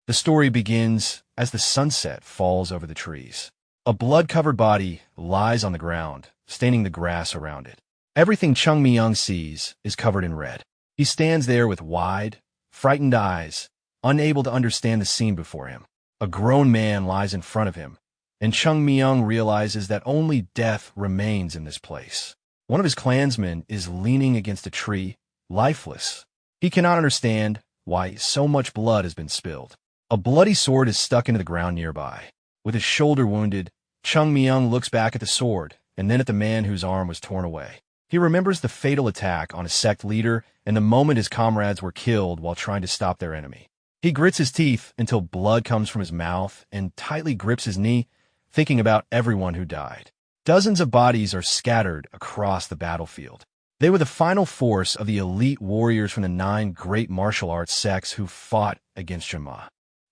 The story begins as the sunset falls over the trees. A blood-covered body lies on the ground, staining the grass around it. Everything Chung Myung sees is covered in red. He stands there with wide, frightened eyes, unable to understand the scene before him. A grown man lies in front of him, and Chung Myung realizes that only death remains in this place. One of his clansmen is leaning against a tree, lifeless. He cannot understand why so much blood has been spilled. A bloody sword is stuck into the ground nearby. With his shoulder wounded, Chung Myung looks back at the sword and then at the man whose arm was torn away. He remembers the fatal attack on his sect leader and the moment his comrades were killed while trying to stop their enemy. He grits his teeth until blood comes from his mouth and tightly grips his knee, thinking about everyone who died. Dozens of bodies are scattered across the battlefield. They were the final force of the elite warriors from the 9 great martial arts sects who fought against Chun Ma.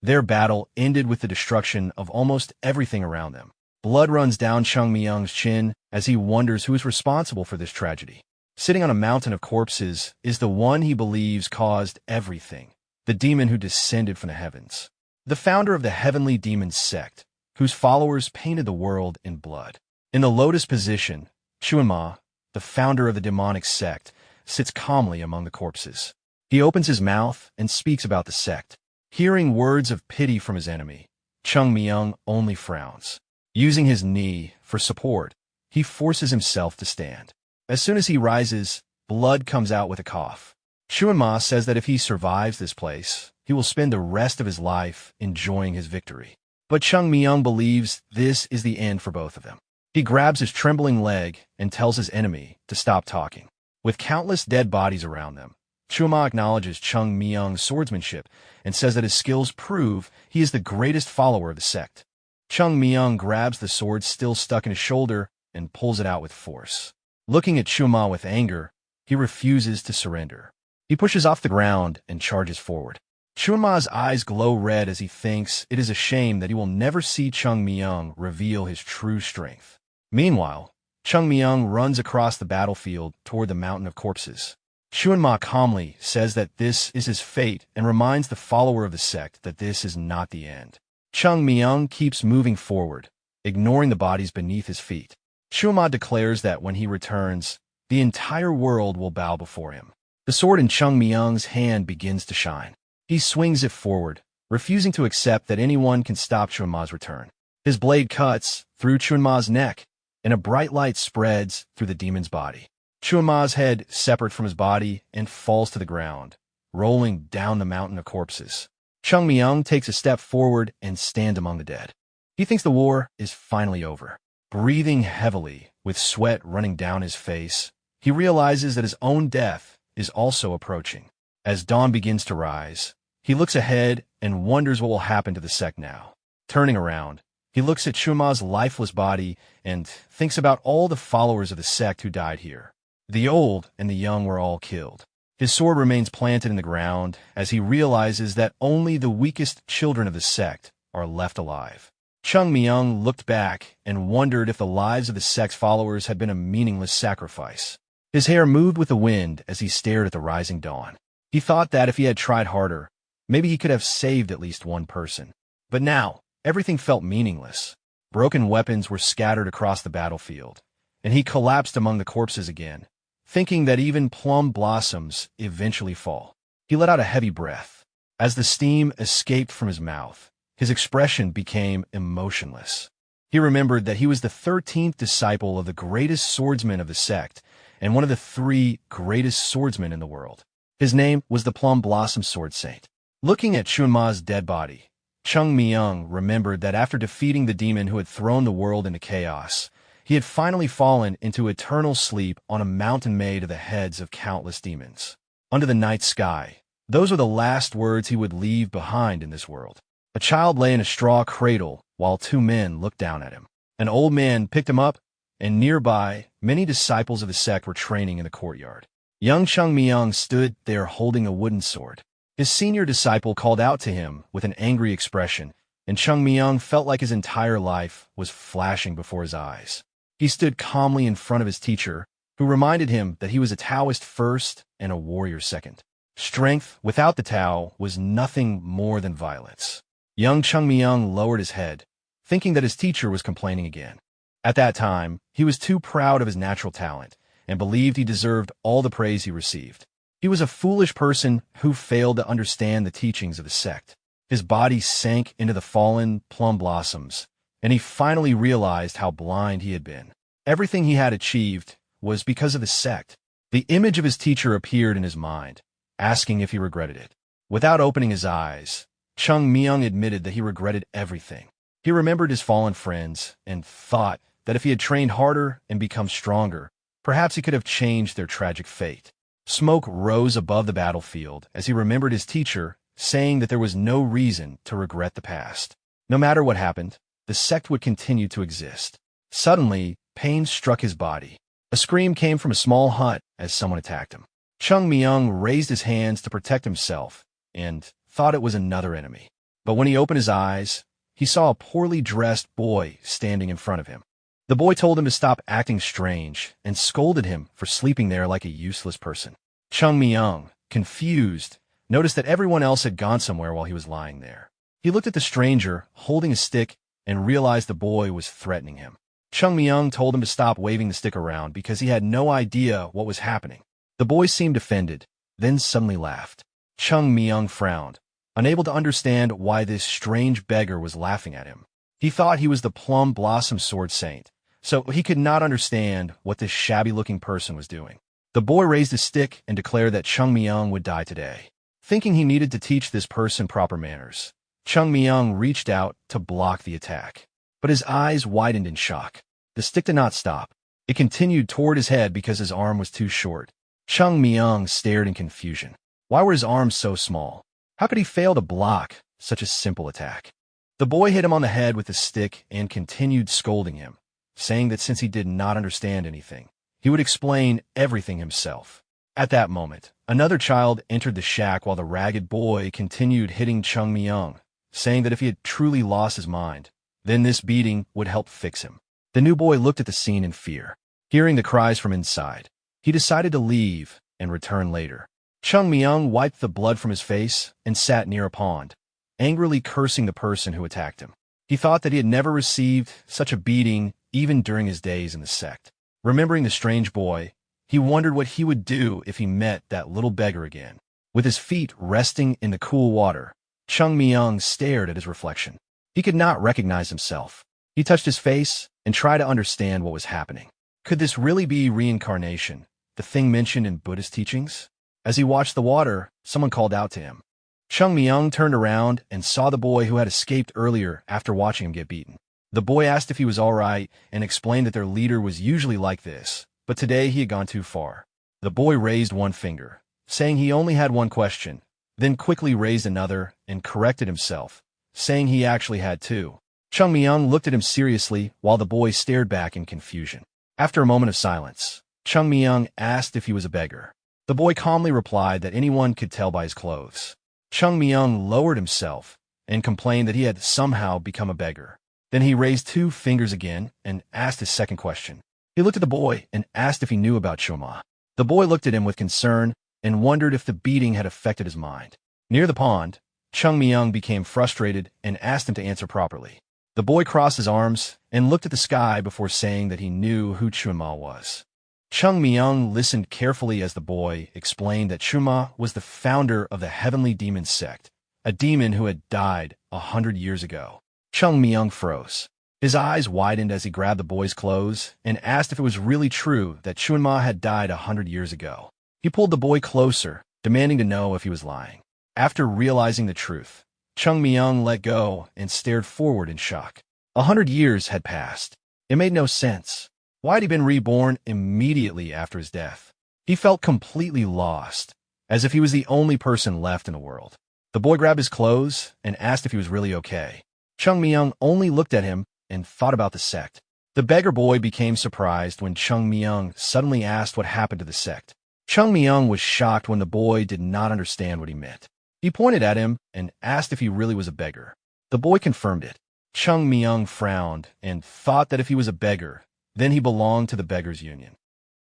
Their battle ended with the destruction of almost everything around them. Blood runs down Chung Myung's chin as he wonders who is responsible for this tragedy. Sitting on a mountain of corpses is the one he believes caused everything, the demon who descended from the heavens. The founder of the heavenly demon sect, whose followers painted the world in blood. In the lotus position, Chun Ma, the founder of the demonic sect, sits calmly among the corpses. He opens his mouth and speaks about the sect. Hearing words of pity from his enemy, Chung Myung only frowns. Using his knee for support, he forces himself to stand. As soon as he rises, blood comes out with a cough. Chun Ma says that if he survives this place, he will spend the rest of his life enjoying his victory. But Chung Myung believes this is the end for both of them. He grabs his trembling leg and tells his enemy to stop talking. With countless dead bodies around them, Chun Ma acknowledges Chung Myung's swordsmanship and says that his skills prove he is the greatest follower of the sect. Chung Myung grabs the sword still stuck in his shoulder and pulls it out with force. Looking at Chun Ma with anger, he refuses to surrender. He pushes off the ground and charges forward. Chun Ma's eyes glow red as he thinks it is a shame that he will never see Chung Myung reveal his true strength. Meanwhile, Chung Myung runs across the battlefield toward the mountain of corpses. Chun Ma calmly says that this is his fate and reminds the follower of the sect that this is not the end. Chung Myung keeps moving forward, ignoring the bodies beneath his feet. Chun Ma declares that when he returns, the entire world will bow before him. The sword in Chung Myung's hand begins to shine. He swings it forward, refusing to accept that anyone can stop Chun Ma's return. His blade cuts through Chun Ma's neck, and a bright light spreads through the demon's body. Chun Ma's head separates from his body and falls to the ground, rolling down the mountain of corpses. Chung Myung takes a step forward and stands among the dead. He thinks the war is finally over. Breathing heavily, with sweat running down his face, he realizes that his own death is also approaching. As dawn begins to rise, he looks ahead and wonders what will happen to the sect now. Turning around, he looks at Chun Ma's lifeless body and thinks about all the followers of the sect who died here. The old and the young were all killed. His sword remains planted in the ground as he realizes that only the weakest children of the sect are left alive. Chung Myung looked back and wondered if the lives of the sect's followers had been a meaningless sacrifice. His hair moved with the wind as he stared at the rising dawn. He thought that if he had tried harder, maybe he could have saved at least one person. But now, everything felt meaningless. Broken weapons were scattered across the battlefield, and he collapsed among the corpses again, thinking that even plum blossoms eventually fall. He let out a heavy breath. As the steam escaped from his mouth, his expression became emotionless. He remembered that he was the 13th disciple of the greatest swordsman of the sect and one of the 3 greatest swordsmen in the world. His name was the Plum Blossom Sword Saint. Looking at Chun Ma's dead body, Chung Myung remembered that after defeating the demon who had thrown the world into chaos, he had finally fallen into eternal sleep on a mountain made of the heads of countless demons. Under the night sky, those were the last words he would leave behind in this world. A child lay in a straw cradle while 2 men looked down at him. An old man picked him up, and nearby, many disciples of the sect were training in the courtyard. Young Chung Myung stood there holding a wooden sword. His senior disciple called out to him with an angry expression, and Chung Myung felt like his entire life was flashing before his eyes. He stood calmly in front of his teacher, who reminded him that he was a Taoist first and a warrior second. Strength without the Tao was nothing more than violence. Young Chung Myung lowered his head, thinking that his teacher was complaining again. At that time, he was too proud of his natural talent and believed he deserved all the praise he received. He was a foolish person who failed to understand the teachings of the sect. His body sank into the fallen plum blossoms, and he finally realized how blind he had been. Everything he had achieved was because of the sect. The image of his teacher appeared in his mind, asking if he regretted it. Without opening his eyes, Chung Myung admitted that he regretted everything. He remembered his fallen friends and thought that if he had trained harder and become stronger, perhaps he could have changed their tragic fate. Smoke rose above the battlefield as he remembered his teacher saying that there was no reason to regret the past. No matter what happened, the sect would continue to exist. Suddenly, pain struck his body. A scream came from a small hut as someone attacked him. Chung Myung raised his hands to protect himself and thought it was another enemy. But when he opened his eyes, he saw a poorly dressed boy standing in front of him. The boy told him to stop acting strange and scolded him for sleeping there like a useless person. Chung Myung, confused, noticed that everyone else had gone somewhere while he was lying there. He looked at the stranger, holding a stick, and realized the boy was threatening him. Chung Myung told him to stop waving the stick around because he had no idea what was happening. The boy seemed offended, then suddenly laughed. Chung Myung frowned, unable to understand why this strange beggar was laughing at him. He thought he was the Plum Blossom Sword Saint, so he could not understand what this shabby-looking person was doing. The boy raised his stick and declared that Chung Myung would die today. Thinking he needed to teach this person proper manners, Chung Myung reached out to block the attack. But his eyes widened in shock. The stick did not stop. It continued toward his head because his arm was too short. Chung Myung stared in confusion. Why were his arms so small? How could he fail to block such a simple attack? The boy hit him on the head with the stick and continued scolding him, saying that since he did not understand anything, he would explain everything himself. At that moment, another child entered the shack while the ragged boy continued hitting Chung Myung, saying that if he had truly lost his mind, then this beating would help fix him. The new boy looked at the scene in fear. Hearing the cries from inside, he decided to leave and return later. Chung Myung wiped the blood from his face and sat near a pond, angrily cursing the person who attacked him. He thought that he had never received such a beating even during his days in the sect. Remembering the strange boy, he wondered what he would do if he met that little beggar again. With his feet resting in the cool water, Chung Myung stared at his reflection. He could not recognize himself. He touched his face and tried to understand what was happening. Could this really be reincarnation, the thing mentioned in Buddhist teachings? As he watched the water, someone called out to him. Chung Myung turned around and saw the boy who had escaped earlier after watching him get beaten. The boy asked if he was all right and explained that their leader was usually like this, but today he had gone too far. The boy raised one finger, saying he only had one question, then quickly raised another and corrected himself, saying he actually had two. Chung Myung looked at him seriously while the boy stared back in confusion. After a moment of silence, Chung Myung asked if he was a beggar. The boy calmly replied that anyone could tell by his clothes. Chung Myung lowered himself and complained that he had somehow become a beggar. Then he raised two fingers again and asked his second question. He looked at the boy and asked if he knew about Chun Ma. The boy looked at him with concern and wondered if the beating had affected his mind. Near the pond, Chung Myung became frustrated and asked him to answer properly. The boy crossed his arms and looked at the sky before saying that he knew who Chun Ma was. Chung Myung listened carefully as the boy explained that Chun Ma was the founder of the Heavenly Demon Sect, a demon who had died 100 years ago. Chung Myung froze. His eyes widened as he grabbed the boy's clothes and asked if it was really true that Chun Ma had died 100 years ago. He pulled the boy closer, demanding to know if he was lying. After realizing the truth, Chung Myung let go and stared forward in shock. 100 years had passed. It made no sense. Why had he been reborn immediately after his death? He felt completely lost, as if he was the only person left in the world. The boy grabbed his clothes and asked if he was really okay. Chung Myung only looked at him and thought about the sect. The beggar boy became surprised when Chung Myung suddenly asked what happened to the sect. Chung Myung was shocked when the boy did not understand what he meant. He pointed at him and asked if he really was a beggar. The boy confirmed it. Chung Myung frowned and thought that if he was a beggar, then he belonged to the Beggars Union.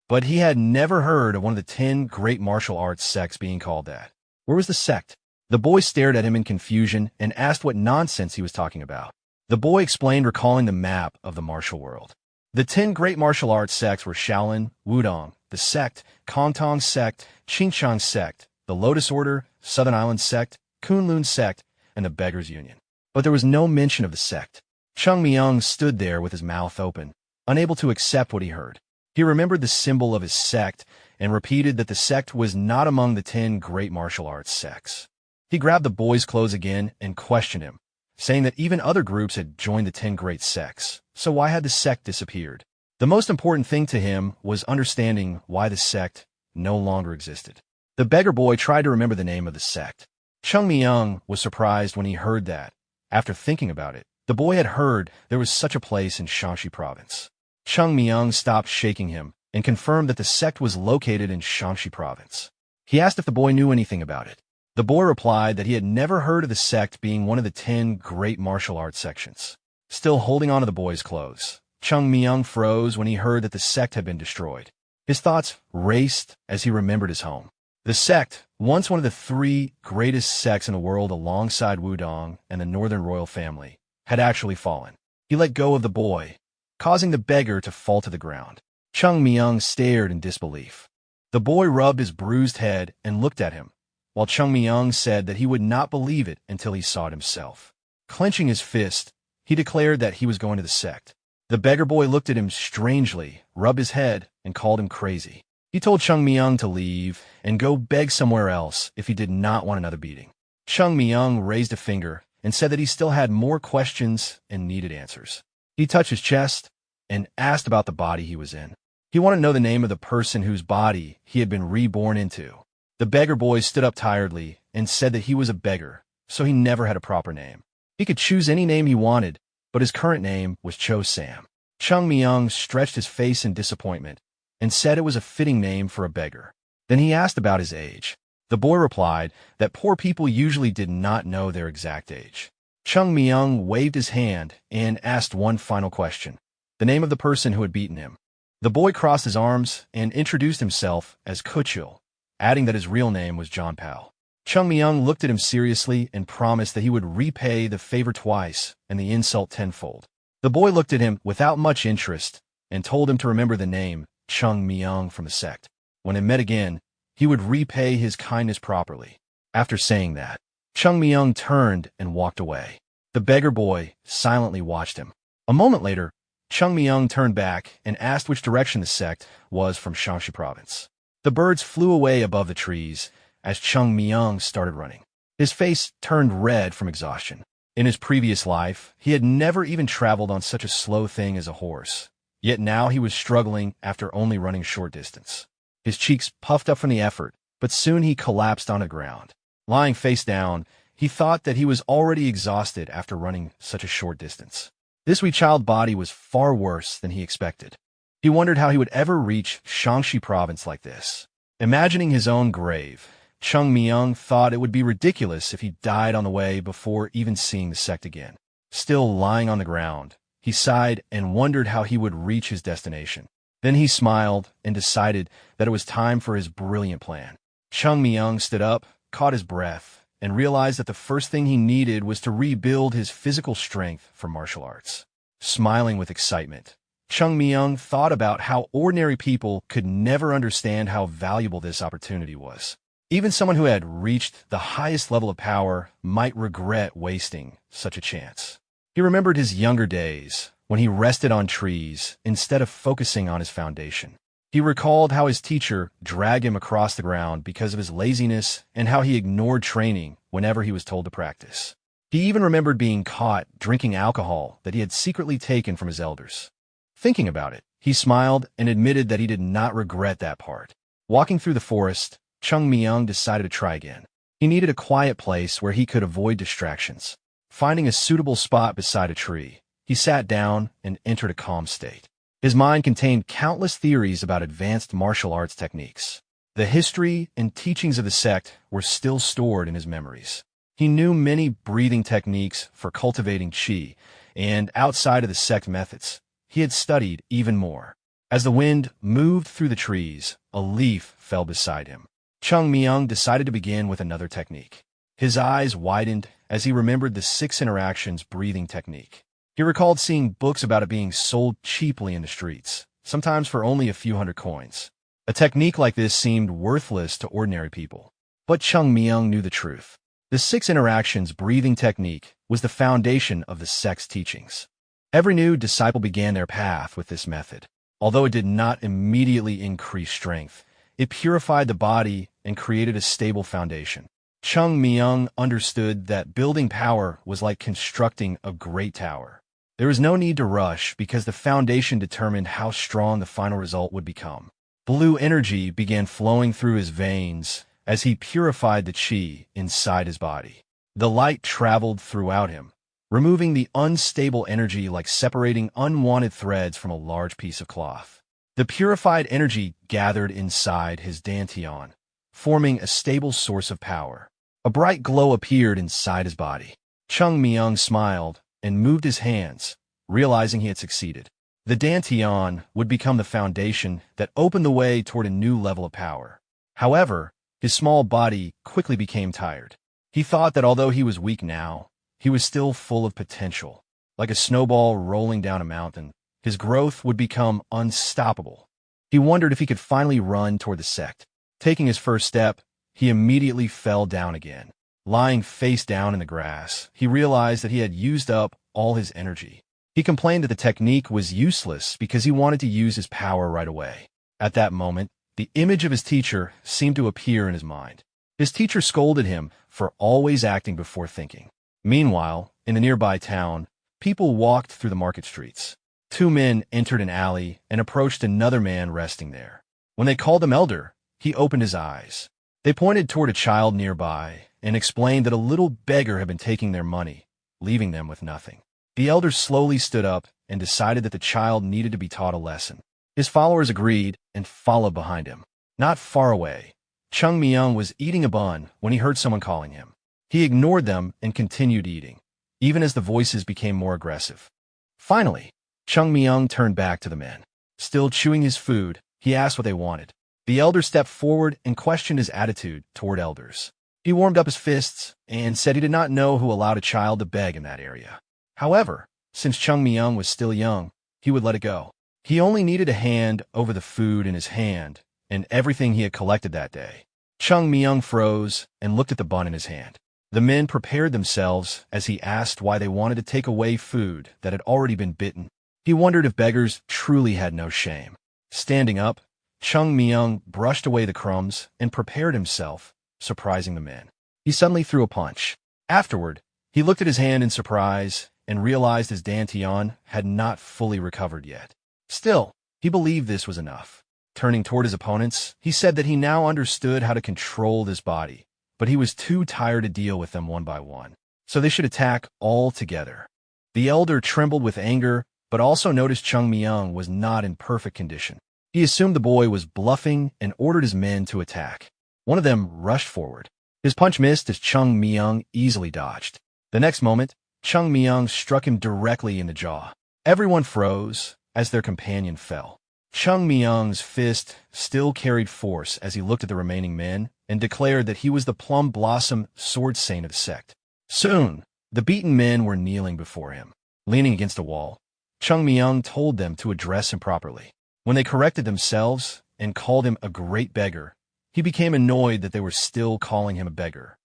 But he had never heard of one of the 10 great martial arts sects being called that. Where was the sect? The boy stared at him in confusion and asked what nonsense he was talking about. The boy explained, recalling the map of the martial world. The 10 great martial arts sects were Shaolin, Wudong, the Sect, Kongtong Sect, Qingshang Sect, the Lotus Order, Southern Island Sect, Kunlun Sect, and the Beggars Union. But there was no mention of the sect. Chung Myung stood there with his mouth open, unable to accept what he heard. He remembered the symbol of his sect and repeated that the sect was not among the 10 great martial arts sects. He grabbed the boy's clothes again and questioned him, saying that even other groups had joined the 10 great sects, so why had the sect disappeared? The most important thing to him was understanding why the sect no longer existed. The beggar boy tried to remember the name of the sect. Chung Myung was surprised when he heard that. After thinking about it, the boy had heard there was such a place in Shaanxi province. Chung Myung stopped shaking him and confirmed that the sect was located in Shaanxi province. He asked if the boy knew anything about it. The boy replied that he had never heard of the sect being one of the 10 great martial arts sections. Still holding on to the boy's clothes, Chung Myung froze when he heard that the sect had been destroyed. His thoughts raced as he remembered his home. The sect, once one of the 3 greatest sects in the world alongside Wudong and the Northern Royal Family, had actually fallen. He let go of the boy, causing the beggar to fall to the ground. Chung Myung stared in disbelief. The boy rubbed his bruised head and looked at him, while Chung Myung said that he would not believe it until he saw it himself. Clenching his fist, he declared that he was going to the sect. The beggar boy looked at him strangely, rubbed his head, and called him crazy. He told Chung Myung to leave and go beg somewhere else if he did not want another beating. Chung Myung raised a finger and said that he still had more questions and needed answers. He touched his chest and asked about the body he was in. He wanted to know the name of the person whose body he had been reborn into. The beggar boy stood up tiredly and said that he was a beggar, so he never had a proper name. He could choose any name he wanted, but his current name was Cho Sam. Chung Myung stretched his face in disappointment and said it was a fitting name for a beggar. Then he asked about his age. The boy replied that poor people usually did not know their exact age. Chung Myung waved his hand and asked one final question, the name of the person who had beaten him. The boy crossed his arms and introduced himself as Kuchul, adding that his real name was John Pal. Chung Myung looked at him seriously and promised that he would repay the favor twice and the insult tenfold. The boy looked at him without much interest and told him to remember the name Chung Myung from the sect. When they met again, he would repay his kindness properly. After saying that, Chung Myung turned and walked away. The beggar boy silently watched him. A moment later, Chung Myung turned back and asked which direction the sect was from Shaanxi province. The birds flew away above the trees as Chung Myung started running. His face turned red from exhaustion. In his previous life, he had never even traveled on such a slow thing as a horse. Yet now he was struggling after only running short distance. His cheeks puffed up from the effort, but soon he collapsed on the ground. Lying face down, he thought that he was already exhausted after running such a short distance. This wee child body was far worse than he expected. He wondered how he would ever reach Shaanxi province like this. Imagining his own grave, Chung Myung thought it would be ridiculous if he died on the way before even seeing the sect again. Still lying on the ground, he sighed and wondered how he would reach his destination. Then he smiled and decided that it was time for his brilliant plan. Chung Myung stood up, caught his breath, and realized that the first thing he needed was to rebuild his physical strength for martial arts. Smiling with excitement, Chung Myung thought about how ordinary people could never understand how valuable this opportunity was. Even someone who had reached the highest level of power might regret wasting such a chance. He remembered his younger days when he rested on trees instead of focusing on his foundation. He recalled how his teacher dragged him across the ground because of his laziness and how he ignored training whenever he was told to practice. He even remembered being caught drinking alcohol that he had secretly taken from his elders. Thinking about it, he smiled and admitted that he did not regret that part. Walking through the forest, Chung Myung decided to try again. He needed a quiet place where he could avoid distractions. Finding a suitable spot beside a tree, he sat down and entered a calm state. His mind contained countless theories about advanced martial arts techniques. The history and teachings of the sect were still stored in his memories. He knew many breathing techniques for cultivating qi, and outside of the sect methods, he had studied even more. As the wind moved through the trees, a leaf fell beside him. Chung Myung decided to begin with another technique. His eyes widened as he remembered the 6 interactions breathing technique. He recalled seeing books about it being sold cheaply in the streets, sometimes for only a few hundred coins. A technique like this seemed worthless to ordinary people. But Chung Myung knew the truth. The 6 interactions breathing technique was the foundation of the sect's teachings. Every new disciple began their path with this method. Although it did not immediately increase strength, it purified the body and created a stable foundation. Chung Myung understood that building power was like constructing a great tower. There was no need to rush because the foundation determined how strong the final result would become. Blue energy began flowing through his veins as he purified the qi inside his body. The light traveled throughout him, removing the unstable energy like separating unwanted threads from a large piece of cloth. The purified energy gathered inside his dantian, forming a stable source of power. A bright glow appeared inside his body. Chung Myung smiled and moved his hands, realizing he had succeeded. The dantian would become the foundation that opened the way toward a new level of power. However, his small body quickly became tired. He thought that although he was weak now, he was still full of potential. Like a snowball rolling down a mountain, his growth would become unstoppable. He wondered if he could finally run toward the sect. Taking his first step, he immediately fell down again. Lying face down in the grass, he realized that he had used up all his energy. He complained that the technique was useless because he wanted to use his power right away. At that moment, the image of his teacher seemed to appear in his mind. His teacher scolded him for always acting before thinking. Meanwhile, in the nearby town, people walked through the market streets. 2 men entered an alley and approached another man resting there. When they called him elder, he opened his eyes. They pointed toward a child nearby and explained that a little beggar had been taking their money, leaving them with nothing. The elder slowly stood up and decided that the child needed to be taught a lesson. His followers agreed and followed behind him. Not far away, Chung Myung was eating a bun when he heard someone calling him. He ignored them and continued eating, even as the voices became more aggressive. Finally, Chung Myung turned back to the men. Still chewing his food, he asked what they wanted. The elder stepped forward and questioned his attitude toward elders. He warmed up his fists and said he did not know who allowed a child to beg in that area. However, since Chung Myung was still young, he would let it go. He only needed to hand over the food in his hand and everything he had collected that day. Chung Myung froze and looked at the bun in his hand. The men prepared themselves as he asked why they wanted to take away food that had already been bitten. He wondered if beggars truly had no shame. Standing up, Chung Myung brushed away the crumbs and prepared himself, surprising the men. He suddenly threw a punch. Afterward, he looked at his hand in surprise and realized his dantian had not fully recovered yet. Still, he believed this was enough. Turning toward his opponents, he said that he now understood how to control this body, but he was too tired to deal with them one by one, so they should attack all together. The elder trembled with anger, but also noticed Chung Myung was not in perfect condition. He assumed the boy was bluffing and ordered his men to attack. One of them rushed forward. His punch missed as Chung Myung easily dodged. The next moment, Chung Myung struck him directly in the jaw. Everyone froze as their companion fell. Chung Myung's fist still carried force as he looked at the remaining men and declared that he was the Plum Blossom Sword Saint of the sect. Soon, the beaten men were kneeling before him. Leaning against a wall, Chung Myung told them to address him properly. When they corrected themselves and called him a great beggar, he became annoyed that they were still calling him a beggar.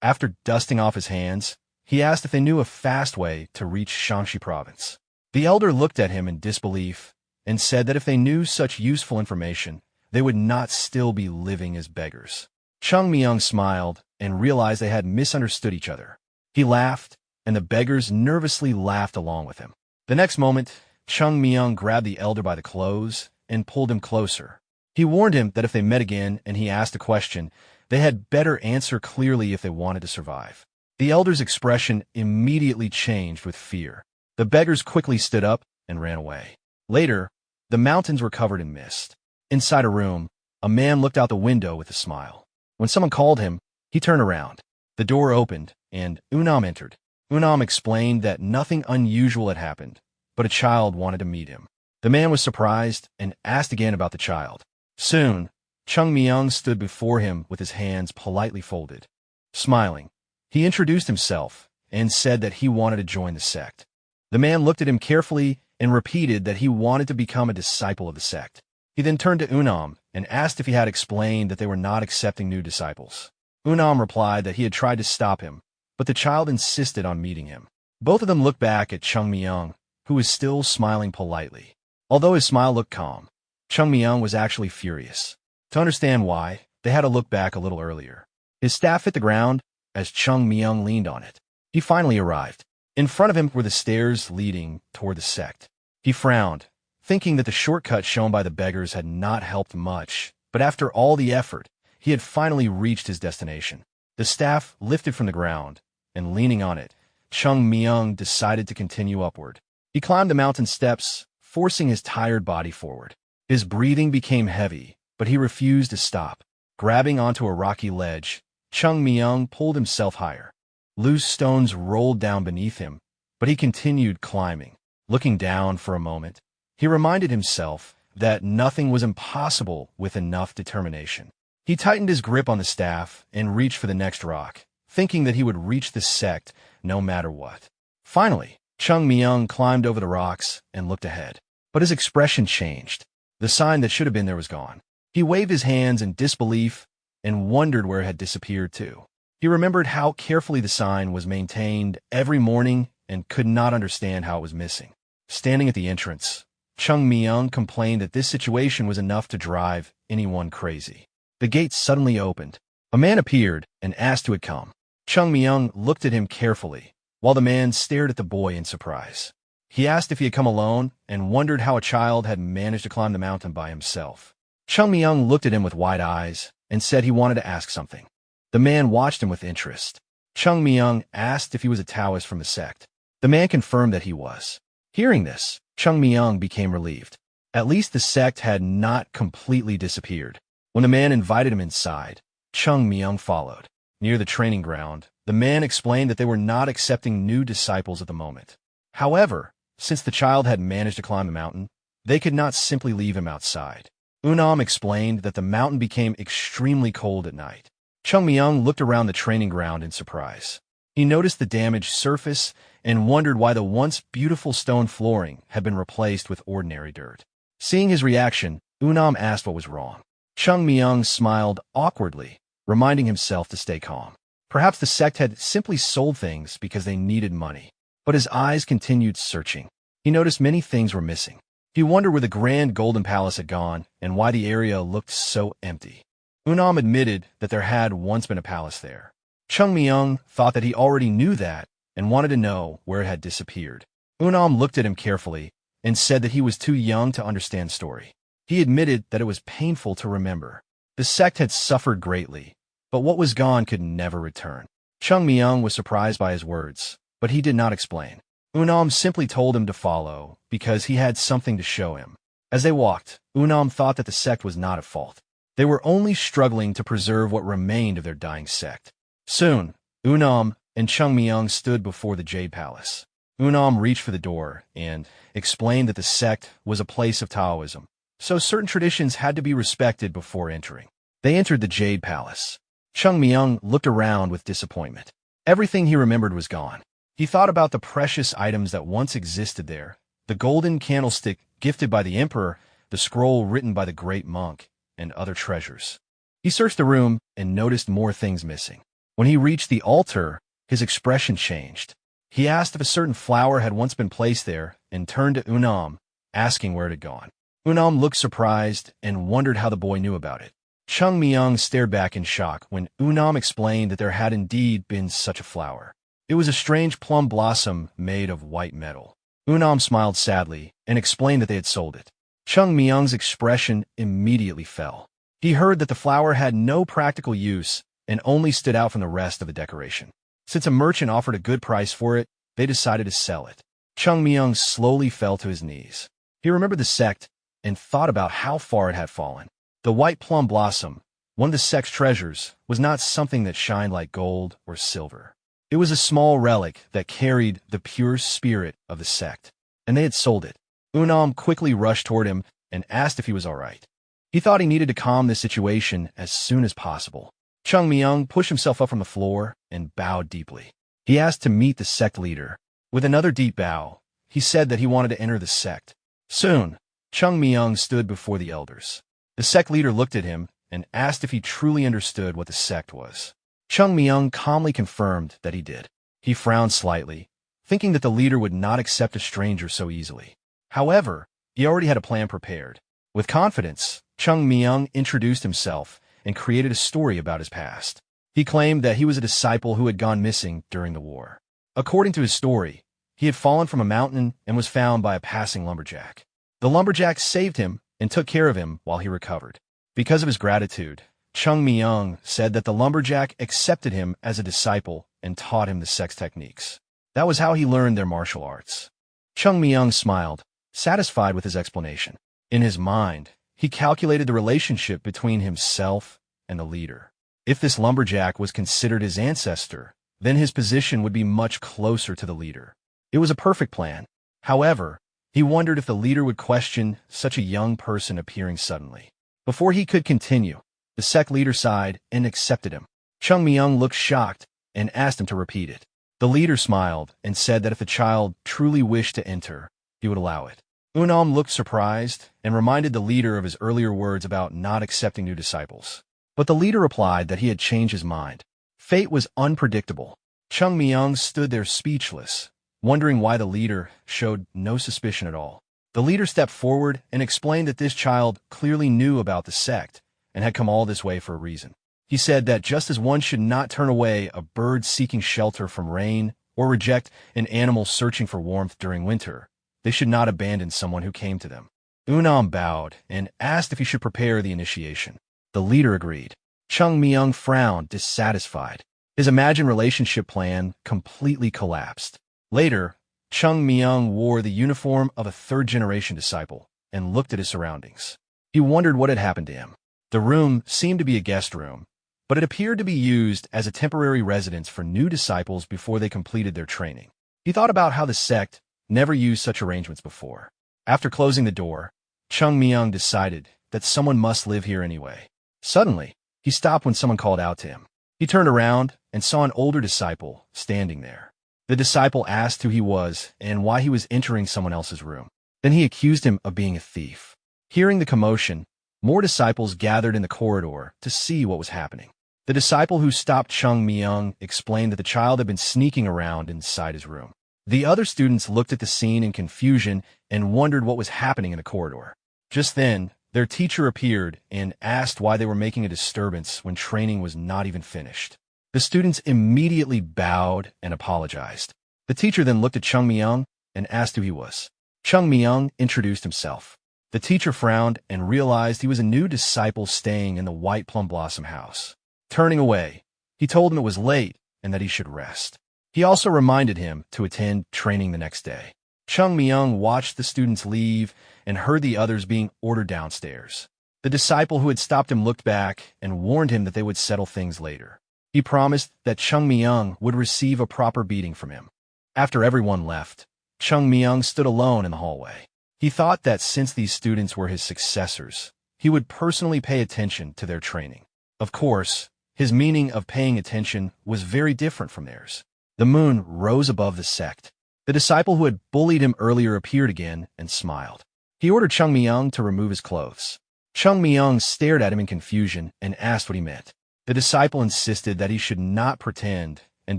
After dusting off his hands, he asked if they knew a fast way to reach Shaanxi province. The elder looked at him in disbelief and said that if they knew such useful information, they would not still be living as beggars. Chung Myung smiled and realized they had misunderstood each other. He laughed, and the beggars nervously laughed along with him. The next moment, Chung Myung grabbed the elder by the clothes and pulled him closer. He warned him that if they met again and he asked a question, they had better answer clearly if they wanted to survive. The elder's expression immediately changed with fear. The beggars quickly stood up and ran away. Later, the mountains were covered in mist. Inside a room, a man looked out the window with a smile. When someone called him, he turned around. The door opened, and Unam entered. Unam explained that nothing unusual had happened, but a child wanted to meet him. The man was surprised and asked again about the child. Soon, Chung Myung stood before him with his hands politely folded. Smiling, he introduced himself and said that he wanted to join the sect. The man looked at him carefully and repeated that he wanted to become a disciple of the sect. He then turned to Unam and asked if he had explained that they were not accepting new disciples. Unam replied that he had tried to stop him, but the child insisted on meeting him. Both of them looked back at Chung Myung, who was still smiling politely. Although his smile looked calm, Chung Myung was actually furious. To understand why, they had to look back a little earlier. His staff hit the ground as Chung Myung leaned on it. He finally arrived. In front of him were the stairs leading toward the sect. He frowned, thinking that the shortcut shown by the beggars had not helped much, but after all the effort, he had finally reached his destination. The staff lifted from the ground, and leaning on it, Chung Myung decided to continue upward. He climbed the mountain steps, forcing his tired body forward. His breathing became heavy, but he refused to stop. Grabbing onto a rocky ledge, Chung Myung pulled himself higher. Loose stones rolled down beneath him, but he continued climbing. Looking down for a moment, he reminded himself that nothing was impossible with enough determination. He tightened his grip on the staff and reached for the next rock, thinking that he would reach the sect no matter what. Finally, Chung Myung climbed over the rocks and looked ahead. But his expression changed. The sign that should have been there was gone. He waved his hands in disbelief and wondered where it had disappeared to. He remembered how carefully the sign was maintained every morning and could not understand how it was missing. Standing at the entrance, Chung Myung complained that this situation was enough to drive anyone crazy. The gate suddenly opened. A man appeared and asked who had come. Chung Myung looked at him carefully, while the man stared at the boy in surprise. He asked if he had come alone and wondered how a child had managed to climb the mountain by himself. Chung Myung looked at him with wide eyes and said he wanted to ask something. The man watched him with interest. Chung Myung asked if he was a Taoist from the sect. The man confirmed that he was. Hearing this, Chung Myung became relieved. At least the sect had not completely disappeared. When the man invited him inside, Chung Myung followed. Near the training ground, the man explained that they were not accepting new disciples at the moment. However, since the child had managed to climb the mountain, they could not simply leave him outside. Unam explained that the mountain became extremely cold at night. Chung Myung looked around the training ground in surprise. He noticed the damaged surface and wondered why the once beautiful stone flooring had been replaced with ordinary dirt. Seeing his reaction, Unam asked what was wrong. Chung Myung smiled awkwardly, reminding himself to stay calm. Perhaps the sect had simply sold things because they needed money. But his eyes continued searching. He noticed many things were missing. He wondered where the grand golden palace had gone and why the area looked so empty. Unam admitted that there had once been a palace there. Chung Myung thought that he already knew that and wanted to know where it had disappeared. Unam looked at him carefully and said that he was too young to understand story. He admitted that it was painful to remember. The sect had suffered greatly, but what was gone could never return. Chung Myung was surprised by his words, but he did not explain. Unam simply told him to follow because he had something to show him. As they walked, Unam thought that the sect was not at fault. They were only struggling to preserve what remained of their dying sect. Soon, Unam and Chung Myung stood before the Jade Palace. Unam reached for the door and explained that the sect was a place of Taoism, so certain traditions had to be respected before entering. They entered the Jade Palace. Chung Myung looked around with disappointment. Everything he remembered was gone. He thought about the precious items that once existed there, the golden candlestick gifted by the emperor, the scroll written by the great monk, and other treasures. He searched the room and noticed more things missing. When he reached the altar, his expression changed. He asked if a certain flower had once been placed there and turned to Unam, asking where it had gone. Unam looked surprised and wondered how the boy knew about it. Chung Myung stared back in shock when Unam explained that there had indeed been such a flower. It was a strange plum blossom made of white metal. Unam smiled sadly and explained that they had sold it. Chung Myung's expression immediately fell. He heard that the flower had no practical use and only stood out from the rest of the decoration. Since a merchant offered a good price for it, they decided to sell it. Chung Myung slowly fell to his knees. He remembered the sect and thought about how far it had fallen. The white plum blossom, one of the sect's treasures, was not something that shined like gold or silver. It was a small relic that carried the pure spirit of the sect, and they had sold it. Unam quickly rushed toward him and asked if he was all right. He thought he needed to calm the situation as soon as possible. Chung Myung pushed himself up from the floor and bowed deeply. He asked to meet the sect leader. With another deep bow, he said that he wanted to enter the sect. Soon, Chung Myung stood before the elders. The sect leader looked at him and asked if he truly understood what the sect was. Chung Myung calmly confirmed that he did. He frowned slightly, thinking that the leader would not accept a stranger so easily. However, he already had a plan prepared. With confidence, Chung Myung introduced himself and created a story about his past. He claimed that he was a disciple who had gone missing during the war. According to his story, he had fallen from a mountain and was found by a passing lumberjack. The lumberjack saved him and took care of him while he recovered. Because of his gratitude, Chung Myung said that the lumberjack accepted him as a disciple and taught him the sect's techniques. That was how he learned their martial arts. Chung Myung smiled, satisfied with his explanation. In his mind, he calculated the relationship between himself and the leader. If this lumberjack was considered his ancestor, then his position would be much closer to the leader. It was a perfect plan. However, he wondered if the leader would question such a young person appearing suddenly. Before he could continue, the sect leader sighed and accepted him. Chung Myung looked shocked and asked him to repeat it. The leader smiled and said that if the child truly wished to enter, he would allow it. Unam looked surprised and reminded the leader of his earlier words about not accepting new disciples. But the leader replied that he had changed his mind. Fate was unpredictable. Chung Myung stood there speechless, wondering why the leader showed no suspicion at all. The leader stepped forward and explained that this child clearly knew about the sect and had come all this way for a reason. He said that just as one should not turn away a bird seeking shelter from rain or reject an animal searching for warmth during winter, they should not abandon someone who came to them. Unam bowed and asked if he should prepare the initiation. The leader agreed. Chung Myung frowned, dissatisfied. His imagined relationship plan completely collapsed. Later, Chung Myung wore the uniform of a third-generation disciple and looked at his surroundings. He wondered what had happened to him. The room seemed to be a guest room, but it appeared to be used as a temporary residence for new disciples before they completed their training. He thought about how the sect never used such arrangements before. After closing the door, Chung Myung decided that someone must live here anyway. Suddenly, he stopped when someone called out to him. He turned around and saw an older disciple standing there. The disciple asked who he was and why he was entering someone else's room. Then he accused him of being a thief. Hearing the commotion, more disciples gathered in the corridor to see what was happening. The disciple who stopped Chung Myung explained that the child had been sneaking around inside his room. The other students looked at the scene in confusion and wondered what was happening in the corridor. Just then, their teacher appeared and asked why they were making a disturbance when training was not even finished. The students immediately bowed and apologized. The teacher then looked at Chung Myung and asked who he was. Chung Myung introduced himself. The teacher frowned and realized he was a new disciple staying in the White Plum Blossom house. Turning away, he told him it was late and that he should rest. He also reminded him to attend training the next day. Chung Myung watched the students leave and heard the others being ordered downstairs. The disciple who had stopped him looked back and warned him that they would settle things later. He promised that Chung Myung would receive a proper beating from him. After everyone left, Chung Myung stood alone in the hallway. He thought that since these students were his successors, he would personally pay attention to their training. Of course, his meaning of paying attention was very different from theirs. The moon rose above the sect. The disciple who had bullied him earlier appeared again and smiled. He ordered Chung Myung to remove his clothes. Chung Myung stared at him in confusion and asked what he meant. The disciple insisted that he should not pretend and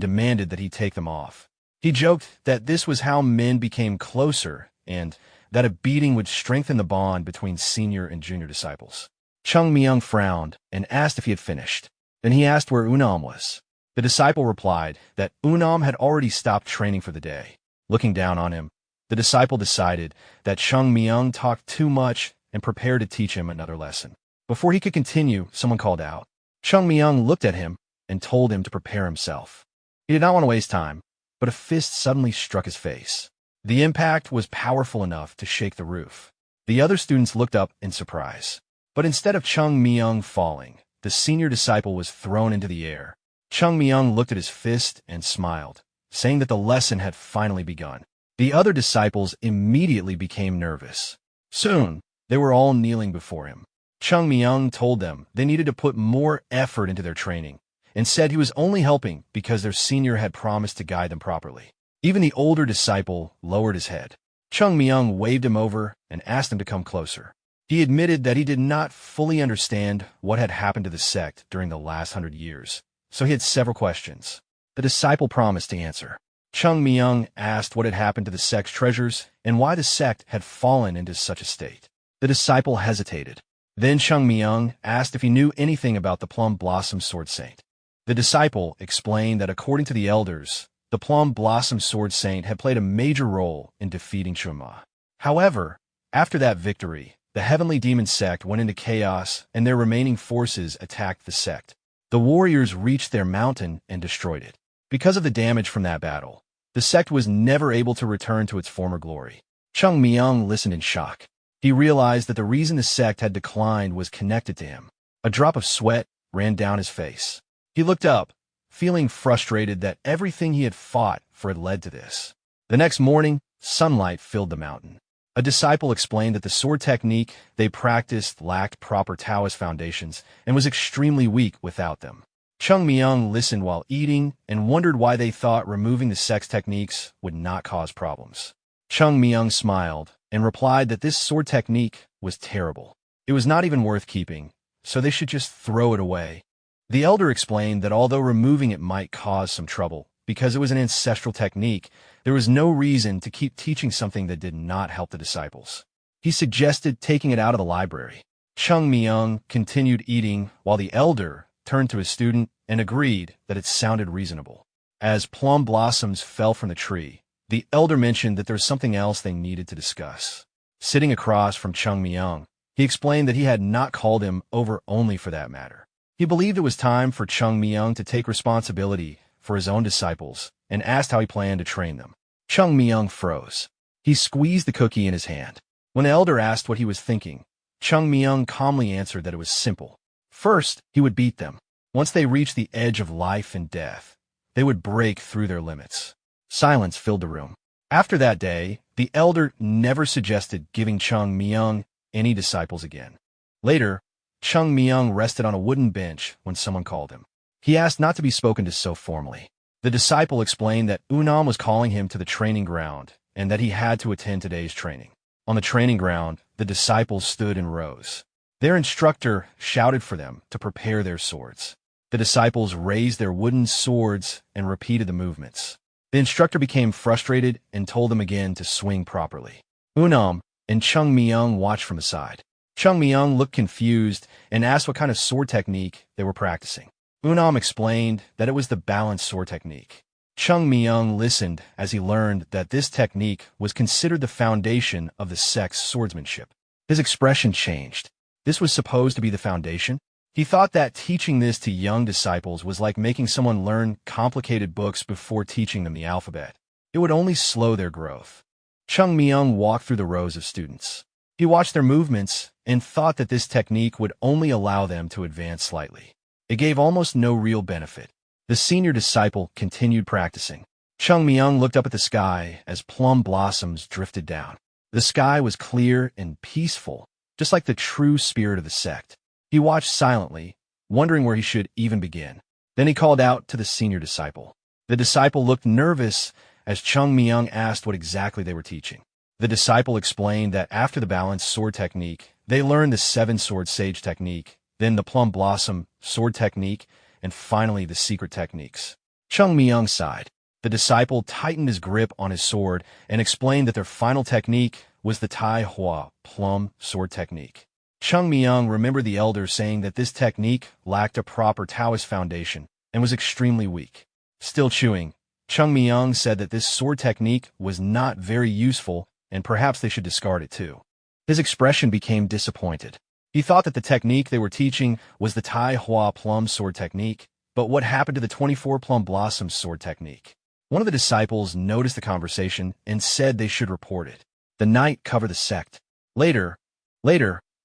demanded that he take them off. He joked that this was how men became closer and that a beating would strengthen the bond between senior and junior disciples. Chung Myung frowned and asked if he had finished. Then he asked where Unam was. The disciple replied that Unam had already stopped training for the day. Looking down on him, the disciple decided that Chung Myung talked too much and prepared to teach him another lesson. Before he could continue, someone called out. Chung Myung looked at him and told him to prepare himself. He did not want to waste time, but a fist suddenly struck his face. The impact was powerful enough to shake the roof. The other students looked up in surprise. But instead of Chung Myung falling, the senior disciple was thrown into the air. Chung Myung looked at his fist and smiled, saying that the lesson had finally begun. The other disciples immediately became nervous. Soon, they were all kneeling before him. Chung Myung told them they needed to put more effort into their training, and said he was only helping because their senior had promised to guide them properly. Even the older disciple lowered his head. Chung Myung waved him over and asked him to come closer. He admitted that he did not fully understand what had happened to the sect during the last 100 years, so he had several questions. The disciple promised to answer. Chung Myung asked what had happened to the sect's treasures and why the sect had fallen into such a state. The disciple hesitated. Then Chung Myung asked if he knew anything about the Plum Blossom Sword Saint. The disciple explained that according to the elders, the Plum Blossom Sword Saint had played a major role in defeating Chun Ma. However, after that victory, the Heavenly Demon Sect went into chaos and their remaining forces attacked the sect. The warriors reached their mountain and destroyed it. Because of the damage from that battle, the sect was never able to return to its former glory. Chung Myung listened in shock. He realized that the reason the sect had declined was connected to him. A drop of sweat ran down his face. He looked up, feeling frustrated that everything he had fought for had led to this. The next morning, sunlight filled the mountain. A disciple explained that the sword technique they practiced lacked proper Taoist foundations and was extremely weak without them. Chung Myung listened while eating and wondered why they thought removing the sect's techniques would not cause problems. Chung Myung smiled and replied that this sword technique was terrible. It was not even worth keeping, so they should just throw it away. The elder explained that although removing it might cause some trouble, because it was an ancestral technique, there was no reason to keep teaching something that did not help the disciples. He suggested taking it out of the library. Chung Myung continued eating while the elder turned to his student and agreed that it sounded reasonable. As plum blossoms fell from the tree, the elder mentioned that there was something else they needed to discuss. Sitting across from Chung Myung, he explained that he had not called him over only for that matter. He believed it was time for Chung Myung to take responsibility for his own disciples and asked how he planned to train them. Chung Myung froze. He squeezed the cookie in his hand. When the elder asked what he was thinking, Chung Myung calmly answered that it was simple. First, he would beat them. Once they reached the edge of life and death, they would break through their limits. Silence filled the room. After that day, the elder never suggested giving Chung Myung any disciples again. Later, Chung Myung rested on a wooden bench when someone called him. He asked not to be spoken to so formally. The disciple explained that Unam was calling him to the training ground and that he had to attend today's training. On the training ground, the disciples stood in rows. Their instructor shouted for them to prepare their swords. The disciples raised their wooden swords and repeated the movements. The instructor became frustrated and told them again to swing properly. Unam and Chung Myung watched from the side. Chung Myung looked confused and asked what kind of sword technique they were practicing. Unam explained that it was the balanced sword technique. Chung Myung listened as he learned that this technique was considered the foundation of the sect's swordsmanship. His expression changed. This was supposed to be the foundation? He thought that teaching this to young disciples was like making someone learn complicated books before teaching them the alphabet. It would only slow their growth. Chung Myung walked through the rows of students. He watched their movements and thought that this technique would only allow them to advance slightly. It gave almost no real benefit. The senior disciple continued practicing. Chung Myung looked up at the sky as plum blossoms drifted down. The sky was clear and peaceful, just like the true spirit of the sect. He watched silently, wondering where he should even begin. Then he called out to the senior disciple. The disciple looked nervous as Chung Myung asked what exactly they were teaching. The disciple explained that after the balanced sword technique, they learned the seven-sword sage technique, then the plum blossom sword technique, and finally the secret techniques. Chung Myung sighed. The disciple tightened his grip on his sword and explained that their final technique was the Tai Hua plum sword technique. Chung Myung remembered the elder saying that this technique lacked a proper Taoist foundation and was extremely weak. Still chewing, Chung Myung said that this sword technique was not very useful and perhaps they should discard it too. His expression became disappointed. He thought that the technique they were teaching was the Tai Hua plum sword technique, but what happened to the 24 plum blossom sword technique? One of the disciples noticed the conversation and said they should report it. The night covered the sect. Later,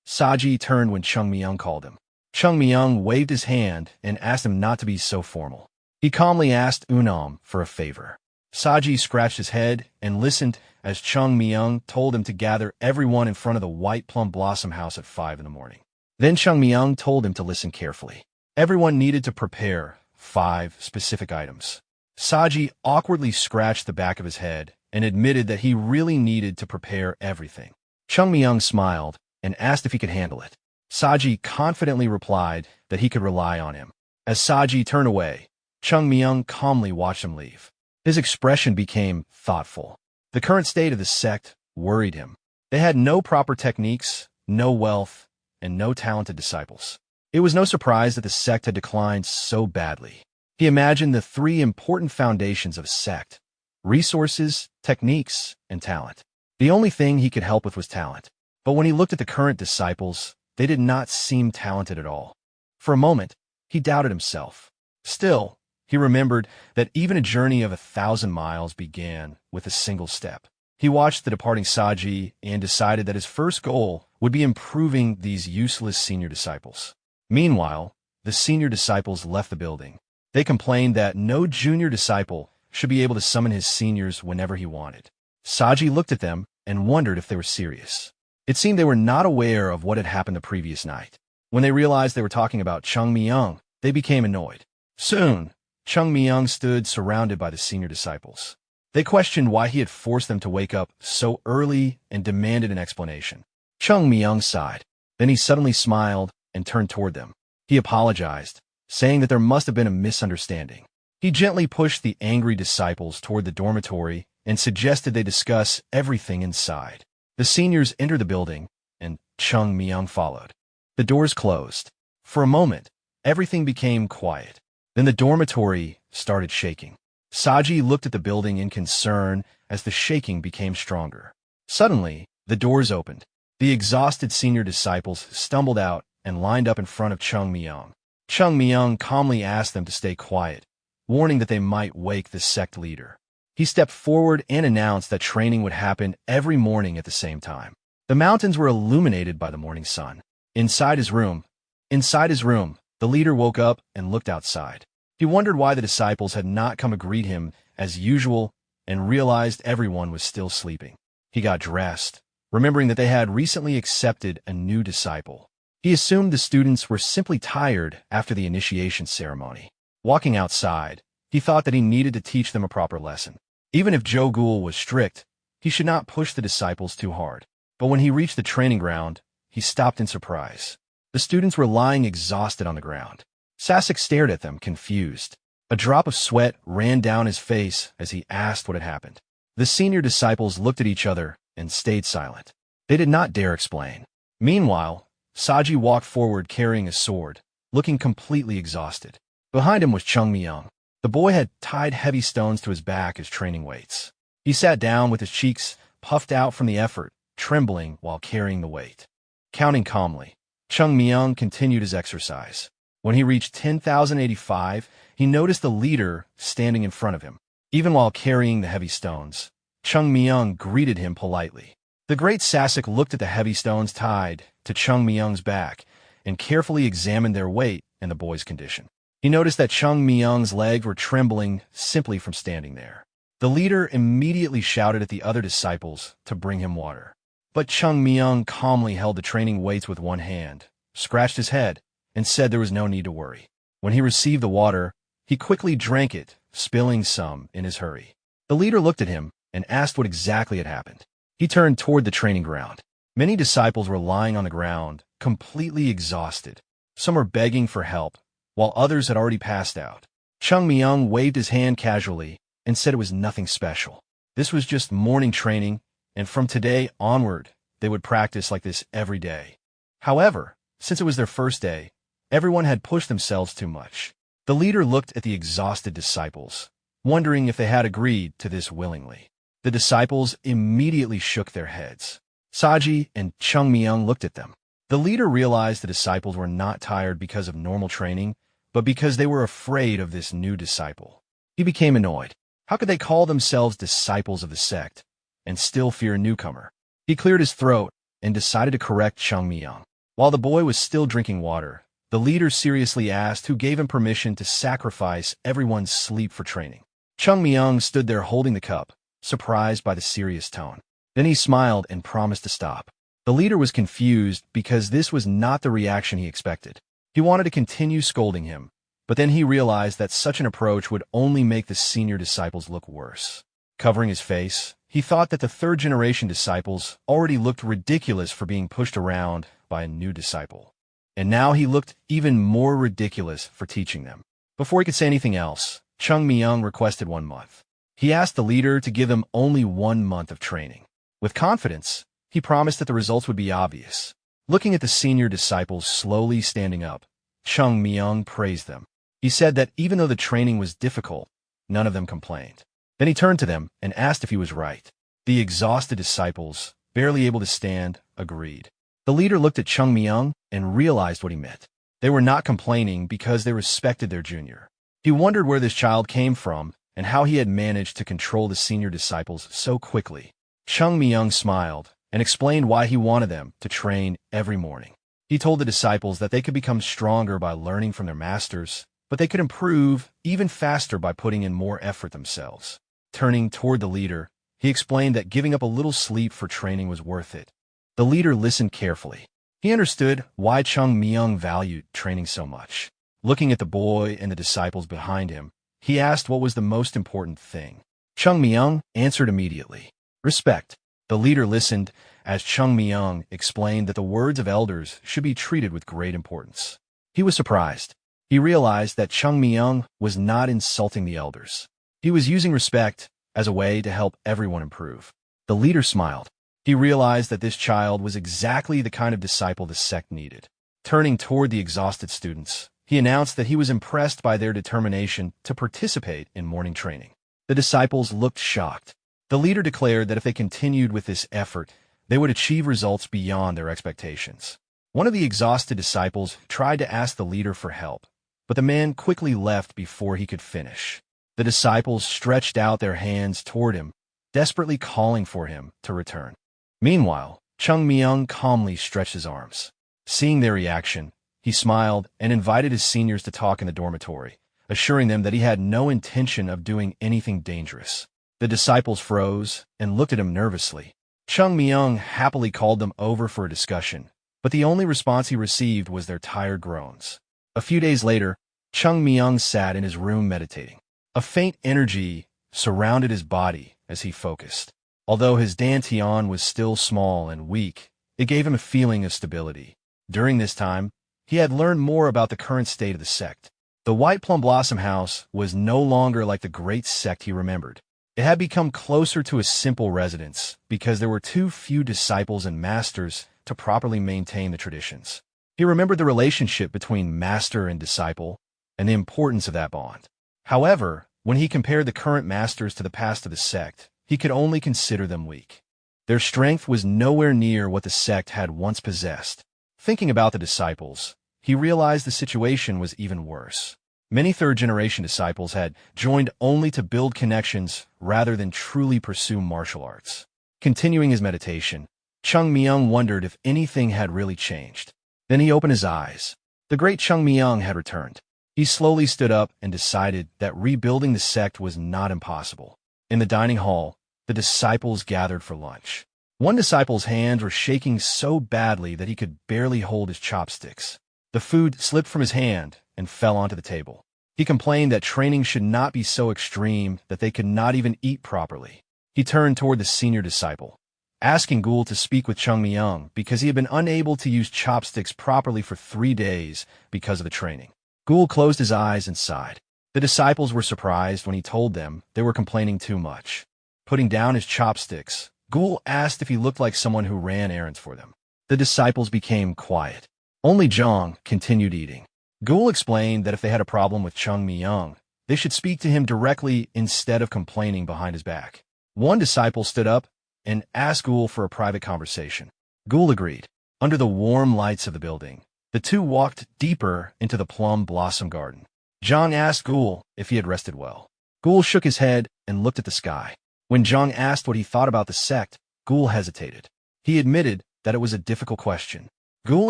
Saji turned when Chung Myung called him. Chung Myung waved his hand and asked him not to be so formal. He calmly asked Unam for a favor. Saji scratched his head and listened as Chung Myung told him to gather everyone in front of the white plum blossom house at 5 in the morning. Then Chung Myung told him to listen carefully. Everyone needed to prepare 5 specific items. Saji awkwardly scratched the back of his head and admitted that he really needed to prepare everything. Chung Myung smiled and asked if he could handle it. Saji confidently replied that he could rely on him. As Saji turned away, Chung Myung calmly watched him leave. His expression became thoughtful. The current state of the sect worried him. They had no proper techniques, no wealth, and no talented disciples. It was no surprise that the sect had declined so badly. He imagined the 3 important foundations of a sect: resources, techniques, and talent. The only thing he could help with was talent. But when he looked at the current disciples, they did not seem talented at all. For a moment, he doubted himself. Still, he remembered that even a journey of 1,000 miles began with a single step. He watched the departing Saji and decided that his first goal would be improving these useless senior disciples. Meanwhile, the senior disciples left the building. They complained that no junior disciple should be able to summon his seniors whenever he wanted. Saji looked at them and wondered if they were serious. It seemed they were not aware of what had happened the previous night. When they realized they were talking about Chung Myung, they became annoyed. Soon, Chung Myung stood surrounded by the senior disciples. They questioned why he had forced them to wake up so early and demanded an explanation. Chung Myung sighed. Then he suddenly smiled and turned toward them. He apologized, saying that there must have been a misunderstanding. He gently pushed the angry disciples toward the dormitory and suggested they discuss everything inside. The seniors entered the building, and Chung Myung followed. The doors closed. For a moment, everything became quiet. Then the dormitory started shaking. Saji looked at the building in concern as the shaking became stronger. Suddenly, the doors opened. The exhausted senior disciples stumbled out and lined up in front of Chung Myung. Chung Myung calmly asked them to stay quiet, warning that they might wake the sect leader. He stepped forward and announced that training would happen every morning at the same time. The mountains were illuminated by the morning sun. Inside his room, the leader woke up and looked outside. He wondered why the disciples had not come to greet him as usual and realized everyone was still sleeping. He got dressed, remembering that they had recently accepted a new disciple. He assumed the students were simply tired after the initiation ceremony. Walking outside, he thought that he needed to teach them a proper lesson. Even if Jogul was strict, he should not push the disciples too hard. But when he reached the training ground, he stopped in surprise. The students were lying exhausted on the ground. Sasek stared at them, confused. A drop of sweat ran down his face as he asked what had happened. The senior disciples looked at each other and stayed silent. They did not dare explain. Meanwhile, Saji walked forward carrying a sword, looking completely exhausted. Behind him was Chung Myung. The boy had tied heavy stones to his back as training weights. He sat down with his cheeks puffed out from the effort, trembling while carrying the weight. Counting calmly, Chung Myung continued his exercise. When he reached 10,085, he noticed the leader standing in front of him. Even while carrying the heavy stones, Chung Myung greeted him politely. The great Sasek looked at the heavy stones tied to Chung Myung's back and carefully examined their weight and the boy's condition. He noticed that Chung Myung's legs were trembling simply from standing there. The leader immediately shouted at the other disciples to bring him water. But Chung Myung calmly held the training weights with one hand, scratched his head, and said there was no need to worry. When he received the water, he quickly drank it, spilling some in his hurry. The leader looked at him and asked what exactly had happened. He turned toward the training ground. Many disciples were lying on the ground, completely exhausted. Some were begging for help, while others had already passed out. Chung Myung waved his hand casually and said it was nothing special. This was just morning training, and from today onward, they would practice like this every day. However, since it was their first day, everyone had pushed themselves too much. The leader looked at the exhausted disciples, wondering if they had agreed to this willingly. The disciples immediately shook their heads. Saji and Chung Myung looked at them. The leader realized the disciples were not tired because of normal training, but because they were afraid of this new disciple. He became annoyed. How could they call themselves disciples of the sect and still fear a newcomer? He cleared his throat and decided to correct Chung Myung. While the boy was still drinking water, the leader seriously asked who gave him permission to sacrifice everyone's sleep for training. Chung Myung stood there holding the cup, surprised by the serious tone. Then he smiled and promised to stop. The leader was confused because this was not the reaction he expected. He wanted to continue scolding him, but then he realized that such an approach would only make the senior disciples look worse. Covering his face, he thought that the third-generation disciples already looked ridiculous for being pushed around by a new disciple. And now he looked even more ridiculous for teaching them. Before he could say anything else, Chung Myung requested 1 month. He asked the leader to give him only 1 month of training. With confidence, he promised that the results would be obvious. Looking at the senior disciples slowly standing up, Chung Myung praised them. He said that even though the training was difficult, none of them complained. Then he turned to them and asked if he was right. The exhausted disciples, barely able to stand, agreed. The leader looked at Chung Myung and realized what he meant. They were not complaining because they respected their junior. He wondered where this child came from and how he had managed to control the senior disciples so quickly. Chung Myung smiled and explained why he wanted them to train every morning. He told the disciples that they could become stronger by learning from their masters, but they could improve even faster by putting in more effort themselves. Turning toward the leader, he explained that giving up a little sleep for training was worth it. The leader listened carefully. He understood why Chung Myung valued training so much. Looking at the boy and the disciples behind him, he asked what was the most important thing. Chung Myung answered immediately. Respect. The leader listened as Chung Myung explained that the words of elders should be treated with great importance. He was surprised. He realized that Chung Myung was not insulting the elders. He was using respect as a way to help everyone improve. The leader smiled. He realized that this child was exactly the kind of disciple the sect needed. Turning toward the exhausted students, he announced that he was impressed by their determination to participate in morning training. The disciples looked shocked. The leader declared that if they continued with this effort, they would achieve results beyond their expectations. One of the exhausted disciples tried to ask the leader for help, but the man quickly left before he could finish. The disciples stretched out their hands toward him, desperately calling for him to return. Meanwhile, Chung Myung calmly stretched his arms. Seeing their reaction, he smiled and invited his seniors to talk in the dormitory, assuring them that he had no intention of doing anything dangerous. The disciples froze and looked at him nervously. Chung Myung happily called them over for a discussion, but the only response he received was their tired groans. A few days later, Chung Myung sat in his room meditating. A faint energy surrounded his body as he focused. Although his dantian was still small and weak, it gave him a feeling of stability. During this time, he had learned more about the current state of the sect. The White Plum Blossom House was no longer like the Great Sect he remembered. It had become closer to a simple residence because there were too few disciples and masters to properly maintain the traditions. He remembered the relationship between master and disciple and the importance of that bond. However, when he compared the current masters to the past of the sect, he could only consider them weak. Their strength was nowhere near what the sect had once possessed. Thinking about the disciples, he realized the situation was even worse. Many third-generation disciples had joined only to build connections rather than truly pursue martial arts. Continuing his meditation, Chung Myung wondered if anything had really changed. Then he opened his eyes. The great Chung Myung had returned. He slowly stood up and decided that rebuilding the sect was not impossible. In the dining hall, the disciples gathered for lunch. One disciple's hands were shaking so badly that he could barely hold his chopsticks. The food slipped from his hand and fell onto the table. He complained that training should not be so extreme that they could not even eat properly. He turned toward the senior disciple, asking Gul to speak with Chung Myung because he had been unable to use chopsticks properly for 3 days because of the training. Gul closed his eyes and sighed. The disciples were surprised when he told them they were complaining too much. Putting down his chopsticks, Gul asked if he looked like someone who ran errands for them. The disciples became quiet. Only Zhang continued eating. Gul explained that if they had a problem with Chung Myung, they should speak to him directly instead of complaining behind his back. One disciple stood up and asked Gul for a private conversation. Gul agreed. Under the warm lights of the building, the two walked deeper into the Plum Blossom Garden. Zhang asked Gul if he had rested well. Gul shook his head and looked at the sky. When Zhang asked what he thought about the sect, Gul hesitated. He admitted that it was a difficult question. Gul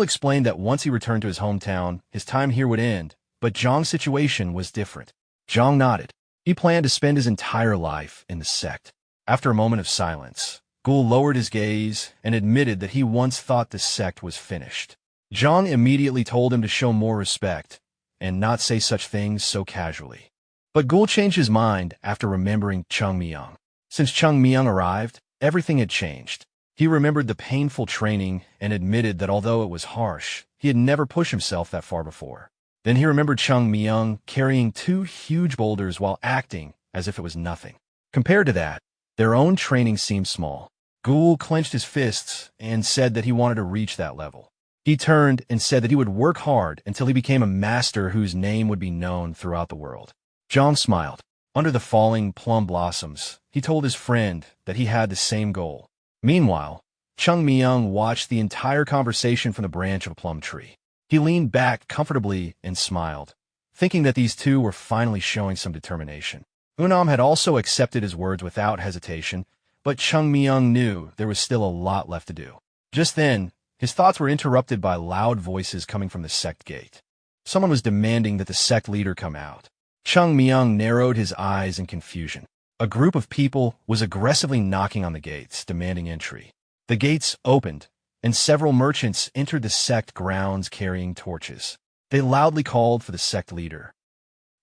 explained that once he returned to his hometown, his time here would end, but Zhang's situation was different. Zhang nodded. He planned to spend his entire life in the sect. After a moment of silence, Gul lowered his gaze and admitted that he once thought the sect was finished. Zhang immediately told him to show more respect and not say such things so casually. But Gul changed his mind after remembering Chung Myung. Since Chung Myung arrived, everything had changed. He remembered the painful training and admitted that although it was harsh, he had never pushed himself that far before. Then he remembered Chung Myung carrying 2 huge boulders while acting as if it was nothing. Compared to that, their own training seemed small. Gul clenched his fists and said that he wanted to reach that level. He turned and said that he would work hard until he became a master whose name would be known throughout the world. Zhang smiled. Under the falling plum blossoms, he told his friend that he had the same goal. Meanwhile, Chung Myung watched the entire conversation from the branch of a plum tree. He leaned back comfortably and smiled, thinking that these two were finally showing some determination. Unam had also accepted his words without hesitation, but Chung Myung knew there was still a lot left to do. Just then, his thoughts were interrupted by loud voices coming from the sect gate. Someone was demanding that the sect leader come out. Chung Myung narrowed his eyes in confusion. A group of people was aggressively knocking on the gates, demanding entry. The gates opened, and several merchants entered the sect grounds carrying torches. They loudly called for the sect leader.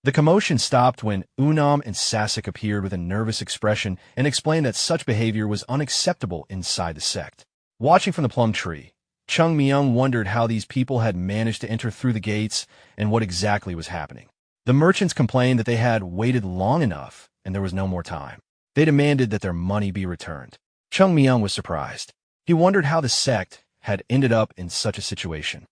The commotion stopped when Unam and Sasek appeared with a nervous expression and explained that such behavior was unacceptable inside the sect. Watching from the plum tree, Chung Myung wondered how these people had managed to enter through the gates and what exactly was happening. The merchants complained that they had waited long enough and there was no more time. They demanded that their money be returned. Chung Myung was surprised. He wondered how the sect had ended up in such a situation.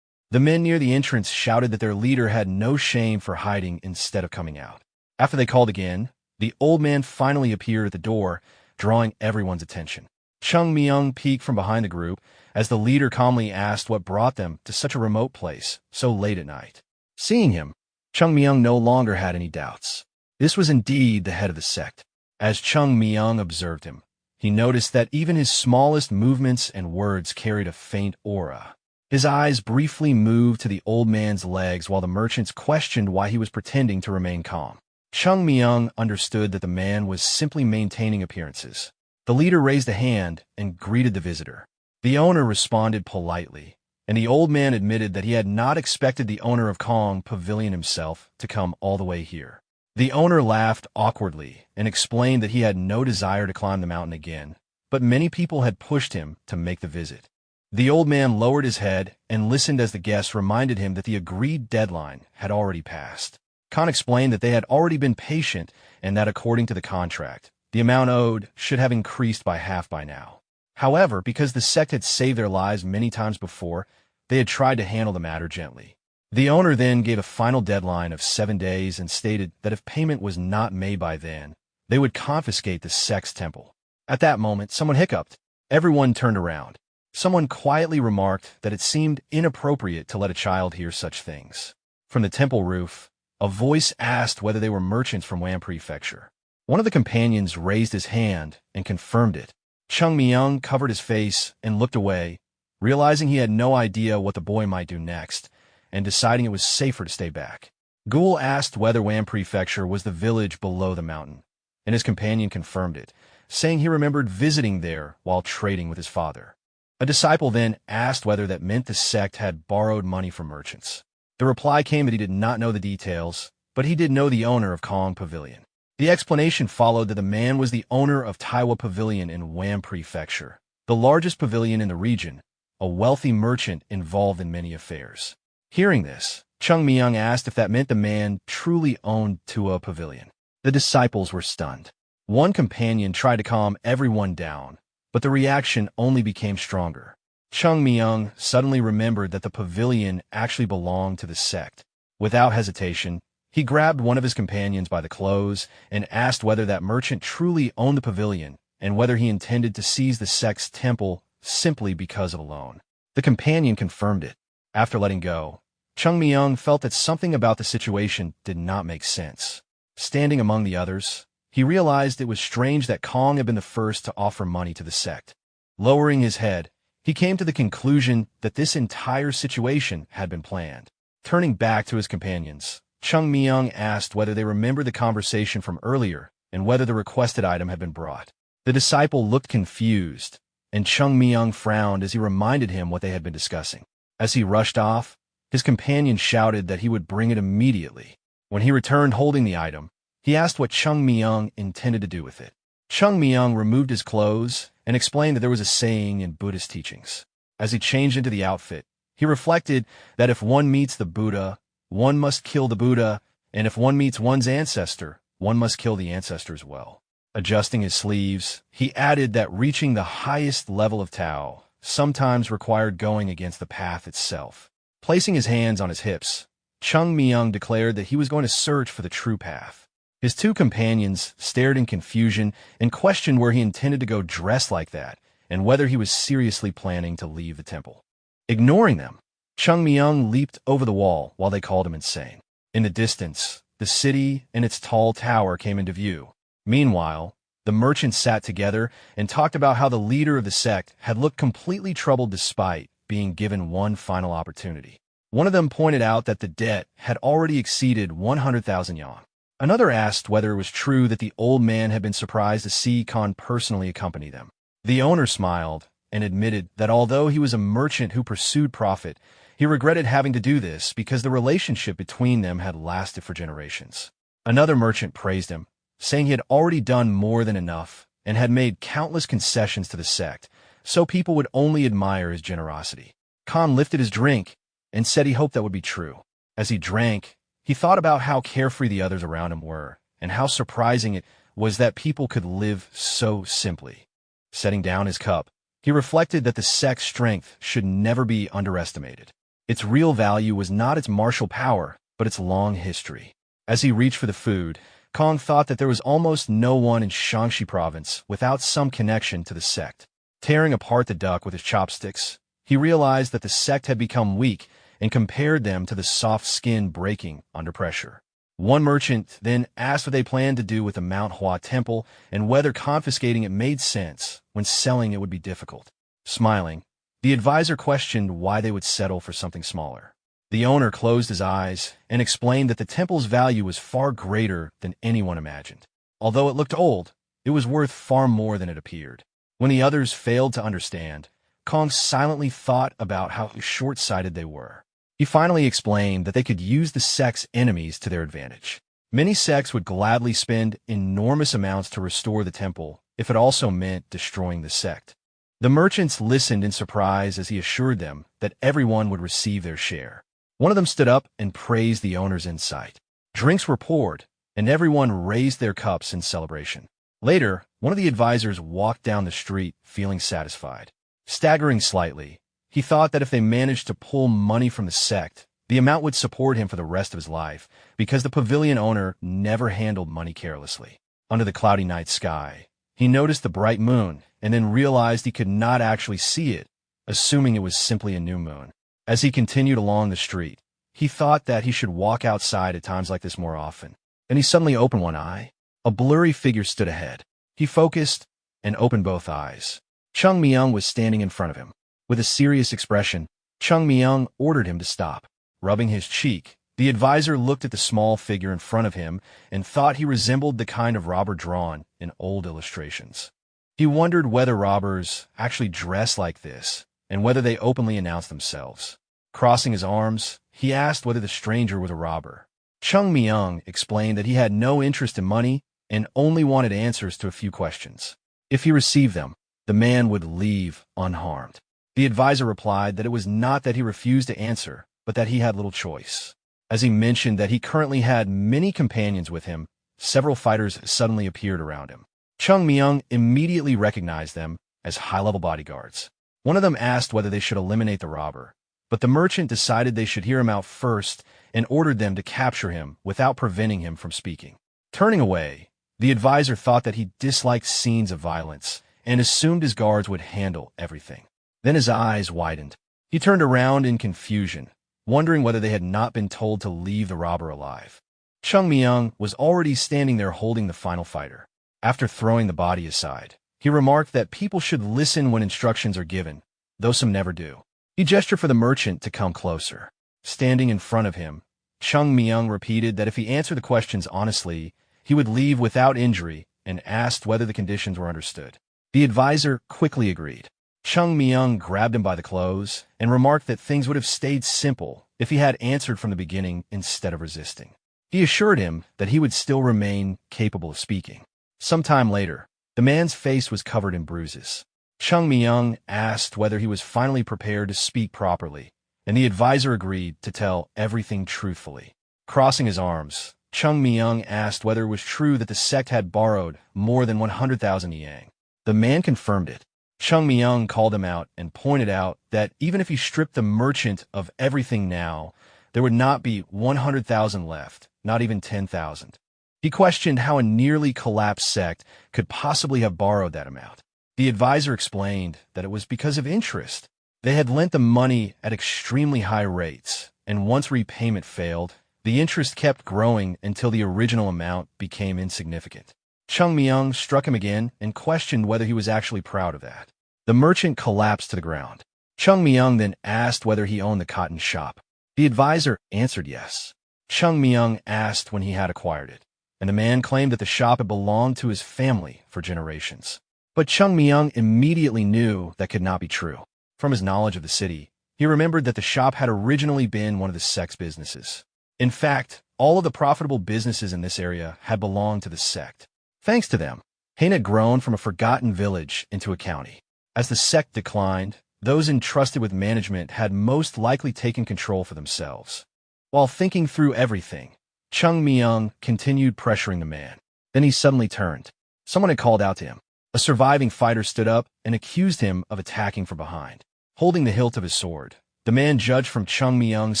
The men near the entrance shouted that their leader had no shame for hiding instead of coming out. After they called again, the old man finally appeared at the door, drawing everyone's attention. Chung Myung peeked from behind the group as the leader calmly asked what brought them to such a remote place so late at night. Seeing him, Chung Myung no longer had any doubts. This was indeed the head of the sect. As Chung Myung observed him, he noticed that even his smallest movements and words carried a faint aura. His eyes briefly moved to the old man's legs while the merchants questioned why he was pretending to remain calm. Chung Myung understood that the man was simply maintaining appearances. The leader raised a hand and greeted the visitor. The owner responded politely, and the old man admitted that he had not expected the owner of Kong Pavilion himself to come all the way here. The owner laughed awkwardly and explained that he had no desire to climb the mountain again, but many people had pushed him to make the visit. The old man lowered his head and listened as the guests reminded him that the agreed deadline had already passed. Khan explained that they had already been patient and that according to the contract, the amount owed should have increased by half by now. However, because the sect had saved their lives many times before, they had tried to handle the matter gently. The owner then gave a final deadline of 7 days and stated that if payment was not made by then, they would confiscate the sect's temple. At that moment, someone hiccuped. Everyone turned around. Someone quietly remarked that it seemed inappropriate to let a child hear such things. From the temple roof, a voice asked whether they were merchants from Wan Prefecture. One of the companions raised his hand and confirmed it. Chung Myung covered his face and looked away, realizing he had no idea what the boy might do next, and deciding it was safer to stay back. Gul asked whether Wan Prefecture was the village below the mountain, and his companion confirmed it, saying he remembered visiting there while trading with his father. A disciple then asked whether that meant the sect had borrowed money from merchants. The reply came that he did not know the details, but he did know the owner of Kong Pavilion. The explanation followed that the man was the owner of Taiwa Pavilion in Wan Prefecture, the largest pavilion in the region, a wealthy merchant involved in many affairs. Hearing this, Chung Myung asked if that meant the man truly owned Tua Pavilion. The disciples were stunned. One companion tried to calm everyone down, but the reaction only became stronger. Chung Myung suddenly remembered that the pavilion actually belonged to the sect. Without hesitation, he grabbed one of his companions by the clothes and asked whether that merchant truly owned the pavilion and whether he intended to seize the sect's temple simply because of a loan. The companion confirmed it. After letting go, Chung Myung felt that something about the situation did not make sense. Standing among the others, he realized it was strange that Kong had been the first to offer money to the sect. Lowering his head, he came to the conclusion that this entire situation had been planned. Turning back to his companions, Chung Myung asked whether they remembered the conversation from earlier and whether the requested item had been brought. The disciple looked confused, and Chung Myung frowned as he reminded him what they had been discussing. As he rushed off, his companion shouted that he would bring it immediately. When he returned holding the item, he asked what Chung Myung intended to do with it. Chung Myung removed his clothes and explained that there was a saying in Buddhist teachings. As he changed into the outfit, he reflected that if one meets the Buddha, one must kill the Buddha, and if one meets one's ancestor, one must kill the ancestor as well. Adjusting his sleeves, he added that reaching the highest level of Tao sometimes required going against the path itself. Placing his hands on his hips, Chung Myung declared that he was going to search for the true path. His two companions stared in confusion and questioned where he intended to go dressed like that and whether he was seriously planning to leave the temple. Ignoring them, Chung Myung leaped over the wall while they called him insane. In the distance, the city and its tall tower came into view. Meanwhile, the merchants sat together and talked about how the leader of the sect had looked completely troubled despite being given one final opportunity. One of them pointed out that the debt had already exceeded 100,000 yuan. Another asked whether it was true that the old man had been surprised to see Khan personally accompany them. The owner smiled and admitted that although he was a merchant who pursued profit, he regretted having to do this because the relationship between them had lasted for generations. Another merchant praised him, saying he had already done more than enough and had made countless concessions to the sect, so people would only admire his generosity. Khan lifted his drink and said he hoped that would be true. As he drank, he thought about how carefree the others around him were and how surprising it was that people could live so simply. Setting down his cup, he reflected that the sect's strength should never be underestimated. Its real value was not its martial power, but its long history. As he reached for the food, Kong thought that there was almost no one in Shaanxi province without some connection to the sect. Tearing apart the duck with his chopsticks, he realized that the sect had become weak and compared them to the soft skin breaking under pressure. One merchant then asked what they planned to do with the Mount Hua temple and whether confiscating it made sense when selling it would be difficult. Smiling, the advisor questioned why they would settle for something smaller. The owner closed his eyes and explained that the temple's value was far greater than anyone imagined. Although it looked old, it was worth far more than it appeared. When the others failed to understand, Kong silently thought about how short-sighted they were. He finally explained that they could use the sect's enemies to their advantage. Many sects would gladly spend enormous amounts to restore the temple if it also meant destroying the sect. The merchants listened in surprise as he assured them that everyone would receive their share. One of them stood up and praised the owner's insight. Drinks were poured, and everyone raised their cups in celebration. Later, one of the advisors walked down the street feeling satisfied. Staggering slightly, he thought that if they managed to pull money from the sect, the amount would support him for the rest of his life, because the pavilion owner never handled money carelessly. Under the cloudy night sky, he noticed the bright moon and then realized he could not actually see it, assuming it was simply a new moon. As he continued along the street, he thought that he should walk outside at times like this more often. Then he suddenly opened one eye. A blurry figure stood ahead. He focused and opened both eyes. Chung Myung was standing in front of him. With a serious expression, Chung Myung ordered him to stop. Rubbing his cheek, the advisor looked at the small figure in front of him and thought he resembled the kind of robber drawn in old illustrations. He wondered whether robbers actually dress like this and whether they openly announce themselves. Crossing his arms, he asked whether the stranger was a robber. Chung Myung explained that he had no interest in money and only wanted answers to a few questions. If he received them, the man would leave unharmed. The advisor replied that it was not that he refused to answer, but that he had little choice. As he mentioned that he currently had many companions with him, several fighters suddenly appeared around him. Chung Myung immediately recognized them as high-level bodyguards. One of them asked whether they should eliminate the robber, but the merchant decided they should hear him out first and ordered them to capture him without preventing him from speaking. Turning away, the advisor thought that he disliked scenes of violence and assumed his guards would handle everything. Then his eyes widened. He turned around in confusion, wondering whether they had not been told to leave the robber alive. Chung Myung was already standing there holding the final fighter. After throwing the body aside, he remarked that people should listen when instructions are given, though some never do. He gestured for the merchant to come closer. Standing in front of him, Chung Myung repeated that if he answered the questions honestly, he would leave without injury and asked whether the conditions were understood. The advisor quickly agreed. Chung Myung grabbed him by the clothes and remarked that things would have stayed simple if he had answered from the beginning instead of resisting. He assured him that he would still remain capable of speaking. Some time later, the man's face was covered in bruises. Chung Myung asked whether he was finally prepared to speak properly, and the advisor agreed to tell everything truthfully. Crossing his arms, Chung Myung asked whether it was true that the sect had borrowed more than 100,000 yang. The man confirmed it. Chung Myung called him out and pointed out that even if he stripped the merchant of everything now, there would not be 100,000 left, not even 10,000. He questioned how a nearly collapsed sect could possibly have borrowed that amount. The advisor explained that it was because of interest. They had lent the money at extremely high rates, and once repayment failed, the interest kept growing until the original amount became insignificant. Chung Myung struck him again and questioned whether he was actually proud of that. The merchant collapsed to the ground. Chung Myung then asked whether he owned the cotton shop. The advisor answered yes. Chung Myung asked when he had acquired it, and the man claimed that the shop had belonged to his family for generations. But Chung Myung immediately knew that could not be true. From his knowledge of the city, he remembered that the shop had originally been one of the sect's businesses. In fact, all of the profitable businesses in this area had belonged to the sect. Thanks to them, Hain had grown from a forgotten village into a county. As the sect declined, those entrusted with management had most likely taken control for themselves. While thinking through everything, Chung Myung continued pressuring the man. Then he suddenly turned. Someone had called out to him. A surviving fighter stood up and accused him of attacking from behind. Holding the hilt of his sword, the man judged from Chung Myung's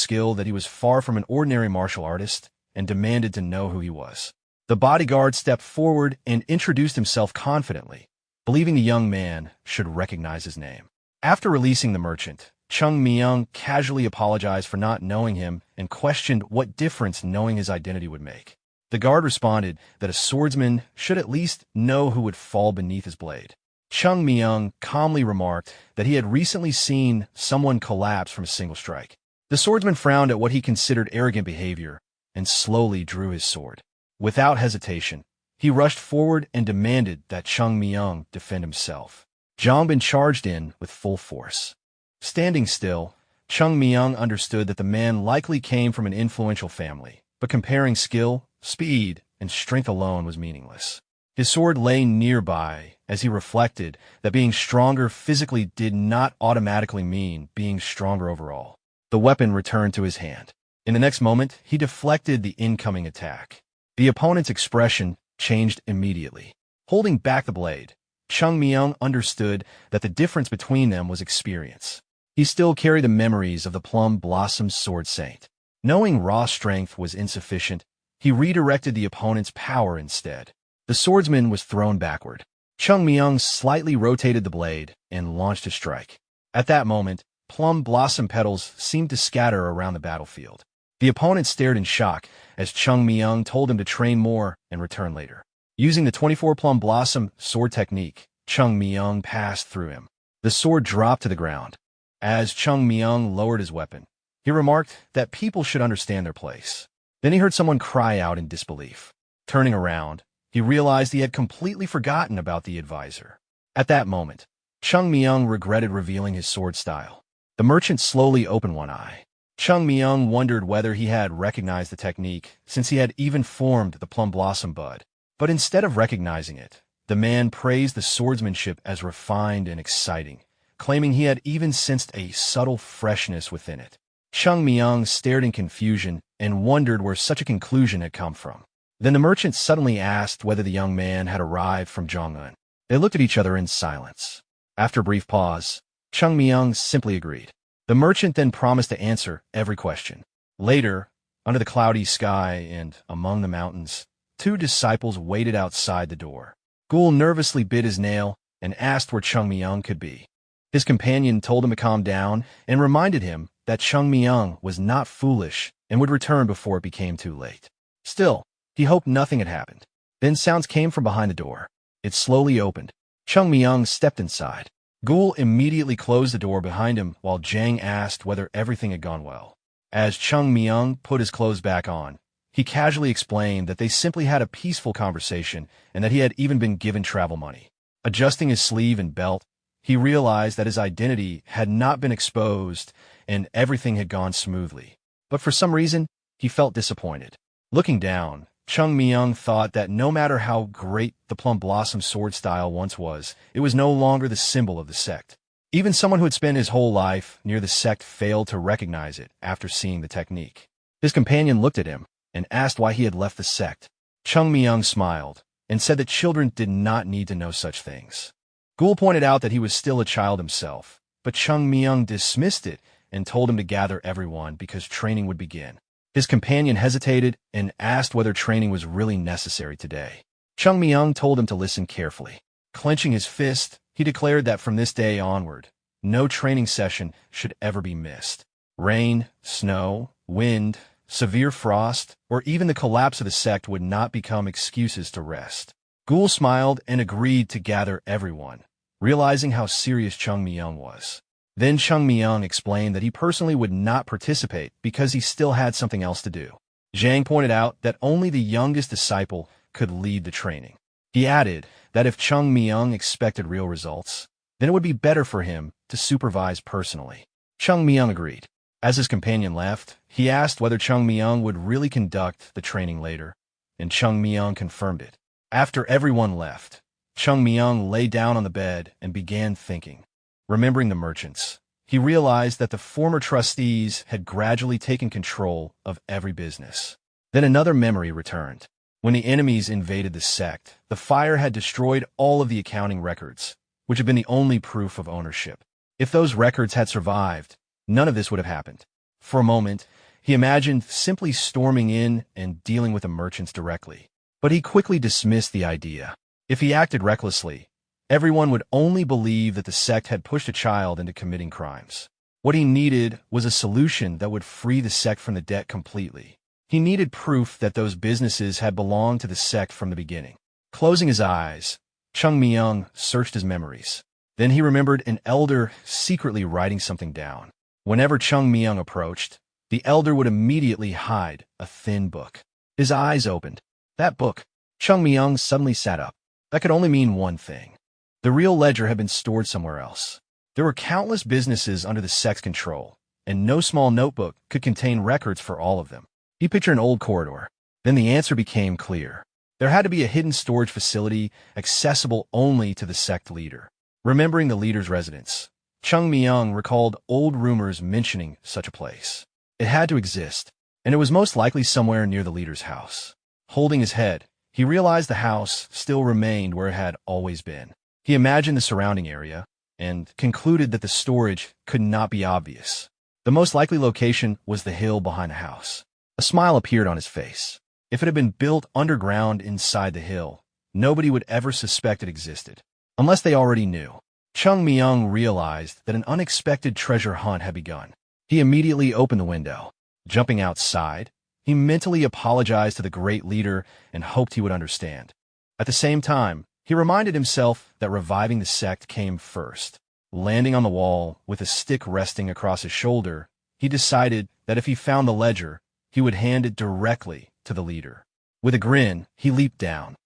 skill that he was far from an ordinary martial artist and demanded to know who he was. The bodyguard stepped forward and introduced himself confidently, believing the young man should recognize his name. After releasing the merchant, Chung Myung casually apologized for not knowing him and questioned what difference knowing his identity would make. The guard responded that a swordsman should at least know who would fall beneath his blade. Chung Myung calmly remarked that he had recently seen someone collapse from a single strike. The swordsman frowned at what he considered arrogant behavior and slowly drew his sword. Without hesitation, he rushed forward and demanded that Chung Myung defend himself. Jongbin charged in with full force. Standing still, Chung Myung understood that the man likely came from an influential family, but comparing skill, speed, and strength alone was meaningless. His sword lay nearby as he reflected that being stronger physically did not automatically mean being stronger overall. The weapon returned to his hand. In the next moment, he deflected the incoming attack. The opponent's expression changed immediately. Holding back the blade, Chung Myung understood that the difference between them was experience. He still carried the memories of the Plum Blossom Sword Saint. Knowing raw strength was insufficient, he redirected the opponent's power instead. The swordsman was thrown backward. Chung Myung slightly rotated the blade and launched a strike. At that moment, plum blossom petals seemed to scatter around the battlefield. The opponent stared in shock as Chung Myung told him to train more and return later. Using the 24 plum blossom sword technique, Chung Myung passed through him. The sword dropped to the ground. As Chung Myung lowered his weapon, he remarked that people should understand their place. Then he heard someone cry out in disbelief. Turning around, he realized he had completely forgotten about the advisor. At that moment, Chung Myung regretted revealing his sword style. The merchant slowly opened one eye. Chung Myung wondered whether he had recognized the technique since he had even formed the plum blossom bud. But instead of recognizing it, the man praised the swordsmanship as refined and exciting, claiming he had even sensed a subtle freshness within it. Chung Myung stared in confusion and wondered where such a conclusion had come from. Then the merchant suddenly asked whether the young man had arrived from Jong-un. They looked at each other in silence. After a brief pause, Chung Myung simply agreed. The merchant then promised to answer every question. Later, under the cloudy sky and among the mountains, two disciples waited outside the door. Gul nervously bit his nail and asked where Chung Myung could be. His companion told him to calm down and reminded him that Chung Myung was not foolish and would return before it became too late. Still, he hoped nothing had happened. Then sounds came from behind the door. It slowly opened. Chung Myung stepped inside. Gul immediately closed the door behind him while Jang asked whether everything had gone well. As Chung Myung put his clothes back on, He casually explained that they simply had a peaceful conversation and that he had even been given travel money. Adjusting his sleeve and belt, he realized that his identity had not been exposed and everything had gone smoothly. But for some reason, he felt disappointed. Looking down, Chung Myung thought that no matter how great the Plum Blossom Sword style once was, it was no longer the symbol of the sect. Even someone who had spent his whole life near the sect failed to recognize it after seeing the technique. His companion looked at him and asked why he had left the sect. Chung Myung smiled and said that children did not need to know such things. Gul pointed out that he was still a child himself, but Chung Myung dismissed it and told him to gather everyone because training would begin. His companion hesitated and asked whether training was really necessary today. Chung Myung told him to listen carefully. Clenching his fist, he declared that from this day onward, no training session should ever be missed. Rain, snow, wind, severe frost, or even the collapse of the sect would not become excuses to rest. Gul smiled and agreed to gather everyone, realizing how serious Chung Myung was. Then Chung Myung explained that he personally would not participate because he still had something else to do. Zhang pointed out that only the youngest disciple could lead the training. He added that if Chung Myung expected real results, then it would be better for him to supervise personally. Chung Myung agreed. As his companion left, he asked whether Chung Myung would really conduct the training later, and Chung Myung confirmed it. After everyone left, Chung Myung lay down on the bed and began thinking. Remembering the merchants, he realized that the former trustees had gradually taken control of every business. Then another memory returned. When the enemies invaded the sect, the fire had destroyed all of the accounting records, which had been the only proof of ownership. If those records had survived, none of this would have happened. For a moment, he imagined simply storming in and dealing with the merchants directly. But he quickly dismissed the idea. If he acted recklessly, everyone would only believe that the sect had pushed a child into committing crimes. What he needed was a solution that would free the sect from the debt completely. He needed proof that those businesses had belonged to the sect from the beginning. Closing his eyes, Chung Myung searched his memories. Then he remembered an elder secretly writing something down. Whenever Chung Myung approached, the elder would immediately hide a thin book. His eyes opened. That book. Chung Myung suddenly sat up. That could only mean one thing. The real ledger had been stored somewhere else. There were countless businesses under the sect's control, and no small notebook could contain records for all of them. He pictured an old corridor. Then the answer became clear. There had to be a hidden storage facility accessible only to the sect leader. Remembering the leader's residence, Chung Myung recalled old rumors mentioning such a place. It had to exist, and it was most likely somewhere near the leader's house. Holding his head, he realized the house still remained where it had always been. He imagined the surrounding area and concluded that the storage could not be obvious. The most likely location was the hill behind the house. A smile appeared on his face. If it had been built underground inside the hill, nobody would ever suspect it existed, unless they already knew. Chung Myung realized that an unexpected treasure hunt had begun. He immediately opened the window. Jumping outside, he mentally apologized to the great leader and hoped he would understand. At the same time, he reminded himself that reviving the sect came first. Landing on the wall with a stick resting across his shoulder, he decided that if he found the ledger, he would hand it directly to the leader. With a grin, he leaped down.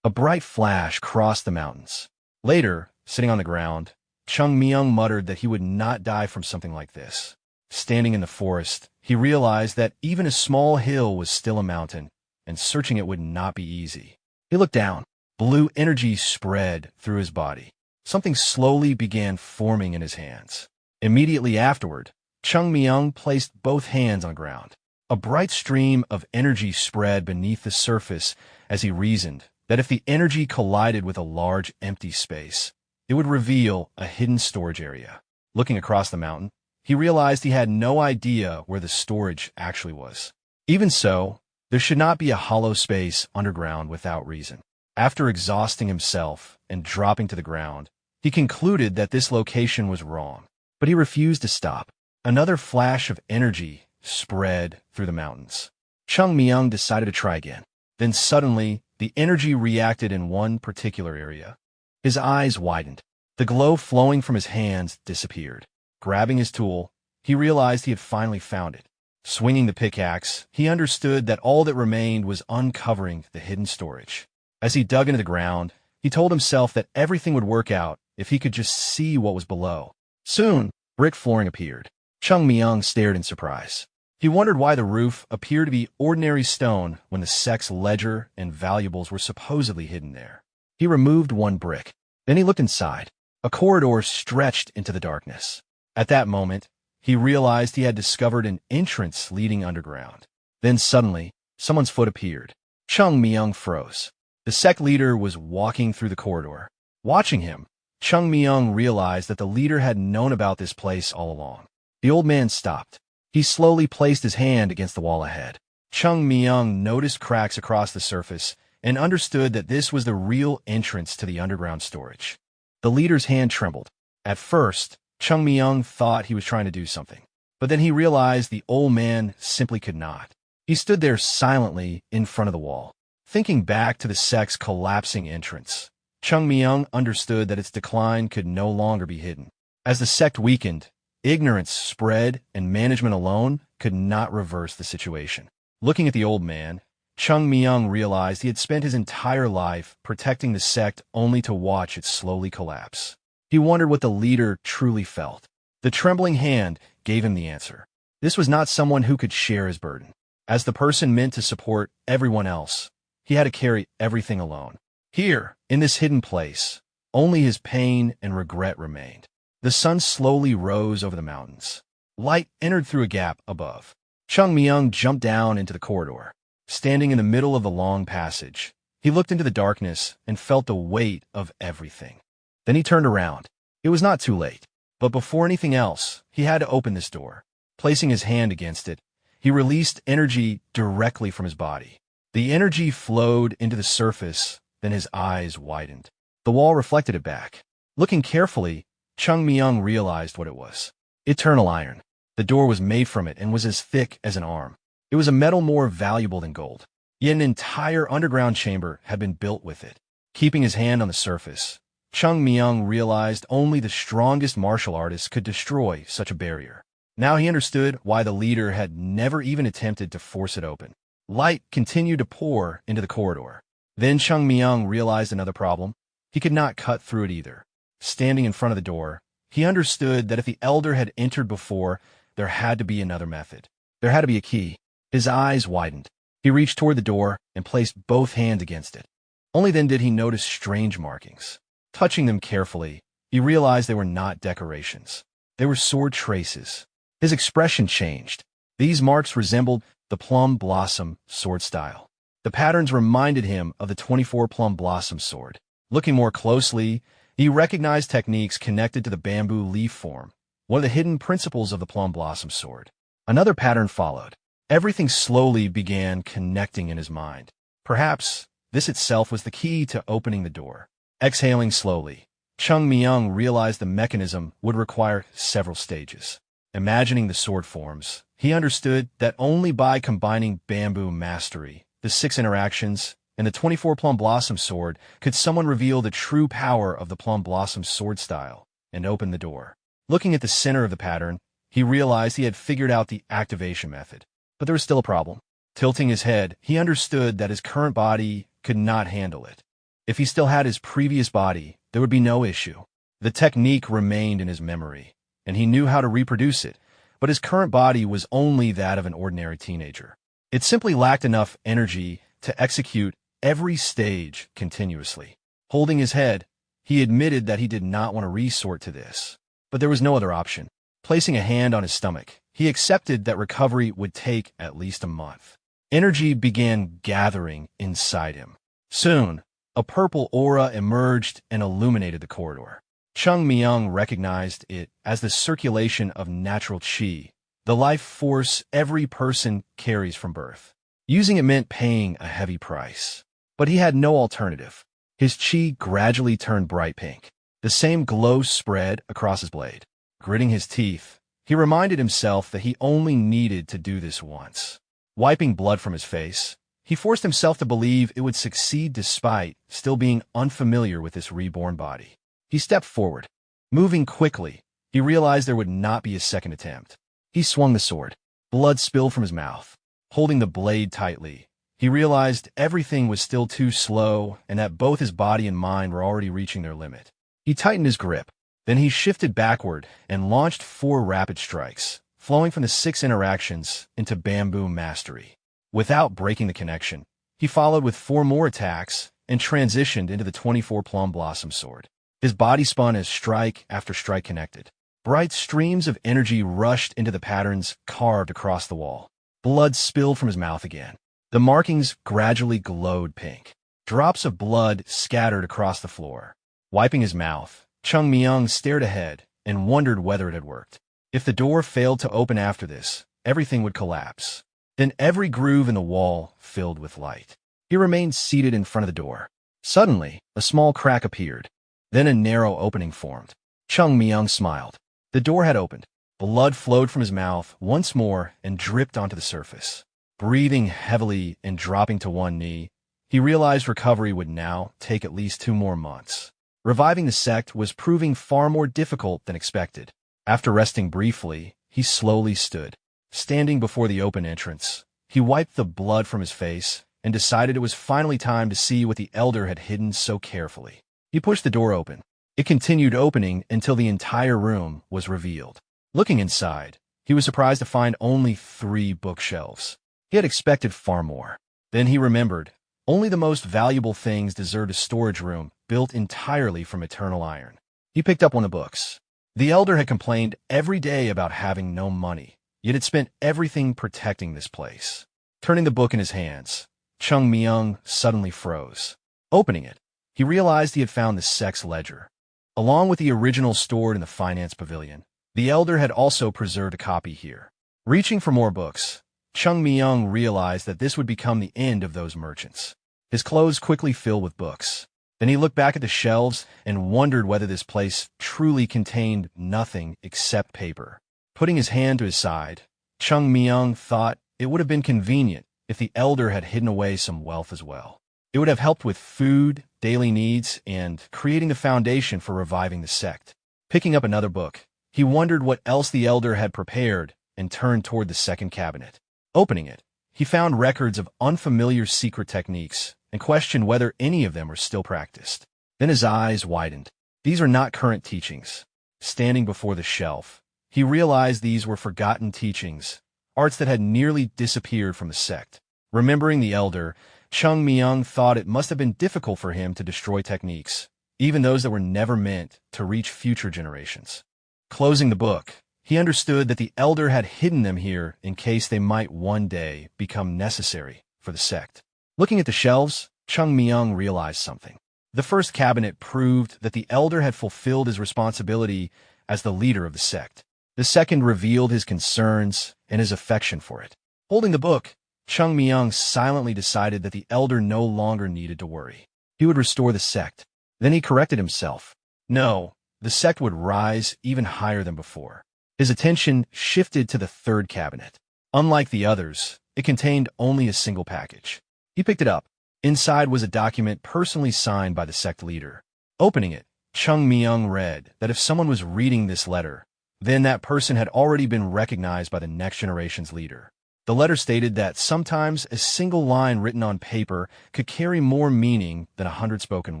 A bright flash crossed the mountains. Later, sitting on the ground, Chung Myung muttered that he would not die from something like this. Standing in the forest, he realized that even a small hill was still a mountain, and searching it would not be easy. He looked down. Blue energy spread through his body. Something slowly began forming in his hands. Immediately afterward, Chung Myung placed both hands on the ground. A bright stream of energy spread beneath the surface as he reasoned that if the energy collided with a large empty space, it would reveal a hidden storage area. Looking across the mountain, he realized he had no idea where the storage actually was. Even so, there should not be a hollow space underground without reason. After exhausting himself and dropping to the ground, he concluded that this location was wrong, but he refused to stop. Another flash of energy spread through the mountains. Chung Myung decided to try again. Then suddenly, the energy reacted in one particular area. His eyes widened. The glow flowing from his hands disappeared. Grabbing his tool, he realized he had finally found it. Swinging the pickaxe, he understood that all that remained was uncovering the hidden storage. As he dug into the ground, he told himself that everything would work out if he could just see what was below. Soon, brick flooring appeared. Chung Myung stared in surprise. He wondered why the roof appeared to be ordinary stone when the sect's ledger and valuables were supposedly hidden there. He removed one brick. Then he looked inside. A corridor stretched into the darkness. At that moment, he realized he had discovered an entrance leading underground. Then suddenly, someone's foot appeared. Chung Myung froze. The sect leader was walking through the corridor. Watching him, Chung Myung realized that the leader had known about this place all along. The old man stopped. He slowly placed his hand against the wall ahead. Chung Myung noticed cracks across the surface and understood that this was the real entrance to the underground storage. The leader's hand trembled. At first, Chung Myung thought he was trying to do something, but then he realized the old man simply could not. He stood there silently in front of the wall. Thinking back to the sect's collapsing entrance, Chung Myung understood that its decline could no longer be hidden. As the sect weakened, ignorance spread and management alone could not reverse the situation. Looking at the old man, Chung Myung realized he had spent his entire life protecting the sect only to watch it slowly collapse. He wondered what the leader truly felt. The trembling hand gave him the answer. This was not someone who could share his burden. As the person meant to support everyone else, he had to carry everything alone. Here, in this hidden place, only his pain and regret remained. The sun slowly rose over the mountains. Light entered through a gap above. Chung Myung jumped down into the corridor. Standing in the middle of the long passage, he looked into the darkness and felt the weight of everything. Then he turned around. It was not too late. But before anything else, he had to open this door. Placing his hand against it, he released energy directly from his body. The energy flowed into the surface, then his eyes widened. The wall reflected it back. Looking carefully, Chung Myung realized what it was. Eternal iron. The door was made from it and was as thick as an arm. It was a metal more valuable than gold. Yet an entire underground chamber had been built with it. Keeping his hand on the surface, Chung Myung realized only the strongest martial artists could destroy such a barrier. Now he understood why the leader had never even attempted to force it open. Light continued to pour into the corridor. Then Chung Myung realized another problem. He could not cut through it either. Standing in front of the door, he understood that if the elder had entered before, there had to be another method. There had to be a key. His eyes widened. He reached toward the door and placed both hands against it. Only then did he notice strange markings. Touching them carefully, he realized they were not decorations. They were sword traces. His expression changed. These marks resembled the Plum Blossom Sword style. The patterns reminded him of the 24 Plum Blossom Sword. Looking more closely, he recognized techniques connected to the bamboo leaf form, one of the hidden principles of the Plum Blossom Sword. Another pattern followed. Everything slowly began connecting in his mind. Perhaps this itself was the key to opening the door. Exhaling slowly, Chung Myung realized the mechanism would require several stages. Imagining the sword forms, he understood that only by combining bamboo mastery, the 6 interactions, and the 24 Plum Blossom Sword could someone reveal the true power of the Plum Blossom Sword style and open the door. Looking at the center of the pattern, he realized he had figured out the activation method. But there was still a problem. Tilting his head, he understood that his current body could not handle it. If he still had his previous body, there would be no issue. The technique remained in his memory, and he knew how to reproduce it, but his current body was only that of an ordinary teenager. It simply lacked enough energy to execute every stage continuously. Holding his head, he admitted that he did not want to resort to this. But there was no other option. Placing a hand on his stomach, he accepted that recovery would take at least a month. Energy began gathering inside him. Soon, a purple aura emerged and illuminated the corridor. Chung Myung recognized it as the circulation of natural qi, the life force every person carries from birth. Using it meant paying a heavy price. But he had no alternative. His qi gradually turned bright pink. The same glow spread across his blade. Gritting his teeth, he reminded himself that he only needed to do this once. Wiping blood from his face, he forced himself to believe it would succeed despite still being unfamiliar with this reborn body. He stepped forward. Moving quickly, he realized there would not be a second attempt. He swung the sword. Blood spilled from his mouth. Holding the blade tightly, he realized everything was still too slow and that both his body and mind were already reaching their limit. He tightened his grip. Then he shifted backward and launched 4 rapid strikes, flowing from the 6 interactions into bamboo mastery. Without breaking the connection, he followed with 4 more attacks and transitioned into the 24 Plum Blossom Sword. His body spun as strike after strike connected. Bright streams of energy rushed into the patterns carved across the wall. Blood spilled from his mouth again. The markings gradually glowed pink. Drops of blood scattered across the floor. Wiping his mouth, Chung Myung stared ahead and wondered whether it had worked. If the door failed to open after this, everything would collapse. Then every groove in the wall filled with light. He remained seated in front of the door. Suddenly, a small crack appeared. Then a narrow opening formed. Chung Myung smiled. The door had opened. Blood flowed from his mouth once more and dripped onto the surface. Breathing heavily and dropping to one knee, he realized recovery would now take at least 2 more months. Reviving the sect was proving far more difficult than expected. After resting briefly, he slowly stood. Standing before the open entrance, he wiped the blood from his face and decided it was finally time to see what the elder had hidden so carefully. He pushed the door open. It continued opening until the entire room was revealed. Looking inside, he was surprised to find only 3 bookshelves. He had expected far more. Then he remembered, only the most valuable things deserved a storage room built entirely from eternal iron. He picked up one of the books. The elder had complained every day about having no money, yet had spent everything protecting this place. Turning the book in his hands, Chung Myung suddenly froze. Opening it, he realized he had found the sect's ledger. Along with the original stored in the finance pavilion, the elder had also preserved a copy here. Reaching for more books, Chung Myung realized that this would become the end of those merchants. His clothes quickly filled with books. Then he looked back at the shelves and wondered whether this place truly contained nothing except paper. Putting his hand to his side, Chung Myung thought it would have been convenient if the elder had hidden away some wealth as well. It would have helped with food, daily needs, and creating the foundation for reviving the sect. Picking up another book, he wondered what else the elder had prepared and turned toward the second cabinet. Opening it, he found records of unfamiliar secret techniques and questioned whether any of them were still practiced. Then his eyes widened. These are not current teachings. Standing before the shelf, he realized these were forgotten teachings, arts that had nearly disappeared from the sect. Remembering the elder, Chung Myung thought it must have been difficult for him to destroy techniques, even those that were never meant to reach future generations. Closing the book, he understood that the elder had hidden them here in case they might one day become necessary for the sect. Looking at the shelves, Chung Myung realized something. The first cabinet proved that the elder had fulfilled his responsibility as the leader of the sect. The second revealed his concerns and his affection for it. Holding the book, Chung Myung silently decided that the elder no longer needed to worry. He would restore the sect. Then he corrected himself. No, the sect would rise even higher than before. His attention shifted to the third cabinet. Unlike the others, it contained only a single package. He picked it up. Inside was a document personally signed by the sect leader. Opening it, Chung Myung read that if someone was reading this letter, then that person had already been recognized by the next generation's leader. The letter stated that sometimes a single line written on paper could carry more meaning than 100 spoken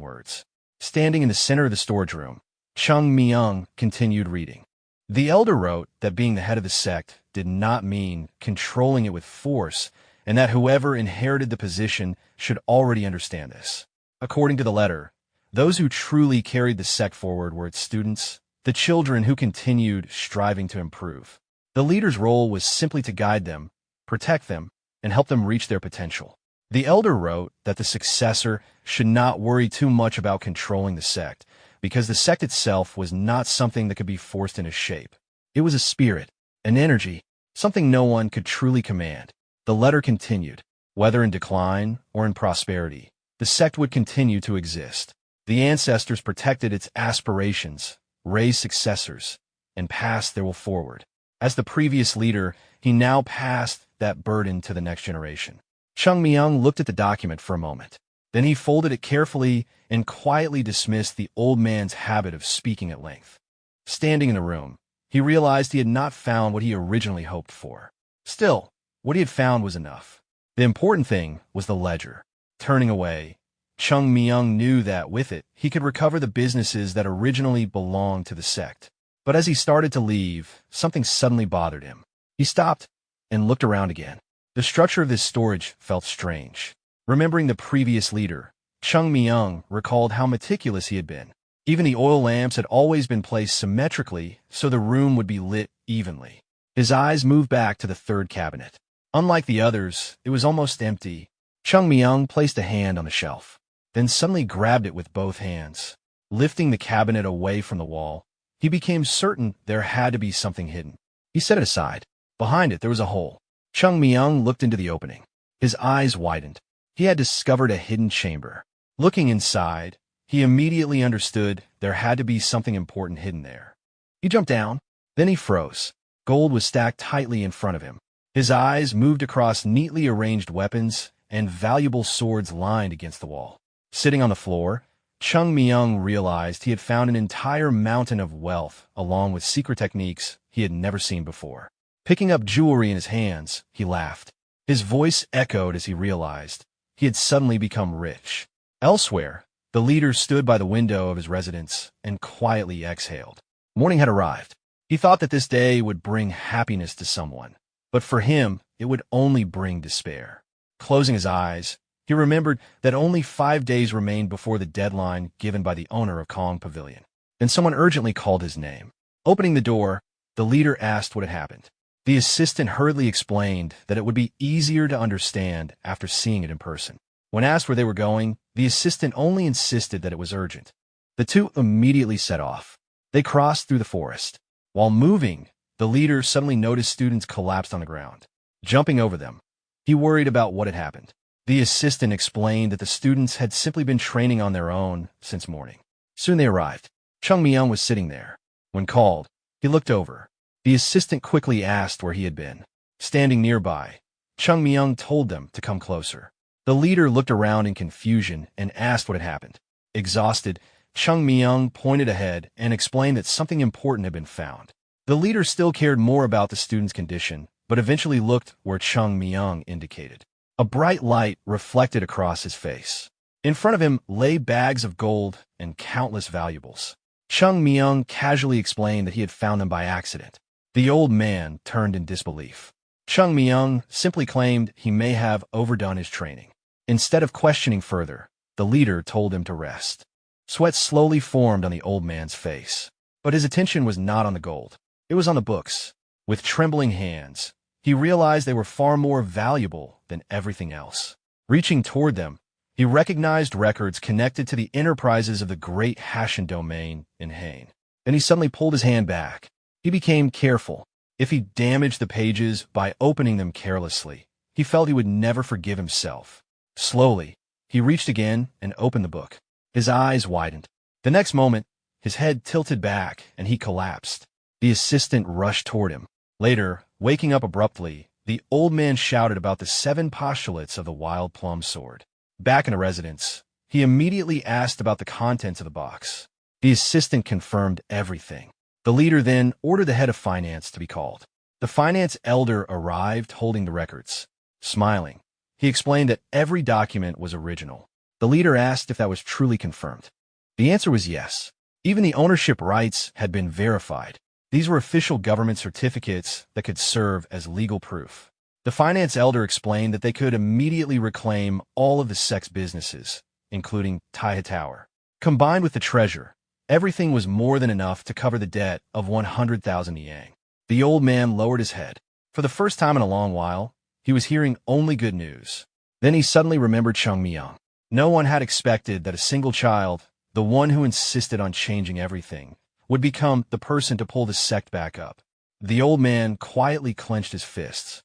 words. Standing in the center of the storage room, Chung Myung continued reading. The elder wrote that being the head of the sect did not mean controlling it with force, and that whoever inherited the position should already understand this. According to the letter, those who truly carried the sect forward were its students, the children who continued striving to improve. The leader's role was simply to guide them, protect them, and help them reach their potential. The elder wrote that the successor should not worry too much about controlling the sect, because the sect itself was not something that could be forced into shape. It was a spirit, an energy, something no one could truly command. The letter continued. Whether in decline or in prosperity, the sect would continue to exist. The ancestors protected its aspirations, raised successors, and passed their will forward. As the previous leader, he now passed that burden to the next generation. Chung Myung looked at the document for a moment. Then he folded it carefully and quietly dismissed the old man's habit of speaking at length. Standing in the room, he realized he had not found what he originally hoped for. Still, what he had found was enough. The important thing was the ledger. Turning away, Chung Myung knew that with it, he could recover the businesses that originally belonged to the sect. But as he started to leave, something suddenly bothered him. He stopped and looked around again. The structure of this storage felt strange. Remembering the previous leader, Chung Myung recalled how meticulous he had been. Even the oil lamps had always been placed symmetrically so the room would be lit evenly. His eyes moved back to the third cabinet. Unlike the others, it was almost empty. Chung Myung placed a hand on the shelf, then suddenly grabbed it with both hands. Lifting the cabinet away from the wall, he became certain there had to be something hidden. He set it aside. Behind it, there was a hole. Chung Myung looked into the opening. His eyes widened. He had discovered a hidden chamber. Looking inside, he immediately understood there had to be something important hidden there. He jumped down, then he froze. Gold was stacked tightly in front of him. His eyes moved across neatly arranged weapons and valuable swords lined against the wall. Sitting on the floor, Chung Myung realized he had found an entire mountain of wealth along with secret techniques he had never seen before. Picking up jewelry in his hands, he laughed. His voice echoed as he realized he had suddenly become rich. Elsewhere, the leader stood by the window of his residence and quietly exhaled. Morning had arrived. He thought that this day would bring happiness to someone, but for him, it would only bring despair. Closing his eyes, he remembered that only 5 days remained before the deadline given by the owner of Kong Pavilion. Then someone urgently called his name. Opening the door, the leader asked what had happened. The assistant hurriedly explained that it would be easier to understand after seeing it in person. When asked where they were going, the assistant only insisted that it was urgent. The two immediately set off. They crossed through the forest. While moving, the leader suddenly noticed students collapsed on the ground. Jumping over them, he worried about what had happened. The assistant explained that the students had simply been training on their own since morning. Soon they arrived. Chung Myung was sitting there. When called, he looked over. The assistant quickly asked where he had been. Standing nearby, Chung Myung told them to come closer. The leader looked around in confusion and asked what had happened. Exhausted, Chung Myung pointed ahead and explained that something important had been found. The leader still cared more about the student's condition, but eventually looked where Chung Myung indicated. A bright light reflected across his face. In front of him lay bags of gold and countless valuables. Chung Myung casually explained that he had found them by accident. The old man turned in disbelief. Chung Myung simply claimed he may have overdone his training. Instead of questioning further, the leader told him to rest. Sweat slowly formed on the old man's face. But his attention was not on the gold. It was on the books. With trembling hands, he realized they were far more valuable than everything else. Reaching toward them, he recognized records connected to the enterprises of the Great Huashan domain in Hain. Then he suddenly pulled his hand back. He became careful. If he damaged the pages by opening them carelessly, he felt he would never forgive himself. Slowly, he reached again and opened the book. His eyes widened. The next moment, his head tilted back and he collapsed. The assistant rushed toward him. Later, waking up abruptly, the old man shouted about the 7 postulates of the Wild Plum Sword. Back in the residence, he immediately asked about the contents of the box. The assistant confirmed everything. The leader then ordered the head of finance to be called. The finance elder arrived holding the records. Smiling, he explained that every document was original. The leader asked if that was truly confirmed. The answer was yes. Even the ownership rights had been verified. These were official government certificates that could serve as legal proof. The finance elder explained that they could immediately reclaim all of the sect's businesses, including Taiha Tower. Combined with the treasure, everything was more than enough to cover the debt of 100,000 yang. The old man lowered his head. For the first time in a long while, he was hearing only good news. Then he suddenly remembered Chung Myung. No one had expected that a single child, the one who insisted on changing everything, would become the person to pull the sect back up. The old man quietly clenched his fists.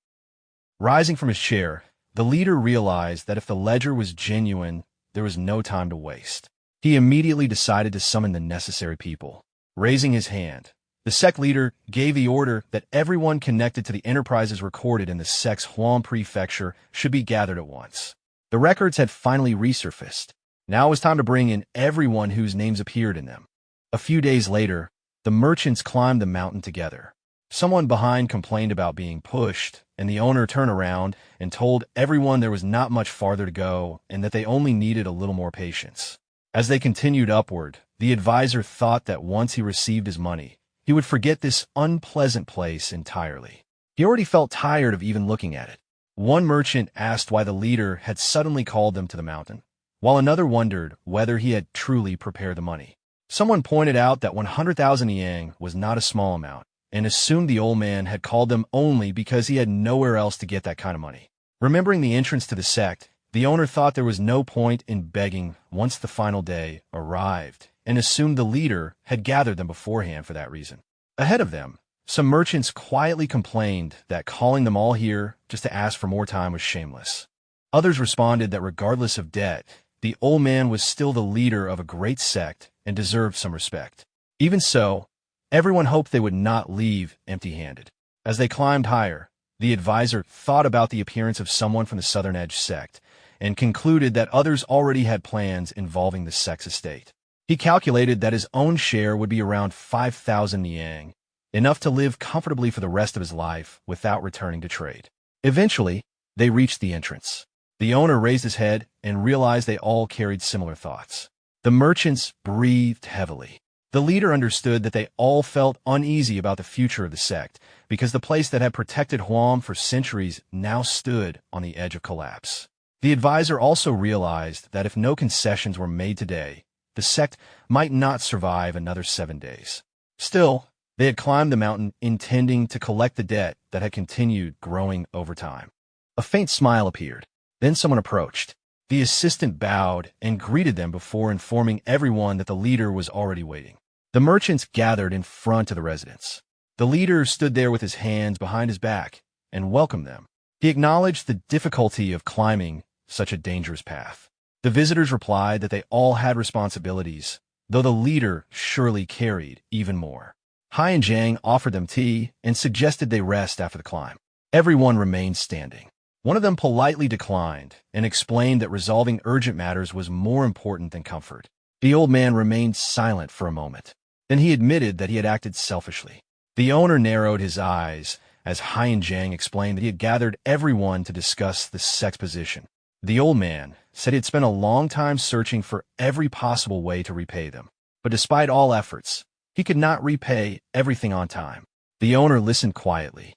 Rising from his chair, the leader realized that if the ledger was genuine, there was no time to waste. He immediately decided to summon the necessary people. Raising his hand, the sect leader gave the order that everyone connected to the enterprises recorded in the sect's Huan prefecture should be gathered at once. The records had finally resurfaced. Now it was time to bring in everyone whose names appeared in them. A few days later, the merchants climbed the mountain together. Someone behind complained about being pushed, and the owner turned around and told everyone there was not much farther to go and that they only needed a little more patience. As they continued upward, the advisor thought that once he received his money, he would forget this unpleasant place entirely. He already felt tired of even looking at it. One merchant asked why the leader had suddenly called them to the mountain, while another wondered whether he had truly prepared the money. Someone pointed out that 100,000 yang was not a small amount, and assumed the old man had called them only because he had nowhere else to get that kind of money. Remembering the entrance to the sect, the owner thought there was no point in begging once the final day arrived, and assumed the leader had gathered them beforehand for that reason. Ahead of them, some merchants quietly complained that calling them all here just to ask for more time was shameless. Others responded that regardless of debt, the old man was still the leader of a great sect and deserved some respect. Even so, everyone hoped they would not leave empty-handed. As they climbed higher, the advisor thought about the appearance of someone from the Southern Edge sect and concluded that others already had plans involving the sect's estate. He calculated that his own share would be around 5,000 yang, enough to live comfortably for the rest of his life without returning to trade. Eventually, they reached the entrance. The owner raised his head and realized they all carried similar thoughts. The merchants breathed heavily. The leader understood that they all felt uneasy about the future of the sect because the place that had protected Huam for centuries now stood on the edge of collapse. The advisor also realized that if no concessions were made today, the sect might not survive another 7 days. Still, they had climbed the mountain intending to collect the debt that had continued growing over time. A faint smile appeared. Then someone approached. The assistant bowed and greeted them before informing everyone that the leader was already waiting. The merchants gathered in front of the residence. The leader stood there with his hands behind his back and welcomed them. He acknowledged the difficulty of climbing such a dangerous path. The visitors replied that they all had responsibilities, though the leader surely carried even more. Hai and Jiang offered them tea and suggested they rest after the climb. Everyone remained standing. One of them politely declined and explained that resolving urgent matters was more important than comfort. The old man remained silent for a moment. Then he admitted that he had acted selfishly. The owner narrowed his eyes as Hai and Jiang explained that he had gathered everyone to discuss the sect's position. The old man said he had spent a long time searching for every possible way to repay them. But despite all efforts, he could not repay everything on time. The owner listened quietly.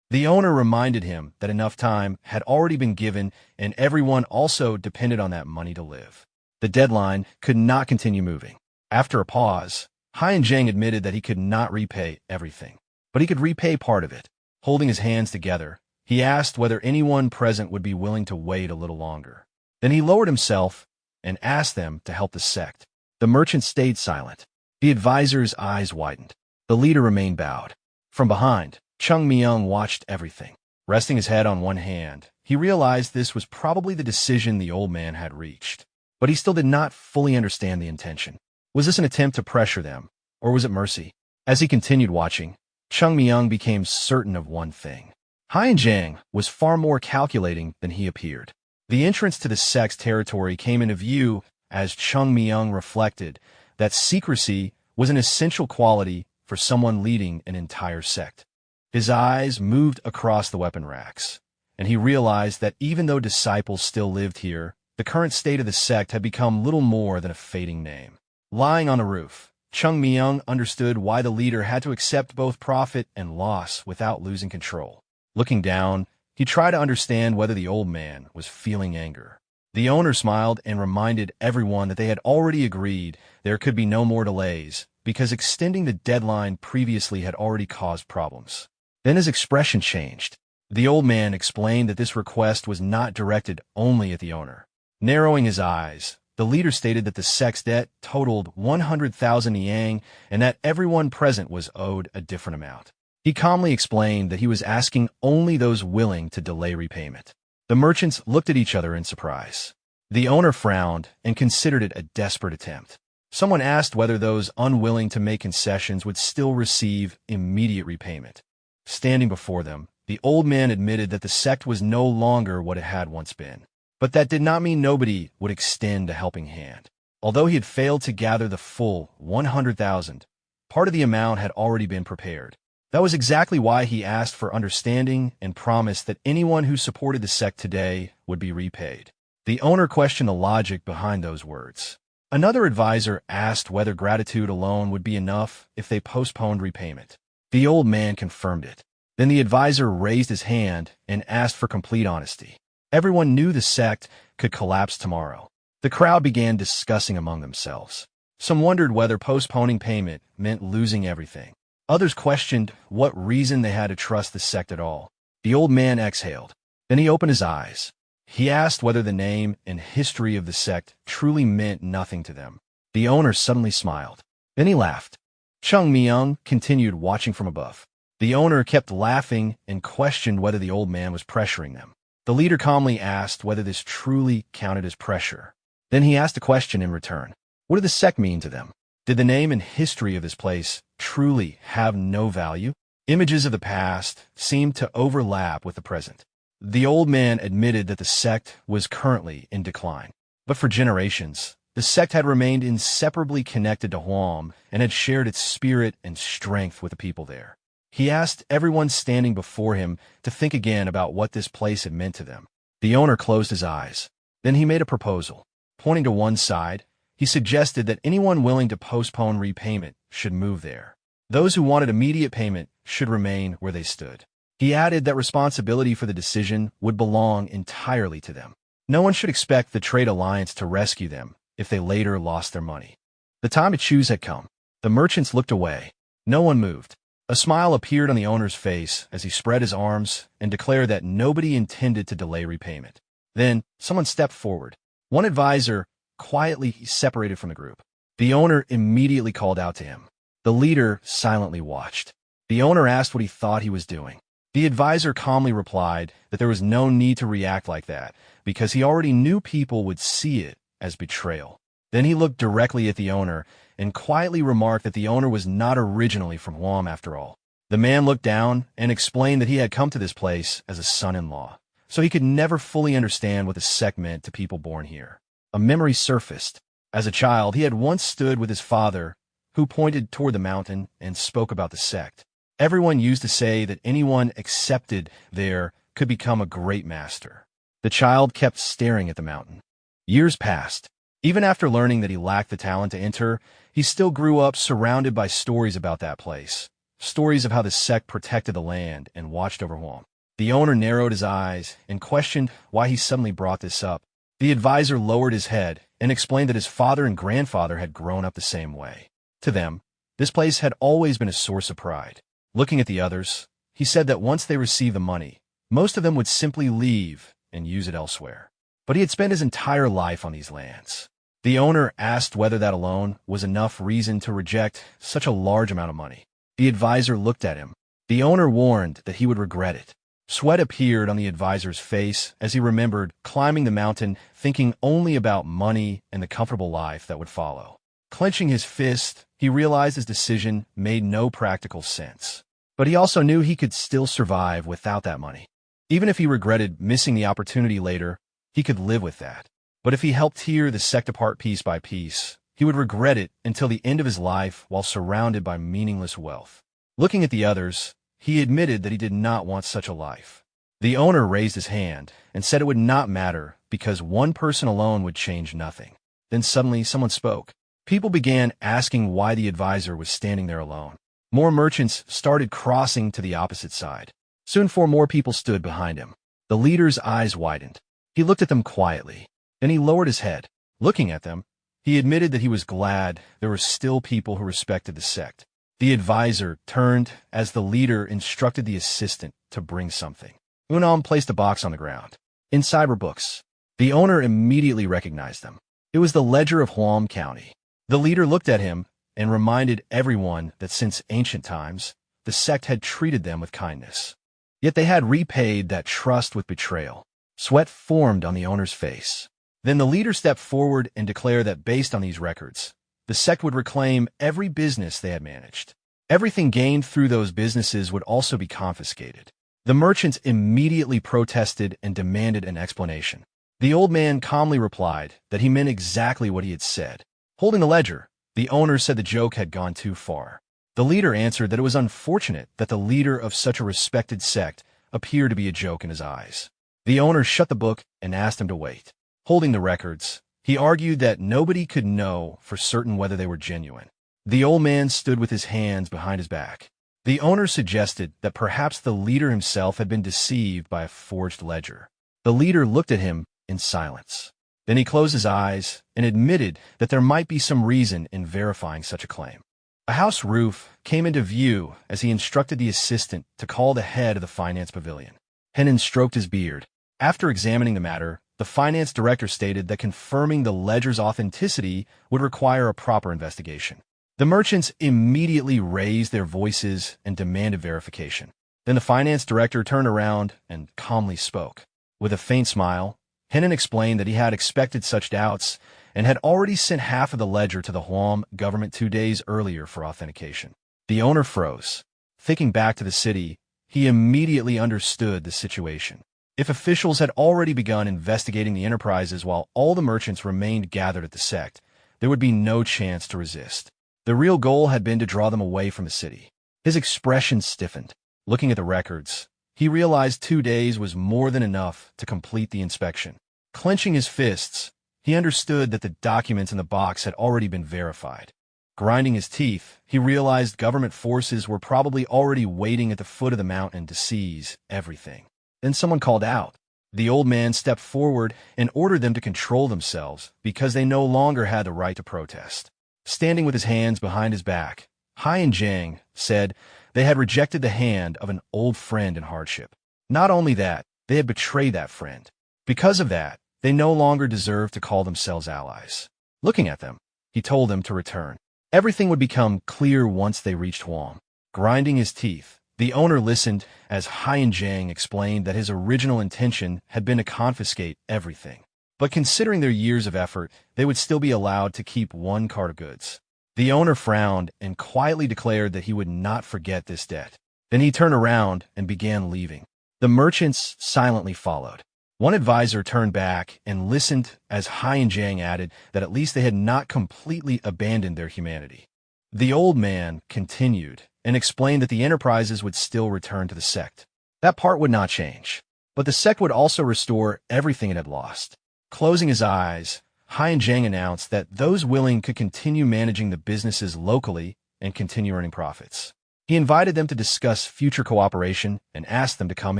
The owner reminded him that enough time had already been given and everyone also depended on that money to live. The deadline could not continue moving. After a pause, Hai and Jiang admitted that he could not repay everything, but he could repay part of it. Holding his hands together, he asked whether anyone present would be willing to wait a little longer. Then he lowered himself and asked them to help the sect. The merchant stayed silent. The advisor's eyes widened. The leader remained bowed. From behind, Chung Myung watched everything. Resting his head on one hand, he realized this was probably the decision the old man had reached. But he still did not fully understand the intention. Was this an attempt to pressure them, or was it mercy? As he continued watching, Chung Myung became certain of one thing. Hai and Jiang was far more calculating than he appeared. The entrance to the sect's territory came into view as Chung Myung reflected that secrecy was an essential quality for someone leading an entire sect. His eyes moved across the weapon racks, and he realized that even though disciples still lived here, the current state of the sect had become little more than a fading name. Lying on the roof, Chung Myung understood why the leader had to accept both profit and loss without losing control. Looking down, he tried to understand whether the old man was feeling anger. The owner smiled and reminded everyone that they had already agreed there could be no more delays because extending the deadline previously had already caused problems. Then his expression changed. The old man explained that this request was not directed only at the owner. Narrowing his eyes, the leader stated that the sect's debt totaled 100,000 yang and that everyone present was owed a different amount. He calmly explained that he was asking only those willing to delay repayment. The merchants looked at each other in surprise. The owner frowned and considered it a desperate attempt. Someone asked whether those unwilling to make concessions would still receive immediate repayment. Standing before them, the old man admitted that the sect was no longer what it had once been. But that did not mean nobody would extend a helping hand. Although he had failed to gather the full 100,000, part of the amount had already been prepared. That was exactly why he asked for understanding and promised that anyone who supported the sect today would be repaid. The owner questioned the logic behind those words. Another advisor asked whether gratitude alone would be enough if they postponed repayment. The old man confirmed it. Then the advisor raised his hand and asked for complete honesty. Everyone knew the sect could collapse tomorrow. The crowd began discussing among themselves. Some wondered whether postponing payment meant losing everything. Others questioned what reason they had to trust the sect at all. The old man exhaled. Then he opened his eyes. He asked whether the name and history of the sect truly meant nothing to them. The owner suddenly smiled. Then he laughed. Chung Myung continued watching from above. The owner kept laughing and questioned whether the old man was pressuring them. The leader calmly asked whether this truly counted as pressure. Then he asked a question in return. What did the sect mean to them? Did the name and history of this place truly have no value? Images of the past seemed to overlap with the present. The old man admitted that the sect was currently in decline. But for generations, the sect had remained inseparably connected to Huam and had shared its spirit and strength with the people there. He asked everyone standing before him to think again about what this place had meant to them. The owner closed his eyes. Then he made a proposal. Pointing to one side, he suggested that anyone willing to postpone repayment should move there. Those who wanted immediate payment should remain where they stood. He added that responsibility for the decision would belong entirely to them. No one should expect the trade alliance to rescue them if they later lost their money. The time to choose had come. The merchants looked away. No one moved. A smile appeared on the owner's face as he spread his arms and declared that nobody intended to delay repayment. Then, someone stepped forward. One advisor quietly separated from the group. The owner immediately called out to him. The leader silently watched. The owner asked what he thought he was doing. The advisor calmly replied that there was no need to react like that because he already knew people would see it as betrayal. Then he looked directly at the owner and quietly remarked that the owner was not originally from Huam after all. The man looked down and explained that he had come to this place as a son-in-law, so he could never fully understand what the sect meant to people born here. A memory surfaced. As a child, he had once stood with his father, who pointed toward the mountain and spoke about the sect. Everyone used to say that anyone accepted there could become a great master. The child kept staring at the mountain. Years passed. Even after learning that he lacked the talent to enter, he still grew up surrounded by stories about that place. Stories of how the sect protected the land and watched over Huam. The owner narrowed his eyes and questioned why he suddenly brought this up. The advisor lowered his head and explained that his father and grandfather had grown up the same way. To them, this place had always been a source of pride. Looking at the others, he said that once they received the money, most of them would simply leave and use it elsewhere. But he had spent his entire life on these lands. The owner asked whether that alone was enough reason to reject such a large amount of money. The advisor looked at him. The owner warned that he would regret it. Sweat appeared on the advisor's face as he remembered climbing the mountain, thinking only about money and the comfortable life that would follow. Clenching his fist, he realized his decision made no practical sense. But he also knew he could still survive without that money. Even if he regretted missing the opportunity later, he could live with that. But if he helped tear the sect apart piece by piece, he would regret it until the end of his life while surrounded by meaningless wealth. Looking at the others, he admitted that he did not want such a life. The owner raised his hand and said it would not matter because one person alone would change nothing. Then suddenly someone spoke. People began asking why the advisor was standing there alone. More merchants started crossing to the opposite side. Soon 4 more people stood behind him. The leader's eyes widened. He looked at them quietly. Then he lowered his head. Looking at them, he admitted that he was glad there were still people who respected the sect. The advisor turned as the leader instructed the assistant to bring something. Unam placed a box on the ground. Inside were books. The owner immediately recognized them. It was the ledger of Huam County. The leader looked at him and reminded everyone that since ancient times, the sect had treated them with kindness. Yet they had repaid that trust with betrayal. Sweat formed on the owner's face. Then the leader stepped forward and declared that based on these records, the sect would reclaim every business they had managed. Everything gained through those businesses would also be confiscated. The merchants immediately protested and demanded an explanation. The old man calmly replied that he meant exactly what he had said. Holding the ledger, the owner said the joke had gone too far. The leader answered that it was unfortunate that the leader of such a respected sect appeared to be a joke in his eyes. The owner shut the book and asked him to wait. Holding the records, he argued that nobody could know for certain whether they were genuine. The old man stood with his hands behind his back. The owner suggested that perhaps the leader himself had been deceived by a forged ledger. The leader looked at him in silence. Then he closed his eyes and admitted that there might be some reason in verifying such a claim. A house roof came into view as he instructed the assistant to call the head of the finance pavilion. Henan stroked his beard. After examining the matter, the finance director stated that confirming the ledger's authenticity would require a proper investigation. The merchants immediately raised their voices and demanded verification. Then the finance director turned around and calmly spoke. With a faint smile, Henan explained that he had expected such doubts and had already sent half of the ledger to the Huam government 2 days earlier for authentication. The owner froze. Thinking back to the city, he immediately understood the situation. If officials had already begun investigating the enterprises while all the merchants remained gathered at the sect, there would be no chance to resist. The real goal had been to draw them away from the city. His expression stiffened. Looking at the records, he realized 2 days was more than enough to complete the inspection. Clenching his fists, he understood that the documents in the box had already been verified. Grinding his teeth, he realized government forces were probably already waiting at the foot of the mountain to seize everything. Then someone called out. The old man stepped forward and ordered them to control themselves because they no longer had the right to protest. Standing with his hands behind his back, Huashan-Sekte said they had rejected the hand of an old friend in hardship. Not only that, they had betrayed that friend. Because of that, they no longer deserved to call themselves allies. Looking at them, he told them to return. Everything would become clear once they reached Huam. Grinding his teeth, the owner listened as Huashan-Sekte explained that his original intention had been to confiscate everything. But considering their years of effort, they would still be allowed to keep 1 cart of goods. The owner frowned and quietly declared that he would not forget this debt. Then he turned around and began leaving. The merchants silently followed. One advisor turned back and listened as Huashan-Sekte added that at least they had not completely abandoned their humanity. The old man continued and explained that the enterprises would still return to the sect. That part would not change, but the sect would also restore everything it had lost. Closing his eyes, Huashan-Sekte announced that those willing could continue managing the businesses locally and continue earning profits. He invited them to discuss future cooperation and asked them to come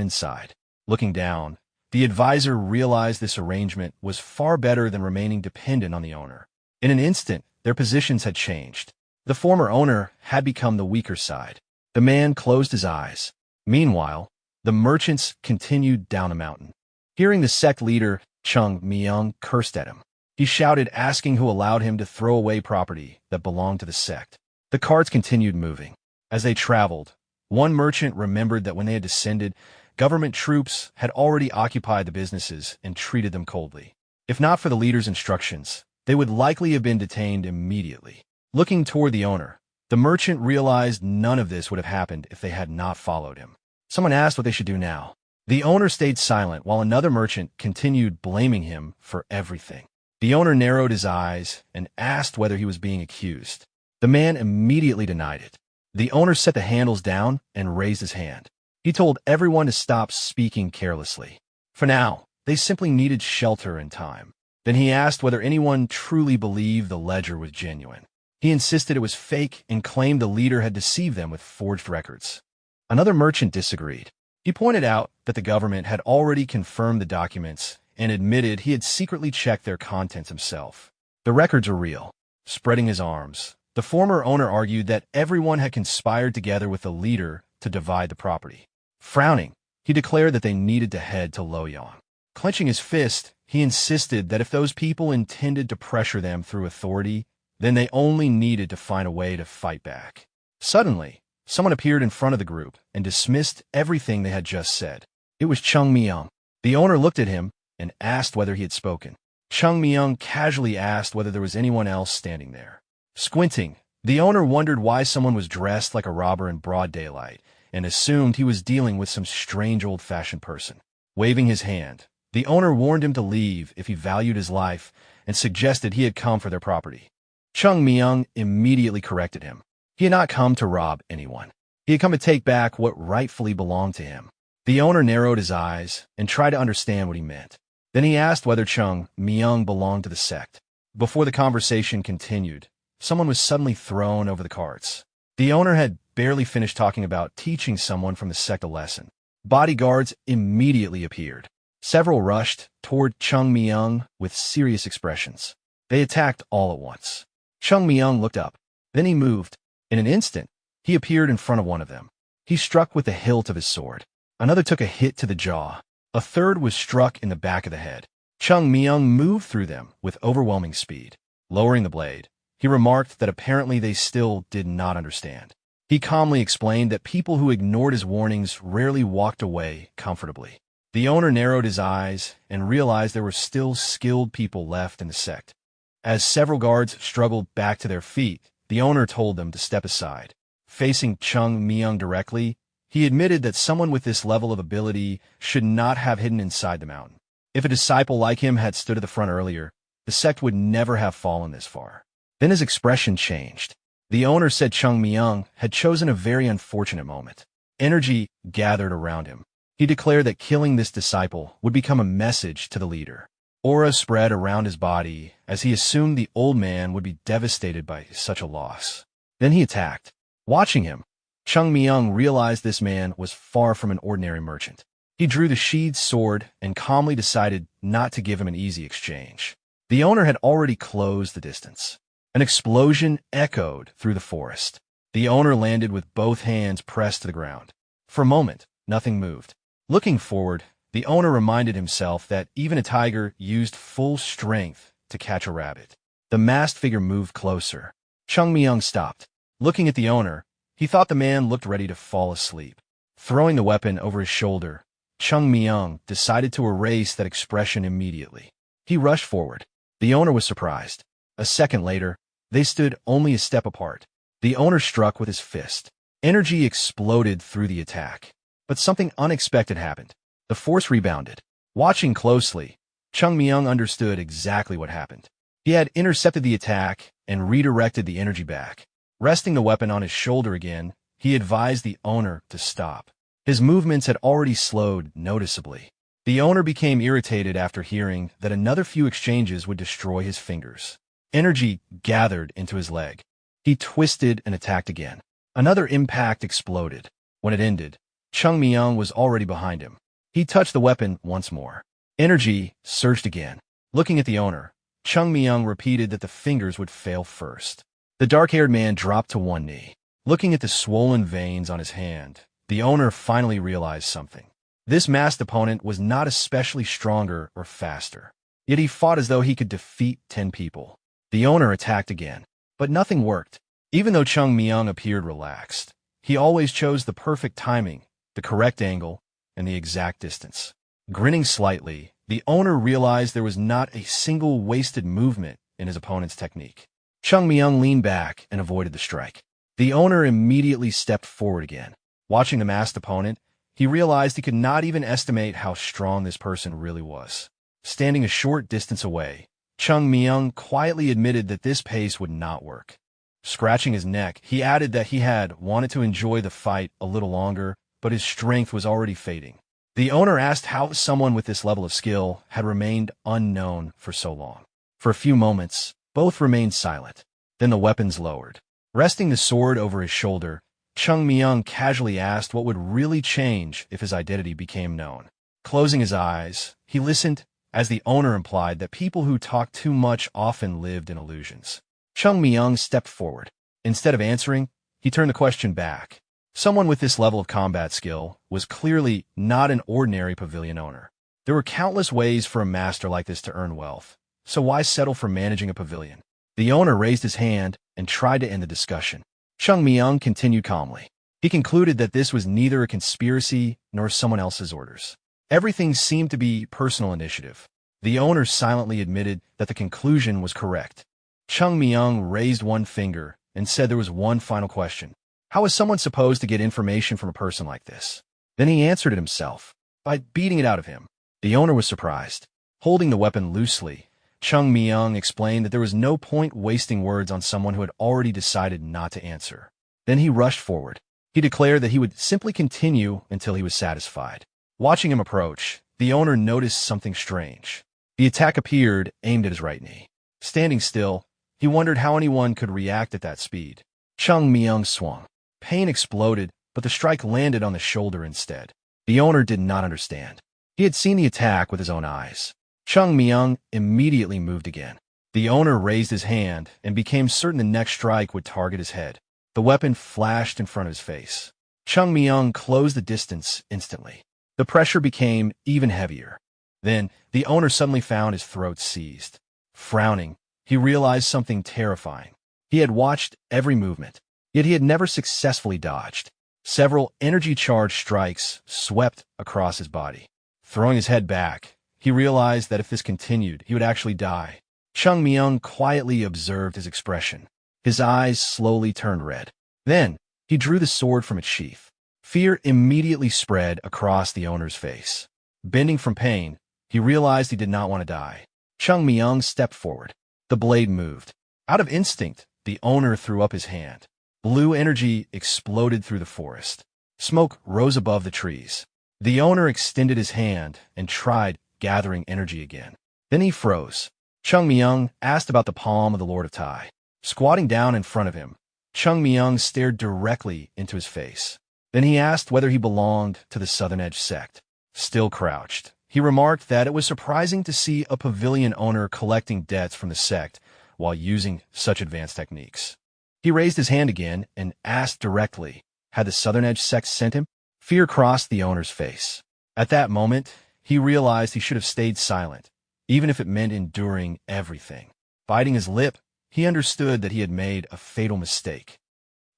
inside. Looking down, the advisor realized this arrangement was far better than remaining dependent on the owner. In an instant, their positions had changed. The former owner had become the weaker side. The man closed his eyes. Meanwhile, the merchants continued down the mountain. Hearing the sect leader, Chung Myung, cursed at him. He shouted, asking who allowed him to throw away property that belonged to the sect. The carts continued moving. As they traveled, one merchant remembered that when they had descended, government troops had already occupied the businesses and treated them coldly. If not for the leader's instructions, they would likely have been detained immediately. Looking toward the owner, the merchant realized none of this would have happened if they had not followed him. Someone asked what they should do now. The owner stayed silent while another merchant continued blaming him for everything. The owner narrowed his eyes and asked whether he was being accused. The man immediately denied it. The owner set the handles down and raised his hand. He told everyone to stop speaking carelessly. For now, they simply needed shelter and time. Then he asked whether anyone truly believed the ledger was genuine. He insisted it was fake and claimed the leader had deceived them with forged records. Another merchant disagreed. He pointed out that the government had already confirmed the documents and admitted he had secretly checked their contents himself. The records were real. Spreading his arms, the former owner argued that everyone had conspired together with the leader to divide the property. Frowning, he declared that they needed to head to Loyang. Clenching his fist, he insisted that if those people intended to pressure them through authority, then they only needed to find a way to fight back. Suddenly, someone appeared in front of the group and dismissed everything they had just said. It was Chung Myung. The owner looked at him and asked whether he had spoken. Chung Myung casually asked whether there was anyone else standing there. Squinting, the owner wondered why someone was dressed like a robber in broad daylight and assumed he was dealing with some strange old-fashioned person. Waving his hand, the owner warned him to leave if he valued his life and suggested he had come for their property. Chung Myung immediately corrected him. He had not come to rob anyone. He had come to take back what rightfully belonged to him. The owner narrowed his eyes and tried to understand what he meant. Then he asked whether Chung Myung belonged to the sect. Before the conversation continued, someone was suddenly thrown over the carts. The owner had barely finished talking about teaching someone from the sect a lesson. Bodyguards immediately appeared. Several rushed toward Chung Myung with serious expressions. They attacked all at once. Chung Myung looked up. Then he moved. In an instant, he appeared in front of one of them. He struck with the hilt of his sword. Another took a hit to the jaw. A third was struck in the back of the head. Chung Myung moved through them with overwhelming speed. Lowering the blade, he remarked that apparently they still did not understand. He calmly explained that people who ignored his warnings rarely walked away comfortably. The owner narrowed his eyes and realized there were still skilled people left in the sect. As several guards struggled back to their feet, the owner told them to step aside. Facing Chung Myung directly, he admitted that someone with this level of ability should not have hidden inside the mountain. If a disciple like him had stood at the front earlier, the sect would never have fallen this far. Then his expression changed. The owner said Chung Myung had chosen a very unfortunate moment. Energy gathered around him. He declared that killing this disciple would become a message to the leader. Aura spread around his body as he assumed the old man would be devastated by such a loss. Then he attacked. Watching him, Chung Myung realized this man was far from an ordinary merchant. He drew the sheathed sword and calmly decided not to give him an easy exchange. The owner had already closed the distance. An explosion echoed through the forest. The owner landed with both hands pressed to the ground. For a moment, nothing moved. Looking forward, the owner reminded himself that even a tiger used full strength to catch a rabbit. The masked figure moved closer. Chung Myung stopped. Looking at the owner, he thought the man looked ready to fall asleep. Throwing the weapon over his shoulder, Chung Myung decided to erase that expression immediately. He rushed forward. The owner was surprised. A second later, they stood only a step apart. The owner struck with his fist. Energy exploded through the attack. But something unexpected happened. The force rebounded. Watching closely, Chung Myung understood exactly what happened. He had intercepted the attack and redirected the energy back. Resting the weapon on his shoulder again, he advised the owner to stop. His movements had already slowed noticeably. The owner became irritated after hearing that another few exchanges would destroy his fingers. Energy gathered into his leg. He twisted and attacked again. Another impact exploded. When it ended, Chung Myung was already behind him. He touched the weapon once more. Energy surged again. Looking at the owner, Chung Myung repeated that the fingers would fail first. The dark-haired man dropped to one knee. Looking at the swollen veins on his hand, the owner finally realized something. This masked opponent was not especially stronger or faster. Yet he fought as though he could defeat 10 people. The owner attacked again, but nothing worked. Even though Chung Myung appeared relaxed, he always chose the perfect timing, the correct angle, and the exact distance. Grinning slightly, the owner realized there was not a single wasted movement in his opponent's technique. Chung Myung leaned back and avoided the strike. The owner immediately stepped forward again. Watching the masked opponent, he realized he could not even estimate how strong this person really was. Standing a short distance away, Chung Myung quietly admitted that this pace would not work. Scratching his neck, he added that he had wanted to enjoy the fight a little longer, but his strength was already fading. The owner asked how someone with this level of skill had remained unknown for so long. For a few moments, both remained silent. Then the weapons lowered. Resting the sword over his shoulder, Chung Myung casually asked what would really change if his identity became known. Closing his eyes, he listened as the owner implied that people who talk too much often lived in illusions. Chung Myung stepped forward. Instead of answering, he turned the question back. Someone with this level of combat skill was clearly not an ordinary pavilion owner. There were countless ways for a master like this to earn wealth, so why settle for managing a pavilion? The owner raised his hand and tried to end the discussion. Chung Myung continued calmly. He concluded that this was neither a conspiracy nor someone else's orders. Everything seemed to be personal initiative. The owner silently admitted that the conclusion was correct. Chung Myung raised one finger and said there was one final question. How is someone supposed to get information from a person like this? Then he answered it himself, by beating it out of him. The owner was surprised. Holding the weapon loosely, Chung Myung explained that there was no point wasting words on someone who had already decided not to answer. Then he rushed forward. He declared that he would simply continue until he was satisfied. Watching him approach, the owner noticed something strange. The attack appeared, aimed at his right knee. Standing still, he wondered how anyone could react at that speed. Chung Myung swung. Pain exploded, but the strike landed on the shoulder instead. The owner did not understand. He had seen the attack with his own eyes. Chung Myung immediately moved again. The owner raised his hand and became certain the next strike would target his head. The weapon flashed in front of his face. Chung Myung closed the distance instantly. The pressure became even heavier. Then, the owner suddenly found his throat seized. Frowning, he realized something terrifying. He had watched every movement, yet he had never successfully dodged. Several energy-charged strikes swept across his body. Throwing his head back, he realized that if this continued, he would actually die. Chung Myung quietly observed his expression. His eyes slowly turned red. Then, he drew the sword from its sheath. Fear immediately spread across the owner's face. Bending from pain, he realized he did not want to die. Chung Myung stepped forward. The blade moved. Out of instinct, the owner threw up his hand. Blue energy exploded through the forest. Smoke rose above the trees. The owner extended his hand and tried gathering energy again. Then he froze. Chung Myung asked about the palm of the Lord of Tai. Squatting down in front of him, Chung Myung stared directly into his face. Then he asked whether he belonged to the Southern Edge sect. Still crouched, he remarked that it was surprising to see a pavilion owner collecting debts from the sect while using such advanced techniques. He raised his hand again and asked directly, had the Southern Edge sect sent him? Fear crossed the owner's face. At that moment, he realized he should have stayed silent, even if it meant enduring everything. Biting his lip, he understood that he had made a fatal mistake.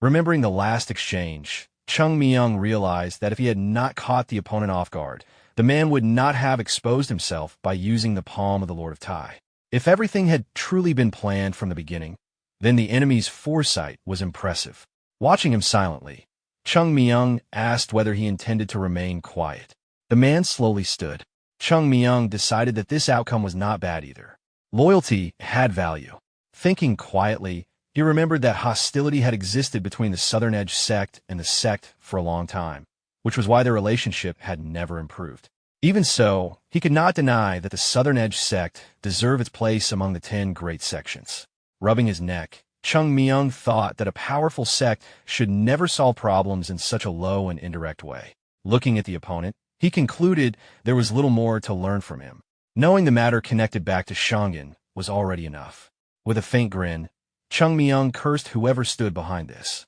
Remembering the last exchange, Chung Myung realized that if he had not caught the opponent off guard, the man would not have exposed himself by using the palm of the Lord of Tai. If everything had truly been planned from the beginning, then the enemy's foresight was impressive. Watching him silently, Chung Myung asked whether he intended to remain quiet. The man slowly stood. Chung Myung decided that this outcome was not bad either. Loyalty had value. Thinking quietly, he remembered that hostility had existed between the Southern Edge sect and the sect for a long time, which was why their relationship had never improved. Even so, he could not deny that the Southern Edge sect deserved its place among the 10 great sections. Rubbing his neck, Chung Myung thought that a powerful sect should never solve problems in such a low and indirect way. Looking at the opponent, he concluded there was little more to learn from him. Knowing the matter connected back to Shongan was already enough. With a faint grin, Chung Myung cursed whoever stood behind this.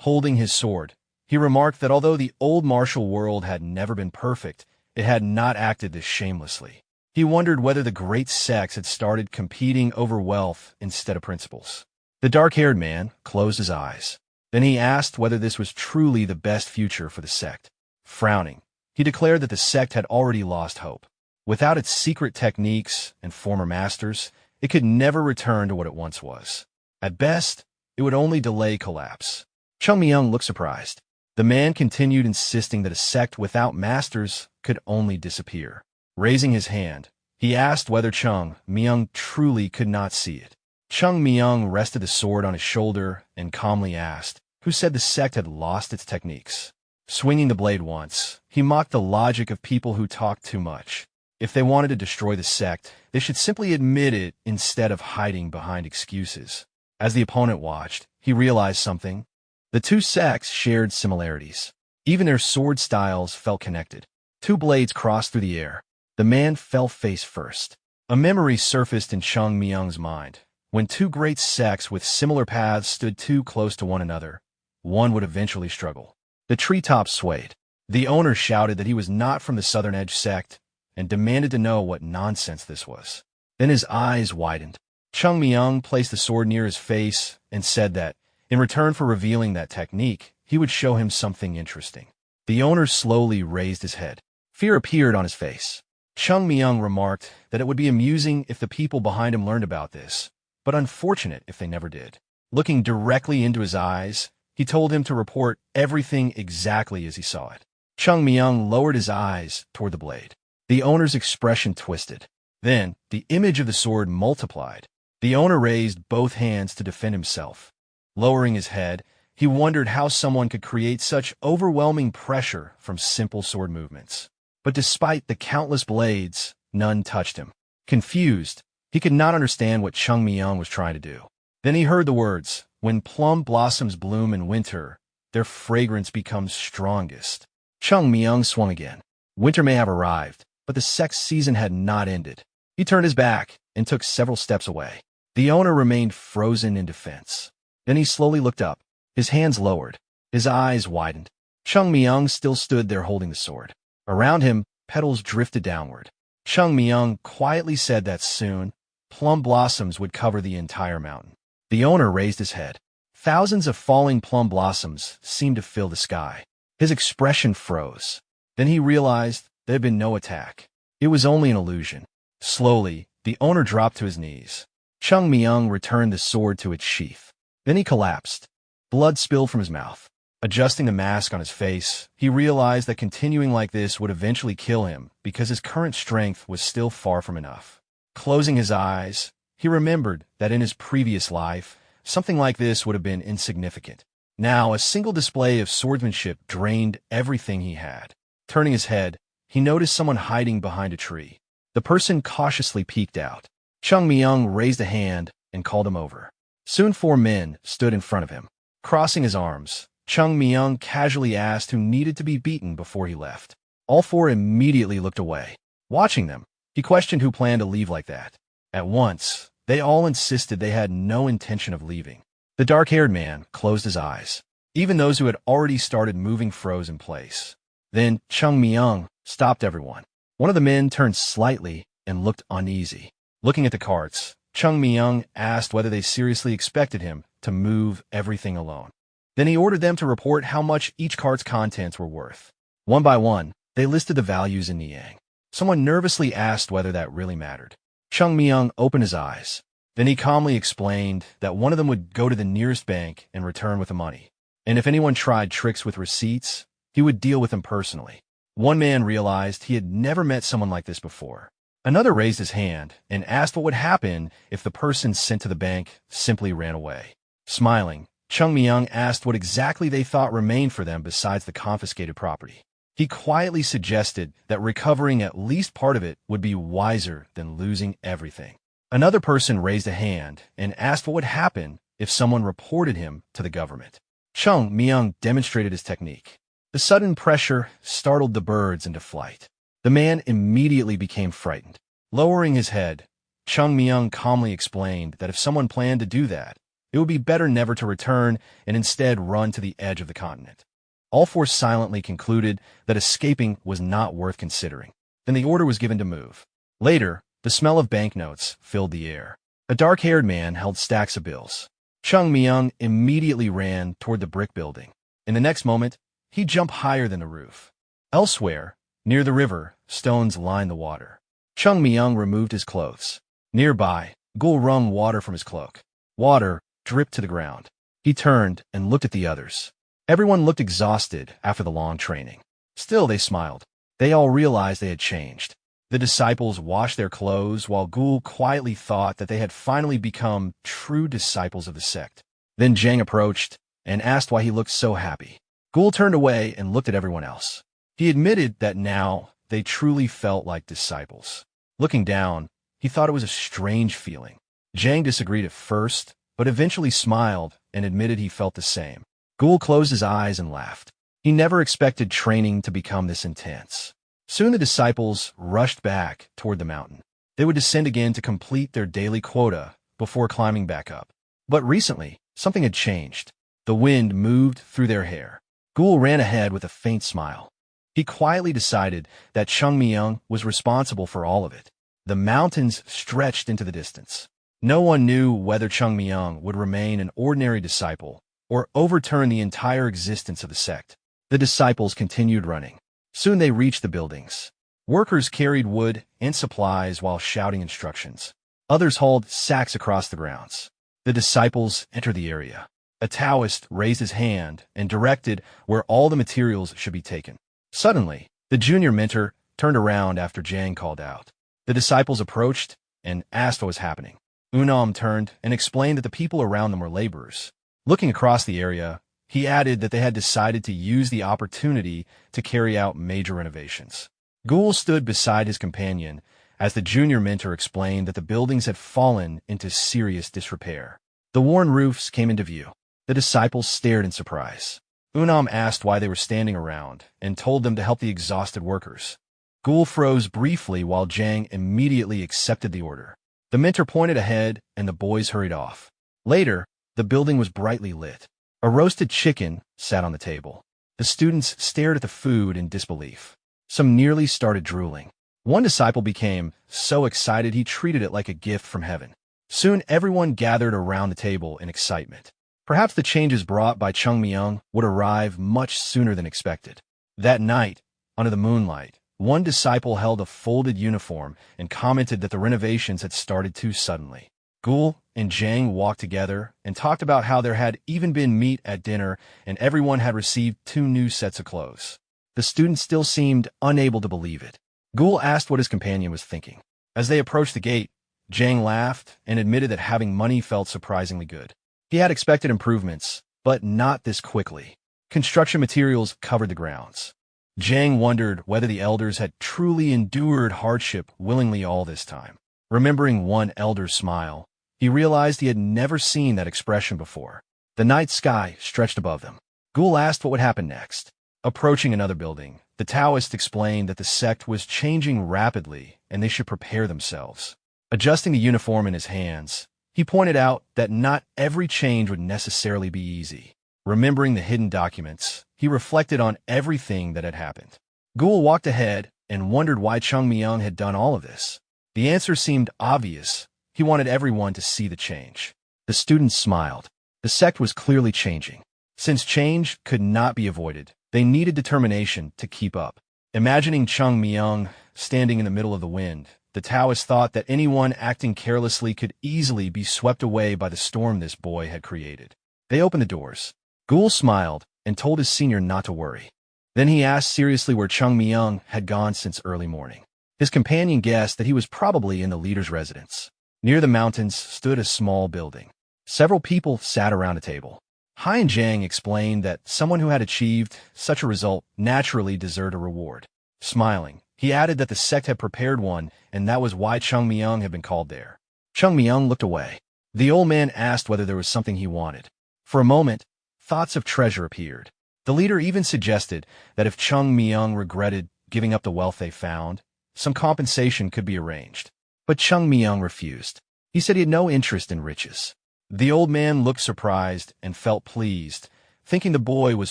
Holding his sword, he remarked that although the old martial world had never been perfect, it had not acted this shamelessly. He wondered whether the great sects had started competing over wealth instead of principles. The dark-haired man closed his eyes. Then he asked whether this was truly the best future for the sect. Frowning, he declared that the sect had already lost hope. Without its secret techniques and former masters, it could never return to what it once was. At best, it would only delay collapse. Chung Myung looked surprised. The man continued insisting that a sect without masters could only disappear. Raising his hand, he asked whether Chung Myung truly could not see it. Chung Myung rested the sword on his shoulder and calmly asked, who said the sect had lost its techniques? Swinging the blade once, he mocked the logic of people who talked too much. If they wanted to destroy the sect, they should simply admit it instead of hiding behind excuses. As the opponent watched, he realized something. The two sects shared similarities. Even their sword styles felt connected. Two blades crossed through the air. The man fell face first. A memory surfaced in Chung Myung's mind. When two great sects with similar paths stood too close to one another, one would eventually struggle. The treetops swayed. The owner shouted that he was not from the Southern Edge sect and demanded to know what nonsense this was. Then his eyes widened. Chung Myung placed the sword near his face and said that, in return for revealing that technique, he would show him something interesting. The owner slowly raised his head. Fear appeared on his face. Chung Myung remarked that it would be amusing if the people behind him learned about this, but unfortunate if they never did. Looking directly into his eyes, he told him to report everything exactly as he saw it. Chung Myung lowered his eyes toward the blade. The owner's expression twisted. Then, the image of the sword multiplied. The owner raised both hands to defend himself. Lowering his head, He wondered how someone could create such overwhelming pressure from simple sword movements. But despite the countless blades, none touched him. Confused, he could not understand what Chung Myung was trying to do. Then he heard the words, "When plum blossoms bloom in winter, their fragrance becomes strongest." Chung Myung swung again. Winter may have arrived, but the sect's season had not ended. He turned his back and took several steps away. The owner remained frozen in defense. Then he slowly looked up. His hands lowered. His eyes widened. Chung Myung still stood there holding the sword. Around him, petals drifted downward. Chung Myung quietly said that soon, plum blossoms would cover the entire mountain. The owner raised his head. Thousands of falling plum blossoms seemed to fill the sky. His expression froze. Then he realized there had been no attack. It was only an illusion. Slowly, the owner dropped to his knees. Chung Myung returned the sword to its sheath. Then he collapsed. Blood spilled from his mouth. Adjusting the mask on his face, he realized that continuing like this would eventually kill him because his current strength was still far from enough. Closing his eyes, he remembered that in his previous life, something like this would have been insignificant. Now, a single display of swordsmanship drained everything he had. Turning his head, he noticed someone hiding behind a tree. The person cautiously peeked out. Chung Myung raised a hand and called him over. Soon 4 men stood in front of him. Crossing his arms, Chung Myung casually asked who needed to be beaten before he left. All 4 immediately looked away. Watching them, he questioned who planned to leave like that. At once, they all insisted they had no intention of leaving. The dark-haired man closed his eyes. Even those who had already started moving froze in place. Then Chung Myung stopped everyone. One of the men turned slightly and looked uneasy. Looking at the carts, Chung Myung asked whether they seriously expected him to move everything alone. Then he ordered them to report how much each cart's contents were worth. One by one, they listed the values in Niang. Someone nervously asked whether that really mattered. Chung Myung opened his eyes. Then he calmly explained that one of them would go to the nearest bank and return with the money. And if anyone tried tricks with receipts, he would deal with them personally. One man realized he had never met someone like this before. Another raised his hand and asked what would happen if the person sent to the bank simply ran away. Smiling, Chung Myung asked what exactly they thought remained for them besides the confiscated property. He quietly suggested that recovering at least part of it would be wiser than losing everything. Another person raised a hand and asked what would happen if someone reported him to the government. Chung Myung demonstrated his technique. The sudden pressure startled the birds into flight. The man immediately became frightened. Lowering his head, Chung Myung calmly explained that if someone planned to do that, it would be better never to return and instead run to the edge of the continent. All 4 silently concluded that escaping was not worth considering. Then the order was given to move. Later, the smell of banknotes filled the air. A dark-haired man held stacks of bills. Chung Myung immediately ran toward the brick building. In the next moment, he jumped higher than the roof. Elsewhere, near the river, stones lined the water. Chung Myung removed his clothes. Nearby, Gul wrung water from his cloak. Water dripped to the ground. He turned and looked at the others. Everyone looked exhausted after the long training. Still, they smiled. They all realized they had changed. The disciples washed their clothes while Gul quietly thought that they had finally become true disciples of the sect. Then Zhang approached and asked why he looked so happy. Gul turned away and looked at everyone else. He admitted that now they truly felt like disciples. Looking down, he thought it was a strange feeling. Zhang disagreed at first, but eventually smiled and admitted he felt the same. Gul closed his eyes and laughed. He never expected training to become this intense. Soon the disciples rushed back toward the mountain. They would descend again to complete their daily quota before climbing back up. But recently, something had changed. The wind moved through their hair. Gul ran ahead with a faint smile. He quietly decided that Chung Myung was responsible for all of it. The mountains stretched into the distance. No one knew whether Chung Myung would remain an ordinary disciple or overturn the entire existence of the sect. The disciples continued running. Soon they reached the buildings. Workers carried wood and supplies while shouting instructions. Others hauled sacks across the grounds. The disciples entered the area. A Taoist raised his hand and directed where all the materials should be taken. Suddenly, the junior mentor turned around after Zhang called out. The disciples approached and asked what was happening. Unam turned and explained that the people around them were laborers. Looking across the area, He added that they had decided to use the opportunity to carry out major renovations. Ghoul stood beside his companion as the junior mentor explained that the buildings had fallen into serious disrepair. The worn roofs came into view. The disciples stared in surprise. Unam asked why they were standing around and told them to help the exhausted workers. Ghoul froze briefly while Jang immediately accepted the order. The mentor pointed ahead and the boys hurried off. Later, the building was brightly lit. A roasted chicken sat on the table. The students stared at the food in disbelief. Some nearly started drooling. One disciple became so excited he treated it like a gift from heaven. Soon everyone gathered around the table in excitement. Perhaps the changes brought by Chung Myung would arrive much sooner than expected. That night, under the moonlight, one disciple held a folded uniform and commented that the renovations had started too suddenly. Ghoul and Jang walked together and talked about how there had even been meat at dinner and everyone had received 2 new sets of clothes. The students still seemed unable to believe it. Ghoul asked what his companion was thinking. As they approached the gate, Jang laughed and admitted that having money felt surprisingly good. He had expected improvements, but not this quickly. Construction materials covered the grounds. Jang wondered whether the elders had truly endured hardship willingly all this time. Remembering one elder's smile, he realized he had never seen that expression before. The night sky stretched above them. Ghoul asked what would happen next. Approaching another building, the Taoist explained that the sect was changing rapidly and they should prepare themselves. Adjusting the uniform in his hands, he pointed out that not every change would necessarily be easy. Remembering the hidden documents, he reflected on everything that had happened. Ghoul walked ahead and wondered why Chung Myung had done all of this. The answer seemed obvious. He wanted everyone to see the change. The students smiled. The sect was clearly changing. Since change could not be avoided, they needed determination to keep up. Imagining Chung Myung standing in the middle of the wind, the Taoist thought that anyone acting carelessly could easily be swept away by the storm this boy had created. They opened the doors. Ghoul smiled and told his senior not to worry. Then he asked seriously where Chung Myung had gone since early morning. His companion guessed that he was probably in the leader's residence. Near the mountains stood a small building. Several people sat around a table. Hai and Jang explained that someone who had achieved such a result naturally deserved a reward. Smiling, he added that the sect had prepared one, and that was why Chung Myung had been called there. Chung Myung looked away. The old man asked whether there was something he wanted. For a moment, thoughts of treasure appeared. The leader even suggested that if Chung Myung regretted giving up the wealth they found, some compensation could be arranged. But Chung Myung refused. He said he had no interest in riches. The old man looked surprised and felt pleased, thinking the boy was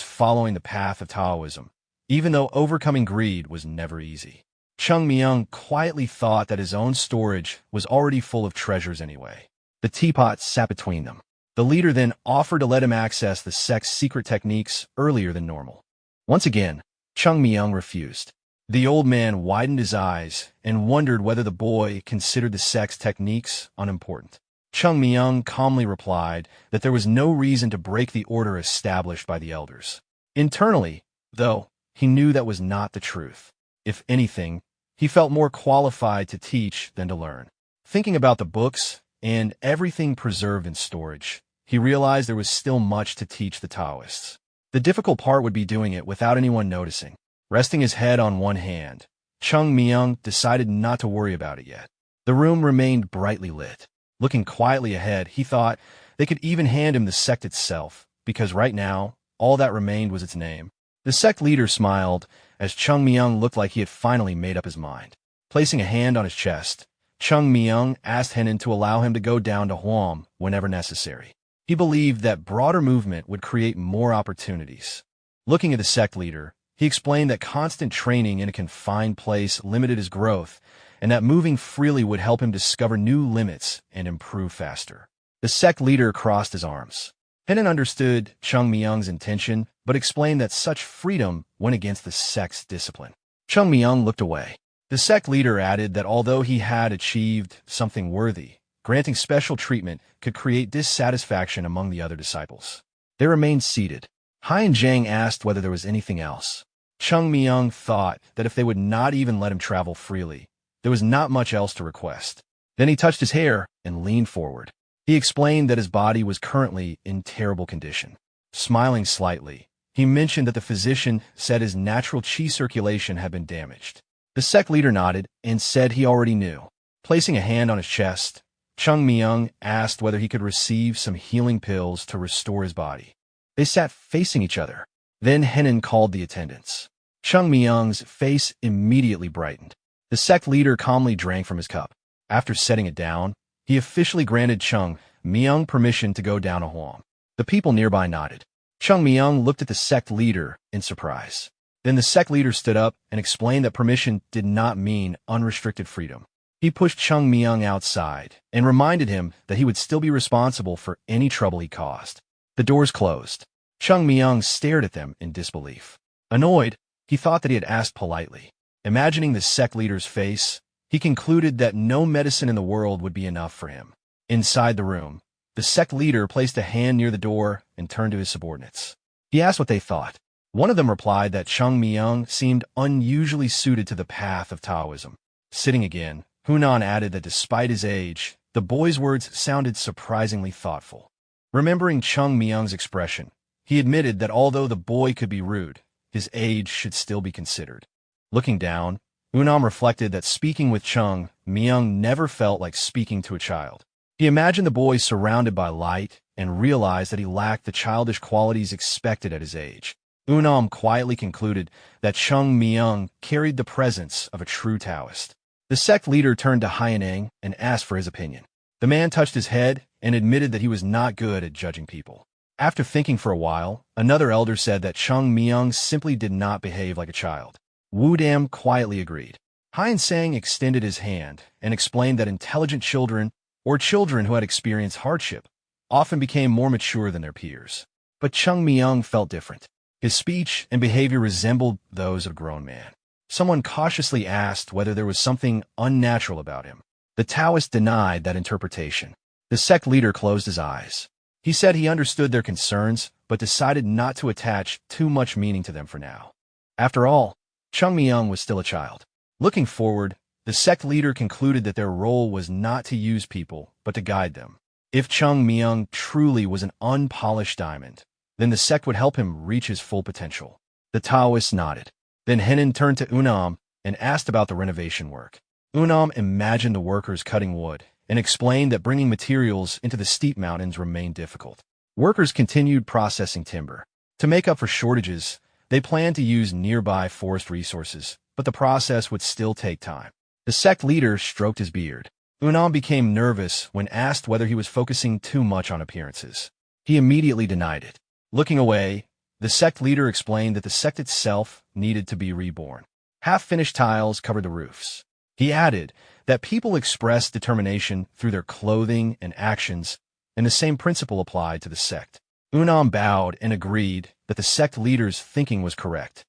following the path of Taoism, even though overcoming greed was never easy. Chung Myung quietly thought that his own storage was already full of treasures anyway. The teapot sat between them. The leader then offered to let him access the sect's secret techniques earlier than normal. Once again, Chung Myung refused. The old man widened his eyes and wondered whether the boy considered the sect's techniques unimportant. Chung Myung calmly replied that there was no reason to break the order established by the elders. Internally, though, he knew that was not the truth. If anything, he felt more qualified to teach than to learn. Thinking about the books and everything preserved in storage, he realized there was still much to teach the Taoists. The difficult part would be doing it without anyone noticing. Resting his head on one hand, Chung Myung decided not to worry about it yet. The room remained brightly lit. Looking quietly ahead, he thought they could even hand him the sect itself, because right now, all that remained was its name. The sect leader smiled as Chung Myung looked like he had finally made up his mind. Placing a hand on his chest, Chung Myung asked Henan to allow him to go down to Huam whenever necessary. He believed that broader movement would create more opportunities. Looking at the sect leader, he explained that constant training in a confined place limited his growth, and that moving freely would help him discover new limits and improve faster. The sect leader crossed his arms. Henan understood Chung Myung's intention, but explained that such freedom went against the sect's discipline. Chung Myung looked away. The sect leader added that although he had achieved something worthy, granting special treatment could create dissatisfaction among the other disciples. They remained seated. Hai and Jang asked whether there was anything else. Chung Myung thought that if they would not even let him travel freely, there was not much else to request. Then he touched his hair and leaned forward. He explained that his body was currently in terrible condition. Smiling slightly, he mentioned that the physician said his natural chi circulation had been damaged. The sect leader nodded and said he already knew. Placing a hand on his chest, Chung Myung asked whether he could receive some healing pills to restore his body. They sat facing each other. Then Henan called the attendants. Chung Myung's face immediately brightened. The sect leader calmly drank from his cup. After setting it down, he officially granted Chung Myung permission to go down a huam. The people nearby nodded. Chung Myung looked at the sect leader in surprise. Then the sect leader stood up and explained that permission did not mean unrestricted freedom. He pushed Chung Myung outside and reminded him that he would still be responsible for any trouble he caused. The doors closed. Chung Myung stared at them in disbelief. Annoyed, he thought that he had asked politely. Imagining the sect leader's face, he concluded that no medicine in the world would be enough for him. Inside the room, the sect leader placed a hand near the door and turned to his subordinates. He asked what they thought. One of them replied that Chung Myung seemed unusually suited to the path of Taoism. Sitting again, Hunan added that despite his age, the boy's words sounded surprisingly thoughtful. Remembering Chung Myung's expression, he admitted that although the boy could be rude, his age should still be considered. Looking down, Hunan reflected that speaking with Chung Myung never felt like speaking to a child. He imagined the boy surrounded by light and realized that he lacked the childish qualities expected at his age. Hunan quietly concluded that Chung Myung carried the presence of a true Taoist. The sect leader turned to Haiyaneng and asked for his opinion. The man touched his head and admitted that he was not good at judging people. After thinking for a while, another elder said that Chung Myung simply did not behave like a child. Wu Dam quietly agreed. Haiyan-Sang extended his hand and explained that intelligent children, or children who had experienced hardship, often became more mature than their peers. But Chung Myung felt different. His speech and behavior resembled those of a grown man. Someone cautiously asked whether there was something unnatural about him. The Taoist denied that interpretation. The sect leader closed his eyes. He said he understood their concerns, but decided not to attach too much meaning to them for now. After all, Chung Myung was still a child. Looking forward, the sect leader concluded that their role was not to use people, but to guide them. If Chung Myung truly was an unpolished diamond, then the sect would help him reach his full potential. The Taoist nodded. Then Henan turned to Unam and asked about the renovation work. Unam imagined the workers cutting wood and explained that bringing materials into the steep mountains remained difficult. Workers continued processing timber. To make up for shortages, they planned to use nearby forest resources, but the process would still take time. The sect leader stroked his beard. Unam became nervous when asked whether he was focusing too much on appearances. He immediately denied it. Looking away, the sect leader explained that the sect itself needed to be reborn. Half-finished tiles covered the roofs. He added that people expressed determination through their clothing and actions, and the same principle applied to the sect. Unam bowed and agreed that the sect leader's thinking was correct.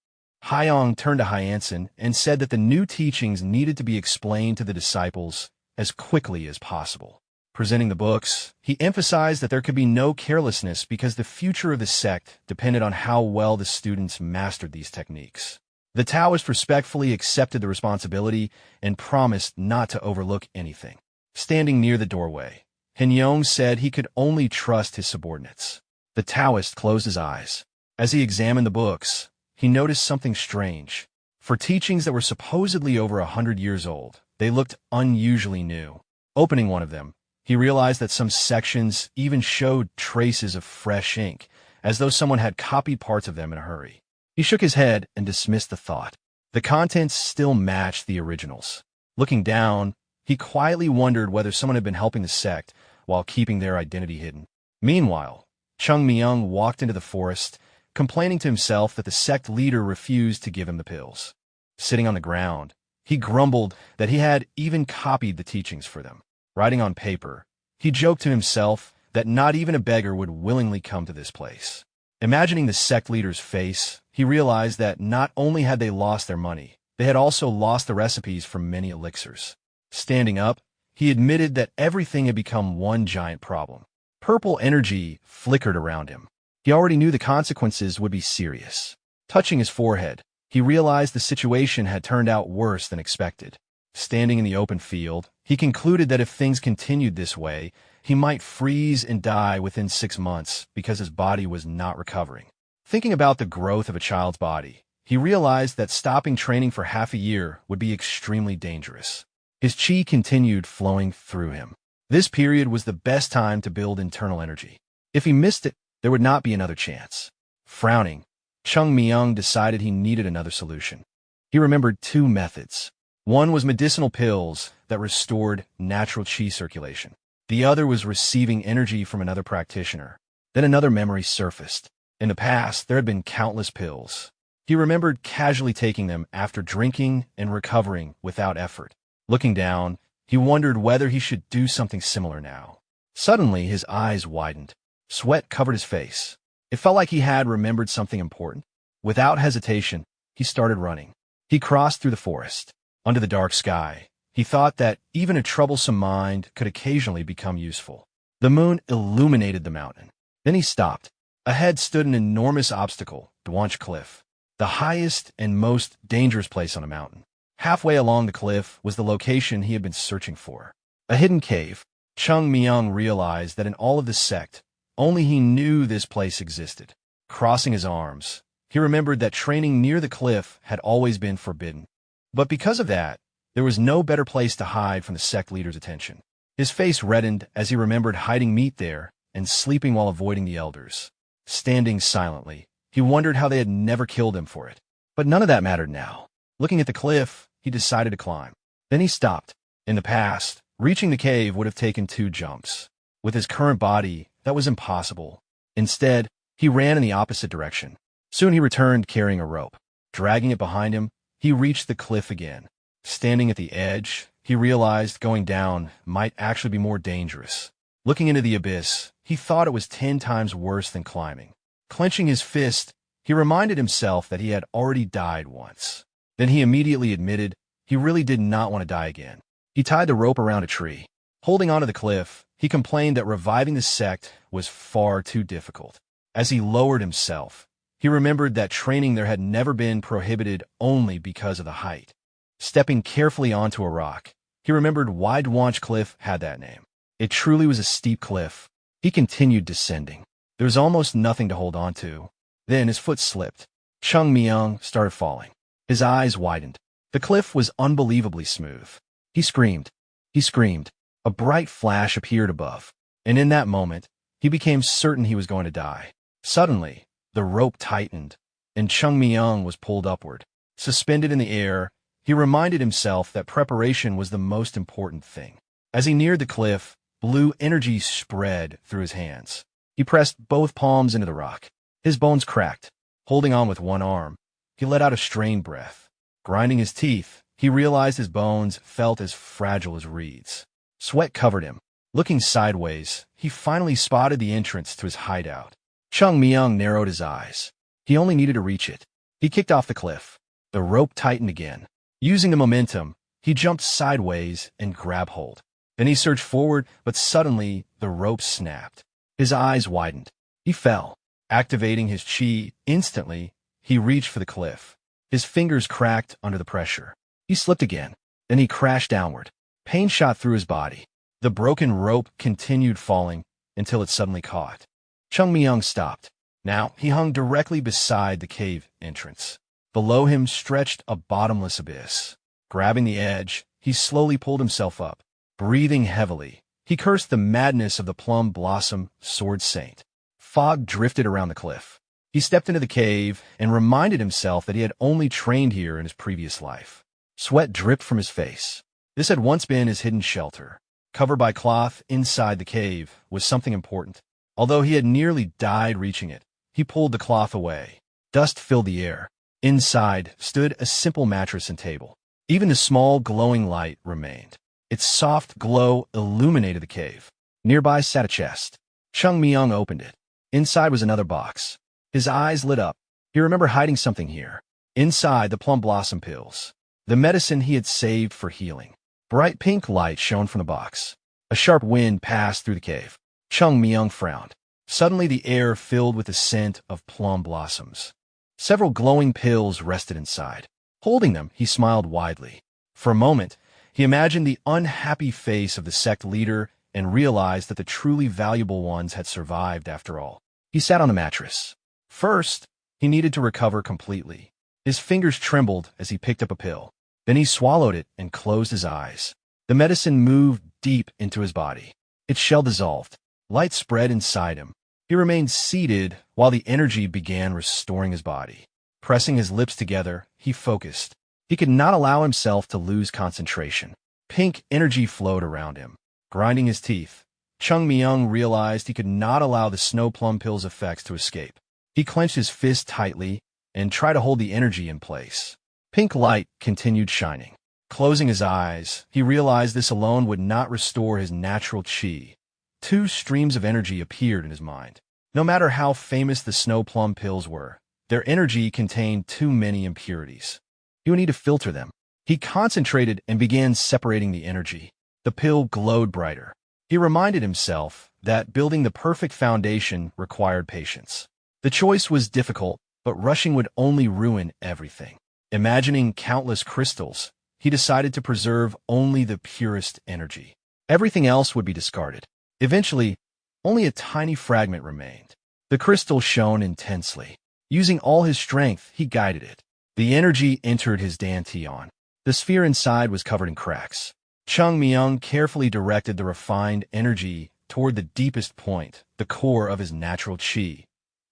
Haiyang turned to Hyansen and said that the new teachings needed to be explained to the disciples as quickly as possible. Presenting the books, he emphasized that there could be no carelessness because the future of the sect depended on how well the students mastered these techniques. The Taoist respectfully accepted the responsibility and promised not to overlook anything. Standing near the doorway, Henyong said he could only trust his subordinates. The Taoist closed his eyes. As he examined the books, he noticed something strange. For teachings that were supposedly over 100 years old, they looked unusually new. Opening one of them, he realized that some sections even showed traces of fresh ink, as though someone had copied parts of them in a hurry. He shook his head and dismissed the thought. The contents still matched the originals. Looking down, he quietly wondered whether someone had been helping the sect while keeping their identity hidden. Meanwhile, Chung Myung walked into the forest, complaining to himself that the sect leader refused to give him the pills. Sitting on the ground, he grumbled that he had even copied the teachings for them. Writing on paper, he joked to himself that not even a beggar would willingly come to this place. Imagining the sect leader's face, he realized that not only had they lost their money, they had also lost the recipes for many elixirs. Standing up, he admitted that everything had become one giant problem. Purple energy flickered around him. He already knew the consequences would be serious. Touching his forehead, he realized the situation had turned out worse than expected. Standing in the open field, he concluded that if things continued this way, he might freeze and die within 6 months because his body was not recovering. Thinking about the growth of a child's body, he realized that stopping training for half a year would be extremely dangerous. His chi continued flowing through him. This period was the best time to build internal energy. If he missed it, there would not be another chance. Frowning, Chung Myung decided he needed another solution. He remembered 2 methods. One was medicinal pills that restored natural chi circulation. The other was receiving energy from another practitioner. Then another memory surfaced. In the past, there had been countless pills. He remembered casually taking them after drinking and recovering without effort. Looking down, he wondered whether he should do something similar now. Suddenly, his eyes widened. Sweat covered his face. It felt like he had remembered something important. Without hesitation, he started running. He crossed through the forest. Under the dark sky, he thought that even a troublesome mind could occasionally become useful. The moon illuminated the mountain. Then he stopped. Ahead stood an enormous obstacle, Dwanch Cliff, the highest and most dangerous place on a mountain. Halfway along the cliff was the location he had been searching for. A hidden cave. Chung Myung realized that in all of the sect, only he knew this place existed. Crossing his arms, he remembered that training near the cliff had always been forbidden. But because of that, there was no better place to hide from the sect leader's attention. His face reddened as he remembered hiding meat there and sleeping while avoiding the elders. Standing silently, he wondered how they had never killed him for it. But none of that mattered now. Looking at the cliff, he decided to climb. Then he stopped. In the past, reaching the cave would have taken 2 jumps. With his current body, that was impossible. Instead, he ran in the opposite direction. Soon he returned carrying a rope. Dragging it behind him, he reached the cliff again. Standing at the edge, he realized going down might actually be more dangerous. Looking into the abyss, he thought it was 10 times worse than climbing. Clenching his fist, he reminded himself that he had already died once. Then he immediately admitted he really did not want to die again. He tied the rope around a tree. Holding onto the cliff, he complained that reviving the sect was far too difficult. As he lowered himself, he remembered that training there had never been prohibited only because of the height. Stepping carefully onto a rock, he remembered why Dwanch Cliff had that name. It truly was a steep cliff. He continued descending. There was almost nothing to hold on to. Then his foot slipped. Chung Myung started falling. His eyes widened. The cliff was unbelievably smooth. He screamed. He screamed. A bright flash appeared above. And in that moment, he became certain he was going to die. Suddenly, the rope tightened, and Chung Myung was pulled upward. Suspended in the air, he reminded himself that preparation was the most important thing. As he neared the cliff, blue energy spread through his hands. He pressed both palms into the rock. His bones cracked. Holding on with one arm, he let out a strained breath. Grinding his teeth, he realized his bones felt as fragile as reeds. Sweat covered him. Looking sideways, he finally spotted the entrance to his hideout. Chung Myung narrowed his eyes. He only needed to reach it. He kicked off the cliff. The rope tightened again. Using the momentum, he jumped sideways and grabbed hold. Then he surged forward, but suddenly the rope snapped. His eyes widened. He fell. Activating his chi instantly, he reached for the cliff. His fingers cracked under the pressure. He slipped again. Then he crashed downward. Pain shot through his body. The broken rope continued falling until it suddenly caught. Chung Myung stopped. Now he hung directly beside the cave entrance. Below him stretched a bottomless abyss. Grabbing the edge, he slowly pulled himself up. Breathing heavily, he cursed the madness of the Plum Blossom Sword Saint. Fog drifted around the cliff. He stepped into the cave and reminded himself that he had only trained here in his previous life. Sweat dripped from his face. This had once been his hidden shelter. Covered by cloth inside the cave was something important. Although he had nearly died reaching it, he pulled the cloth away. Dust filled the air. Inside stood a simple mattress and table. Even the small glowing light remained. Its soft glow illuminated the cave. Nearby sat a chest. Chung Myung opened it. Inside was another box. His eyes lit up. He remembered hiding something here. Inside, the plum blossom pills. The medicine he had saved for healing. Bright pink light shone from the box. A sharp wind passed through the cave. Chung Myung frowned. Suddenly the air filled with the scent of plum blossoms. Several glowing pills rested inside. Holding them, he smiled widely. For a moment, he imagined the unhappy face of the sect leader and realized that the truly valuable ones had survived after all. He sat on the mattress. First, he needed to recover completely. His fingers trembled as he picked up a pill. Then he swallowed it and closed his eyes. The medicine moved deep into his body. Its shell dissolved. Light spread inside him. He remained seated while the energy began restoring his body. Pressing his lips together, he focused. He could not allow himself to lose concentration. Pink energy flowed around him. Grinding his teeth, Chung Myung realized he could not allow the snow plum pill's effects to escape. He clenched his fist tightly and tried to hold the energy in place. Pink light continued shining. Closing his eyes, he realized this alone would not restore his natural chi. Two streams of energy appeared in his mind. No matter how famous the snow plum pills were, their energy contained too many impurities. He would need to filter them. He concentrated and began separating the energy. The pill glowed brighter. He reminded himself that building the perfect foundation required patience. The choice was difficult, but rushing would only ruin everything. Imagining countless crystals, he decided to preserve only the purest energy. Everything else would be discarded. Eventually, only a tiny fragment remained. The crystal shone intensely. Using all his strength, he guided it. The energy entered his dantian. The sphere inside was covered in cracks. Chung Myung carefully directed the refined energy toward the deepest point, the core of his natural chi.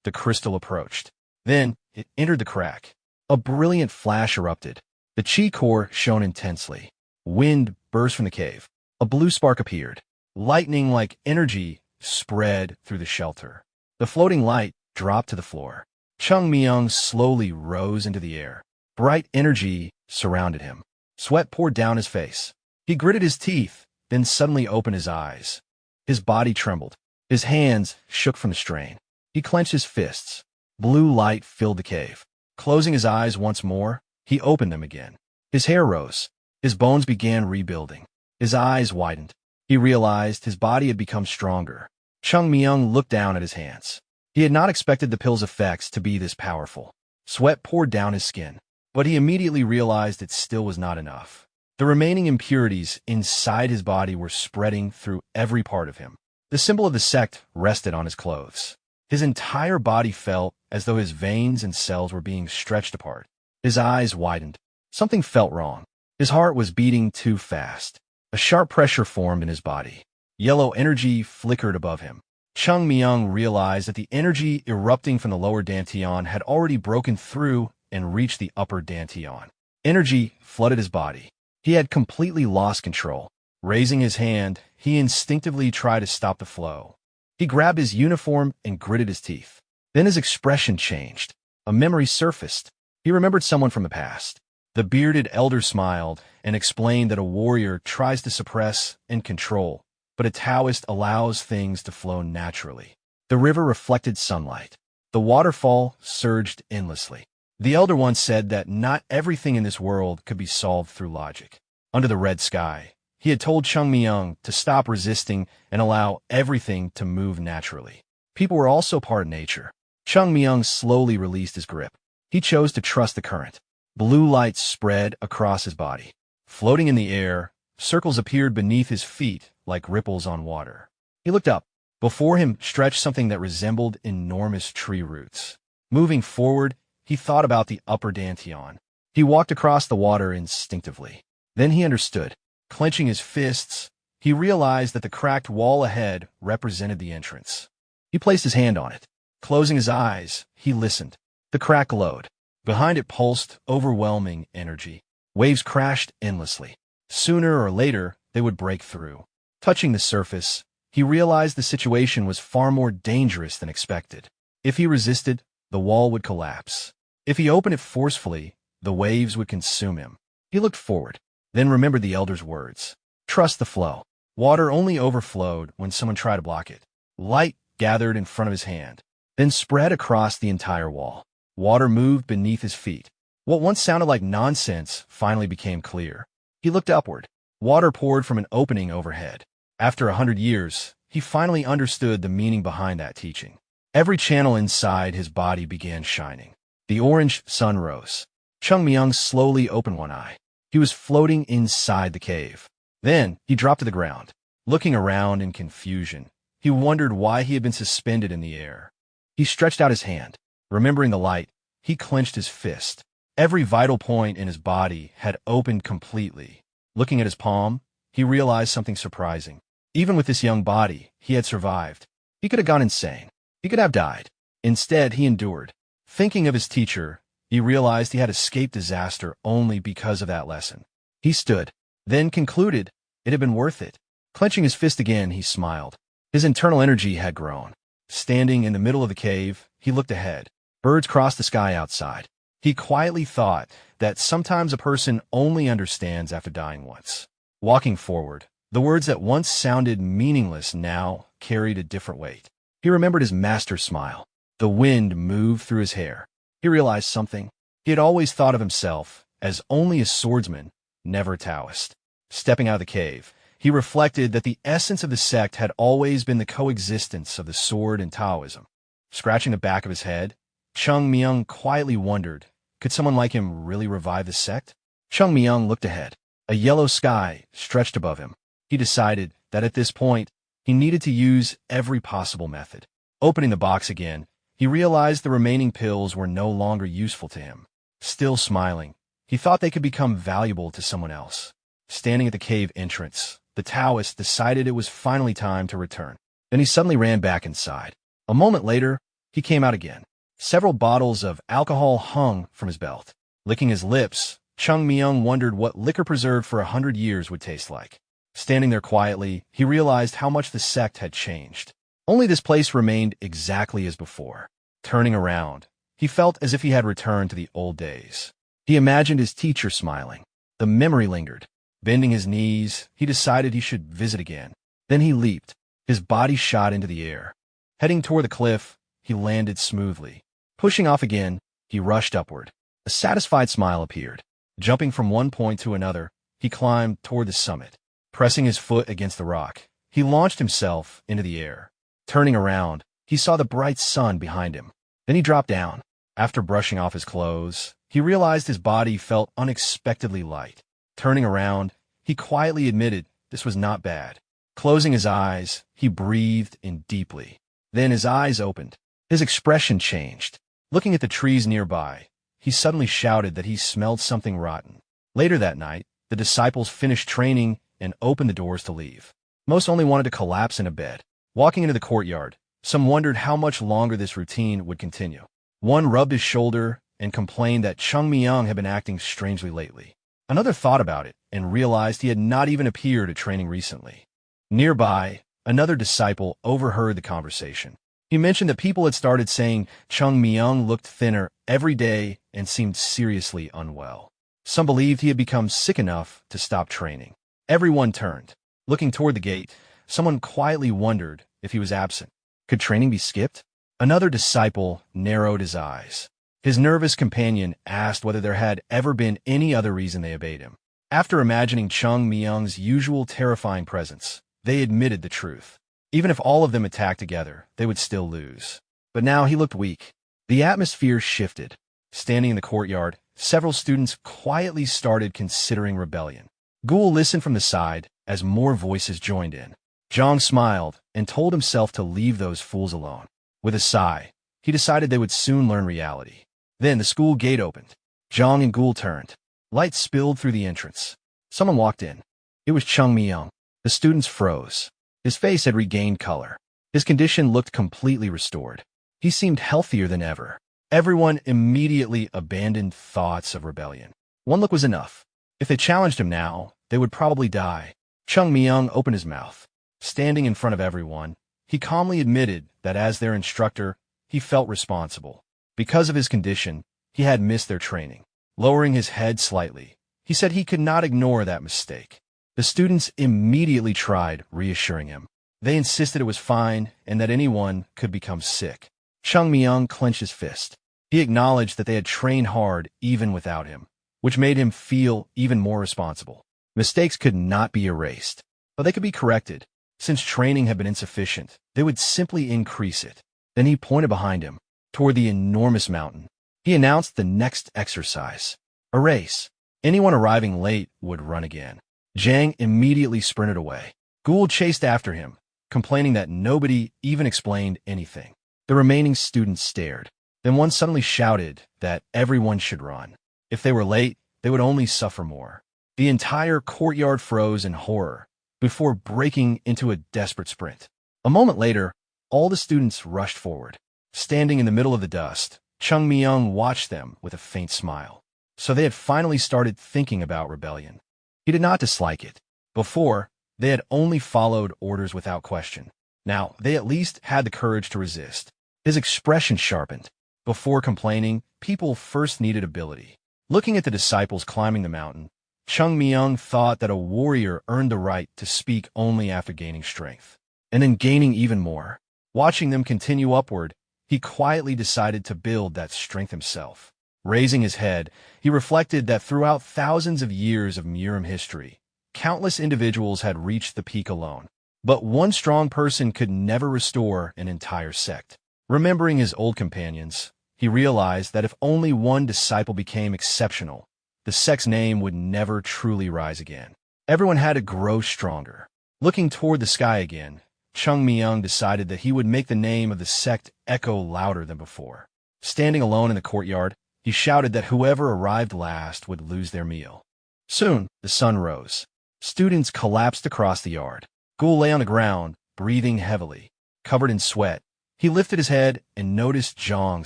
The crystal approached. Then, it entered the crack. A brilliant flash erupted. The chi core shone intensely. Wind burst from the cave. A blue spark appeared. Lightning-like energy spread through the shelter. The floating light dropped to the floor. Chung Myung slowly rose into the air. Bright energy surrounded him. Sweat poured down his face. He gritted his teeth, then suddenly opened his eyes. His body trembled. His hands shook from the strain. He clenched his fists. Blue light filled the cave. Closing his eyes once more, he opened them again. His hair rose. His bones began rebuilding. His eyes widened. He realized his body had become stronger. Chung Myung looked down at his hands. He had not expected the pill's effects to be this powerful. Sweat poured down his skin, but he immediately realized it still was not enough. The remaining impurities inside his body were spreading through every part of him. The symbol of the sect rested on his clothes. His entire body felt as though his veins and cells were being stretched apart. His eyes widened. Something felt wrong. His heart was beating too fast. A sharp pressure formed in his body. Yellow energy flickered above him. Chung Myung realized that the energy erupting from the lower dantian had already broken through and reached the upper dantian. Energy flooded his body. He had completely lost control. Raising his hand, he instinctively tried to stop the flow. He grabbed his uniform and gritted his teeth. Then his expression changed. A memory surfaced. He remembered someone from the past. The bearded elder smiled and explained that a warrior tries to suppress and control, but a Taoist allows things to flow naturally. The river reflected sunlight. The waterfall surged endlessly. The elder once said that not everything in this world could be solved through logic. Under the red sky, he had told Chung Myung to stop resisting and allow everything to move naturally. People were also part of nature. Chung Myung slowly released his grip. He chose to trust the current. Blue light spread across his body. Floating in the air, circles appeared beneath his feet like ripples on water. He looked up. Before him stretched something that resembled enormous tree roots. Moving forward, he thought about the upper dantian. He walked across the water instinctively. Then he understood. Clenching his fists, he realized that the cracked wall ahead represented the entrance. He placed his hand on it. Closing his eyes, he listened. The crack glowed. Behind it pulsed overwhelming energy. Waves crashed endlessly. Sooner or later, they would break through. Touching the surface, he realized the situation was far more dangerous than expected. If he resisted, the wall would collapse. If he opened it forcefully, the waves would consume him. He looked forward, then remembered the elder's words. Trust the flow. Water only overflowed when someone tried to block it. Light gathered in front of his hand, then spread across the entire wall. Water moved beneath his feet. What once sounded like nonsense finally became clear. He looked upward. Water poured from an opening overhead. After 100 years, he finally understood the meaning behind that teaching. Every channel inside his body began shining. The orange sun rose. Chung Myung slowly opened one eye. He was floating inside the cave. Then he dropped to the ground. Looking around in confusion, he wondered why he had been suspended in the air. He stretched out his hand. Remembering the light, he clenched his fist. Every vital point in his body had opened completely. Looking at his palm, he realized something surprising. Even with this young body, he had survived. He could have gone insane. He could have died. Instead, he endured. Thinking of his teacher, he realized he had escaped disaster only because of that lesson. He stood, then concluded it had been worth it. Clenching his fist again, he smiled. His internal energy had grown. Standing in the middle of the cave, he looked ahead. Birds crossed the sky outside. He quietly thought that sometimes a person only understands after dying once. Walking forward, the words that once sounded meaningless now carried a different weight. He remembered his master's smile. The wind moved through his hair. He realized something. He had always thought of himself as only a swordsman, never a Taoist. Stepping out of the cave, he reflected that the essence of the sect had always been the coexistence of the sword and Taoism. Scratching the back of his head, Chung Myung quietly wondered, could someone like him really revive the sect? Chung Myung looked ahead. A yellow sky stretched above him. He decided that at this point, he needed to use every possible method. Opening the box again, he realized the remaining pills were no longer useful to him. Still smiling, he thought they could become valuable to someone else. Standing at the cave entrance, the Taoist decided it was finally time to return. Then he suddenly ran back inside. A moment later, he came out again. Several bottles of alcohol hung from his belt. Licking his lips, Chung Myung wondered what liquor preserved for 100 years would taste like. Standing there quietly, he realized how much the sect had changed. Only this place remained exactly as before. Turning around, he felt as if he had returned to the old days. He imagined his teacher smiling. The memory lingered. Bending his knees, he decided he should visit again. Then he leaped. His body shot into the air. Heading toward the cliff, he landed smoothly. Pushing off again, he rushed upward. A satisfied smile appeared. Jumping from one point to another, he climbed toward the summit. Pressing his foot against the rock, he launched himself into the air. Turning around, he saw the bright sun behind him. Then he dropped down. After brushing off his clothes, he realized his body felt unexpectedly light. Turning around, he quietly admitted this was not bad. Closing his eyes, he breathed in deeply. Then his eyes opened. His expression changed. Looking at the trees nearby, he suddenly shouted that he smelled something rotten. Later that night, the disciples finished training and opened the doors to leave. Most only wanted to collapse in a bed. Walking into the courtyard, some wondered how much longer this routine would continue. One rubbed his shoulder and complained that Chung Myung had been acting strangely lately. Another thought about it and realized he had not even appeared at training recently. Nearby, another disciple overheard the conversation. He mentioned that people had started saying Chung Myung looked thinner every day and seemed seriously unwell. Some believed he had become sick enough to stop training. Everyone turned. Looking toward the gate, someone quietly wondered if he was absent. Could training be skipped? Another disciple narrowed his eyes. His nervous companion asked whether there had ever been any other reason they obeyed him. After imagining Chung Myung's usual terrifying presence, they admitted the truth. Even if all of them attacked together, they would still lose. But now he looked weak. The atmosphere shifted. Standing in the courtyard, several students quietly started considering rebellion. Ghoul listened from the side as more voices joined in. Zhang smiled and told himself to leave those fools alone. With a sigh, he decided they would soon learn reality. Then the school gate opened. Zhang and Ghoul turned. Light spilled through the entrance. Someone walked in. It was Chung Myung. The students froze. His face had regained color. His condition looked completely restored. He seemed healthier than ever. Everyone immediately abandoned thoughts of rebellion. One look was enough. If they challenged him now, they would probably die. Chung Myung opened his mouth. Standing in front of everyone, he calmly admitted that as their instructor, he felt responsible. Because of his condition, he had missed their training. Lowering his head slightly, he said he could not ignore that mistake. The students immediately tried reassuring him. They insisted it was fine and that anyone could become sick. Chung Myung clenched his fist. He acknowledged that they had trained hard even without him, which made him feel even more responsible. Mistakes could not be erased, but they could be corrected. Since training had been insufficient, they would simply increase it. Then he pointed behind him, toward the enormous mountain. He announced the next exercise. A race. Anyone arriving late would run again. Zhang immediately sprinted away. Ghoul chased after him, complaining that nobody even explained anything. The remaining students stared. Then one suddenly shouted that everyone should run. If they were late, they would only suffer more. The entire courtyard froze in horror before breaking into a desperate sprint. A moment later, all the students rushed forward. Standing in the middle of the dust, Chung Myung watched them with a faint smile. So they had finally started thinking about rebellion. He did not dislike it. Before, they had only followed orders without question. Now, they at least had the courage to resist. His expression sharpened. Before complaining, people first needed ability. Looking at the disciples climbing the mountain, Chung Myung thought that a warrior earned the right to speak only after gaining strength, and then gaining even more. Watching them continue upward, he quietly decided to build that strength himself. Raising his head, he reflected that throughout thousands of years of Murim history, countless individuals had reached the peak alone. But one strong person could never restore an entire sect. Remembering his old companions, he realized that if only one disciple became exceptional, the sect's name would never truly rise again. Everyone had to grow stronger. Looking toward the sky again, Chung Myung decided that he would make the name of the sect echo louder than before. Standing alone in the courtyard, he shouted that whoever arrived last would lose their meal. Soon, the sun rose. Students collapsed across the yard. Ghoul lay on the ground, breathing heavily. Covered in sweat, he lifted his head and noticed Zhang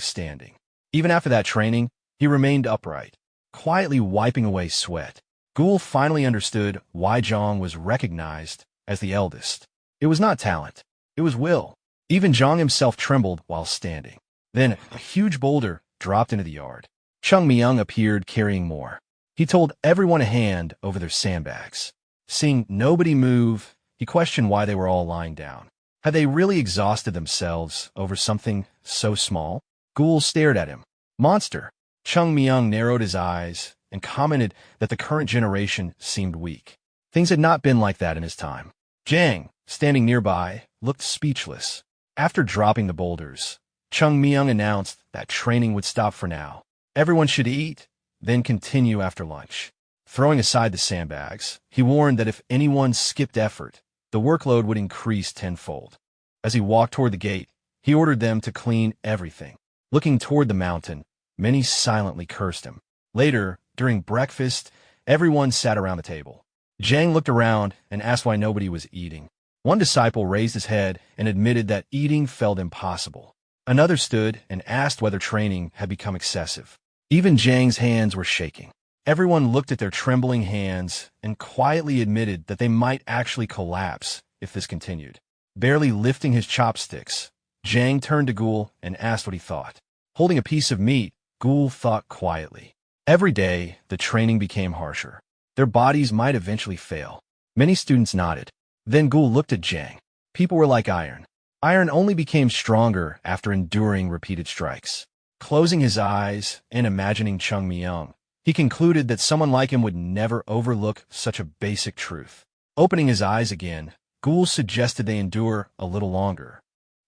standing. Even after that training, he remained upright, quietly wiping away sweat. Ghoul finally understood why Zhang was recognized as the eldest. It was not talent, it was will. Even Zhang himself trembled while standing. Then, a huge boulder dropped into the yard. Chung Myung appeared carrying more. He told everyone to hand over their sandbags. Seeing nobody move, he questioned why they were all lying down. Had they really exhausted themselves over something so small? Ghoul stared at him. Monster. Chung Myung narrowed his eyes and commented that the current generation seemed weak. Things had not been like that in his time. Jang, standing nearby, looked speechless. After dropping the boulders, Chung Myung announced that training would stop for now. Everyone should eat, then continue after lunch. Throwing aside the sandbags, he warned that if anyone skipped effort, the workload would increase tenfold. As he walked toward the gate, he ordered them to clean everything. Looking toward the mountain, many silently cursed him. Later, during breakfast, everyone sat around the table. Zhang looked around and asked why nobody was eating. One disciple raised his head and admitted that eating felt impossible. Another stood and asked whether training had become excessive. Even Zhang's hands were shaking. Everyone looked at their trembling hands and quietly admitted that they might actually collapse if this continued. Barely lifting his chopsticks, Zhang turned to Ghoul and asked what he thought. Holding a piece of meat, Ghoul thought quietly. Every day, the training became harsher. Their bodies might eventually fail. Many students nodded. Then Ghoul looked at Zhang. People were like iron. Iron only became stronger after enduring repeated strikes. Closing his eyes and imagining Chung Myung, he concluded that someone like him would never overlook such a basic truth. Opening his eyes again, Ghoul suggested they endure a little longer.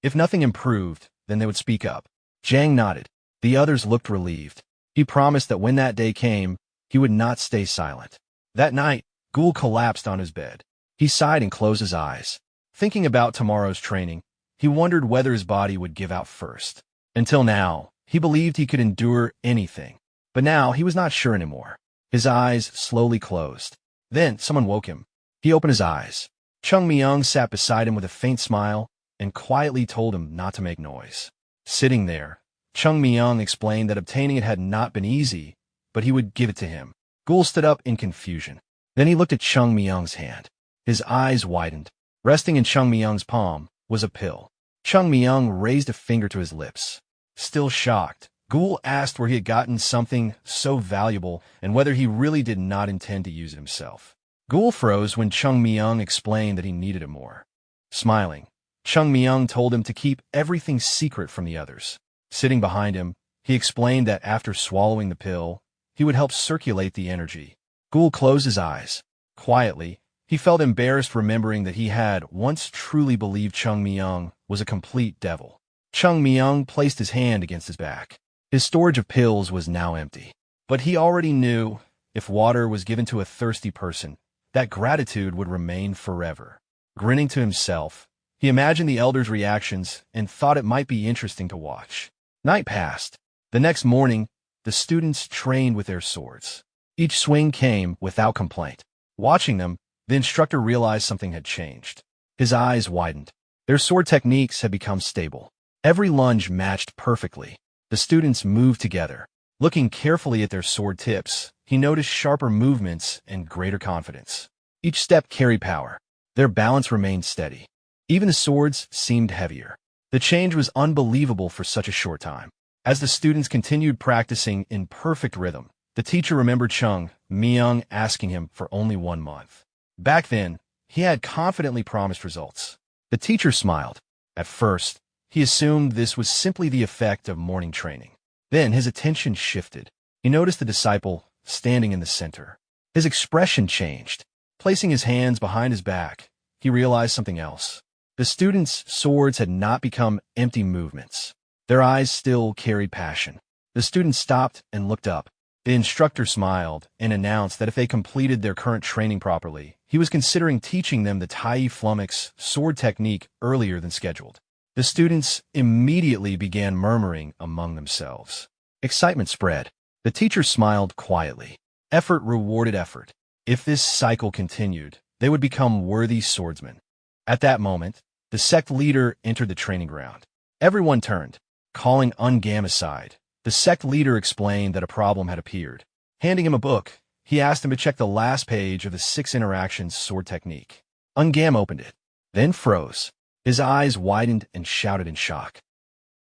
If nothing improved, then they would speak up. Zhang nodded. The others looked relieved. He promised that when that day came, he would not stay silent. That night, Ghoul collapsed on his bed. He sighed and closed his eyes. Thinking about tomorrow's training, he wondered whether his body would give out first. Until now, he believed he could endure anything. But now he was not sure anymore. His eyes slowly closed. Then someone woke him. He opened his eyes. Chung Myung sat beside him with a faint smile and quietly told him not to make noise. Sitting there, Chung Myung explained that obtaining it had not been easy, but he would give it to him. Ghoul stood up in confusion. Then he looked at Chung Myung's hand. His eyes widened. Resting in Chung Myung's palm was a pill. Chung Myung raised a finger to his lips. Still shocked, Ghoul asked where he had gotten something so valuable and whether he really did not intend to use it himself. Ghoul froze when Chung Myung explained that he needed it more. Smiling, Chung Myung told him to keep everything secret from the others. Sitting behind him, he explained that after swallowing the pill, he would help circulate the energy. Ghoul closed his eyes. Quietly, he felt embarrassed remembering that he had once truly believed Chung Myung was a complete devil. Chung Myung placed his hand against his back. His storage of pills was now empty. But he already knew, if water was given to a thirsty person, that gratitude would remain forever. Grinning to himself, he imagined the elders' reactions and thought it might be interesting to watch. Night passed. The next morning, the students trained with their swords. Each swing came without complaint. Watching them, the instructor realized something had changed. His eyes widened. Their sword techniques had become stable. Every lunge matched perfectly. The students moved together. Looking carefully at their sword tips, he noticed sharper movements and greater confidence. Each step carried power. Their balance remained steady. Even the swords seemed heavier. The change was unbelievable for such a short time. As the students continued practicing in perfect rhythm, the teacher remembered Chung Myung asking him for only 1 month. Back then, he had confidently promised results. The teacher smiled. At first, he assumed this was simply the effect of morning training. Then his attention shifted. He noticed the disciple standing in the center. His expression changed. Placing his hands behind his back, he realized something else. The students' swords had not become empty movements. Their eyes still carried passion. The students stopped and looked up. The instructor smiled and announced that if they completed their current training properly, he was considering teaching them the Tai Flummox sword technique earlier than scheduled. The students immediately began murmuring among themselves. Excitement spread. The teacher smiled quietly. Effort rewarded effort. If this cycle continued, they would become worthy swordsmen. At that moment, the sect leader entered the training ground. Everyone turned. Calling Ungam aside, the sect leader explained that a problem had appeared. Handing him a book, he asked him to check the last page of the 6 interactions sword technique. Ungam opened it, then froze. His eyes widened and shouted in shock.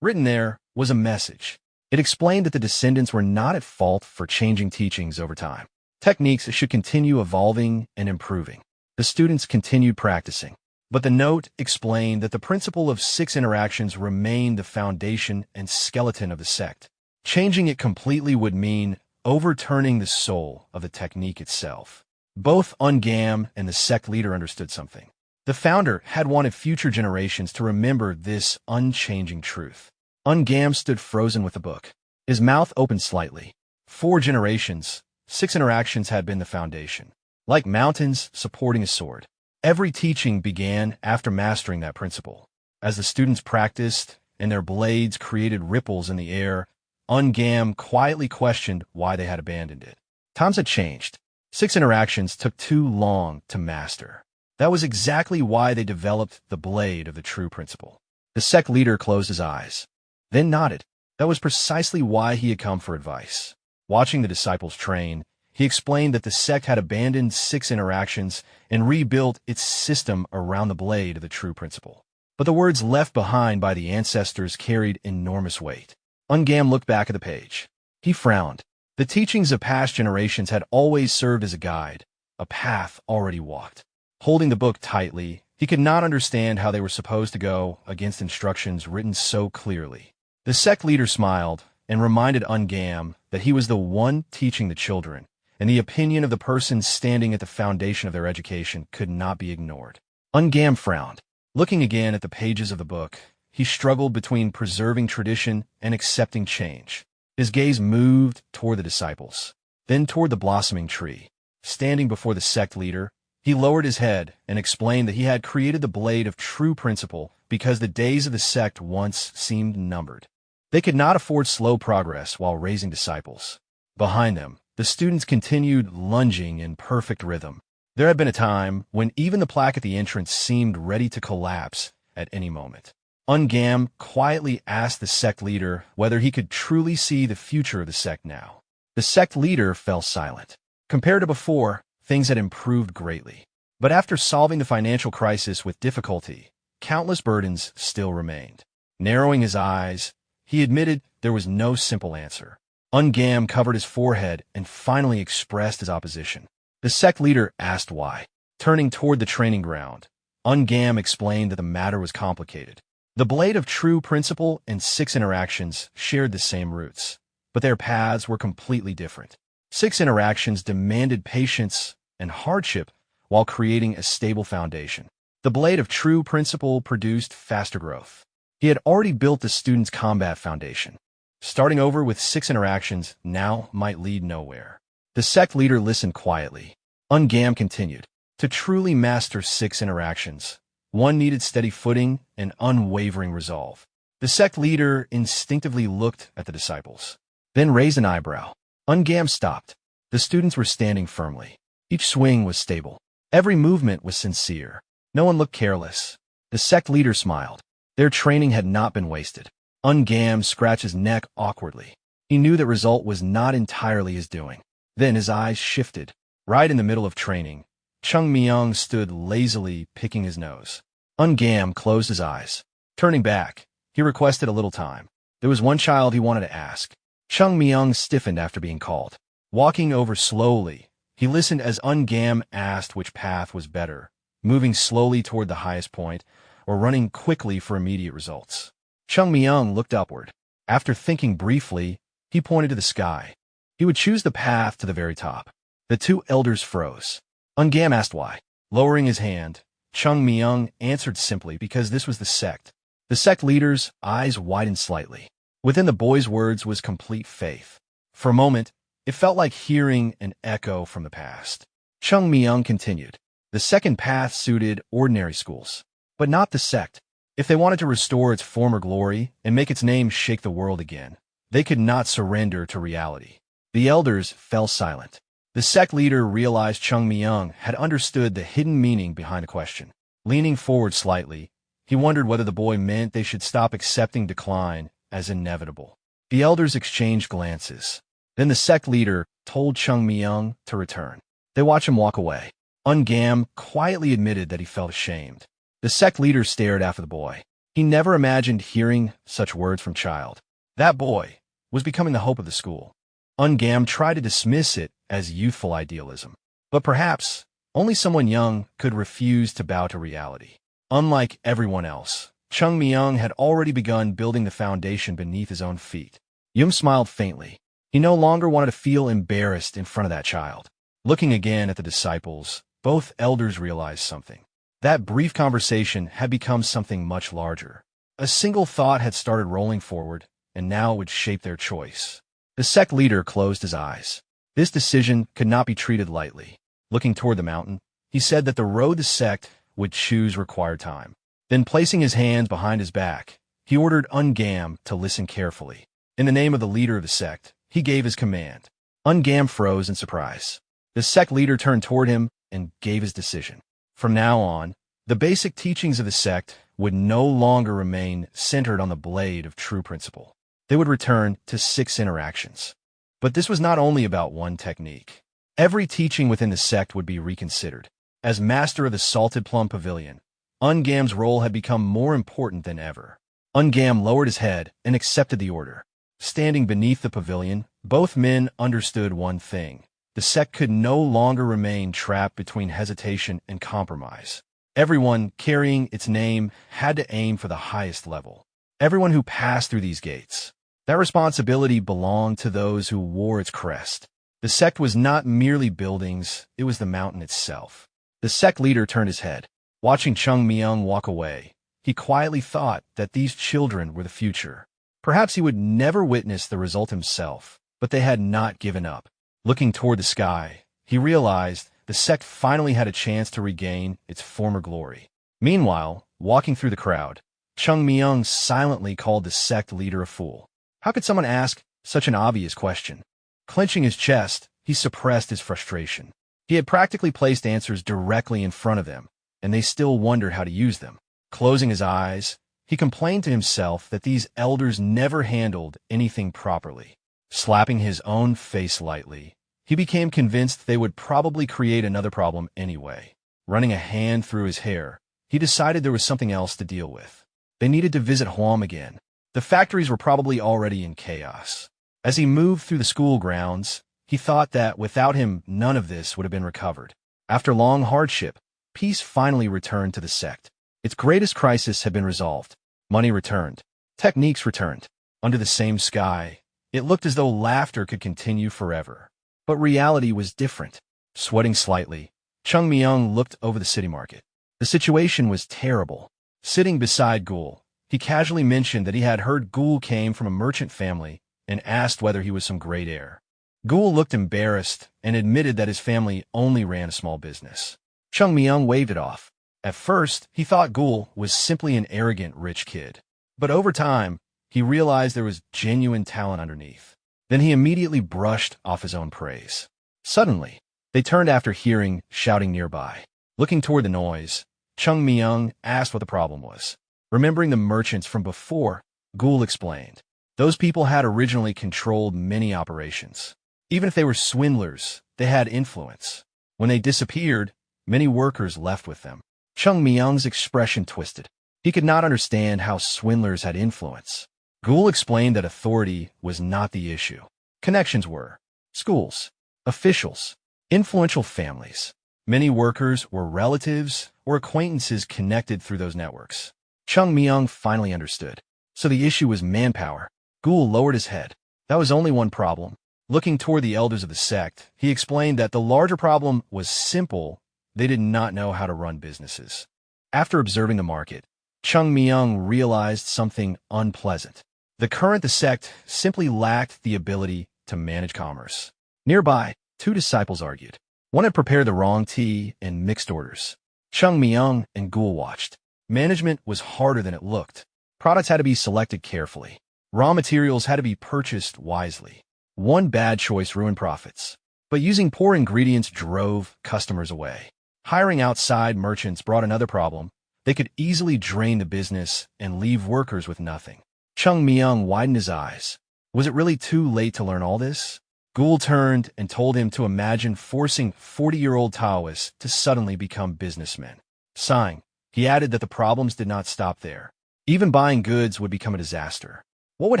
Written there was a message. It explained that the descendants were not at fault for changing teachings over time. Techniques should continue evolving and improving. The students continued practicing. But the note explained that the principle of 6 interactions remained the foundation and skeleton of the sect. Changing it completely would mean overturning the soul of the technique itself. Both Ungam and the sect leader understood something. The founder had wanted future generations to remember this unchanging truth. Ungam stood frozen with the book. His mouth opened slightly. 4 generations, 6 interactions had been the foundation. Like mountains supporting a sword. Every teaching began after mastering that principle. As the students practiced and their blades created ripples in the air, Ungam quietly questioned why they had abandoned it. Times had changed. 6 interactions took too long to master. That was exactly why they developed the blade of the true principle. The sect leader closed his eyes, then nodded. That was precisely why he had come for advice. Watching the disciples train, he explained that the sect had abandoned 6 interactions and rebuilt its system around the blade of the true principle. But the words left behind by the ancestors carried enormous weight. Ungam looked back at the page. He frowned. The teachings of past generations had always served as a guide, a path already walked. Holding the book tightly, he could not understand how they were supposed to go against instructions written so clearly. The sect leader smiled and reminded Ungam that he was the one teaching the children, and the opinion of the person standing at the foundation of their education could not be ignored. Ungam frowned. Looking again at the pages of the book, he struggled between preserving tradition and accepting change. His gaze moved toward the disciples, then toward the blossoming tree. Standing before the sect leader, he lowered his head and explained that he had created the blade of true principle because the days of the sect once seemed numbered. They could not afford slow progress while raising disciples. Behind them, the students continued lunging in perfect rhythm. There had been a time when even the plaque at the entrance seemed ready to collapse at any moment. Ungam quietly asked the sect leader whether he could truly see the future of the sect now. The sect leader fell silent. Compared to before, things had improved greatly. But after solving the financial crisis with difficulty, countless burdens still remained. Narrowing his eyes, he admitted there was no simple answer. Ungam covered his forehead and finally expressed his opposition. The sect leader asked why. Turning toward the training ground, Ungam explained that the matter was complicated. The blade of true principle and 6 interactions shared the same roots, but their paths were completely different. 6 interactions demanded patience and hardship while creating a stable foundation. The blade of true principle produced faster growth. He had already built the student's combat foundation. Starting over with 6 interactions now might lead nowhere. The sect leader listened quietly. Ungam continued. To truly master 6 interactions, One needed steady footing and unwavering resolve. The sect leader instinctively looked at the disciples, then raised an eyebrow. Ungam stopped. The students were standing firmly. Each swing was stable. Every movement was sincere. No one looked careless. The sect leader smiled. Their training had not been wasted. Ungam scratched his neck awkwardly. He knew the result was not entirely his doing. Then his eyes shifted. Right in the middle of training, Chung Myung stood lazily picking his nose. Ungam closed his eyes. Turning back, he requested a little time. There was one child he wanted to ask. Chung Myung stiffened after being called. Walking over slowly, he listened as Ungam asked which path was better, moving slowly toward the highest point, or running quickly for immediate results. Chung Myung looked upward. After thinking briefly, he pointed to the sky. He would choose the path to the very top. The two elders froze. Ungam asked why. Lowering his hand, Chung Myung answered simply because this was the sect. The sect leader's eyes widened slightly. Within the boy's words was complete faith. For a moment, it felt like hearing an echo from the past. Chung Myung continued. The second path suited ordinary schools, but not the sect. If they wanted to restore its former glory and make its name shake the world again, they could not surrender to reality. The elders fell silent. The sect leader realized Chung Myung had understood the hidden meaning behind the question. Leaning forward slightly, he wondered whether the boy meant they should stop accepting decline as inevitable. The elders exchanged glances. Then the sect leader told Chung Myung to return. They watched him walk away. Ungam quietly admitted that he felt ashamed. The sect leader stared after the boy. He never imagined hearing such words from child. That boy was becoming the hope of the school. Ungam tried to dismiss it as youthful idealism. But perhaps only someone young could refuse to bow to reality. Unlike everyone else, Chung Myung had already begun building the foundation beneath his own feet. Yum smiled faintly. He no longer wanted to feel embarrassed in front of that child. Looking again at the disciples, both elders realized something. That brief conversation had become something much larger. A single thought had started rolling forward, and now it would shape their choice. The sect leader closed his eyes. This decision could not be treated lightly. Looking toward the mountain, he said that the road the sect would choose required time. Then placing his hands behind his back, he ordered Ungam to listen carefully. In the name of the leader of the sect, he gave his command. Ungam froze in surprise. The sect leader turned toward him and gave his decision. From now on, the basic teachings of the sect would no longer remain centered on the blade of true principle. They would return to 6 interactions. But this was not only about one technique. Every teaching within the sect would be reconsidered. As master of the Salted Plum Pavilion, Ungam's role had become more important than ever. Ungam lowered his head and accepted the order. Standing beneath the pavilion, both men understood one thing. The sect could no longer remain trapped between hesitation and compromise. Everyone carrying its name had to aim for the highest level. Everyone who passed through these gates. That responsibility belonged to those who wore its crest. The sect was not merely buildings, it was the mountain itself. The sect leader turned his head. Watching Chung Myung walk away, he quietly thought that these children were the future. Perhaps he would never witness the result himself, but they had not given up. Looking toward the sky, he realized the sect finally had a chance to regain its former glory. Meanwhile, walking through the crowd, Chung Myung silently called the sect leader a fool. How could someone ask such an obvious question? Clenching his chest, he suppressed his frustration. He had practically placed answers directly in front of them, and they still wondered how to use them. Closing his eyes, he complained to himself that these elders never handled anything properly. Slapping his own face lightly, he became convinced they would probably create another problem anyway. Running a hand through his hair, he decided there was something else to deal with. They needed to visit Huam again. The factories were probably already in chaos. As he moved through the school grounds, he thought that without him, none of this would have been recovered. After long hardship, peace finally returned to the sect. Its greatest crisis had been resolved. Money returned. Techniques returned. Under the same sky, it looked as though laughter could continue forever. But reality was different. Sweating slightly, Chung Myung looked over the city market. The situation was terrible. Sitting beside Gul, he casually mentioned that he had heard Gul came from a merchant family and asked whether he was some great heir. Gul looked embarrassed and admitted that his family only ran a small business. Chung Myung waved it off. At first, he thought Ghoul was simply an arrogant rich kid. But over time, he realized there was genuine talent underneath. Then he immediately brushed off his own praise. Suddenly, they turned after hearing shouting nearby. Looking toward the noise, Chung Myung asked what the problem was. Remembering the merchants from before, Ghoul explained. Those people had originally controlled many operations. Even if they were swindlers, they had influence. When they disappeared, many workers left with them. Chung Myung's expression twisted. He could not understand how swindlers had influence. Ghoul explained that authority was not the issue. Connections were. Schools, officials, influential families. Many workers were relatives or acquaintances connected through those networks. Chung Myung finally understood. So the issue was manpower. Ghoul lowered his head. That was only one problem. Looking toward the elders of the sect, he explained that the larger problem was simple. They did not know how to run businesses. After observing the market, Chung Myung realized something unpleasant. The sect simply lacked the ability to manage commerce. Nearby, two disciples argued. One had prepared the wrong tea and mixed orders. Chung Myung and Ghoul watched. Management was harder than it looked. Products had to be selected carefully. Raw materials had to be purchased wisely. One bad choice ruined profits. But using poor ingredients drove customers away. Hiring outside merchants brought another problem. They could easily drain the business and leave workers with nothing. Chung Myung widened his eyes. Was it really too late to learn all this? Ghoul turned and told him to imagine forcing 40-year-old Taoists to suddenly become businessmen. Sighing, he added that the problems did not stop there. Even buying goods would become a disaster. What would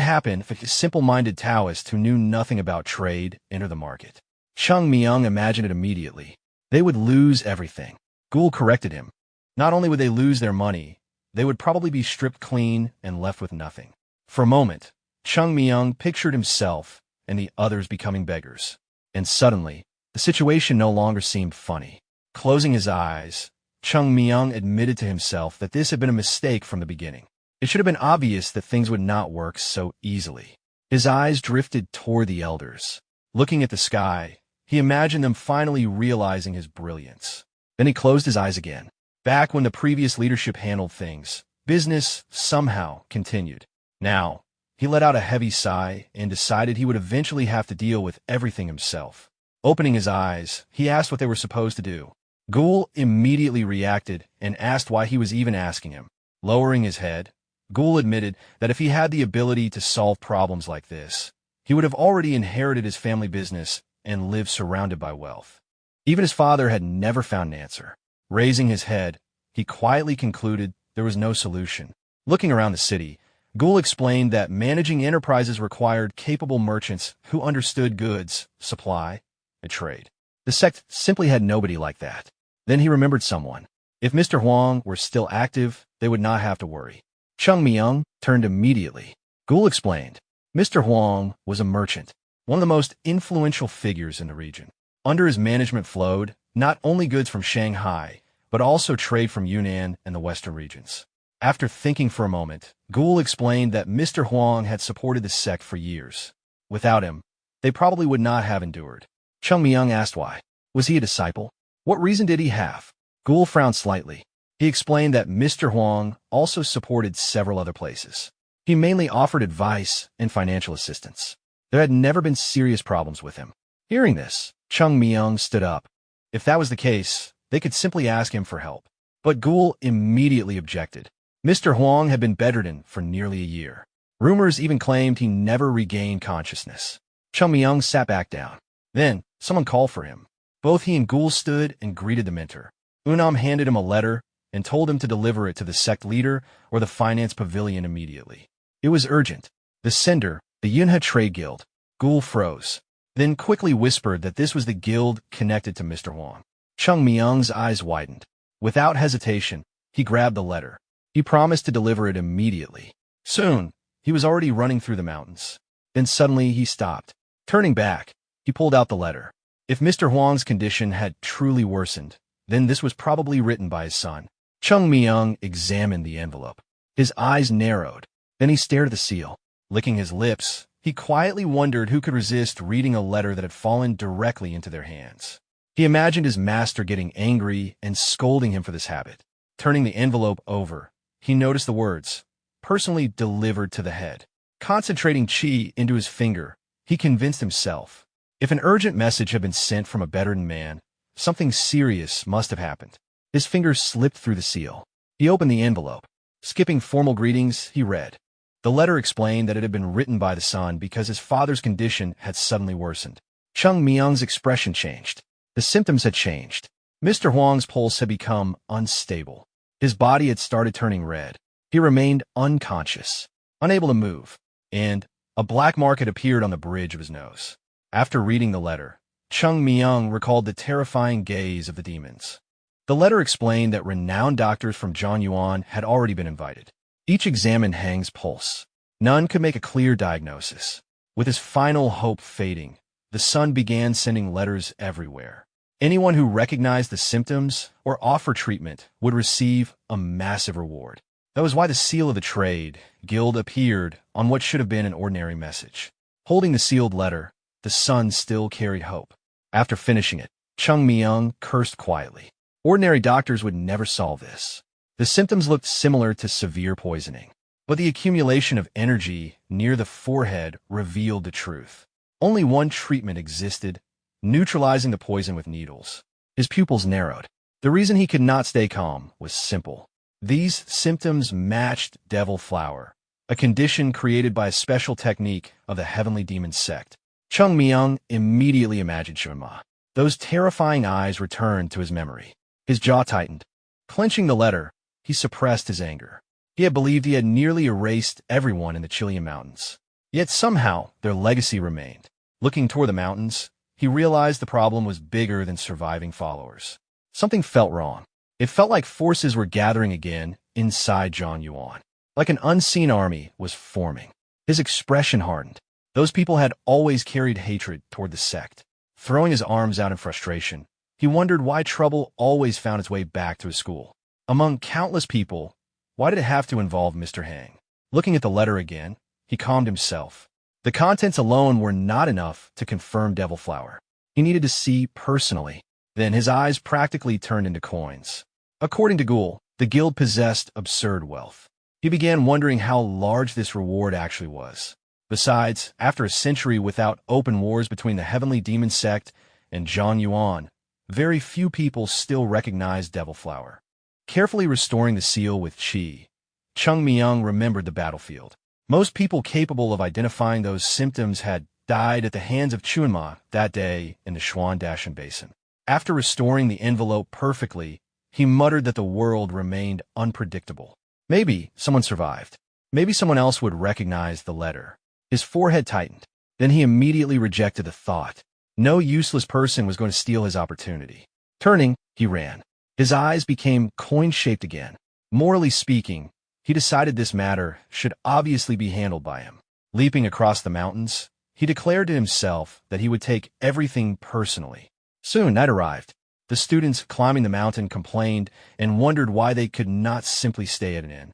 happen if a simple-minded Taoist who knew nothing about trade entered the market? Chung Myung imagined it immediately. They would lose everything. Ghoul corrected him. Not only would they lose their money, they would probably be stripped clean and left with nothing. For a moment, Chung Myung pictured himself and the others becoming beggars. And suddenly, the situation no longer seemed funny. Closing his eyes, Chung Myung admitted to himself that this had been a mistake from the beginning. It should have been obvious that things would not work so easily. His eyes drifted toward the elders. Looking at the sky, he imagined them finally realizing his brilliance. Then he closed his eyes again. Back when the previous leadership handled things, business somehow continued. Now, he let out a heavy sigh and decided he would eventually have to deal with everything himself. Opening his eyes, he asked what they were supposed to do. Ghoul immediately reacted and asked why he was even asking him. Lowering his head, Ghoul admitted that if he had the ability to solve problems like this, he would have already inherited his family business and lived surrounded by wealth. Even his father had never found an answer. Raising his head, he quietly concluded there was no solution. Looking around the city, Ghoul explained that managing enterprises required capable merchants who understood goods, supply, and trade. The sect simply had nobody like that. Then he remembered someone. If Mr. Huang were still active, they would not have to worry. Chung Myung turned immediately. Ghoul explained. Mr. Huang was a merchant, one of the most influential figures in the region. Under his management flowed not only goods from Shanghai, but also trade from Yunnan and the western regions. After thinking for a moment, Ghoul explained that Mr. Huang had supported the sect for years. Without him, they probably would not have endured. Chung Myung asked why. Was he a disciple? What reason did he have? Ghoul frowned slightly. He explained that Mr. Huang also supported several other places. He mainly offered advice and financial assistance. There had never been serious problems with him. Hearing this, Chung Myung stood up. If that was the case, they could simply ask him for help. But Ghoul immediately objected. Mr. Huang had been bedridden for nearly a year. Rumors even claimed he never regained consciousness. Chung Myung sat back down. Then, someone called for him. Both he and Ghoul stood and greeted the mentor. Unam handed him a letter and told him to deliver it to the sect leader or the finance pavilion immediately. It was urgent. The sender, the Yunhe Trade Guild. Ghoul froze, then quickly whispered that this was the guild connected to Mr. Huang. Chung Myung's eyes widened. Without hesitation, he grabbed the letter. He promised to deliver it immediately. Soon, he was already running through the mountains. Then suddenly he stopped. Turning back, he pulled out the letter. If Mr. Huang's condition had truly worsened, then this was probably written by his son. Chung Myung examined the envelope. His eyes narrowed. Then he stared at the seal. Licking his lips, he quietly wondered who could resist reading a letter that had fallen directly into their hands. He imagined his master getting angry and scolding him for this habit. Turning the envelope over, he noticed the words, "Personally delivered to the head." Concentrating chi into his finger, he convinced himself, if an urgent message had been sent from a veteran man, something serious must have happened. His fingers slipped through the seal. He opened the envelope. Skipping formal greetings, he read. The letter explained that it had been written by the son because his father's condition had suddenly worsened. Chung Myung's expression changed. The symptoms had changed. Mr. Huang's pulse had become unstable. His body had started turning red. He remained unconscious, unable to move, and a black mark had appeared on the bridge of his nose. After reading the letter, Chung Myung recalled the terrifying gaze of the demons. The letter explained that renowned doctors from Zhongyuan had already been invited. Each examined Hang's pulse. None could make a clear diagnosis. With his final hope fading, the son began sending letters everywhere. Anyone who recognized the symptoms or offered treatment would receive a massive reward. That was why the seal of the trade guild appeared on what should have been an ordinary message. Holding the sealed letter, the son still carried hope. After finishing it, Chung Myung cursed quietly. Ordinary doctors would never solve this. The symptoms looked similar to severe poisoning, but the accumulation of energy near the forehead revealed the truth. Only one treatment existed, neutralizing the poison with needles. His pupils narrowed. The reason he could not stay calm was simple. These symptoms matched devil flower, a condition created by a special technique of the heavenly demon sect. Chung Myung immediately imagined Chun Ma. Those terrifying eyes returned to his memory. His jaw tightened. Clenching the letter, he suppressed his anger. He had believed he had nearly erased everyone in the Chilean mountains. Yet somehow their legacy remained. Looking toward the mountains, he realized the problem was bigger than surviving followers. Something felt wrong. It felt like forces were gathering again inside Zhongyuan. Like an unseen army was forming. His expression hardened. Those people had always carried hatred toward the sect. Throwing his arms out in frustration, he wondered why trouble always found its way back to his school. Among countless people, why did it have to involve Mr. Hang? Looking at the letter again, he calmed himself. The contents alone were not enough to confirm Devil Flower. He needed to see personally. Then his eyes practically turned into coins. According to Ghoul, the guild possessed absurd wealth. He began wondering how large this reward actually was. Besides, after a century without open wars between the Heavenly Demon Sect and Zhongyuan, very few people still recognized Devil Flower. Carefully restoring the seal with chi, Chung Myung remembered the battlefield. Most people capable of identifying those symptoms had died at the hands of Chun Ma that day in the Huashan-Sekte Basin. After restoring the envelope perfectly, he muttered that the world remained unpredictable. Maybe someone survived. Maybe someone else would recognize the letter. His forehead tightened. Then he immediately rejected the thought. No useless person was going to steal his opportunity. Turning, he ran. His eyes became coin-shaped again. Morally speaking, he decided this matter should obviously be handled by him. Leaping across the mountains, he declared to himself that he would take everything personally. Soon night arrived. The students climbing the mountain complained and wondered why they could not simply stay at an inn.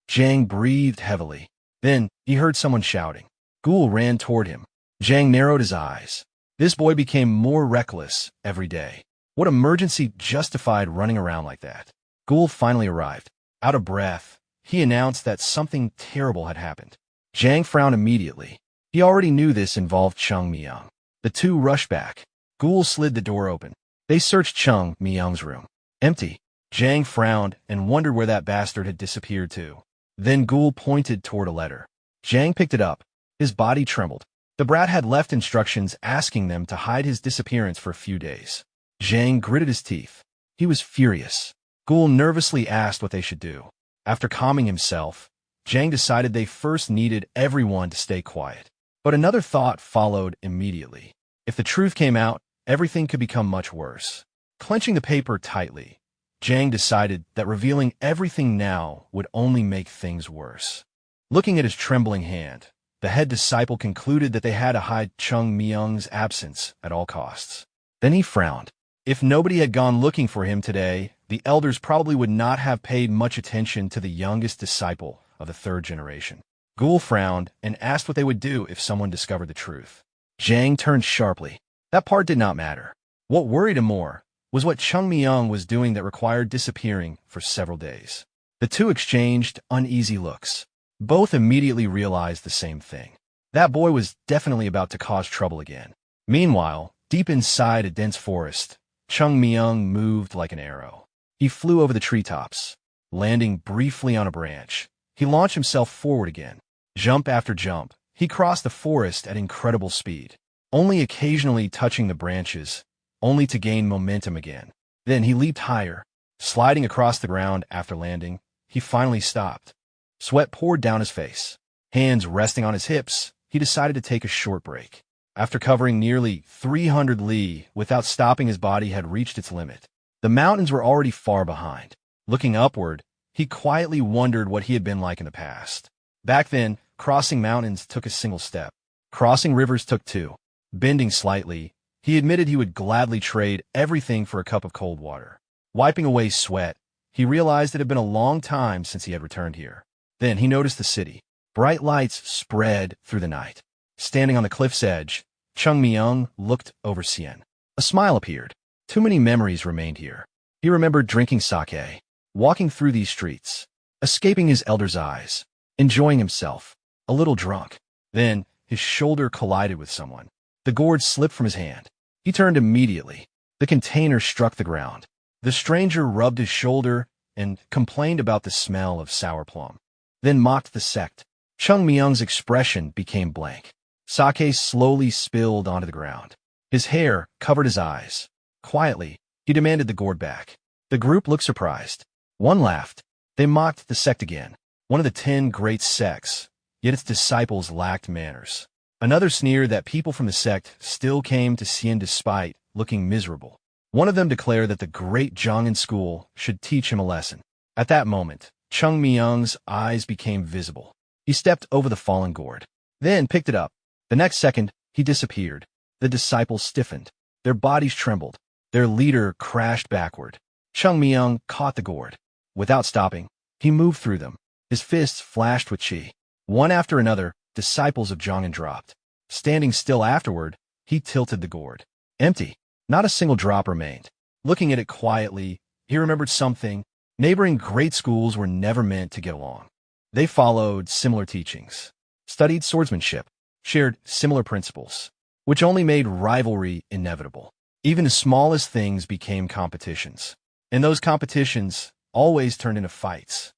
Zhang breathed heavily. Then he heard someone shouting. Ghoul ran toward him. Zhang narrowed his eyes. This boy became more reckless every day. What emergency justified running around like that? Ghoul finally arrived. Out of breath, he announced that something terrible had happened. Zhang frowned immediately. He already knew this involved Chung Myung. The two rushed back. Ghoul slid the door open. They searched Chung Myung's room. Empty. Zhang frowned and wondered where that bastard had disappeared to. Then Ghoul pointed toward a letter. Zhang picked it up. His body trembled. The brat had left instructions asking them to hide his disappearance for a few days. Zhang gritted his teeth. He was furious. Ghoul nervously asked what they should do. After calming himself, Zhang decided they first needed everyone to stay quiet. But another thought followed immediately. If the truth came out, everything could become much worse. Clenching the paper tightly, Zhang decided that revealing everything now would only make things worse. Looking at his trembling hand, the head disciple concluded that they had to hide Chung Myung's absence at all costs. Then he frowned. If nobody had gone looking for him today, the elders probably would not have paid much attention to the youngest disciple of the third generation. Ghoul frowned and asked what they would do if someone discovered the truth. Zhang turned sharply. That part did not matter. What worried him more was what Chung Myung was doing that required disappearing for several days. The two exchanged uneasy looks. Both immediately realized the same thing. That boy was definitely about to cause trouble again. Meanwhile, deep inside a dense forest, Chung Myung moved like an arrow. He flew over the treetops, landing briefly on a branch. He launched himself forward again. Jump after jump, he crossed the forest at incredible speed, only occasionally touching the branches, only to gain momentum again. Then he leaped higher. Sliding across the ground after landing, he finally stopped. Sweat poured down his face. Hands resting on his hips, he decided to take a short break. After covering nearly 300 li without stopping, his body had reached its limit. The mountains were already far behind. Looking upward, he quietly wondered what he had been like in the past. Back then, crossing mountains took a single step. Crossing rivers took two. Bending slightly, he admitted he would gladly trade everything for a cup of cold water. Wiping away sweat, he realized it had been a long time since he had returned here. Then he noticed the city. Bright lights spread through the night. Standing on the cliff's edge, Chung Myung looked over Sien. A smile appeared. Too many memories remained here. He remembered drinking sake, walking through these streets, escaping his elder's eyes, enjoying himself, a little drunk. Then his shoulder collided with someone. The gourd slipped from his hand. He turned immediately. The container struck the ground. The stranger rubbed his shoulder and complained about the smell of sour plum, then mocked the sect. Chung Myung's expression became blank. Sake slowly spilled onto the ground. His hair covered his eyes. Quietly, he demanded the gourd back. The group looked surprised. One laughed. They mocked the sect again. One of the 10 great sects, yet its disciples lacked manners. Another sneered that people from the sect still came to Sien despite looking miserable. One of them declared that the great Zhongin school should teach him a lesson. At that moment, Chung Myung's eyes became visible. He stepped over the fallen gourd, then picked it up. The next second, he disappeared. The disciples stiffened. Their bodies trembled. Their leader crashed backward. Chung Myung caught the gourd. Without stopping, he moved through them. His fists flashed with chi. One after another, disciples of Zhongin dropped. Standing still afterward, he tilted the gourd. Empty. Not a single drop remained. Looking at it quietly, he remembered something. Neighboring great schools were never meant to get along. They followed similar teachings, studied swordsmanship, shared similar principles, which only made rivalry inevitable. Even the smallest things became competitions. And those competitions always turned into fights.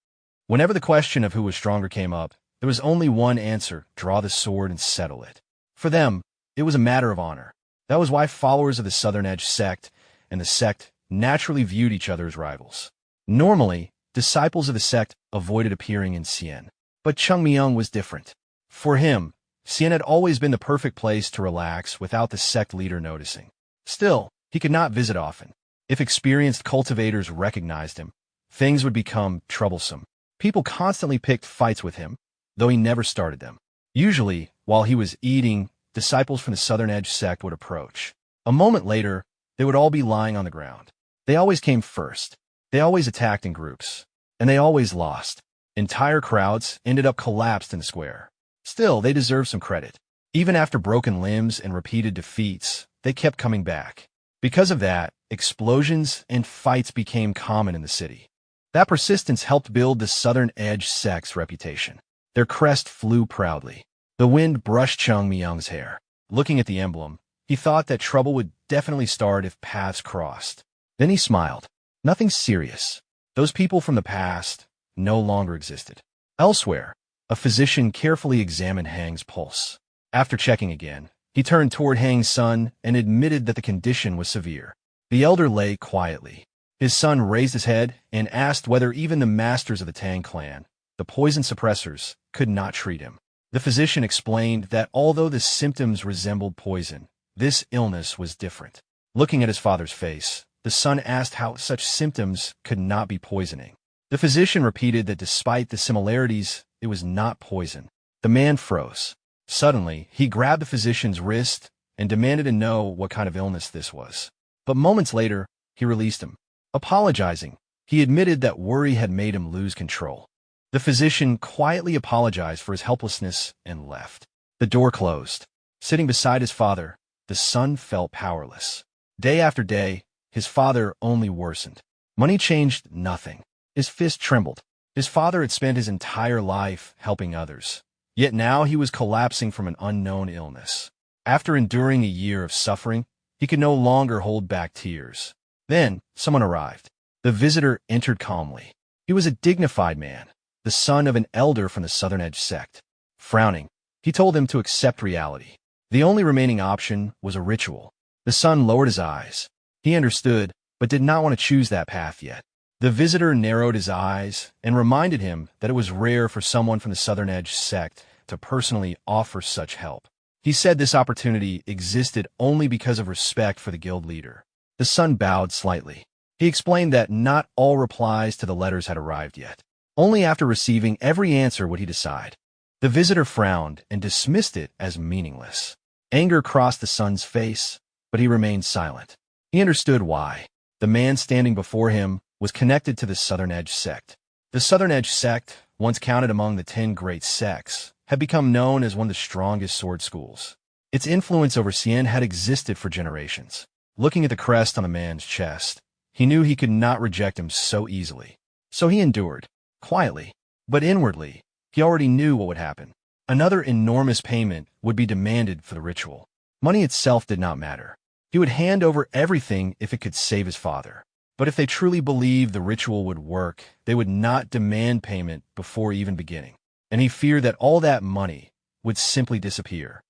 Whenever the question of who was stronger came up, there was only one answer: draw the sword and settle it. For them, it was a matter of honor. That was why followers of the Southern Edge sect and the sect naturally viewed each other as rivals. Normally, disciples of the sect avoided appearing in Sien. But Chung Myung was different. For him, Sien had always been the perfect place to relax without the sect leader noticing. Still, he could not visit often. If experienced cultivators recognized him, things would become troublesome. People constantly picked fights with him, though he never started them. Usually, while he was eating, disciples from the Southern Edge sect would approach. A moment later, they would all be lying on the ground. They always came first. They always attacked in groups. And they always lost. Entire crowds ended up collapsed in the square. Still, they deserved some credit. Even after broken limbs and repeated defeats, they kept coming back. Because of that, explosions and fights became common in the city. That persistence helped build the Southern Edge sect's reputation. Their crest flew proudly. The wind brushed Chung Myung's hair. Looking at the emblem, he thought that trouble would definitely start if paths crossed. Then he smiled. Nothing serious. Those people from the past no longer existed. Elsewhere, a physician carefully examined Hang's pulse. After checking again, he turned toward Hang's son and admitted that the condition was severe. The elder lay quietly. His son raised his head and asked whether even the masters of the Tang clan, the poison suppressors, could not treat him. The physician explained that although the symptoms resembled poison, this illness was different. Looking at his father's face, the son asked how such symptoms could not be poisoning. The physician repeated that despite the similarities, it was not poison. The man froze. Suddenly, he grabbed the physician's wrist and demanded to know what kind of illness this was. But moments later, he released him. Apologizing, he admitted that worry had made him lose control. The physician quietly apologized for his helplessness and left. The door closed. Sitting beside his father, the son felt powerless. Day after day, his father only worsened. Money changed nothing. His fist trembled. His father had spent his entire life helping others. Yet now he was collapsing from an unknown illness. After enduring a year of suffering, he could no longer hold back tears. Then, someone arrived. The visitor entered calmly. He was a dignified man, the son of an elder from the Southern Edge sect. Frowning, he told them to accept reality. The only remaining option was a ritual. The son lowered his eyes. He understood, but did not want to choose that path yet. The visitor narrowed his eyes and reminded him that it was rare for someone from the Southern Edge sect to personally offer such help. He said this opportunity existed only because of respect for the guild leader. The son bowed slightly. He explained that not all replies to the letters had arrived yet. Only after receiving every answer would he decide. The visitor frowned and dismissed it as meaningless. Anger crossed the son's face, but he remained silent. He understood why. The man standing before him was connected to the Southern Edge sect. The Southern Edge sect, once counted among the 10 great sects, had become known as one of the strongest sword schools. Its influence over Xian had existed for generations. Looking at the crest on the man's chest, he knew he could not reject him so easily. So he endured, quietly, but inwardly, he already knew what would happen. Another enormous payment would be demanded for the ritual. Money itself did not matter. He would hand over everything if it could save his father. But if they truly believed the ritual would work, they would not demand payment before even beginning. And he feared that all that money would simply disappear.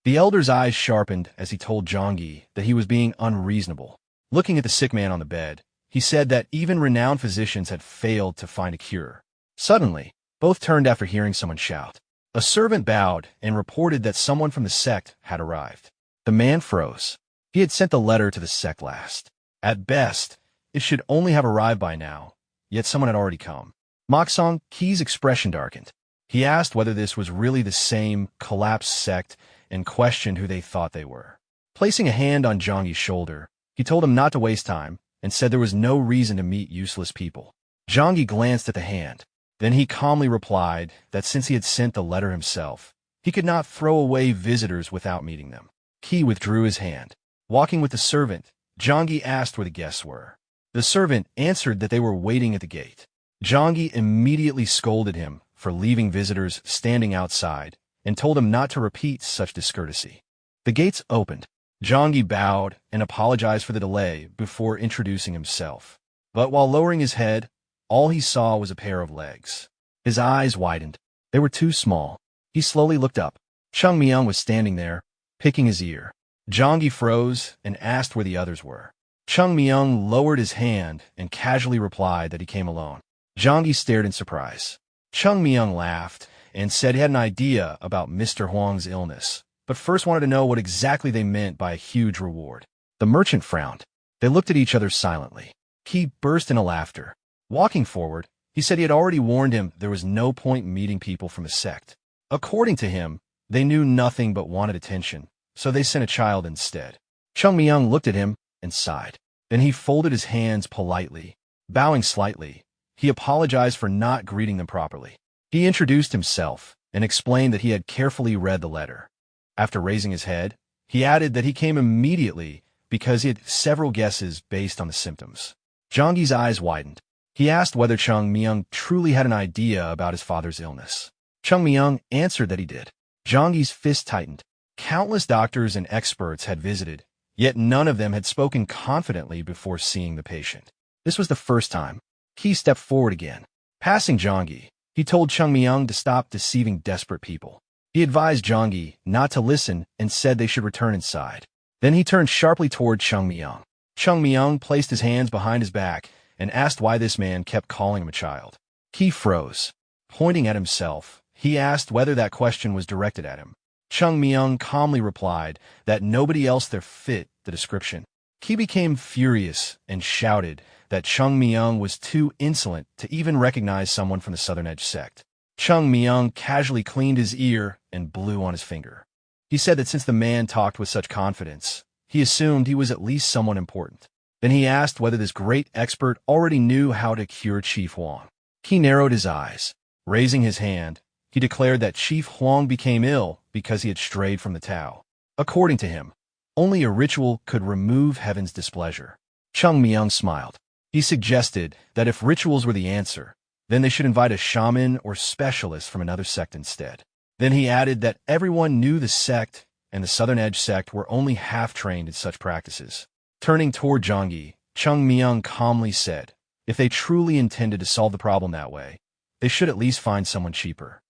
The elder's eyes sharpened as he told Zhangyi that he was being unreasonable. Looking at the sick man on the bed, he said that even renowned physicians had failed to find a cure. Suddenly, both turned after hearing someone shout. A servant bowed and reported that someone from the sect had arrived. The man froze. He had sent the letter to the sect last. At best, it should only have arrived by now, yet someone had already come. Moksong Qi's expression darkened. He asked whether this was really the same collapsed sect and questioned who they thought they were. Placing a hand on Zhangyi's shoulder, he told him not to waste time and said there was no reason to meet useless people. Zhangyi glanced at the hand. Then he calmly replied that since he had sent the letter himself, he could not throw away visitors without meeting them. Qi withdrew his hand. Walking with the servant, Zhangyi asked where the guests were. The servant answered that they were waiting at the gate. Zhangyi immediately scolded him for leaving visitors standing outside and told him not to repeat such discourtesy. The gates opened. Zhangyi bowed and apologized for the delay before introducing himself. But while lowering his head, all he saw was a pair of legs. His eyes widened. They were too small. He slowly looked up. Chung Myung was standing there, picking his ear. Zhangyi froze and asked where the others were. Chung Myung lowered his hand and casually replied that he came alone. Zhangyi stared in surprise. Chung Myung laughed and said he had an idea about Mr. Huang's illness, but first wanted to know what exactly they meant by a huge reward. The merchant frowned. They looked at each other silently. Qi burst into laughter. Walking forward, he said he had already warned him there was no point meeting people from the sect. According to him, they knew nothing but wanted attention, so they sent a child instead. Chung Myung looked at him and sighed. Then he folded his hands politely. Bowing slightly, he apologized for not greeting them properly. He introduced himself and explained that he had carefully read the letter. After raising his head, he added that he came immediately because he had several guesses based on the symptoms. Zhangyi's eyes widened. He asked whether Chung Myung truly had an idea about his father's illness. Chung Myung answered that he did. Zhangyi's fist tightened. Countless doctors and experts had visited, yet none of them had spoken confidently before seeing the patient. This was the first time. Qi stepped forward again. Passing Zhangyi, he told Chung Myung to stop deceiving desperate people. He advised Zhangyi not to listen and said they should return inside. Then he turned sharply toward Chung Myung. Chung Myung placed his hands behind his back and asked why this man kept calling him a child. Qi froze. Pointing at himself, he asked whether that question was directed at him. Chung Myung calmly replied that nobody else there fit the description. Qi became furious and shouted that Chung Myung was too insolent to even recognize someone from the Southern Edge sect. Chung Myung casually cleaned his ear and blew on his finger. He said that since the man talked with such confidence, he assumed he was at least someone important. Then he asked whether this great expert already knew how to cure Chief Huang. Qi narrowed his eyes. Raising his hand, he declared that Chief Huang became ill because he had strayed from the Tao. According to him, only a ritual could remove heaven's displeasure. Chung Myung smiled. He suggested that if rituals were the answer, then they should invite a shaman or specialist from another sect instead. Then he added that everyone knew the sect and the Southern Edge sect were only half-trained in such practices. Turning toward Jonggi, Chung Myung calmly said, if they truly intended to solve the problem that way, they should at least find someone cheaper.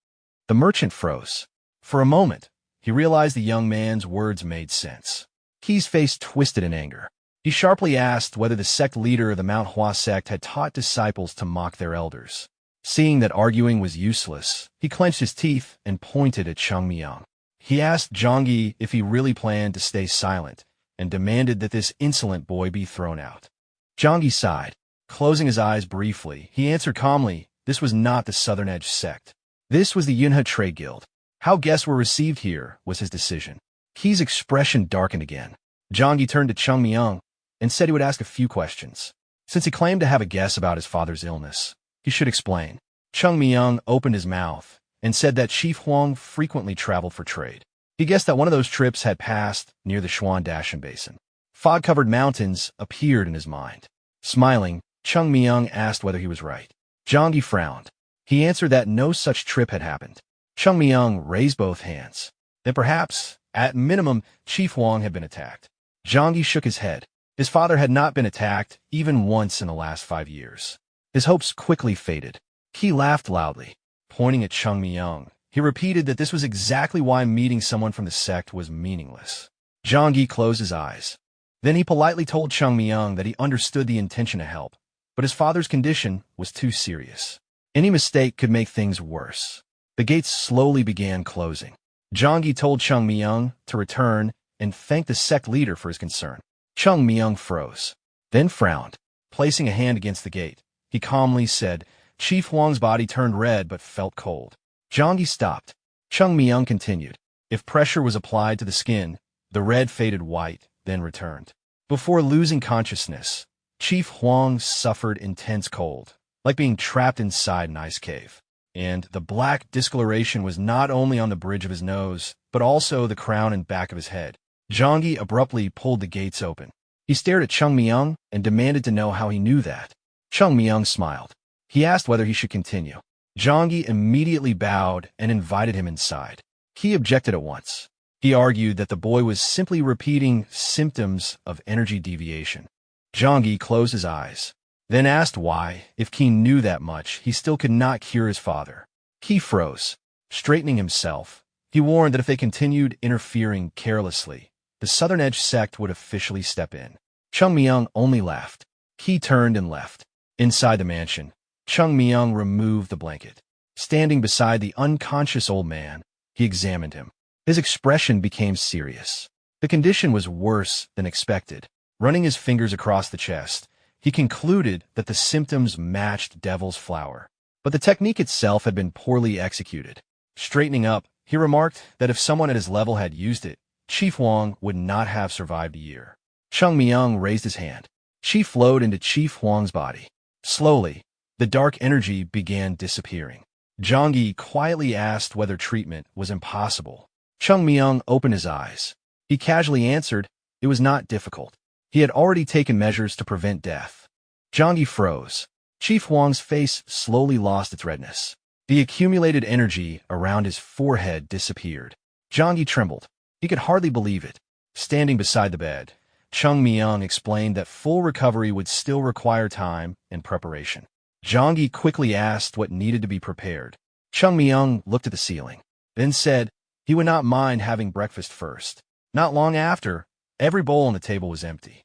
The merchant froze. For a moment, he realized the young man's words made sense. His face twisted in anger. He sharply asked whether the sect leader of the Mount Hua Sect had taught disciples to mock their elders. Seeing that arguing was useless, he clenched his teeth and pointed at Chung Myung. He asked Jonggi if he really planned to stay silent and demanded that this insolent boy be thrown out. Jonggi sighed. Closing his eyes briefly, he answered calmly, this was not the Southern Edge sect. This was the Yunhe Trade Guild. How guests were received here was his decision. His expression darkened again. Jonggi turned to Chung Myung and said he would ask a few questions. Since he claimed to have a guess about his father's illness, he should explain. Chung Myung opened his mouth and said that Chief Huang frequently traveled for trade. He guessed that one of those trips had passed near the Shuan-Dashan Basin. Fog-covered mountains appeared in his mind. Smiling, Chung Myung asked whether he was right. Jonggi frowned. He answered that no such trip had happened. Chung Myung raised both hands. Then perhaps, at minimum, Chief Huang had been attacked. Jonggi shook his head. His father had not been attacked even once in the last 5 years. His hopes quickly faded. He laughed loudly. Pointing at Chung Myung, he repeated that this was exactly why meeting someone from the sect was meaningless. Jonggi closed his eyes. Then he politely told Chung Myung that he understood the intention to help, but his father's condition was too serious. Any mistake could make things worse. The gates slowly began closing. Jonggi told Chung Myung to return and thanked the sect leader for his concern. Chung Myung froze, then frowned. Placing a hand against the gate, he calmly said, Chief Huang's body turned red but felt cold. Jonggi stopped. Chung Myung continued. If pressure was applied to the skin, the red faded white, then returned. Before losing consciousness, Chief Huang suffered intense cold, like being trapped inside an ice cave. And the black discoloration was not only on the bridge of his nose, but also the crown and back of his head. Jonggi abruptly pulled the gates open. He stared at Chung Myung and demanded to know how he knew that. Chung Myung smiled. He asked whether he should continue. Jonggi immediately bowed and invited him inside. He objected at once. He argued that the boy was simply repeating symptoms of energy deviation. Jonggi closed his eyes, then asked why, if Qi knew that much, he still could not cure his father. Qi froze. Straightening himself, he warned that if they continued interfering carelessly, the Southern Edge sect would officially step in. Chung Myung only laughed. Qi turned and left. Inside the mansion, Chung Myung removed the blanket. Standing beside the unconscious old man, he examined him. His expression became serious. The condition was worse than expected. Running his fingers across the chest, he concluded that the symptoms matched devil's flower. But the technique itself had been poorly executed. Straightening up, he remarked that if someone at his level had used it, Chief Huang would not have survived a year. Chung Myung raised his hand. Qi flowed into Chief Huang's body. Slowly, the dark energy began disappearing. Jonggi quietly asked whether treatment was impossible. Chung Myung opened his eyes. He casually answered, it was not difficult. He had already taken measures to prevent death. Jonggi froze. Chief Huang's face slowly lost its redness. The accumulated energy around his forehead disappeared. Jonggi trembled. He could hardly believe it. Standing beside the bed, Chung Myung explained that full recovery would still require time and preparation. Jonggi quickly asked what needed to be prepared. Chung Myung looked at the ceiling, then said he would not mind having breakfast first. Not long after, every bowl on the table was empty.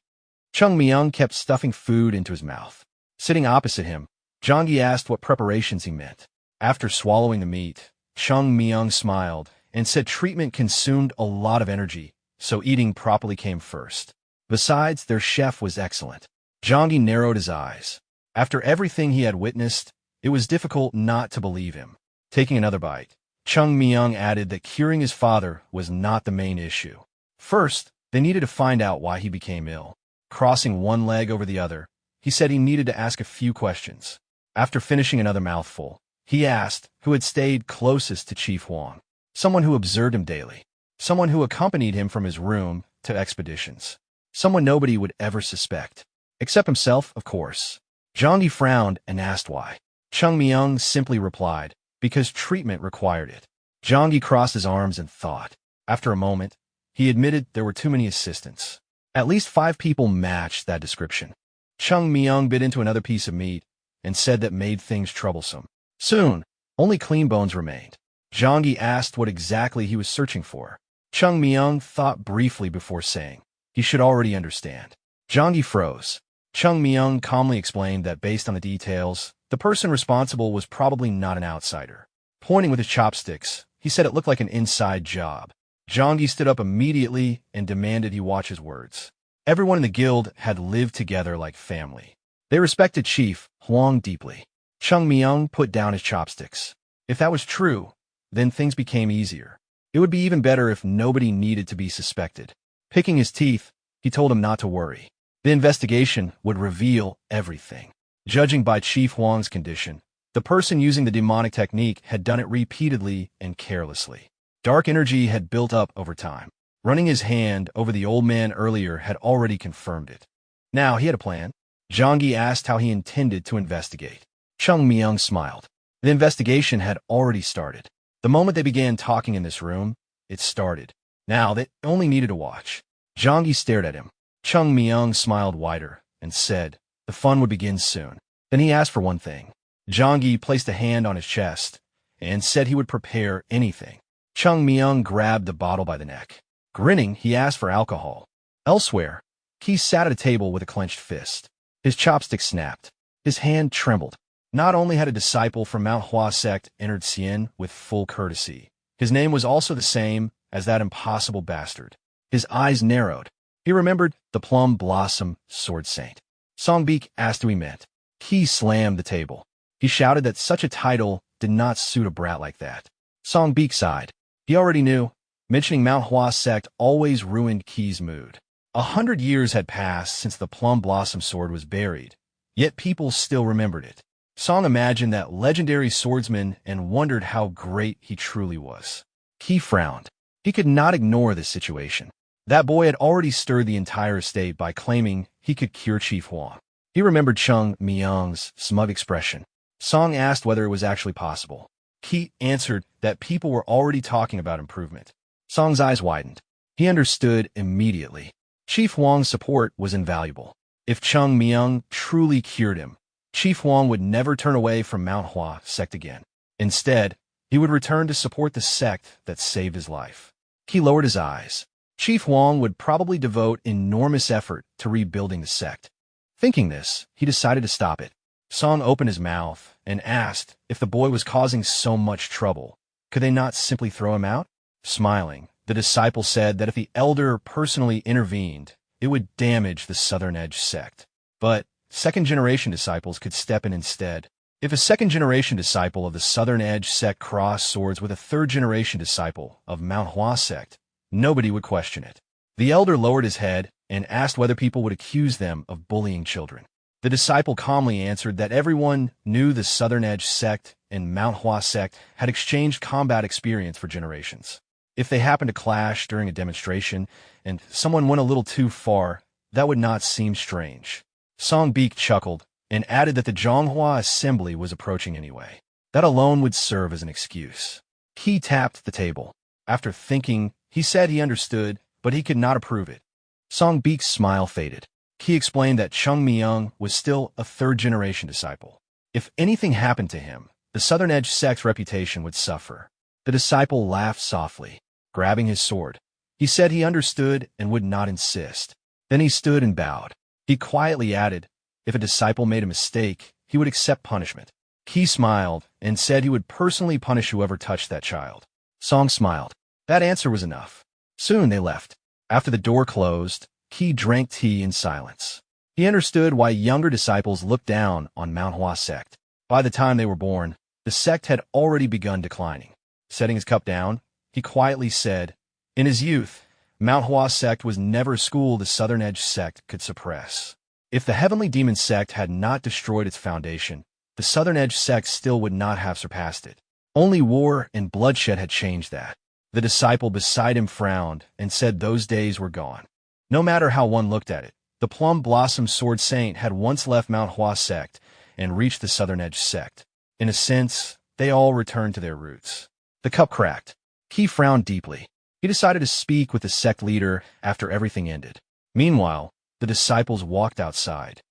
Chung Myung kept stuffing food into his mouth. Sitting opposite him, Jonggi asked what preparations he meant. After swallowing the meat, Chung Myung smiled and said treatment consumed a lot of energy, so eating properly came first. Besides, their chef was excellent. Jonggi narrowed his eyes. After everything he had witnessed, it was difficult not to believe him. Taking another bite, Chung Myung added that curing his father was not the main issue. First, they needed to find out why he became ill. Crossing one leg over the other, he said he needed to ask a few questions. After finishing another mouthful, he asked who had stayed closest to Chief Huang. Someone who observed him daily. Someone who accompanied him from his room to expeditions. Someone nobody would ever suspect. Except himself, of course. Zhangyi frowned and asked why. Chung Myung simply replied, because treatment required it. Zhangyi crossed his arms and thought. After a moment, he admitted there were too many assistants. At least 5 people matched that description. Chung Myung bit into another piece of meat and said that made things troublesome. Soon, only clean bones remained. Zhangyi asked what exactly he was searching for. Chung Myung thought briefly before saying, he should already understand. Zhangyi froze. Chung Myung calmly explained that based on the details, the person responsible was probably not an outsider. Pointing with his chopsticks, he said it looked like an inside job. Zhangyi stood up immediately and demanded he watch his words. Everyone in the guild had lived together like family. They respected Chief Huang deeply. Chung Myung put down his chopsticks. If that was true, then things became easier. It would be even better if nobody needed to be suspected. Picking his teeth, he told him not to worry. The investigation would reveal everything. Judging by Chief Huang's condition, the person using the demonic technique had done it repeatedly and carelessly. Dark energy had built up over time. Running his hand over the old man earlier had already confirmed it. Now he had a plan. Zhangyi asked how he intended to investigate. Chung Myung smiled. The investigation had already started. The moment they began talking in this room, it started. Now they only needed to watch. Zhangyi stared at him. Chung Myung smiled wider and said, the fun would begin soon. Then he asked for one thing. Zhangyi placed a hand on his chest and said he would prepare anything. Chung Myung grabbed the bottle by the neck. Grinning, he asked for alcohol. Elsewhere, he sat at a table with a clenched fist. His chopstick snapped. His hand trembled. Not only had a disciple from Mount Hua Sect entered Xian with full courtesy, his name was also the same as that impossible bastard. His eyes narrowed. He remembered the Plum Blossom Sword Saint. Songbeak asked who he meant. He slammed the table. He shouted that such a title did not suit a brat like that. Songbeak sighed. He already knew. Mentioning Mount Hua Sect always ruined Ki's mood. 100 years had passed since the Plum Blossom Sword was buried, yet people still remembered it. Song imagined that legendary swordsman and wondered how great he truly was. Ki frowned. He could not ignore this situation. That boy had already stirred the entire estate by claiming he could cure Chief Huang. He remembered Chung Myung's smug expression. Song asked whether it was actually possible. Ki answered that people were already talking about improvement. Song's eyes widened. He understood immediately. Chief Huang's support was invaluable. If Chung Myung truly cured him, Chief Huang would never turn away from Mount Hua Sect again. Instead, he would return to support the sect that saved his life. He lowered his eyes. Chief Huang would probably devote enormous effort to rebuilding the sect. Thinking this, he decided to stop it. Song opened his mouth and asked if the boy was causing so much trouble. Could they not simply throw him out? Smiling, the disciple said that if the elder personally intervened, it would damage the Southern Edge sect. But second-generation disciples could step in instead. If a second-generation disciple of the Southern Edge sect crossed swords with a third-generation disciple of Mount Hua Sect, nobody would question it. The elder lowered his head and asked whether people would accuse them of bullying children. The disciple calmly answered that everyone knew the Southern Edge sect and Mount Hua Sect had exchanged combat experience for generations. If they happened to clash during a demonstration and someone went a little too far, that would not seem strange. Songbeak chuckled and added that the Zhonghua assembly was approaching anyway. That alone would serve as an excuse. He tapped the table. After thinking, he said he understood, but he could not approve it. Songbeak's smile faded. He explained that Chung Myung was still a third-generation disciple. If anything happened to him, the Southern Edge sect's reputation would suffer. The disciple laughed softly, grabbing his sword. He said he understood and would not insist. Then he stood and bowed. He quietly added, if a disciple made a mistake, he would accept punishment. He smiled and said he would personally punish whoever touched that child. Song smiled. That answer was enough. Soon they left. After the door closed, Ki drank tea in silence. He understood why younger disciples looked down on Mount Hua Sect. By the time they were born, the sect had already begun declining. Setting his cup down, he quietly said, in his youth, Mount Hua Sect was never a school the Southern Edge sect could suppress. If the Heavenly Demon sect had not destroyed its foundation, the Southern Edge sect still would not have surpassed it. Only war and bloodshed had changed that. The disciple beside him frowned and said those days were gone. No matter how one looked at it, The Plum Blossom Sword Saint had once left Hua Sect and reached the Southern Edge Sect. In a sense, they all returned to their roots. The cup cracked. He frowned deeply. He decided to speak with the sect leader after everything ended. Meanwhile, the disciples walked outside.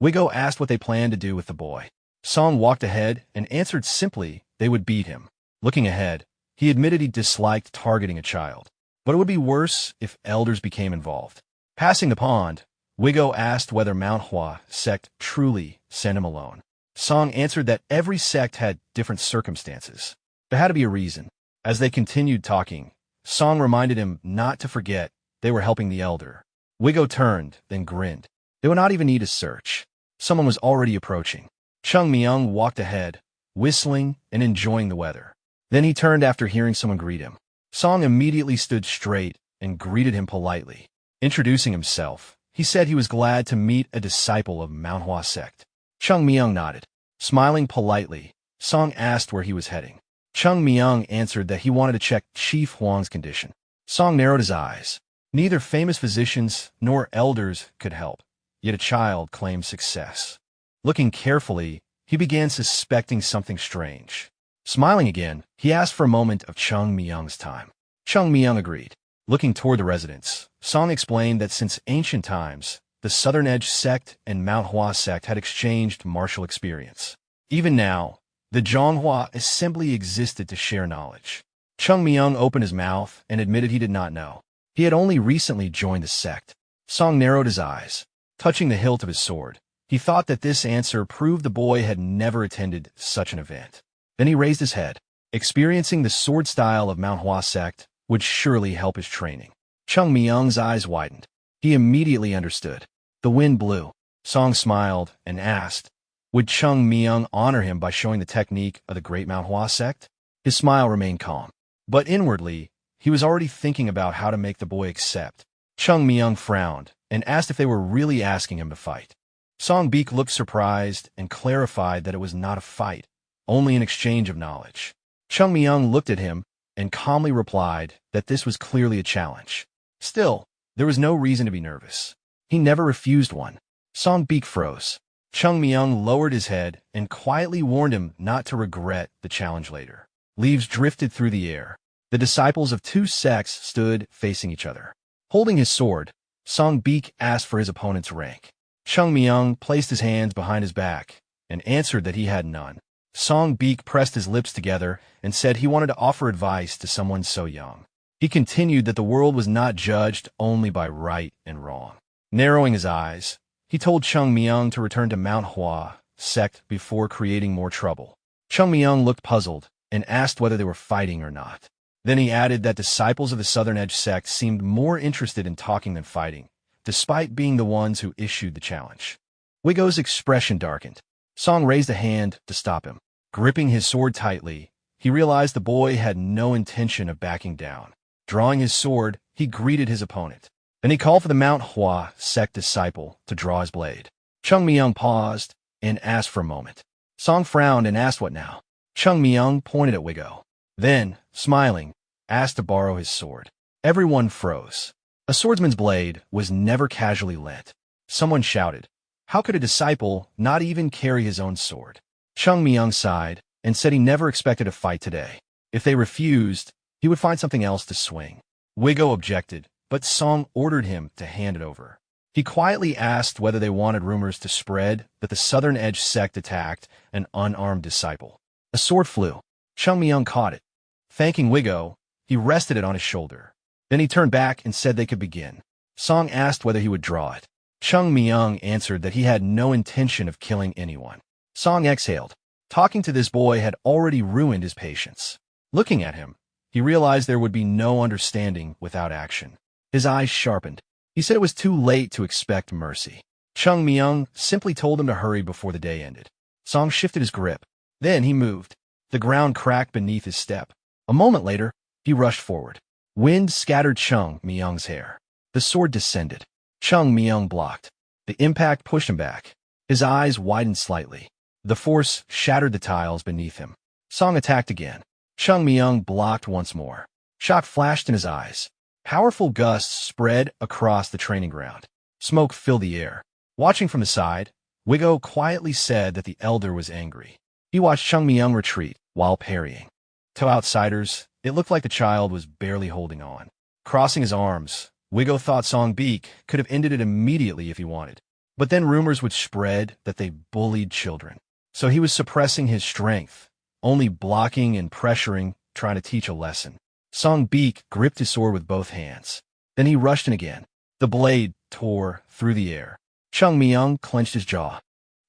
Wigo asked what they planned to do with the boy. Song walked ahead and answered simply they would beat him. Looking ahead, he admitted he disliked targeting a child, but it would be worse if elders became involved. Passing the pond, Wigo asked whether Manhwa Sect truly sent him alone. Song answered that every sect had different circumstances. There had to be a reason. As they continued talking, Song reminded him not to forget they were helping the elder. Wigo turned, then grinned. They would not even need a search. Someone was already approaching. Chung Myung walked ahead, whistling and enjoying the weather. Then he turned after hearing someone greet him. Song immediately stood straight and greeted him politely. Introducing himself, he said he was glad to meet a disciple of Manhwa Sect. Chung Myung nodded. Smiling politely, Song asked where he was heading. Chung Myung answered that he wanted to check Chief Huang's condition. Song narrowed his eyes. Neither famous physicians nor elders could help, yet a child claimed success. Looking carefully, he began suspecting something strange. Smiling again, he asked for a moment of Chung Myung's time. Chung Myung agreed. Looking toward the residence, Song explained that since ancient times, the Southern Edge Sect and Manhwa Sect had exchanged martial experience. Even now, the Zhonghua assembly existed to share knowledge. Chung Myung opened his mouth and admitted he did not know. He had only recently joined the sect. Song narrowed his eyes. Touching the hilt of his sword, he thought that this answer proved the boy had never attended such an event. Then he raised his head. Experiencing the sword style of Manhwa Sect would surely help his training. Chung Myung's eyes widened. He immediately understood. The wind blew. Song smiled and asked, would Chung Myung honor him by showing the technique of the Great Manhwa Sect? His smile remained calm. But inwardly, he was already thinking about how to make the boy accept. Chung Myung frowned and asked if they were really asking him to fight. Song Beek looked surprised and clarified that it was not a fight, only an exchange of knowledge. Chung Myung looked at him and calmly replied that this was clearly a challenge. Still, there was no reason to be nervous. He never refused one. Song Beek froze. Chung Myung lowered his head and quietly warned him not to regret the challenge later. Leaves drifted through the air. The disciples of two sects stood facing each other. Holding his sword, Song Beek asked for his opponent's rank. Chung Myung placed his hands behind his back and answered that he had none. Song Beek pressed his lips together and said he wanted to offer advice to someone so young. He continued that the world was not judged only by right and wrong. Narrowing his eyes, he told Chung Myung to return to Manhwa Sect before creating more trouble. Chung Myung looked puzzled and asked whether they were fighting or not. Then he added that disciples of the Southern Edge Sect seemed more interested in talking than fighting, despite being the ones who issued the challenge. Wigo's expression darkened. Song raised a hand to stop him. Gripping his sword tightly, he realized the boy had no intention of backing down. Drawing his sword, he greeted his opponent. Then he called for the Manhwa Sect disciple to draw his blade. Chung Myung paused and asked for a moment. Song frowned and asked what now. Chung Myung pointed at Wigo. Then, smiling, asked to borrow his sword. Everyone froze. A swordsman's blade was never casually lent. Someone shouted, how could a disciple not even carry his own sword? Chung Myung sighed and said he never expected a fight today. If they refused, he would find something else to swing. Wigo objected, but Song ordered him to hand it over. He quietly asked whether they wanted rumors to spread that the Southern Edge Sect attacked an unarmed disciple. A sword flew. Chung Myung caught it. Thanking Wigo, he rested it on his shoulder. Then he turned back and said they could begin. Song asked whether he would draw it. Chung Myung answered that he had no intention of killing anyone. Song exhaled. Talking to this boy had already ruined his patience. Looking at him, he realized there would be no understanding without action. His eyes sharpened. He said it was too late to expect mercy. Chung Myung simply told him to hurry before the day ended. Song shifted his grip. Then he moved. The ground cracked beneath his step. A moment later, he rushed forward. Wind scattered Chung Myung's hair. The sword descended. Chung Myung blocked. The impact pushed him back. His eyes widened slightly. The force shattered the tiles beneath him. Song attacked again. Chung Myung blocked once more. Shock flashed in his eyes. Powerful gusts spread across the training ground. Smoke filled the air. Watching from the side, Wigo quietly said that the elder was angry. He watched Chung Myung retreat while parrying. To outsiders, it looked like the child was barely holding on. Crossing his arms, Wigo thought Song Beek could have ended it immediately if he wanted. But then rumors would spread that they bullied children. So he was suppressing his strength, only blocking and pressuring, trying to teach a lesson. Song Beek gripped his sword with both hands. Then he rushed in again. The blade tore through the air. Chung Myung clenched his jaw.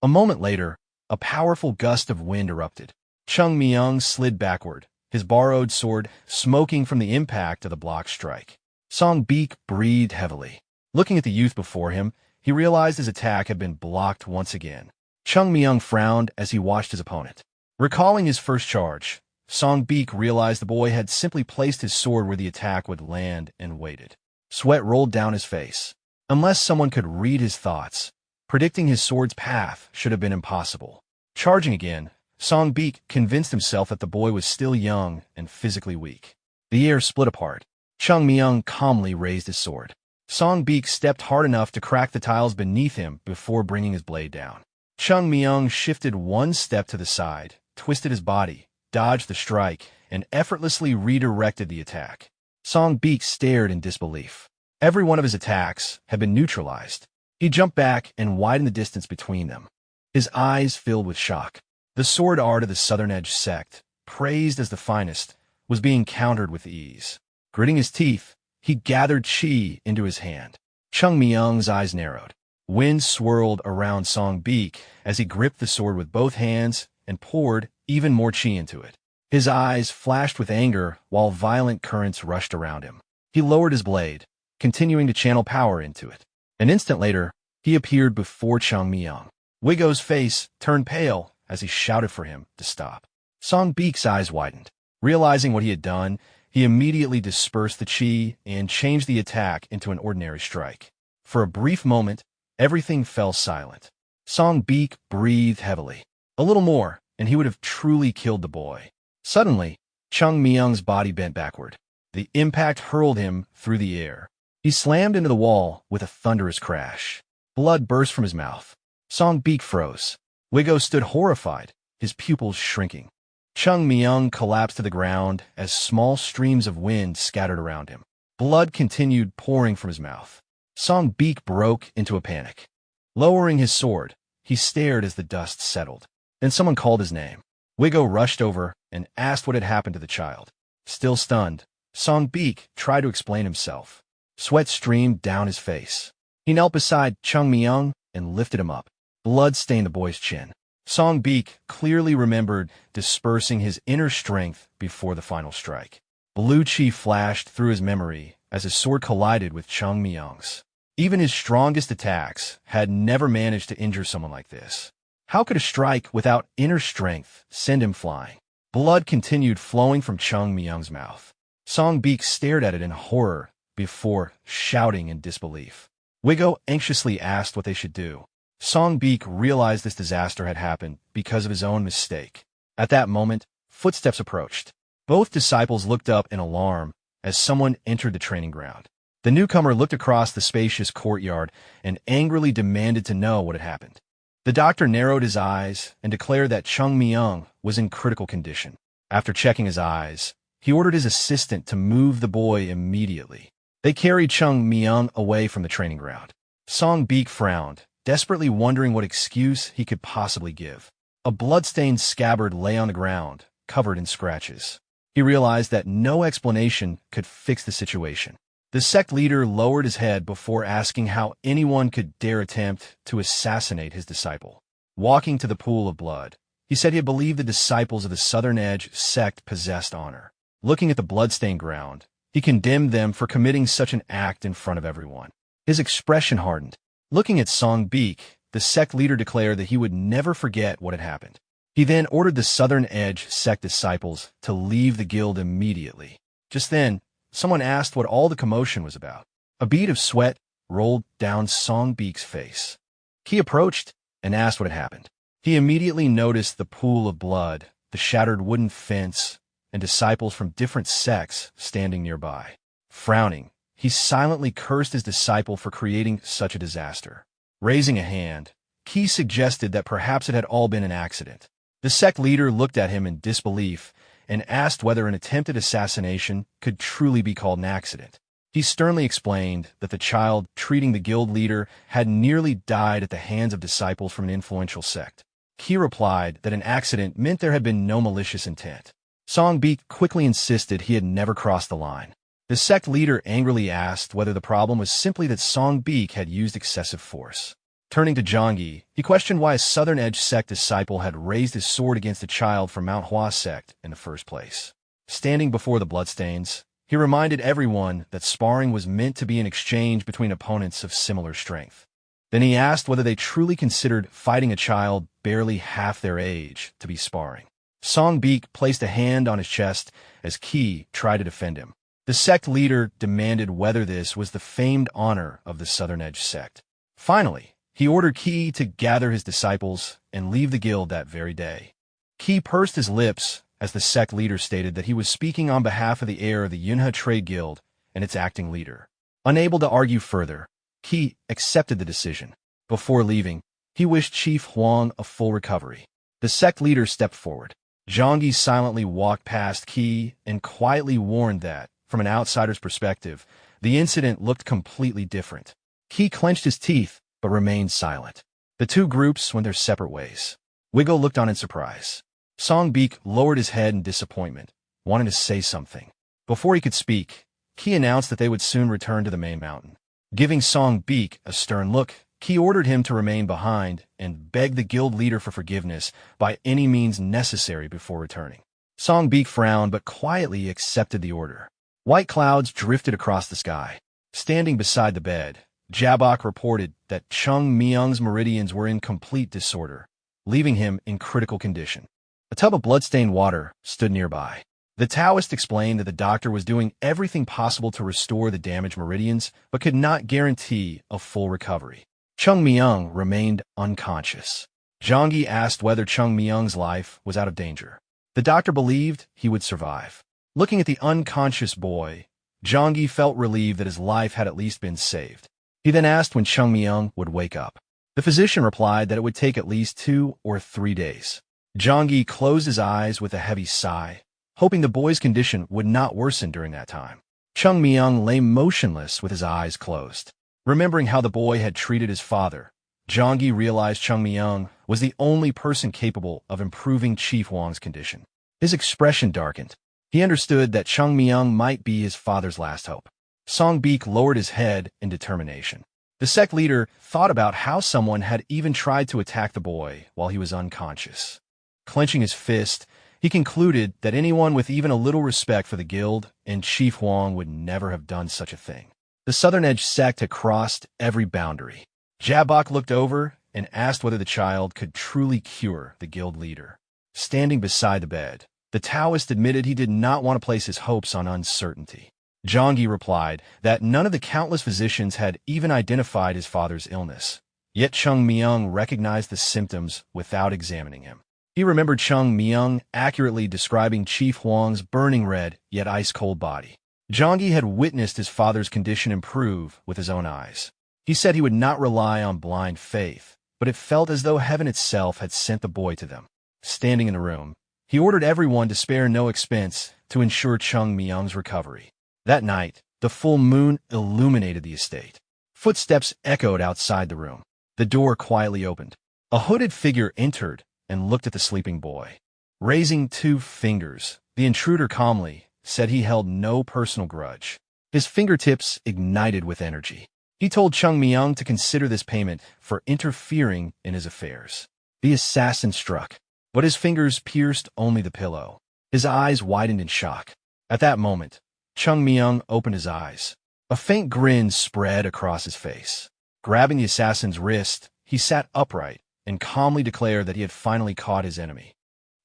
A moment later, a powerful gust of wind erupted. Chung Myung slid backward, his borrowed sword smoking from the impact of the block strike. Song Beek breathed heavily. Looking at the youth before him, he realized his attack had been blocked once again. Chung Myung frowned as he watched his opponent. Recalling his first charge, Song Beek realized the boy had simply placed his sword where the attack would land and waited. Sweat rolled down his face. Unless someone could read his thoughts, predicting his sword's path should have been impossible. Charging again, Song Beek convinced himself that the boy was still young and physically weak. The air split apart. Chung Myung calmly raised his sword. Song Beek stepped hard enough to crack the tiles beneath him before bringing his blade down. Chung Myung shifted one step to the side, twisted his body, dodged the strike, and effortlessly redirected the attack. Song Beek stared in disbelief. Every one of his attacks had been neutralized. He jumped back and widened the distance between them. His eyes filled with shock. The sword art of the Southern Edge sect, praised as the finest, was being countered with ease. Gritting his teeth, he gathered chi into his hand. Chung Myung's eyes narrowed. Wind swirled around Song Beek as he gripped the sword with both hands and poured even more chi into it. His eyes flashed with anger while violent currents rushed around him. He lowered his blade, continuing to channel power into it. An instant later, he appeared before Chung Myung. Wigo's face turned pale as he shouted for him to stop. Song Beek's eyes widened. Realizing what he had done, he immediately dispersed the chi and changed the attack into an ordinary strike. For a brief moment, everything fell silent. Song Beek breathed heavily. A little more, and he would have truly killed the boy. Suddenly, Chung Myung's body bent backward. The impact hurled him through the air. He slammed into the wall with a thunderous crash. Blood burst from his mouth. Song Beek froze. Wigo stood horrified, his pupils shrinking. Chung Myung collapsed to the ground as small streams of wind scattered around him. Blood continued pouring from his mouth. Song Beek broke into a panic. Lowering his sword, he stared as the dust settled. Then someone called his name. Wigo rushed over and asked what had happened to the child. Still stunned, Song Beek tried to explain himself. Sweat streamed down his face. He knelt beside Chung Myung and lifted him up. Blood stained the boy's chin. Song Beek clearly remembered dispersing his inner strength before the final strike. Blue chi flashed through his memory as his sword collided with Chung Myung's. Even his strongest attacks had never managed to injure someone like this. How could a strike without inner strength send him flying? Blood continued flowing from Chung Myung's mouth. Song Beek stared at it in horror before shouting in disbelief. Wigo anxiously asked what they should do. Song Beek realized this disaster had happened because of his own mistake. At that moment, footsteps approached. Both disciples looked up in alarm as someone entered the training ground. The newcomer looked across the spacious courtyard and angrily demanded to know what had happened. The doctor narrowed his eyes and declared that Chung Myung was in critical condition. After checking his eyes, he ordered his assistant to move the boy immediately. They carried Chung Myung away from the training ground. Song Beek frowned, desperately wondering what excuse he could possibly give. A blood-stained scabbard lay on the ground, covered in scratches. He realized that no explanation could fix the situation. The sect leader lowered his head before asking how anyone could dare attempt to assassinate his disciple. Walking to the pool of blood, he said he believed the disciples of the Southern Edge sect possessed honor. Looking at the blood-stained ground, he condemned them for committing such an act in front of everyone. His expression hardened. Looking at Song Beek, the sect leader declared that he would never forget what had happened. He then ordered the Southern Edge sect disciples to leave the guild immediately. Just then, someone asked what all the commotion was about. A bead of sweat rolled down Song Beek's face. He approached and asked what had happened. He immediately noticed the pool of blood, the shattered wooden fence, and disciples from different sects standing nearby. Frowning, he silently cursed his disciple for creating such a disaster. Raising a hand, Qi suggested that perhaps it had all been an accident. The sect leader looked at him in disbelief and asked whether an attempted assassination could truly be called an accident. He sternly explained that the child treating the guild leader had nearly died at the hands of disciples from an influential sect. Qi replied that an accident meant there had been no malicious intent. Song Beek quickly insisted he had never crossed the line. The sect leader angrily asked whether the problem was simply that Song Beek had used excessive force. Turning to Zhangyi, he questioned why a Southern Edge sect disciple had raised his sword against a child from Mount Hua Sect in the first place. Standing before the bloodstains, he reminded everyone that sparring was meant to be an exchange between opponents of similar strength. Then he asked whether they truly considered fighting a child barely half their age to be sparring. Song Beek placed a hand on his chest as Qi tried to defend him. The sect leader demanded whether this was the famed honor of the Southern Edge sect. Finally, he ordered Qi to gather his disciples and leave the guild that very day. Qi pursed his lips as the sect leader stated that he was speaking on behalf of the heir of the Yunhe Trade Guild and its acting leader. Unable to argue further, Qi accepted the decision. Before leaving, he wished Chief Huang a full recovery. The sect leader stepped forward. Zhangyi silently walked past Qi and quietly warned that, from an outsider's perspective, the incident looked completely different. Qi clenched his teeth, but remained silent. The two groups went their separate ways. Wiggle looked on in surprise. Song Beek lowered his head in disappointment, wanting to say something. Before he could speak, Qi announced that they would soon return to the main mountain. Giving Song Beek a stern look, Qi ordered him to remain behind and begged the guild leader for forgiveness by any means necessary before returning. Song Beek frowned but quietly accepted the order. White clouds drifted across the sky. Standing beside the bed, Jabok reported that Chung Myung's meridians were in complete disorder, leaving him in critical condition. A tub of bloodstained water stood nearby. The Taoist explained that the doctor was doing everything possible to restore the damaged meridians, but could not guarantee a full recovery. Chung Myung remained unconscious. Zhangyi asked whether Chung Myung's life was out of danger. The doctor believed he would survive. Looking at the unconscious boy, Zhangyi felt relieved that his life had at least been saved. He then asked when Chung Myung would wake up. The physician replied that it would take at least 2 or 3 days. Zhangyi closed his eyes with a heavy sigh, hoping the boy's condition would not worsen during that time. Chung Myung lay motionless with his eyes closed. Remembering how the boy had treated his father, Zhangyi realized Chung Myung was the only person capable of improving Chief Huang's condition. His expression darkened. He understood that Chung Myung might be his father's last hope. Song Beek lowered his head in determination. The sect leader thought about how someone had even tried to attack the boy while he was unconscious. Clenching his fist, he concluded that anyone with even a little respect for the guild and Chief Huang would never have done such a thing. The Southern Edge sect had crossed every boundary. Jabok looked over and asked whether the child could truly cure the guild leader. Standing beside the bed, the Taoist admitted he did not want to place his hopes on uncertainty. Zhangyi replied that none of the countless physicians had even identified his father's illness. Yet Chung Myung recognized the symptoms without examining him. He remembered Chung Myung accurately describing Chief Huang's burning red yet ice-cold body. Zhangyi had witnessed his father's condition improve with his own eyes. He said he would not rely on blind faith, but it felt as though heaven itself had sent the boy to them. Standing in the room, he ordered everyone to spare no expense to ensure Chung Myung's recovery. That night, the full moon illuminated the estate. Footsteps echoed outside the room. The door quietly opened. A hooded figure entered and looked at the sleeping boy. Raising 2 fingers, the intruder calmly said he held no personal grudge. His fingertips ignited with energy. He told Chung Myung to consider this payment for interfering in his affairs. The assassin struck, but his fingers pierced only the pillow. His eyes widened in shock. At that moment, Chung Myung opened his eyes. A faint grin spread across his face. Grabbing the assassin's wrist, he sat upright and calmly declared that he had finally caught his enemy.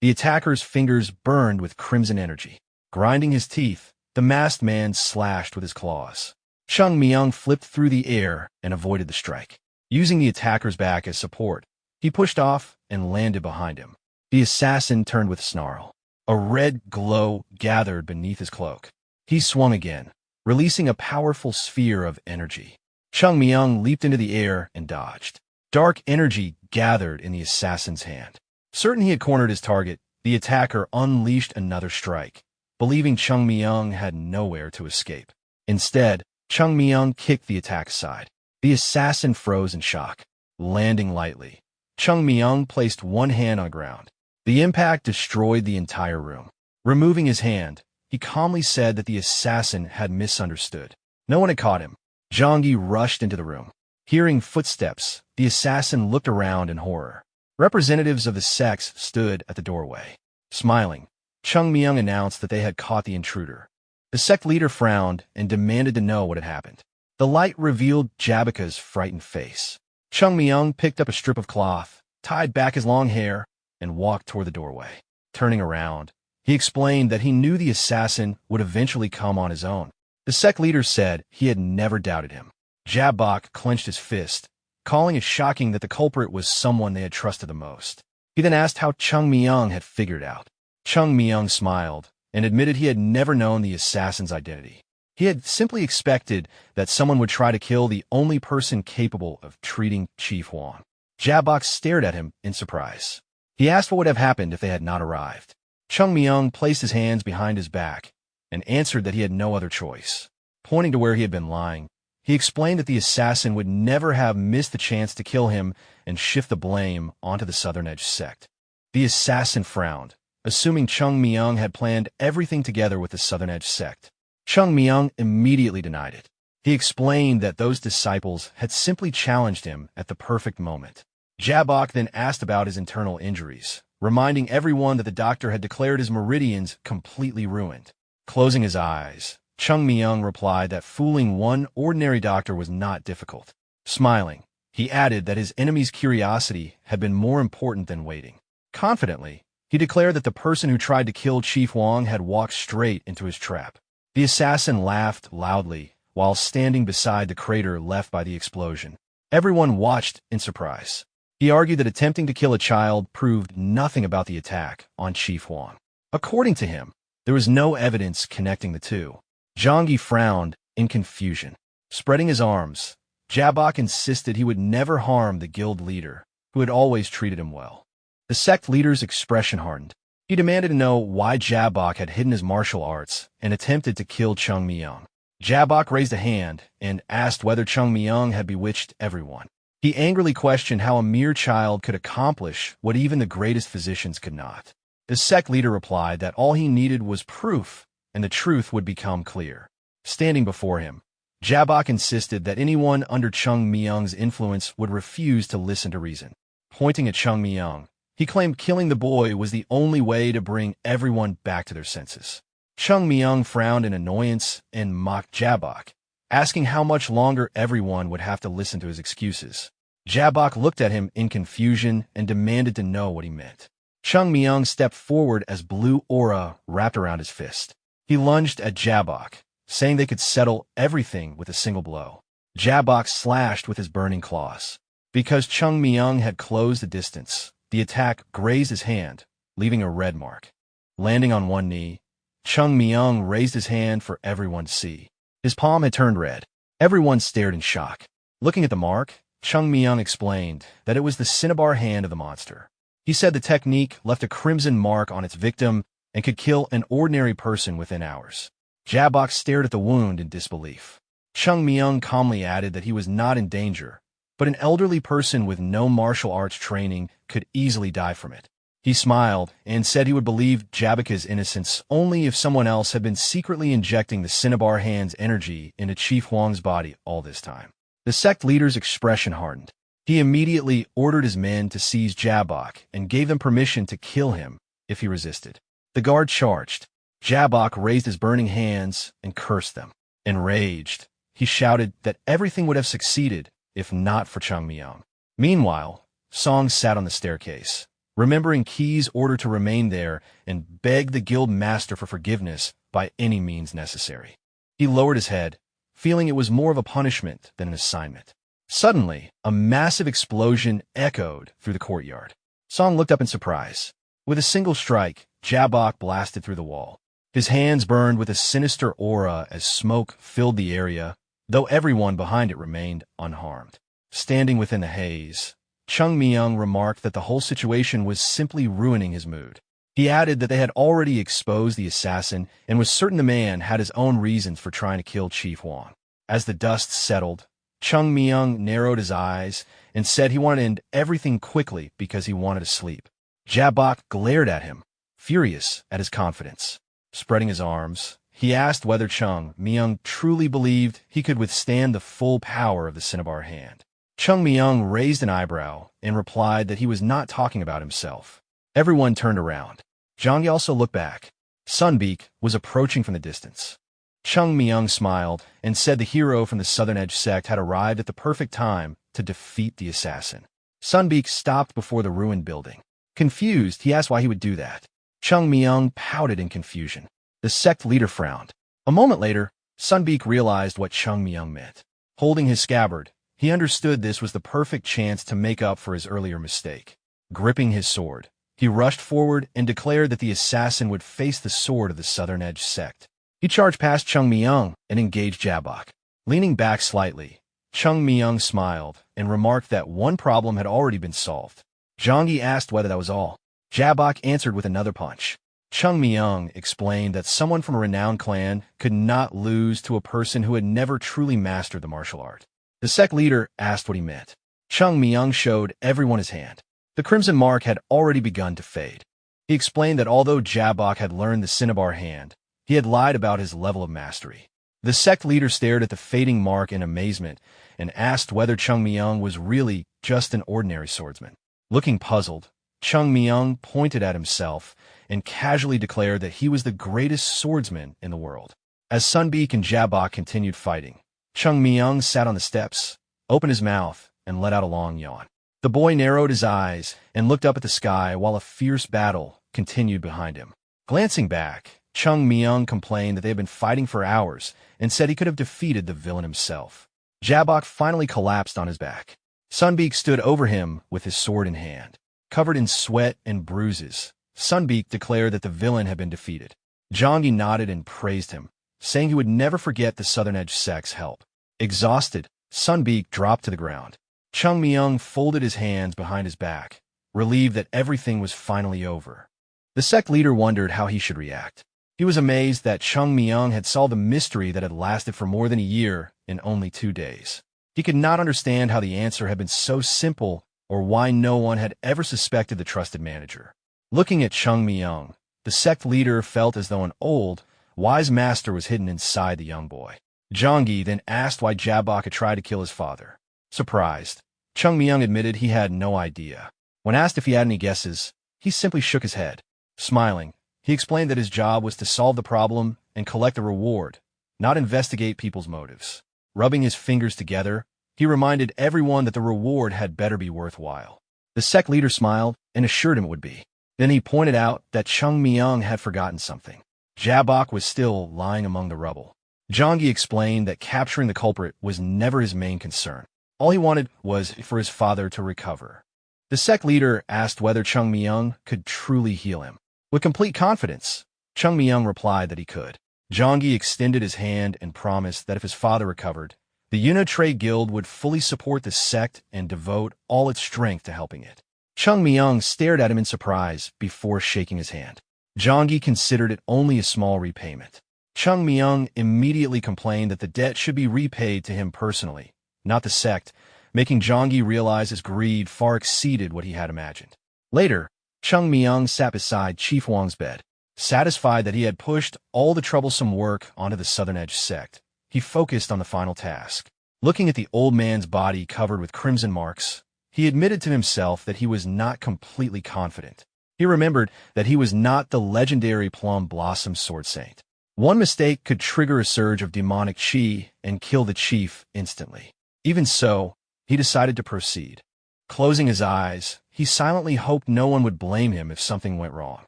The attacker's fingers burned with crimson energy. Grinding his teeth, the masked man slashed with his claws. Chung Myung flipped through the air and avoided the strike. Using the attacker's back as support, he pushed off and landed behind him. The assassin turned with a snarl. A red glow gathered beneath his cloak. He swung again, releasing a powerful sphere of energy. Chung Myung leaped into the air and dodged. Dark energy gathered in the assassin's hand. Certain he had cornered his target, the attacker unleashed another strike, believing Chung Myung had nowhere to escape. Instead, Chung Myung kicked the attack aside. The assassin froze in shock, landing lightly. Chung Myung placed one hand on the ground. The impact destroyed the entire room. Removing his hand, he calmly said that the assassin had misunderstood. No one had caught him. Zhangyi rushed into the room. Hearing footsteps, the assassin looked around in horror. Representatives of the sects stood at the doorway. Smiling, Chung Myung announced that they had caught the intruder. The sect leader frowned and demanded to know what had happened. The light revealed Jabaka's frightened face. Chung Myung picked up a strip of cloth, tied back his long hair, and walked toward the doorway. Turning around, he explained that he knew the assassin would eventually come on his own. The sect leader said he had never doubted him. Jabak clenched his fist, calling it shocking that the culprit was someone they had trusted the most. He then asked how Chung Myung had figured out. Chung Myung smiled and admitted he had never known the assassin's identity. He had simply expected that someone would try to kill the only person capable of treating Chief Huang. Jabak stared at him in surprise. He asked what would have happened if they had not arrived. Chung Myung placed his hands behind his back and answered that he had no other choice. Pointing to where he had been lying, he explained that the assassin would never have missed the chance to kill him and shift the blame onto the Southern Edge sect. The assassin frowned, assuming Chung Myung had planned everything together with the Southern Edge sect. Chung Myung immediately denied it. He explained that those disciples had simply challenged him at the perfect moment. Jabak then asked about his internal injuries, reminding everyone that the doctor had declared his meridians completely ruined. Closing his eyes, Chung Myung replied that fooling one ordinary doctor was not difficult. Smiling, he added that his enemy's curiosity had been more important than waiting. Confidently, he declared that the person who tried to kill Chief Huang had walked straight into his trap. The assassin laughed loudly while standing beside the crater left by the explosion. Everyone watched in surprise. He argued that attempting to kill a child proved nothing about the attack on Chief Huang. According to him, there was no evidence connecting the two. Zhangyi frowned in confusion. Spreading his arms, Jabak insisted he would never harm the guild leader, who had always treated him well. The sect leader's expression hardened. He demanded to know why Jabak had hidden his martial arts and attempted to kill Chung Myung. Jabak raised a hand and asked whether Chung Myung had bewitched everyone. He angrily questioned how a mere child could accomplish what even the greatest physicians could not. The sect leader replied that all he needed was proof, and the truth would become clear. Standing before him, Jabak insisted that anyone under Chung Myung's influence would refuse to listen to reason. Pointing at Chung Myung, he claimed killing the boy was the only way to bring everyone back to their senses. Chung Myung frowned in annoyance and mocked Jabak, asking how much longer everyone would have to listen to his excuses. Jabak looked at him in confusion and demanded to know what he meant. Chung Myung stepped forward as blue aura wrapped around his fist. He lunged at Jabak, saying they could settle everything with a single blow. Jabak slashed with his burning claws. Because Chung Myung had closed the distance, the attack grazed his hand, leaving a red mark. Landing on one knee, Chung Myung raised his hand for everyone to see. His palm had turned red. Everyone stared in shock. Looking at the mark, Chung Myung explained that it was the cinnabar hand of the monster. He said the technique left a crimson mark on its victim and could kill an ordinary person within hours. Jabak stared at the wound in disbelief. Chung Myung calmly added that he was not in danger, but an elderly person with no martial arts training could easily die from it. He smiled and said he would believe Jabaka's innocence only if someone else had been secretly injecting the cinnabar hand's energy into Chief Huang's body all this time. The sect leader's expression hardened. He immediately ordered his men to seize Jabak and gave them permission to kill him if he resisted. The guard charged. Jabak raised his burning hands and cursed them. Enraged, he shouted that everything would have succeeded if not for Chung Myung. Meanwhile, Song sat on the staircase, remembering Qi's order to remain there and beg the guild master for forgiveness by any means necessary. He lowered his head, feeling it was more of a punishment than an assignment. Suddenly, a massive explosion echoed through the courtyard. Song looked up in surprise. With a single strike, Jabak blasted through the wall. His hands burned with a sinister aura as smoke filled the area, though everyone behind it remained unharmed. Standing within the haze, Chung Myung remarked that the whole situation was simply ruining his mood. He added that they had already exposed the assassin and was certain the man had his own reasons for trying to kill Chief Huang. As the dust settled, Chung Myung narrowed his eyes and said he wanted to end everything quickly because he wanted to sleep. Jabok glared at him, furious at his confidence. Spreading his arms, he asked whether Chung Myung truly believed he could withstand the full power of the Cinnabar hand. Chung Myung raised an eyebrow and replied that he was not talking about himself. Everyone turned around. Zhangyi also looked back. Sunbeak was approaching from the distance. Chung Myung smiled and said the hero from the Southern Edge sect had arrived at the perfect time to defeat the assassin. Sunbeak stopped before the ruined building. Confused, he asked why he would do that. Chung Myung pouted in confusion. The sect leader frowned. A moment later, Sunbeak realized what Chung Myung meant. Holding his scabbard, he understood this was the perfect chance to make up for his earlier mistake. Gripping his sword, he rushed forward and declared that the assassin would face the sword of the Southern Edge sect. He charged past Chung Myung and engaged Jabok. Leaning back slightly, Chung Myung smiled and remarked that one problem had already been solved. Zhangyi asked whether that was all. Jabok answered with another punch. Chung Myung explained that someone from a renowned clan could not lose to a person who had never truly mastered the martial art. The sect leader asked what he meant. Chung Myung showed everyone his hand. The crimson mark had already begun to fade. He explained that although Jabok had learned the Cinnabar hand, he had lied about his level of mastery. The sect leader stared at the fading mark in amazement and asked whether Chung Myung was really just an ordinary swordsman. Looking puzzled, Chung Myung pointed at himself and casually declared that he was the greatest swordsman in the world. As Sunbeak and Jabok continued fighting, Chung Myung sat on the steps, opened his mouth, and let out a long yawn. The boy narrowed his eyes and looked up at the sky while a fierce battle continued behind him. Glancing back, Chung Myung complained that they had been fighting for hours and said he could have defeated the villain himself. Jabok finally collapsed on his back. Sunbeak stood over him with his sword in hand. Covered in sweat and bruises, Sunbeak declared that the villain had been defeated. Zhangyi nodded and praised him, saying he would never forget the Southern Edge sect's help. Exhausted, Sunbeak dropped to the ground. Chung Myung folded his hands behind his back, relieved that everything was finally over. The sect leader wondered how he should react. He was amazed that Chung Myung had solved a mystery that had lasted for more than a year in only 2 days. He could not understand how the answer had been so simple or why no one had ever suspected the trusted manager. Looking at Chung Myung, the sect leader felt as though an old, wise master was hidden inside the young boy. Zhangyi then asked why Jabok had tried to kill his father. Surprised, Chung Myung admitted he had no idea. When asked if he had any guesses, he simply shook his head. Smiling, he explained that his job was to solve the problem and collect a reward, not investigate people's motives. Rubbing his fingers together, he reminded everyone that the reward had better be worthwhile. The sect leader smiled and assured him it would be. Then he pointed out that Chung Myung had forgotten something. Jabok was still lying among the rubble. Zhangyi explained that capturing the culprit was never his main concern. All he wanted was for his father to recover. The sect leader asked whether Chung Myung could truly heal him. With complete confidence, Chung Myung replied that he could. Zhangyi extended his hand and promised that if his father recovered, the Unitrade Guild would fully support the sect and devote all its strength to helping it. Chung Myung stared at him in surprise before shaking his hand. Zhangyi considered it only a small repayment. Chung Myung immediately complained that the debt should be repaid to him personally, not the sect, making Zhangyi realize his greed far exceeded what he had imagined. Later, Chung Myung sat beside Chief Huang's bed. Satisfied that he had pushed all the troublesome work onto the Southern Edge sect, he focused on the final task. Looking at the old man's body covered with crimson marks, he admitted to himself that he was not completely confident. He remembered that he was not the legendary Plum Blossom Sword Saint. One mistake could trigger a surge of demonic chi and kill the chief instantly. Even so, he decided to proceed. Closing his eyes, he silently hoped no one would blame him if something went wrong.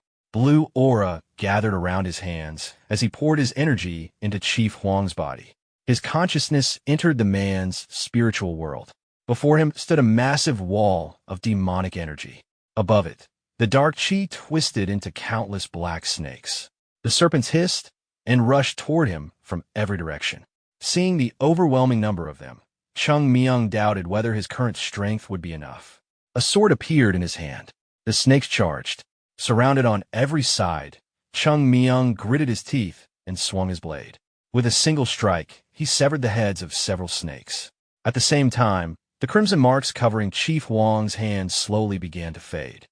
Blue aura gathered around his hands as he poured his energy into Chief Huang's body. His consciousness entered the man's spiritual world. Before him stood a massive wall of demonic energy. Above it, the dark chi twisted into countless black snakes. The serpents hissed and rushed toward him from every direction. Seeing the overwhelming number of them, Chung Myung doubted whether his current strength would be enough. A sword appeared in his hand. The snakes charged. Surrounded on every side, Chung Myung gritted his teeth and swung his blade. With a single strike, he severed the heads of several snakes. At the same time, the crimson marks covering Chief Wang's hand slowly began to fade.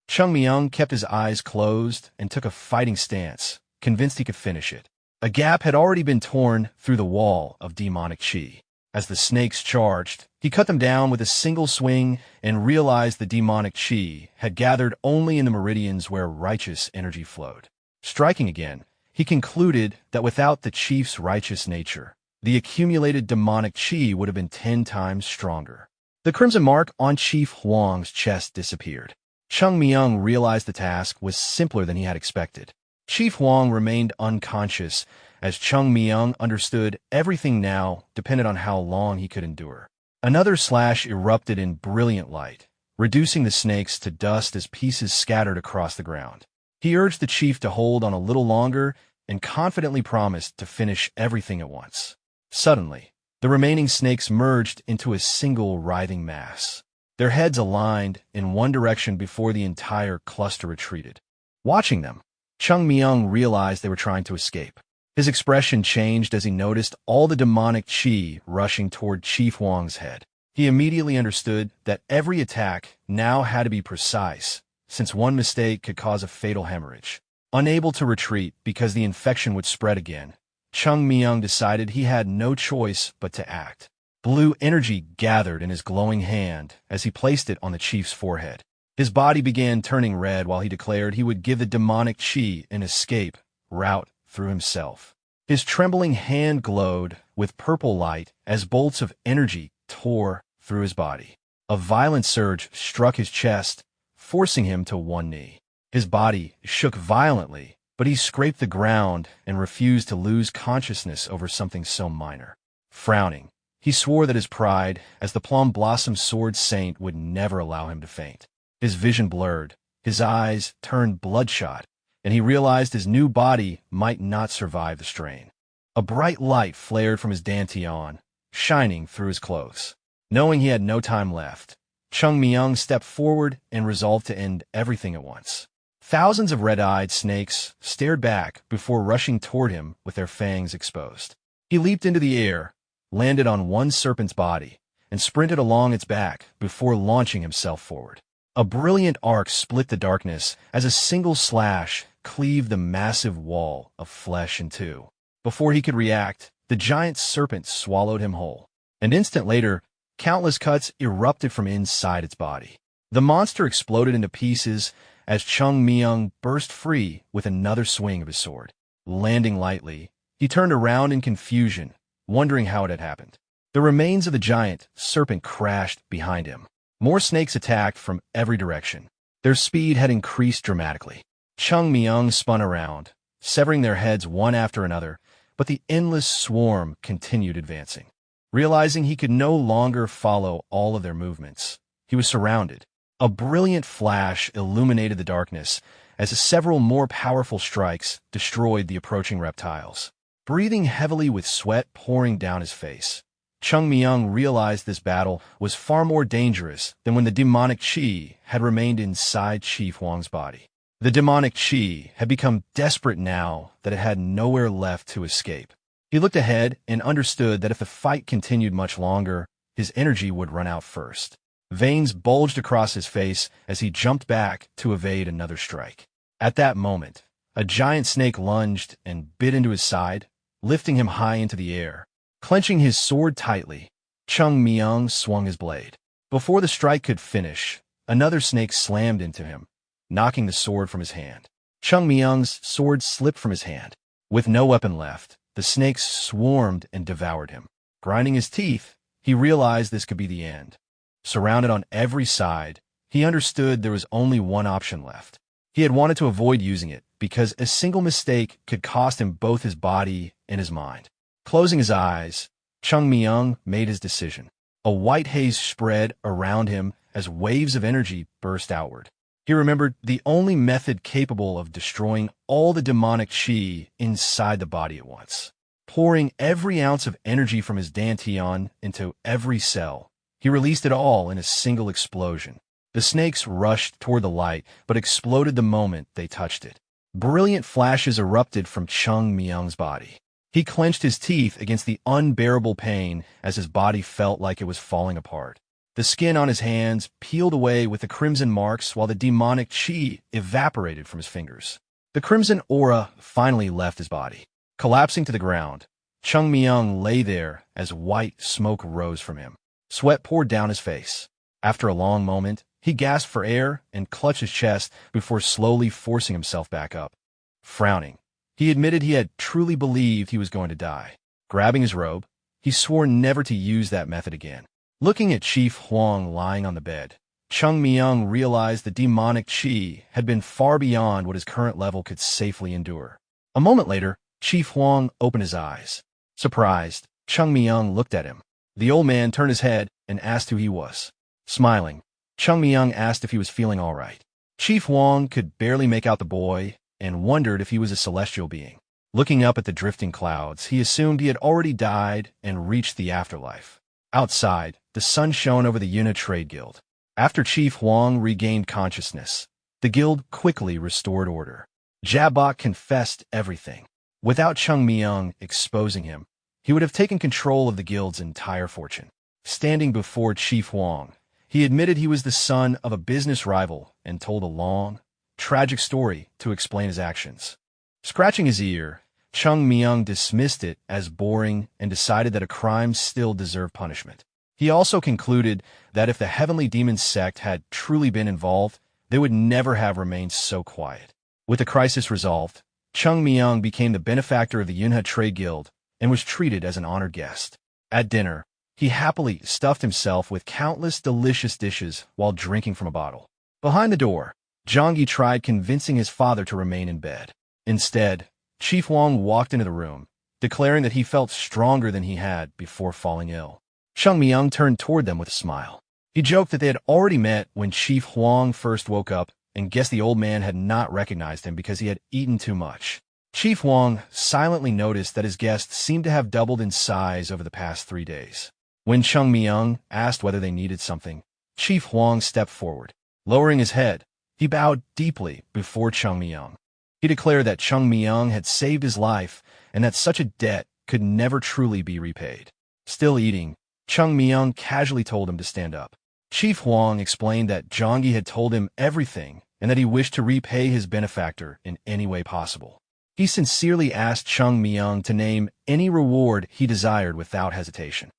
Chung Myung kept his eyes closed and took a fighting stance, convinced he could finish it. A gap had already been torn through the wall of demonic chi. As the snakes charged, he cut them down with a single swing and realized the demonic chi had gathered only in the meridians where righteous energy flowed. Striking again, he concluded that without the chief's righteous nature, the accumulated demonic chi would have been 10 times stronger. The crimson mark on Chief Huang's chest disappeared. Chung Myung realized the task was simpler than he had expected. Chief Huang remained unconscious as Chung Myung understood everything now depended on how long he could endure. Another slash erupted in brilliant light, reducing the snakes to dust as pieces scattered across the ground. He urged the chief to hold on a little longer and confidently promised to finish everything at once. Suddenly, the remaining snakes merged into a single writhing mass. Their heads aligned in one direction before the entire cluster retreated. Watching them, Chung Myung realized they were trying to escape. His expression changed as he noticed all the demonic chi rushing toward Chief Wang's head. He immediately understood that every attack now had to be precise, since one mistake could cause a fatal hemorrhage. Unable to retreat because the infection would spread again, Chung Myung decided he had no choice but to act. Blue energy gathered in his glowing hand as he placed it on the chief's forehead. His body began turning red while he declared he would give the demonic chi an escape route through himself. His trembling hand glowed with purple light as bolts of energy tore through his body. A violent surge struck his chest, forcing him to one knee. His body shook violently, but he scraped the ground and refused to lose consciousness over something so minor. Frowning, he swore that his pride as the Plum Blossom Sword Saint would never allow him to faint. His vision blurred, his eyes turned bloodshot, and he realized his new body might not survive the strain. A bright light flared from his dantian, shining through his clothes. Knowing he had no time left, Chung Myung stepped forward and resolved to end everything at once. Thousands of red-eyed snakes stared back before rushing toward him with their fangs exposed. He leaped into the air, landed on one serpent's body, and sprinted along its back before launching himself forward. A brilliant arc split the darkness as a single slash cleaved the massive wall of flesh in two. Before he could react, the giant serpent swallowed him whole. An instant later, countless cuts erupted from inside its body. The monster exploded into pieces as Chung Myung burst free with another swing of his sword. Landing lightly, he turned around in confusion, wondering how it had happened. The remains of the giant serpent crashed behind him. More snakes attacked from every direction. Their speed had increased dramatically. Chung Myung spun around, severing their heads one after another, but the endless swarm continued advancing. Realizing he could no longer follow all of their movements, he was surrounded. A brilliant flash illuminated the darkness as several more powerful strikes destroyed the approaching reptiles. Breathing heavily with sweat pouring down his face, Chung Myung realized this battle was far more dangerous than when the demonic chi had remained inside Chief Wang's body. The demonic chi had become desperate now that it had nowhere left to escape. He looked ahead and understood that if the fight continued much longer, his energy would run out first. Veins bulged across his face as he jumped back to evade another strike. At that moment, a giant snake lunged and bit into his side, lifting him high into the air. Clenching his sword tightly, Chung Myung swung his blade. Before the strike could finish, another snake slammed into him, knocking the sword from his hand. Chung Myung's sword slipped from his hand. With no weapon left, the snakes swarmed and devoured him. Grinding his teeth, he realized this could be the end. Surrounded on every side, he understood there was only one option left. He had wanted to avoid using it because a single mistake could cost him both his body and his mind. Closing his eyes, Chung Myung made his decision. A white haze spread around him as waves of energy burst outward. He remembered the only method capable of destroying all the demonic qi inside the body at once. Pouring every ounce of energy from his dantian into every cell, he released it all in a single explosion. The snakes rushed toward the light, but exploded the moment they touched it. Brilliant flashes erupted from Chung Myung's body. He clenched his teeth against the unbearable pain as his body felt like it was falling apart. The skin on his hands peeled away with the crimson marks while the demonic qi evaporated from his fingers. The crimson aura finally left his body. Collapsing to the ground, Chung Myung lay there as white smoke rose from him. Sweat poured down his face. After a long moment, he gasped for air and clutched his chest before slowly forcing himself back up. Frowning, he admitted he had truly believed he was going to die. Grabbing his robe, he swore never to use that method again. Looking at Chief Huang lying on the bed, Chung Myung realized the demonic qi had been far beyond what his current level could safely endure. A moment later, Chief Huang opened his eyes. Surprised, Chung Myung looked at him. The old man turned his head and asked who he was. Smiling, Chung Myung asked if he was feeling all right. Chief Huang could barely make out the boy and wondered if he was a celestial being. Looking up at the drifting clouds, he assumed he had already died and reached the afterlife. Outside, the sun shone over the Yuna Trade Guild. After Chief Huang regained consciousness, the guild quickly restored order. Jabok confessed everything. Without Chung Myung exposing him, he would have taken control of the guild's entire fortune. Standing before Chief Huang, he admitted he was the son of a business rival and told a long, tragic story to explain his actions. Scratching his ear, Chung Myung dismissed it as boring and decided that a crime still deserved punishment. He also concluded that if the Heavenly Demon Sect had truly been involved, they would never have remained so quiet. With the crisis resolved, Chung Myung became the benefactor of the Yunha Trade Guild and was treated as an honored guest. At dinner, he happily stuffed himself with countless delicious dishes while drinking from a bottle. Behind the door, Zhangyi tried convincing his father to remain in bed. Instead, Chief Huang walked into the room, declaring that he felt stronger than he had before falling ill. Chung Myung turned toward them with a smile. He joked that they had already met when Chief Huang first woke up and guessed the old man had not recognized him because he had eaten too much. Chief Huang silently noticed that his guest seemed to have doubled in size over the past 3 days. When Chung Myung asked whether they needed something, Chief Huang stepped forward. Lowering his head, he bowed deeply before Chung Myung. He declared that Chung Myung had saved his life and that such a debt could never truly be repaid. Still eating, Chung Myung casually told him to stand up. Chief Huang explained that Zhangyi had told him everything and that he wished to repay his benefactor in any way possible. He sincerely asked Chung Myung to name any reward he desired without hesitation.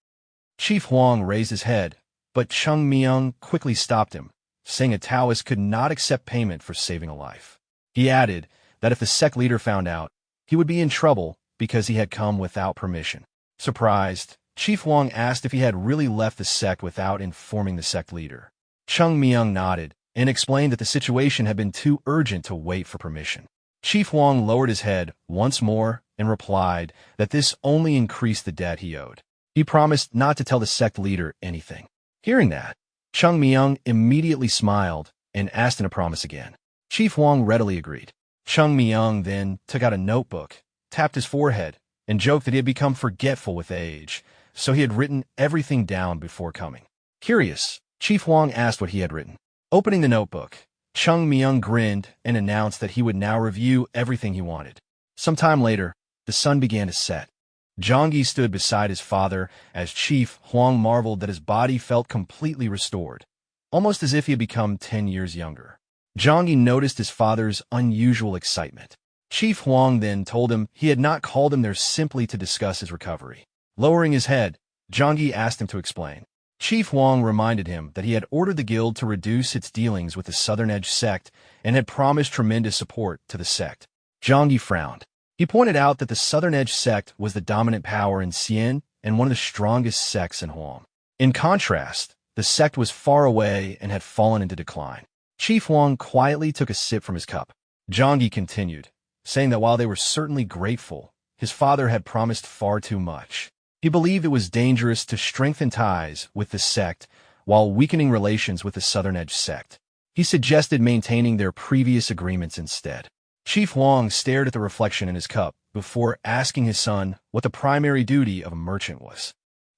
Chief Huang raised his head, but Chung Myung quickly stopped him, saying a Taoist could not accept payment for saving a life. He added that if the sect leader found out, he would be in trouble because he had come without permission. Surprised, Chief Huang asked if he had really left the sect without informing the sect leader. Chung Myung nodded and explained that the situation had been too urgent to wait for permission. Chief Huang lowered his head once more and replied that this only increased the debt he owed. He promised not to tell the sect leader anything. Hearing that, Chung Myung immediately smiled and asked him to promise again. Chief Huang readily agreed. Chung Myung then took out a notebook, tapped his forehead, and joked that he had become forgetful with age, so he had written everything down before coming. Curious, Chief Huang asked what he had written. Opening the notebook, Chung Myung grinned and announced that he would now review everything he wanted. Some time later, the sun began to set. Zhangyi stood beside his father as Chief Huang marveled that his body felt completely restored, almost as if he had become 10 years younger. Zhangyi noticed his father's unusual excitement. Chief Huang then told him he had not called him there simply to discuss his recovery. Lowering his head, Zhangyi asked him to explain. Chief Huang reminded him that he had ordered the guild to reduce its dealings with the Southern Edge sect and had promised tremendous support to the sect. Zhangyi frowned. He pointed out that the Southern Edge sect was the dominant power in Xian and one of the strongest sects in Huang. In contrast, the sect was far away and had fallen into decline. Chief Huang quietly took a sip from his cup. Zhangyi continued, saying that while they were certainly grateful, his father had promised far too much. He believed it was dangerous to strengthen ties with the sect while weakening relations with the Southern Edge sect. He suggested maintaining their previous agreements instead. Chief Huang stared at the reflection in his cup before asking his son what the primary duty of a merchant was.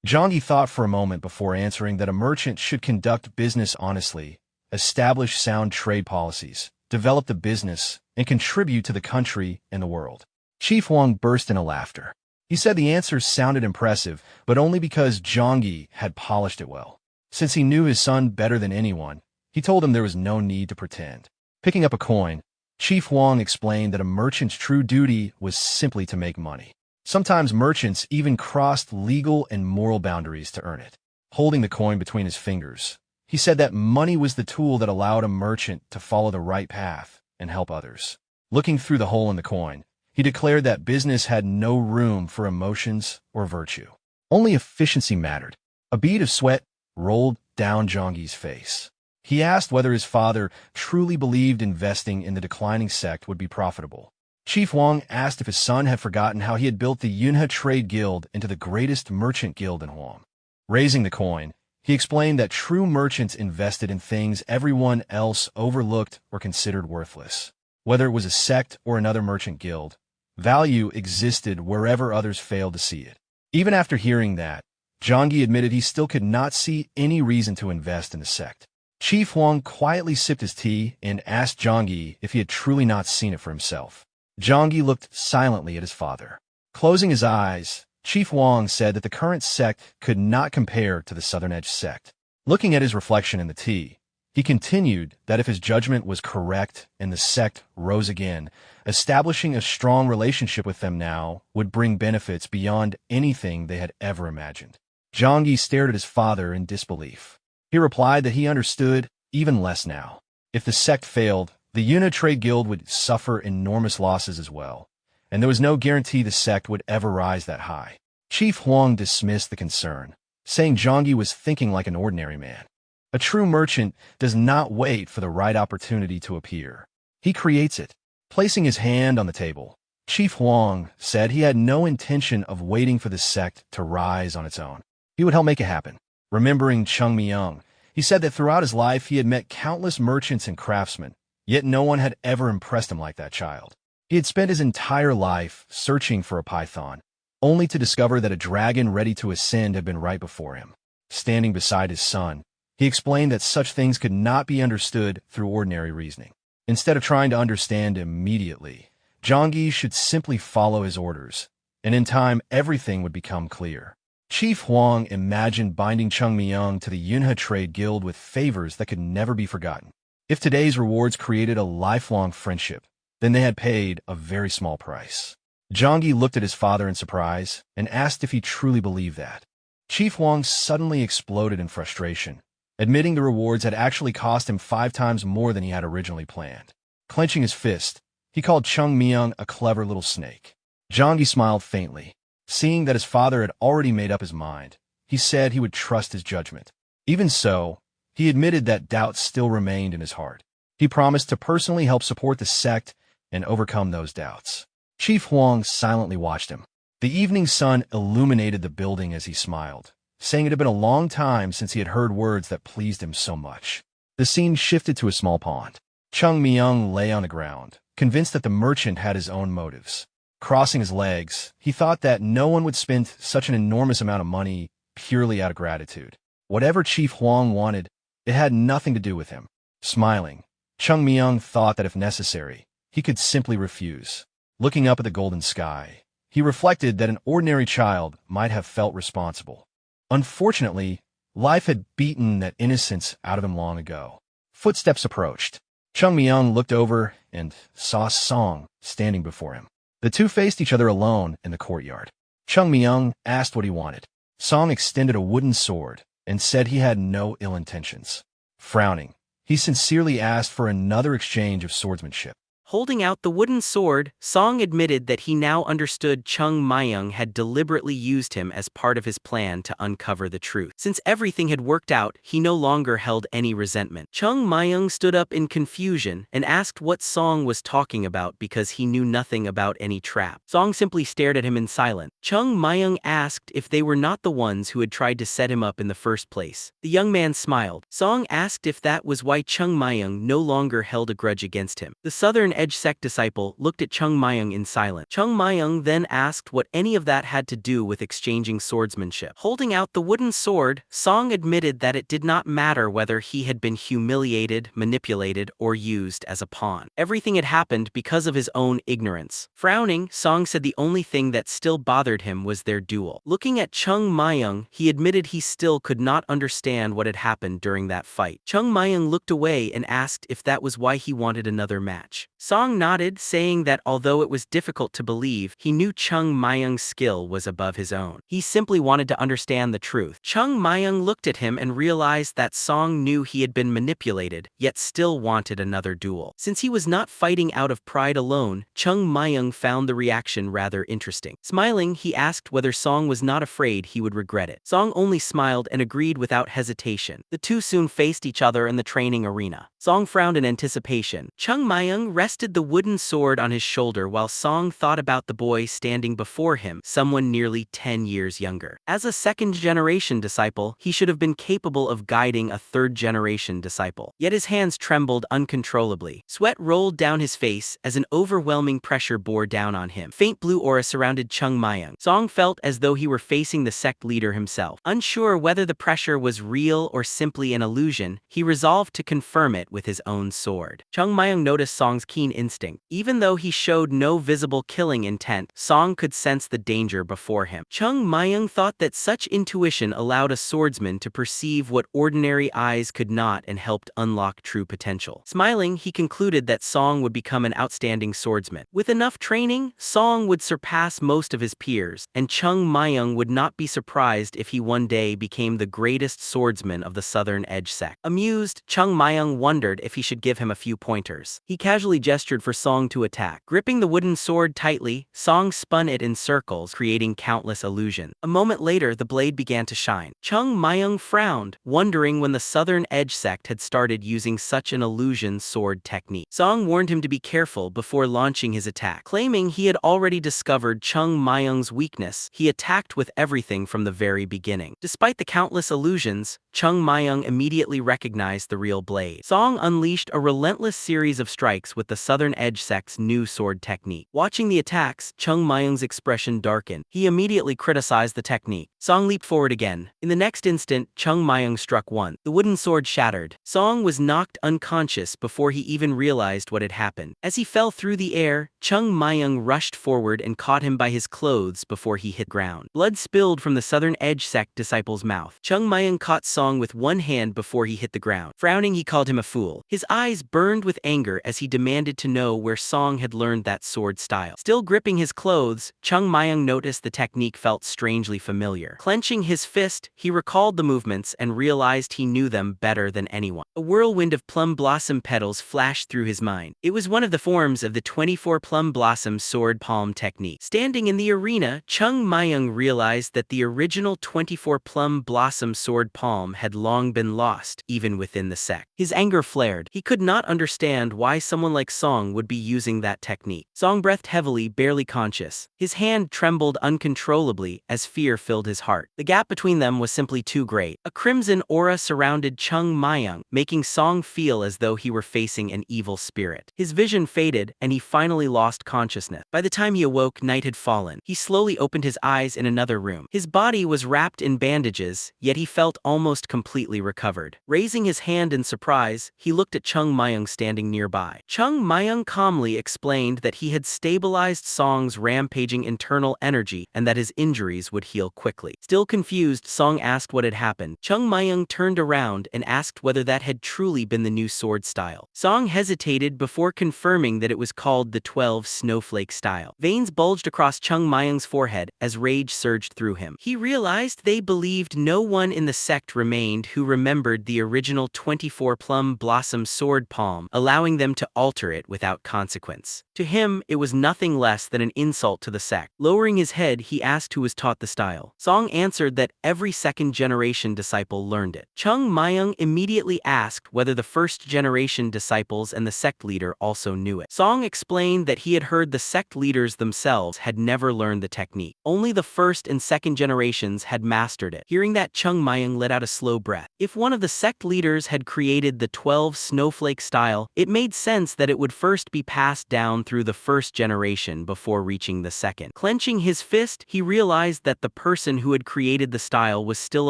Zhangyi thought for a moment before answering that a merchant should conduct business honestly, establish sound trade policies, develop the business, and contribute to the country and the world. Chief Huang burst into laughter. He said the answer sounded impressive, but only because Zhangyi had polished it well. Since he knew his son better than anyone, he told him there was no need to pretend. Picking up a coin, Chief Huang explained that a merchant's true duty was simply to make money. Sometimes merchants even crossed legal and moral boundaries to earn it. Holding the coin between his fingers, he said that money was the tool that allowed a merchant to follow the right path and help others. Looking through the hole in the coin, he declared that business had no room for emotions or virtue. Only efficiency mattered. A bead of sweat rolled down Zhangyi's face. He asked whether his father truly believed investing in the declining sect would be profitable. Chief Huang asked if his son had forgotten how he had built the Yunhe Trade Guild into the greatest merchant guild in Huam. Raising the coin, he explained that true merchants invested in things everyone else overlooked or considered worthless. Whether it was a sect or another merchant guild, value existed wherever others failed to see it. Even after hearing that, Zhangyi admitted he still could not see any reason to invest in the sect. Chief Huang quietly sipped his tea and asked Zhangyi if he had truly not seen it for himself. Zhangyi looked silently at his father. Closing his eyes, Chief Huang said that the current sect could not compare to the Southern Edge sect. Looking at his reflection in the tea, he continued that if his judgment was correct and the sect rose again, establishing a strong relationship with them now would bring benefits beyond anything they had ever imagined. Zhangyi stared at his father in disbelief. He replied that he understood even less now. If the sect failed, the Yunhe Trade Guild would suffer enormous losses as well, and there was no guarantee the sect would ever rise that high. Chief Huang dismissed the concern, saying Zhangyi was thinking like an ordinary man. A true merchant does not wait for the right opportunity to appear. He creates it. Placing his hand on the table, Chief Huang said he had no intention of waiting for the sect to rise on its own. He would help make it happen. Remembering Chung Myung, he said that throughout his life he had met countless merchants and craftsmen, yet no one had ever impressed him like that child. He had spent his entire life searching for a python, only to discover that a dragon ready to ascend had been right before him. Standing beside his son, he explained that such things could not be understood through ordinary reasoning. Instead of trying to understand immediately, Zhangyi should simply follow his orders, and in time everything would become clear. Chief Huang imagined binding Chung Myung to the Yunhe Trade Guild with favors that could never be forgotten. If today's rewards created a lifelong friendship, then they had paid a very small price. Zhangyi looked at his father in surprise and asked if he truly believed that. Chief Huang suddenly exploded in frustration, admitting the rewards had actually cost him 5 times more than he had originally planned. Clenching his fist, he called Chung Myung a clever little snake. Zhangyi smiled faintly. Seeing that his father had already made up his mind, he said he would trust his judgment. Even so, he admitted that doubt still remained in his heart. He promised to personally help support the sect and overcome those doubts. Chief Huang silently watched him. The evening sun illuminated the building as he smiled, saying it had been a long time since he had heard words that pleased him so much. The scene shifted to a small pond. Chung Myung lay on the ground, convinced that the merchant had his own motives. Crossing his legs, he thought that no one would spend such an enormous amount of money purely out of gratitude. Whatever Chief Huang wanted, it had nothing to do with him. Smiling, Chung Myung thought that if necessary, he could simply refuse. Looking up at the golden sky, he reflected that an ordinary child might have felt responsible. Unfortunately, life had beaten that innocence out of him long ago. Footsteps approached. Chung Myung looked over and saw Song standing before him. The two faced each other alone in the courtyard. Chung Myung asked what he wanted. Song extended a wooden sword and said he had no ill intentions. Frowning, he sincerely asked for another exchange of swordsmanship. Holding out the wooden sword, Song admitted that he now understood Chung Myung had deliberately used him as part of his plan to uncover the truth. Since everything had worked out, he no longer held any resentment. Chung Myung stood up in confusion and asked what Song was talking about because he knew nothing about any trap. Song simply stared at him in silence. Chung Myung asked if they were not the ones who had tried to set him up in the first place. The young man smiled. Song asked if that was why Chung Myung no longer held a grudge against him. The Southern Edge Sect disciple looked at Chung Myung in silence. Chung Myung then asked what any of that had to do with exchanging swordsmanship. Holding out the wooden sword, Song admitted that it did not matter whether he had been humiliated, manipulated, or used as a pawn. Everything had happened because of his own ignorance. Frowning, Song said the only thing that still bothered him was their duel. Looking at Chung Myung, he admitted he still could not understand what had happened during that fight. Chung Myung looked away and asked if that was why he wanted another match. Song nodded, saying that although it was difficult to believe, he knew Chung Myung's skill was above his own. He simply wanted to understand the truth. Chung Myung looked at him and realized that Song knew he had been manipulated, yet still wanted another duel. Since he was not fighting out of pride alone, Chung Myung found the reaction rather interesting. Smiling, he asked whether Song was not afraid he would regret it. Song only smiled and agreed without hesitation. The two soon faced each other in the training arena. Song frowned in anticipation. Chung Myung rested the wooden sword on his shoulder while Song thought about the boy standing before him, someone nearly 10 years younger. As a second-generation disciple, he should have been capable of guiding a third-generation disciple. Yet his hands trembled uncontrollably. Sweat rolled down his face as an overwhelming pressure bore down on him. Faint blue aura surrounded Chung Myung. Song felt as though he were facing the sect leader himself. Unsure whether the pressure was real or simply an illusion, he resolved to confirm it with his own sword. Chung Myung noticed Song's keen instinct. Even though he showed no visible killing intent, Song could sense the danger before him. Chung Myung thought that such intuition allowed a swordsman to perceive what ordinary eyes could not and helped unlock true potential. Smiling, he concluded that Song would become an outstanding swordsman. With enough training, Song would surpass most of his peers, and Chung Myung would not be surprised if he one day became the greatest swordsman of the Southern Edge Sect. Amused, Chung Myung wondered if he should give him a few pointers. He casually gestured for Song to attack. Gripping the wooden sword tightly, Song spun it in circles, creating countless illusions. A moment later, the blade began to shine. Chung Myung frowned, wondering when the Southern Edge Sect had started using such an illusion sword technique. Song warned him to be careful before launching his attack. Claiming he had already discovered Chung Myung's weakness, he attacked with everything from the very beginning. Despite the countless illusions, Chung Myung immediately recognized the real blade. Song unleashed a relentless series of strikes with the Southern Edge Sect's new sword technique. Watching the attacks, Chung Myung's expression darkened. He immediately criticized the technique. Song leaped forward again. In the next instant, Chung Myung struck once. The wooden sword shattered. Song was knocked unconscious before he even realized what had happened. As he fell through the air, Chung Myung rushed forward and caught him by his clothes before he hit ground. Blood spilled from the Southern Edge Sect disciple's mouth. Chung Myung caught Song with one hand before he hit the ground. Frowning, he called him a fool. His eyes burned with anger as he demanded to know where Song had learned that sword style. Still gripping his clothes, Chung Myung noticed the technique felt strangely familiar. Clenching his fist, he recalled the movements and realized he knew them better than anyone. A whirlwind of plum blossom petals flashed through his mind. It was one of the forms of the 24 plum blossom sword palm technique. Standing in the arena, Chung Myung realized that the original 24 plum blossom sword palm had long been lost, even within the sect. His anger flared. He could not understand why someone like Song would be using that technique. Song breathed heavily, barely conscious. His hand trembled uncontrollably as fear filled his heart. The gap between them was simply too great. A crimson aura surrounded Chung Myung, making Song feel as though he were facing an evil spirit. His vision faded, and he finally lost consciousness. By the time he awoke, night had fallen. He slowly opened his eyes in another room. His body was wrapped in bandages, yet he felt almost completely recovered. Raising his hand in surprise, he looked at Chung Myung standing nearby. Chung Myung calmly explained that he had stabilized Song's rampaging internal energy and that his injuries would heal quickly. Still confused, Song asked what had happened. Chung Myung turned around and asked whether that had truly been the new sword style. Song hesitated before confirming that it was called the 12 snowflake style. Veins bulged across Chung Myung's forehead as rage surged through him. He realized they believed no one in the sect remained who remembered the original 24 plum blossom sword palm, allowing them to alter master it without consequence. To him, it was nothing less than an insult to the sect. Lowering his head, he asked who was taught the style. Song answered that every second-generation disciple learned it. Chung Myung immediately asked whether the first-generation disciples and the sect leader also knew it. Song explained that he had heard the sect leaders themselves had never learned the technique. Only the first and second generations had mastered it. Hearing that, Chung Myung let out a slow breath. If one of the sect leaders had created the 12 snowflake style, it made sense that it would first be passed down through the first generation before reaching the second. Clenching his fist, he realized that the person who had created the style was still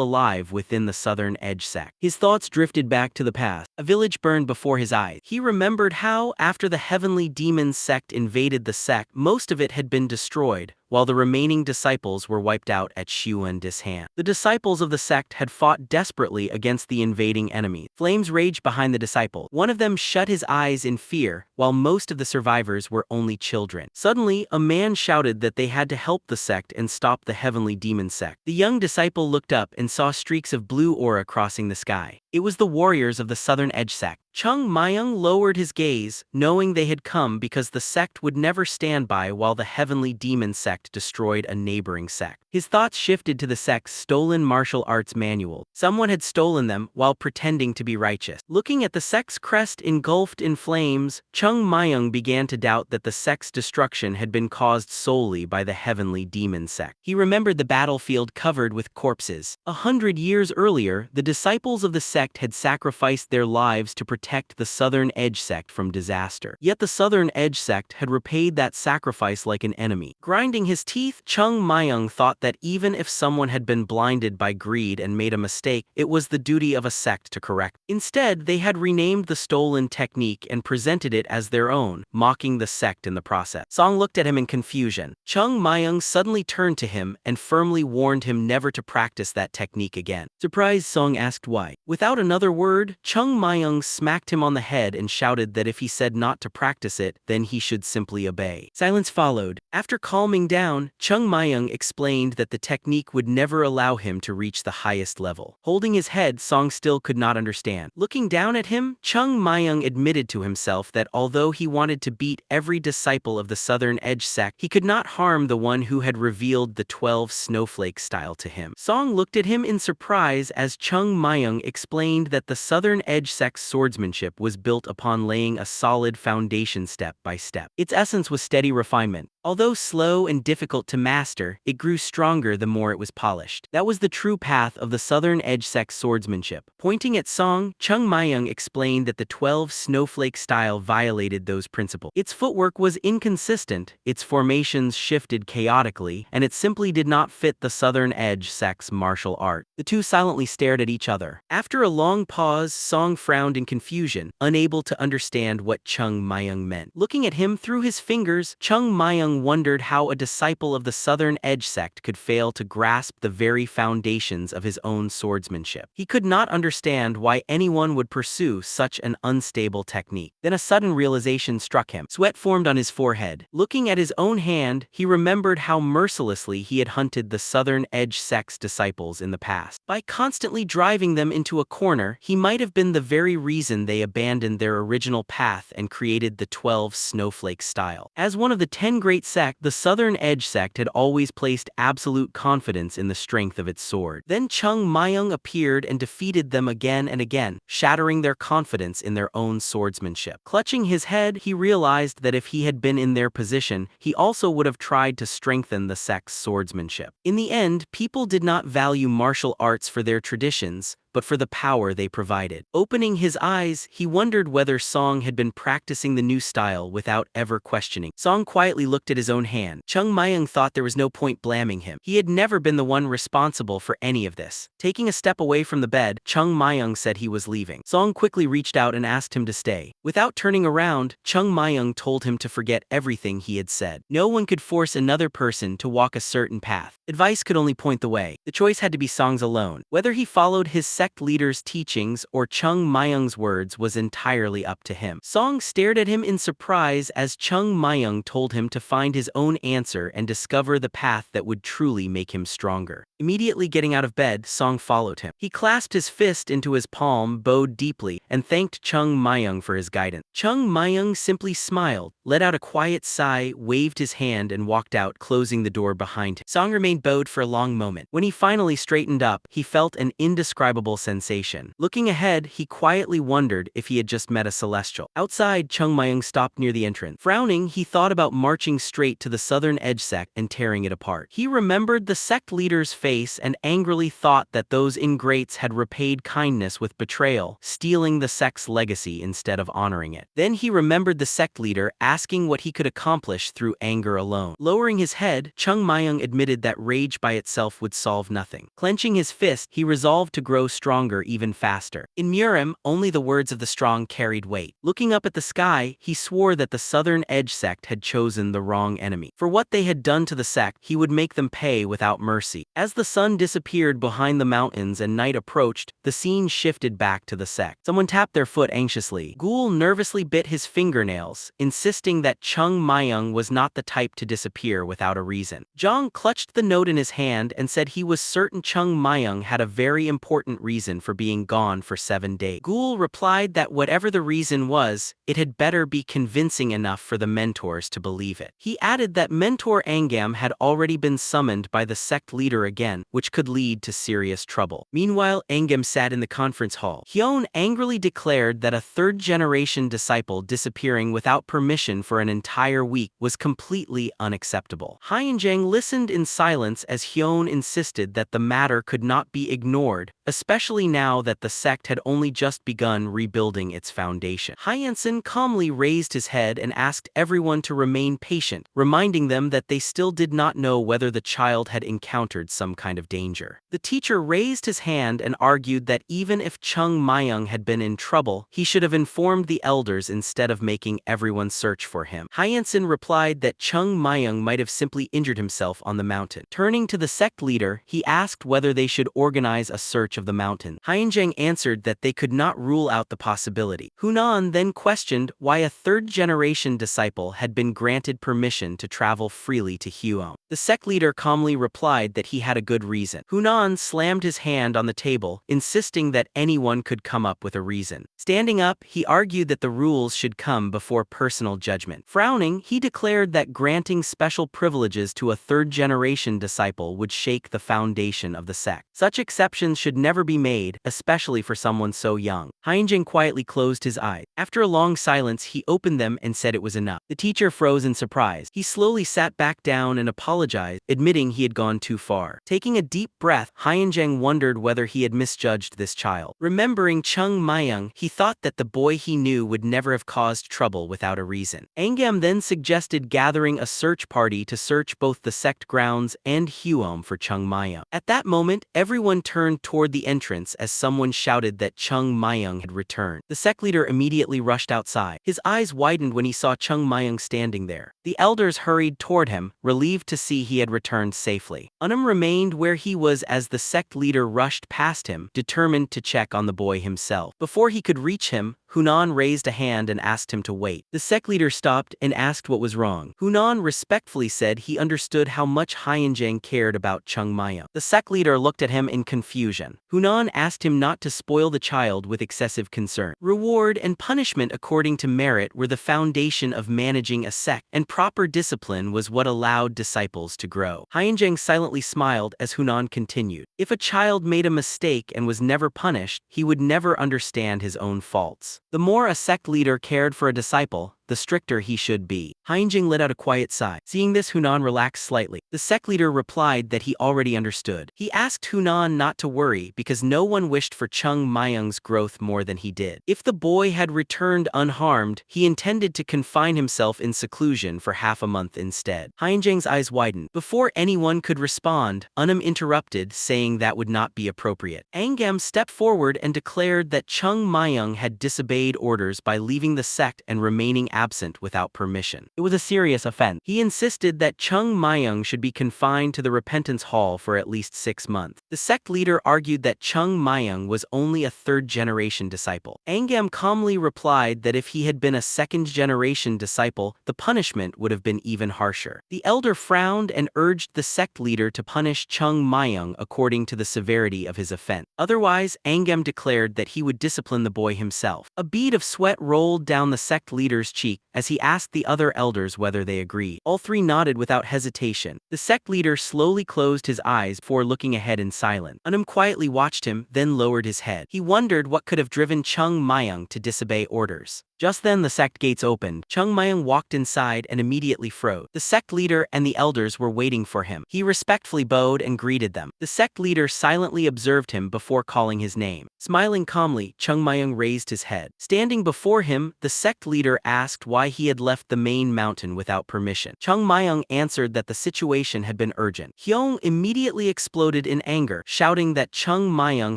alive within the Southern Edge sect. His thoughts drifted back to the past. A village burned before his eyes. He remembered how, after the Heavenly Demon sect invaded the sect, most of it had been destroyed, while the remaining disciples were wiped out at Huashan-Sekte's hand. The disciples of the sect had fought desperately against the invading enemy. Flames raged behind the disciple. One of them shut his eyes in fear, while most of the survivors were only children. Suddenly, a man shouted that they had to help the sect and stop the Heavenly Demon sect. The young disciple looked up and saw streaks of blue aura crossing the sky. It was the warriors of the Southern Edge sect. Chung Myung lowered his gaze, knowing they had come because the sect would never stand by while the Heavenly Demon sect destroyed a neighboring sect. His thoughts shifted to the sect's stolen martial arts manual. Someone had stolen them while pretending to be righteous. Looking at the sect's crest engulfed in flames, Chung Myung began to doubt that the sect's destruction had been caused solely by the Heavenly Demon sect. He remembered the battlefield covered with corpses. 100 years earlier, the disciples of the sect had sacrificed their lives to protect the Southern Edge sect from disaster. Yet the Southern Edge sect had repaid that sacrifice like an enemy. Grinding his teeth, Chung Myung thought that even if someone had been blinded by greed and made a mistake, it was the duty of a sect to correct. Instead, they had renamed the stolen technique and presented it as their own, mocking the sect in the process. Song looked at him in confusion. Chung Myung suddenly turned to him and firmly warned him never to practice that technique again. Surprised, Song asked why. Without another word, Chung Myung smacked him on the head and shouted that if he said not to practice it, then he should simply obey. Silence followed. After calming down, Chung Myung explained that the technique would never allow him to reach the highest level. Holding his head, Song still could not understand. Looking down at him, Chung Myung admitted to himself that although he wanted to beat every disciple of the Southern Edge sect, he could not harm the one who had revealed the 12 snowflake style to him. Song looked at him in surprise as Chung Myung explained that the Southern Edge sect's swordsmanship was built upon laying a solid foundation step by step. Its essence was steady refinement. Although slow and difficult to master, it grew stronger the more it was polished. That was the true path of the Southern Edge sect's swordsmanship. Pointing at Song, Chung Myung explained that the 12 snowflake style violated those principles. Its footwork was inconsistent, its formations shifted chaotically, and it simply did not fit the Southern Edge sect's martial art. The two silently stared at each other. After a long pause, Song frowned in confusion, unable to understand what Chung Myung meant. Looking at him through his fingers, Chung Myung wondered how a disciple of the Southern Edge sect could fail to grasp the very foundations of his own swordsmanship. He could not understand why anyone would pursue such an unstable technique. Then a sudden realization struck him. Sweat formed on his forehead. Looking at his own hand, he remembered how mercilessly he had hunted the Southern Edge sect's disciples in the past. By constantly driving them into a corner, he might have been the very reason they abandoned their original path and created the 12 snowflake style. As one of the 10 great sect, the Southern Edge sect had always placed absolute confidence in the strength of its sword. Then Chung Myung appeared and defeated them again and again, shattering their confidence in their own swordsmanship. Clutching his head, he realized that if he had been in their position, he also would have tried to strengthen the sect's swordsmanship. In the end, people did not value martial arts for their traditions, but for the power they provided. Opening his eyes, he wondered whether Song had been practicing the new style without ever questioning. Song quietly looked at his own hand. Chung Myung thought there was no point blaming him. He had never been the one responsible for any of this. Taking a step away from the bed, Chung Myung said he was leaving. Song quickly reached out and asked him to stay. Without turning around, Chung Myung told him to forget everything he had said. No one could force another person to walk a certain path. Advice could only point the way. The choice had to be Song's alone. Whether he followed his sect leader's teachings or Chung Myung's words was entirely up to him. Song stared at him in surprise as Chung Myung told him to find his own answer and discover the path that would truly make him stronger. Immediately getting out of bed, Song followed him. He clasped his fist into his palm, bowed deeply, and thanked Chung Myung for his guidance. Chung Myung simply smiled, let out a quiet sigh, waved his hand, and walked out, closing the door behind him. Song remained bowed for a long moment. When he finally straightened up, he felt an indescribable sensation. Looking ahead, he quietly wondered if he had just met a celestial. Outside, Chung Myung stopped near the entrance. Frowning, he thought about marching straight to the Southern Edge sect and tearing it apart. He remembered the sect leader's face and angrily thought that those ingrates had repaid kindness with betrayal, stealing the sect's legacy instead of honoring it. Then he remembered the sect leader asking what he could accomplish through anger alone. Lowering his head, Chung Myung admitted that rage by itself would solve nothing. Clenching his fist, he resolved to grow stronger even faster. In Murim, only the words of the strong carried weight. Looking up at the sky, he swore that the Southern Edge sect had chosen the wrong enemy. For what they had done to the sect, he would make them pay without mercy. As the sun disappeared behind the mountains and night approached, the scene shifted back to the sect. Someone tapped their foot anxiously. Ghoul nervously bit his fingernails, insisting that Chung Myung was not the type to disappear without a reason. Jong clutched the note in his hand and said he was certain Chung Myung had a very important reason for being gone for 7 days. Ghoul replied that whatever the reason was, it had better be convincing enough for the mentors to believe it. He added that Mentor Angam had already been summoned by the sect leader again, which could lead to serious trouble. Meanwhile, Angam sat in the conference hall. Hyun angrily declared that a third-generation disciple disappearing without permission for an entire week was completely unacceptable. Hyeonjang listened in silence as Hyun insisted that the matter could not be ignored, especially now that the sect had only just begun rebuilding its foundation. Hyeonsen calmly raised his head and asked everyone to remain patient, reminding them that they still did not know whether the child had encountered some kind of danger. The teacher raised his hand and argued that even if Chung Myung had been in trouble, he should have informed the elders instead of making everyone search for him. Hyeonsen replied that Chung Myung might have simply injured himself on the mountain. Turning to the sect leader, he asked whether they should organize a search of the mountain. Hyeonjang answered that they could not rule out the possibility. Hunan then questioned why a third-generation disciple had been granted permission to travel freely to Huon. The sect leader calmly replied that he had a good reason. Hunan slammed his hand on the table, insisting that anyone could come up with a reason. Standing up, he argued that the rules should come before personal judgment. Frowning, he declared that granting special privileges to a third-generation disciple would shake the foundation of the sect. Such exceptions should never be made, especially for someone so young. Hyeonjang quietly closed his eyes. After a long silence, he opened them and said it was enough. The teacher froze in surprise. He slowly sat back down and apologized, admitting he had gone too far. Taking a deep breath, Hyeonjang wondered whether he had misjudged this child. Remembering Chung Myung, he thought that the boy he knew would never have caused trouble without a reason. Angam then suggested gathering a search party to search both the sect grounds and Huom for Chung Myung. At that moment, everyone turned toward the entrance as someone shouted that Chung Myung had returned. The sect leader immediately rushed outside. His eyes widened when he saw Chung Myung standing there. The elders hurried toward him, relieved to see he had returned safely. Unum remained where he was as the sect leader rushed past him, determined to check on the boy himself. Before he could reach him, Hunan raised a hand and asked him to wait. The sect leader stopped and asked what was wrong. Hunan respectfully said he understood how much Hyeonjang cared about Chung Myung. The sect leader looked at him in confusion. Hunan asked him not to spoil the child with excessive concern. Reward and punishment according to merit were the foundation of managing a sect, and proper discipline was what allowed disciples to grow. Hyeonjang silently smiled as Hunan continued. If a child made a mistake and was never punished, he would never understand his own faults. The more a sect leader cared for a disciple, the stricter he should be. Hyeonjang let out a quiet sigh. Seeing this, Hunan relaxed slightly. The sect leader replied that he already understood. He asked Hunan not to worry because no one wished for Chung Myung's growth more than he did. If the boy had returned unharmed, he intended to confine himself in seclusion for half a month instead. Hyeonjang's eyes widened. Before anyone could respond, Unum interrupted, saying that would not be appropriate. Angam stepped forward and declared that Chung Myung had disobeyed orders by leaving the sect and remaining absent without permission. It was a serious offense. He insisted that Chung Myung should be confined to the Repentance Hall for at least 6 months. The sect leader argued that Chung Myung was only a third-generation disciple. Angam calmly replied that if he had been a second-generation disciple, the punishment would have been even harsher. The elder frowned and urged the sect leader to punish Chung Myung according to the severity of his offense. Otherwise, Angam declared that he would discipline the boy himself. A bead of sweat rolled down the sect leader's cheek as he asked the other elders whether they agreed. All three nodded without hesitation. The sect leader slowly closed his eyes before looking ahead in silence. Unum quietly watched him, then lowered his head. He wondered what could have driven Chung Myung to disobey orders. Just then the sect gates opened. Chung Myung walked inside and immediately froze. The sect leader and the elders were waiting for him. He respectfully bowed and greeted them. The sect leader silently observed him before calling his name. Smiling calmly, Chung Myung raised his head. Standing before him, the sect leader asked why he had left the main mountain without permission. Chung Myung answered that the situation had been urgent. Hyung immediately exploded in anger, shouting that Chung Myung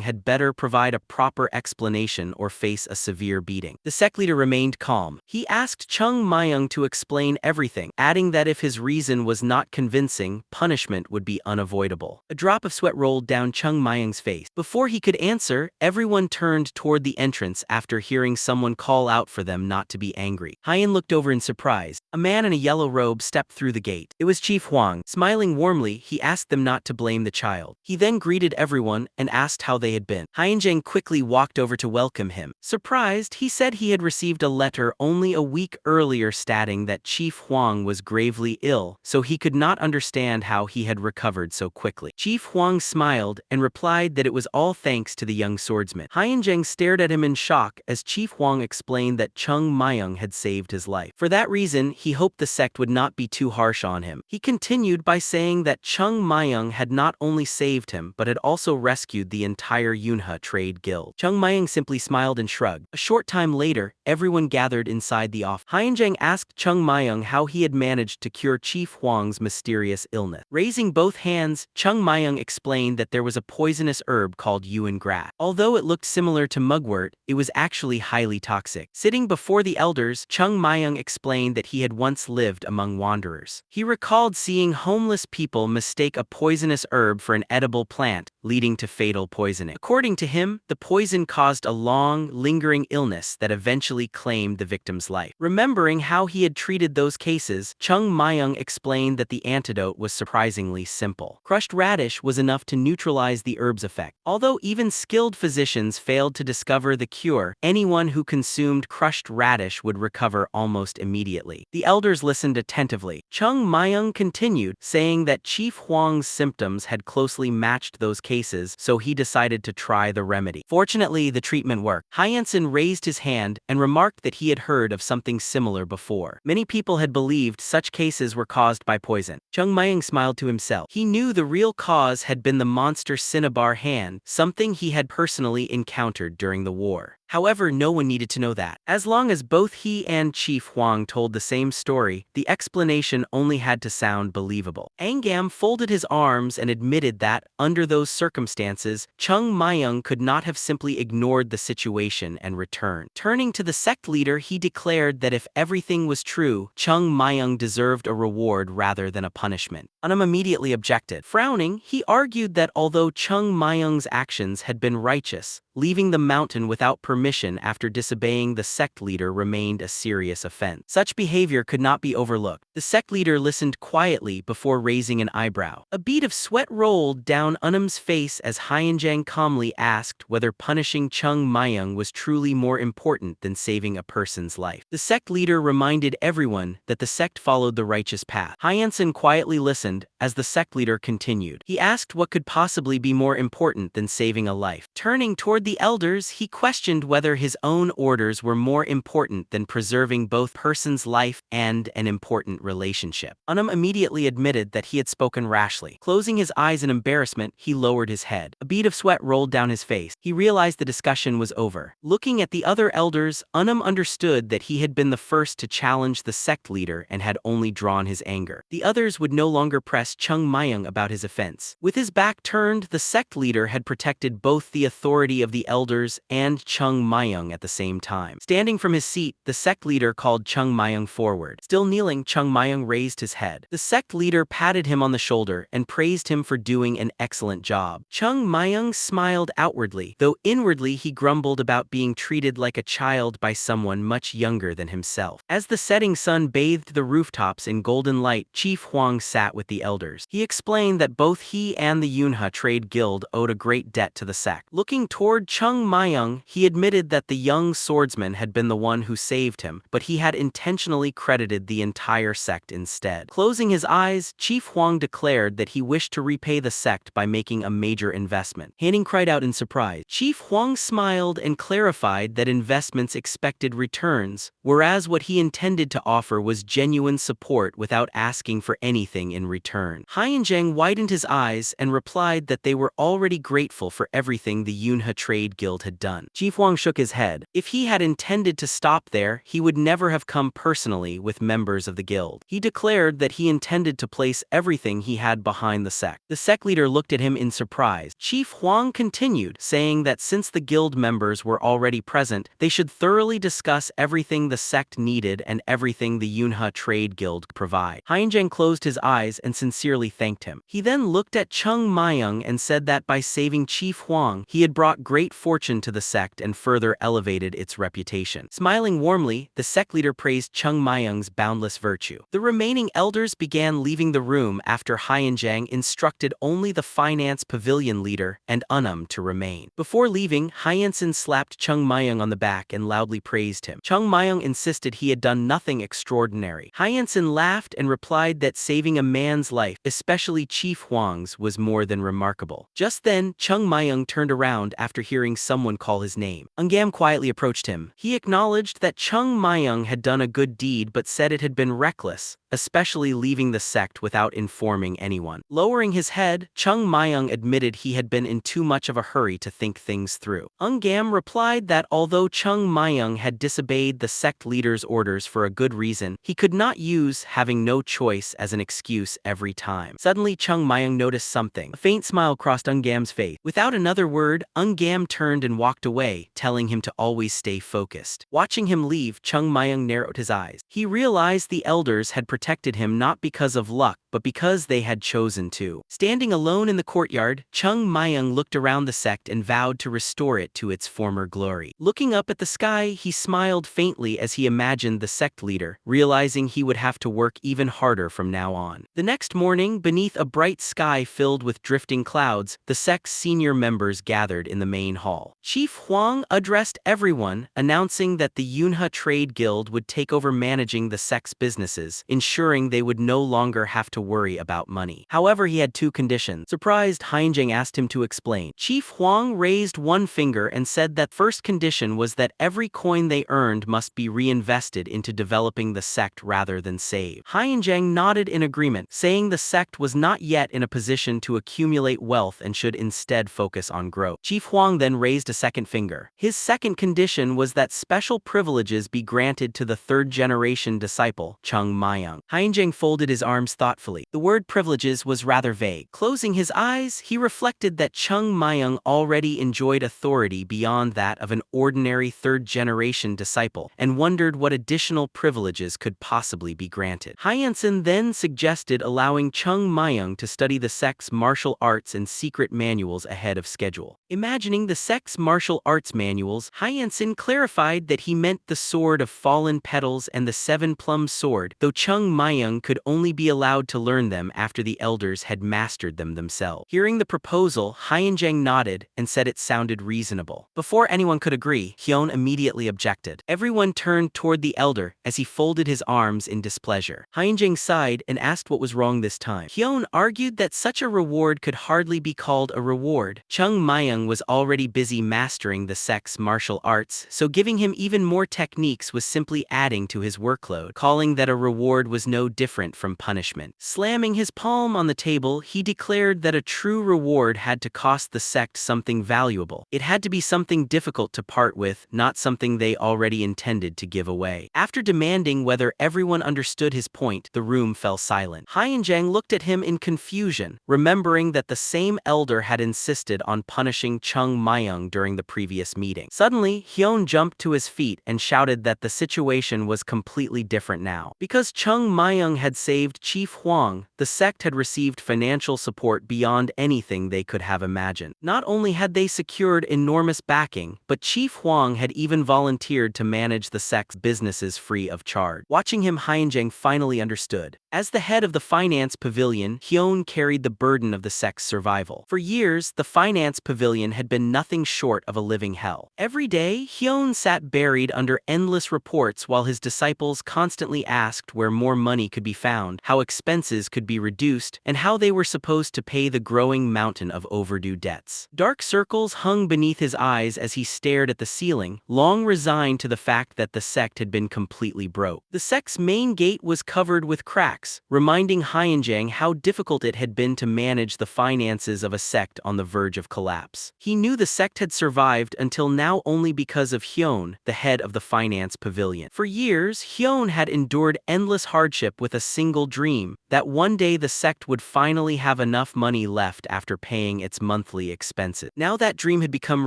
had better provide a proper explanation or face a severe beating. The sect leader remained calm. He asked Chung Myung to explain everything, adding that if his reason was not convincing, punishment would be unavoidable. A drop of sweat rolled down Chung Myung's face. Before he could answer, everyone turned toward the entrance after hearing someone call out for them not to be angry. Hyen looked over in surprise. A man in a yellow robe stepped through the gate. It was Chief Huang. Smiling warmly, he asked them not to blame the child. He then greeted everyone and asked how they had been. Hyenjang quickly walked over to welcome him. Surprised, he said he had received a letter only a week earlier stating that Chief Huang was gravely ill, so he could not understand how he had recovered so quickly. Chief Huang smiled and replied that it was all thanks to the young swordsman. Hyenjang stared at him in shock as Chief Huang explained that Chung Myung had saved his life. For that reason, he hoped the sect would not be too harsh on him. He continued by saying that Chung Myung had not only saved him but had also rescued the entire Yunhe trade guild. Chung Myung simply smiled and shrugged. A short time later, everyone gathered inside the office. Hyenjang asked Chung Myung how he had managed to cure Chief Huang's mysterious illness. Raising both hands, Chung Myung explained that there was a poisonous herb called yuan grass. Although it looked similar to mugwort, it was actually highly toxic. Sitting before the elders, Chung Myung explained that he had once lived among wanderers. He recalled seeing homeless people mistake a poisonous herb for an edible plant, leading to fatal poisoning. According to him, the poison caused a long, lingering illness that eventually claimed the victim's life. Remembering how he had treated those cases, Chung Myung explained that the antidote was surprisingly simple. Crushed radish was enough to neutralize the herb's effect. Although even skilled physicians failed to discover the cure, anyone who consumed crushed radish would recover almost immediately. The elders listened attentively. Chung Myung continued, saying that Chief Huang's symptoms had closely matched those cases, so he decided to try the remedy. Fortunately, the treatment worked. Hyensen raised his hand and remarked that he had heard of something similar before. Many people had believed such cases were caused by poison. Chung Myung smiled to himself. He knew the real cause had been the monster cinnabar hand, something he had personally encountered during the war. However, no one needed to know that. As long as both he and Chief Huang told the same story, the explanation only had to sound believable. Angam folded his arms and admitted that, under those circumstances, Chung Myung could not have simply ignored the situation and returned. Turning to the sect leader, he declared that if everything was true, Chung Myung deserved a reward rather than a punishment. Unum immediately objected. Frowning, he argued that although Chung Myung's actions had been righteous, leaving the mountain without permission after disobeying the sect leader remained a serious offense. Such behavior could not be overlooked. The sect leader listened quietly before raising an eyebrow. A bead of sweat rolled down Unum's face as Hyenjang calmly asked whether punishing Chung Myung was truly more important than saving a person's life. The sect leader reminded everyone that the sect followed the righteous path. Hyensen quietly listened as the sect leader continued. He asked what could possibly be more important than saving a life. Turning toward the elders, he questioned whether his own orders were more important than preserving both person's life and an important relationship. Unum immediately admitted that he had spoken rashly. Closing his eyes in embarrassment, he lowered his head. A bead of sweat rolled down his face. He realized the discussion was over. Looking at the other elders, Unum understood that he had been the first to challenge the sect leader and had only drawn his anger. The others would no longer press asked Chung Myung about his offense. With his back turned, the sect leader had protected both the authority of the elders and Chung Myung at the same time. Standing from his seat, the sect leader called Chung Myung forward. Still kneeling, Chung Myung raised his head. The sect leader patted him on the shoulder and praised him for doing an excellent job. Chung Myung smiled outwardly, though inwardly he grumbled about being treated like a child by someone much younger than himself. As the setting sun bathed the rooftops in golden light, Chief Huang sat with the elders. He explained that both he and the Yunha Trade Guild owed a great debt to the sect. Looking toward Chung Myung, he admitted that the young swordsman had been the one who saved him, but he had intentionally credited the entire sect instead. Closing his eyes, Chief Huang declared that he wished to repay the sect by making a major investment. Hanning cried out in surprise. Chief Huang smiled and clarified that investments expected returns, whereas what he intended to offer was genuine support without asking for anything in return. Haiyan widened his eyes and replied that they were already grateful for everything the Yunha Trade Guild had done. Chief Huang shook his head. If he had intended to stop there, he would never have come personally with members of the guild. He declared that he intended to place everything he had behind the sect. The sect leader looked at him in surprise. Chief Huang continued, saying that since the guild members were already present, they should thoroughly discuss everything the sect needed and everything the Yunha Trade Guild provide. Haiyan closed his eyes and sincerely thanked him. He then looked at Chung Myung and said that by saving Chief Huang, he had brought great fortune to the sect and further elevated its reputation. Smiling warmly, the sect leader praised Chung Myung's boundless virtue. The remaining elders began leaving the room after Haiyan instructed only the finance pavilion leader and Unum to remain. Before leaving, Haiyan slapped Chung Myung on the back and loudly praised him. Chung Myung insisted he had done nothing extraordinary. Haiyan laughed and replied that saving a man's life, especially Chief Huang's, was more than remarkable. Just then, Chung Myung turned around after hearing someone call his name. Ungam quietly approached him. He acknowledged that Chung Myung had done a good deed but said it had been reckless, especially leaving the sect without informing anyone. Lowering his head, Chung Myung admitted he had been in too much of a hurry to think things through. Ungam replied that although Chung Myung had disobeyed the sect leader's orders for a good reason, he could not use having no choice as an excuse every time. Suddenly, Chung Myung noticed something. A faint smile crossed Ungam's face. Without another word, Ungam turned and walked away, telling him to always stay focused. Watching him leave, Chung Myung narrowed his eyes. He realized the elders had protected him not because of luck, but because they had chosen to. Standing alone in the courtyard, Chung Myung looked around the sect and vowed to restore it to its former glory. Looking up at the sky, he smiled faintly as he imagined the sect leader, realizing he would have to work even harder from now on. The next morning, beneath a bright sky filled with drifting clouds, the sect's senior members gathered in the main hall. Chief Huang addressed everyone, announcing that the Yunha Trade Guild would take over managing the sect's businesses, ensuring they would no longer have to worry about money. However, he had two conditions. Surprised, Haiyan asked him to explain. Chief Huang raised one finger and said that first condition was that every coin they earned must be reinvested into developing the sect rather than saved. Haiyan nodded in agreement, saying the sect was not yet in a position to accumulate wealth and should instead focus on growth. Chief Huang then raised a second finger. His second condition was that special privileges be granted to the third-generation disciple, Chung Myung. Haiyan folded his arms thoughtfully. The word privileges was rather vague. Closing his eyes, he reflected that Chung Myung already enjoyed authority beyond that of an ordinary third-generation disciple, and wondered what additional privileges could possibly be granted. Haiyan then suggested allowing Chung Myung to study the sect's martial arts and secret manuals ahead of schedule. Imagining the sect's martial arts manuals, Haiyan clarified that he meant the Sword of Fallen Petals and the Seven Plum Sword, though Chung Myung could only be allowed to learn them after the elders had mastered them themselves. Hearing the proposal, Haiyan nodded and said it sounded reasonable. Before anyone could agree, Hyun immediately objected. Everyone turned toward the elder as he folded his arms in displeasure. Haiyan sighed and asked what was wrong this time. Hyun argued that such a reward could hardly be called a reward. Chung Myung was already busy mastering the sect's martial arts, so giving him even more techniques was simply adding to his workload. Calling that a reward was no different from punishment. Slamming his palm on the table, he declared that a true reward had to cost the sect something valuable. It had to be something difficult to part with, not something they already intended to give away. After demanding whether everyone understood his point, the room fell silent. Hyeonjang looked at him in confusion, remembering that the same elder had insisted on punishing Chung Myung during the previous meeting. Suddenly, Hyun jumped to his feet and shouted that the situation was completely different now. Because Chung Myung had saved Chief Hwang, the sect had received financial support beyond anything they could have imagined. Not only had they secured enormous backing, but Chief Hwang had even volunteered to manage the sect's businesses free of charge. Watching him, Hyeonjang finally understood. As the head of the finance pavilion, Hyun carried the burden of the sect's survival. For years, the finance pavilion had been nothing short of a living hell. Every day, Hyun sat buried under endless reports while his disciples constantly asked where more money could be found, how expenses could be reduced, and how they were supposed to pay the growing mountain of overdue debts. Dark circles hung beneath his eyes as he stared at the ceiling, long resigned to the fact that the sect had been completely broke. The sect's main gate was covered with cracks, reminding Hyeonjang how difficult it had been to manage the finances of a sect on the verge of collapse. He knew the sect had survived until now only because of Hyun, the head of the finance pavilion. For years, Hyun had endured endless hardship with a single dream, that one day the sect would finally have enough money left after paying its monthly expenses. Now that dream had become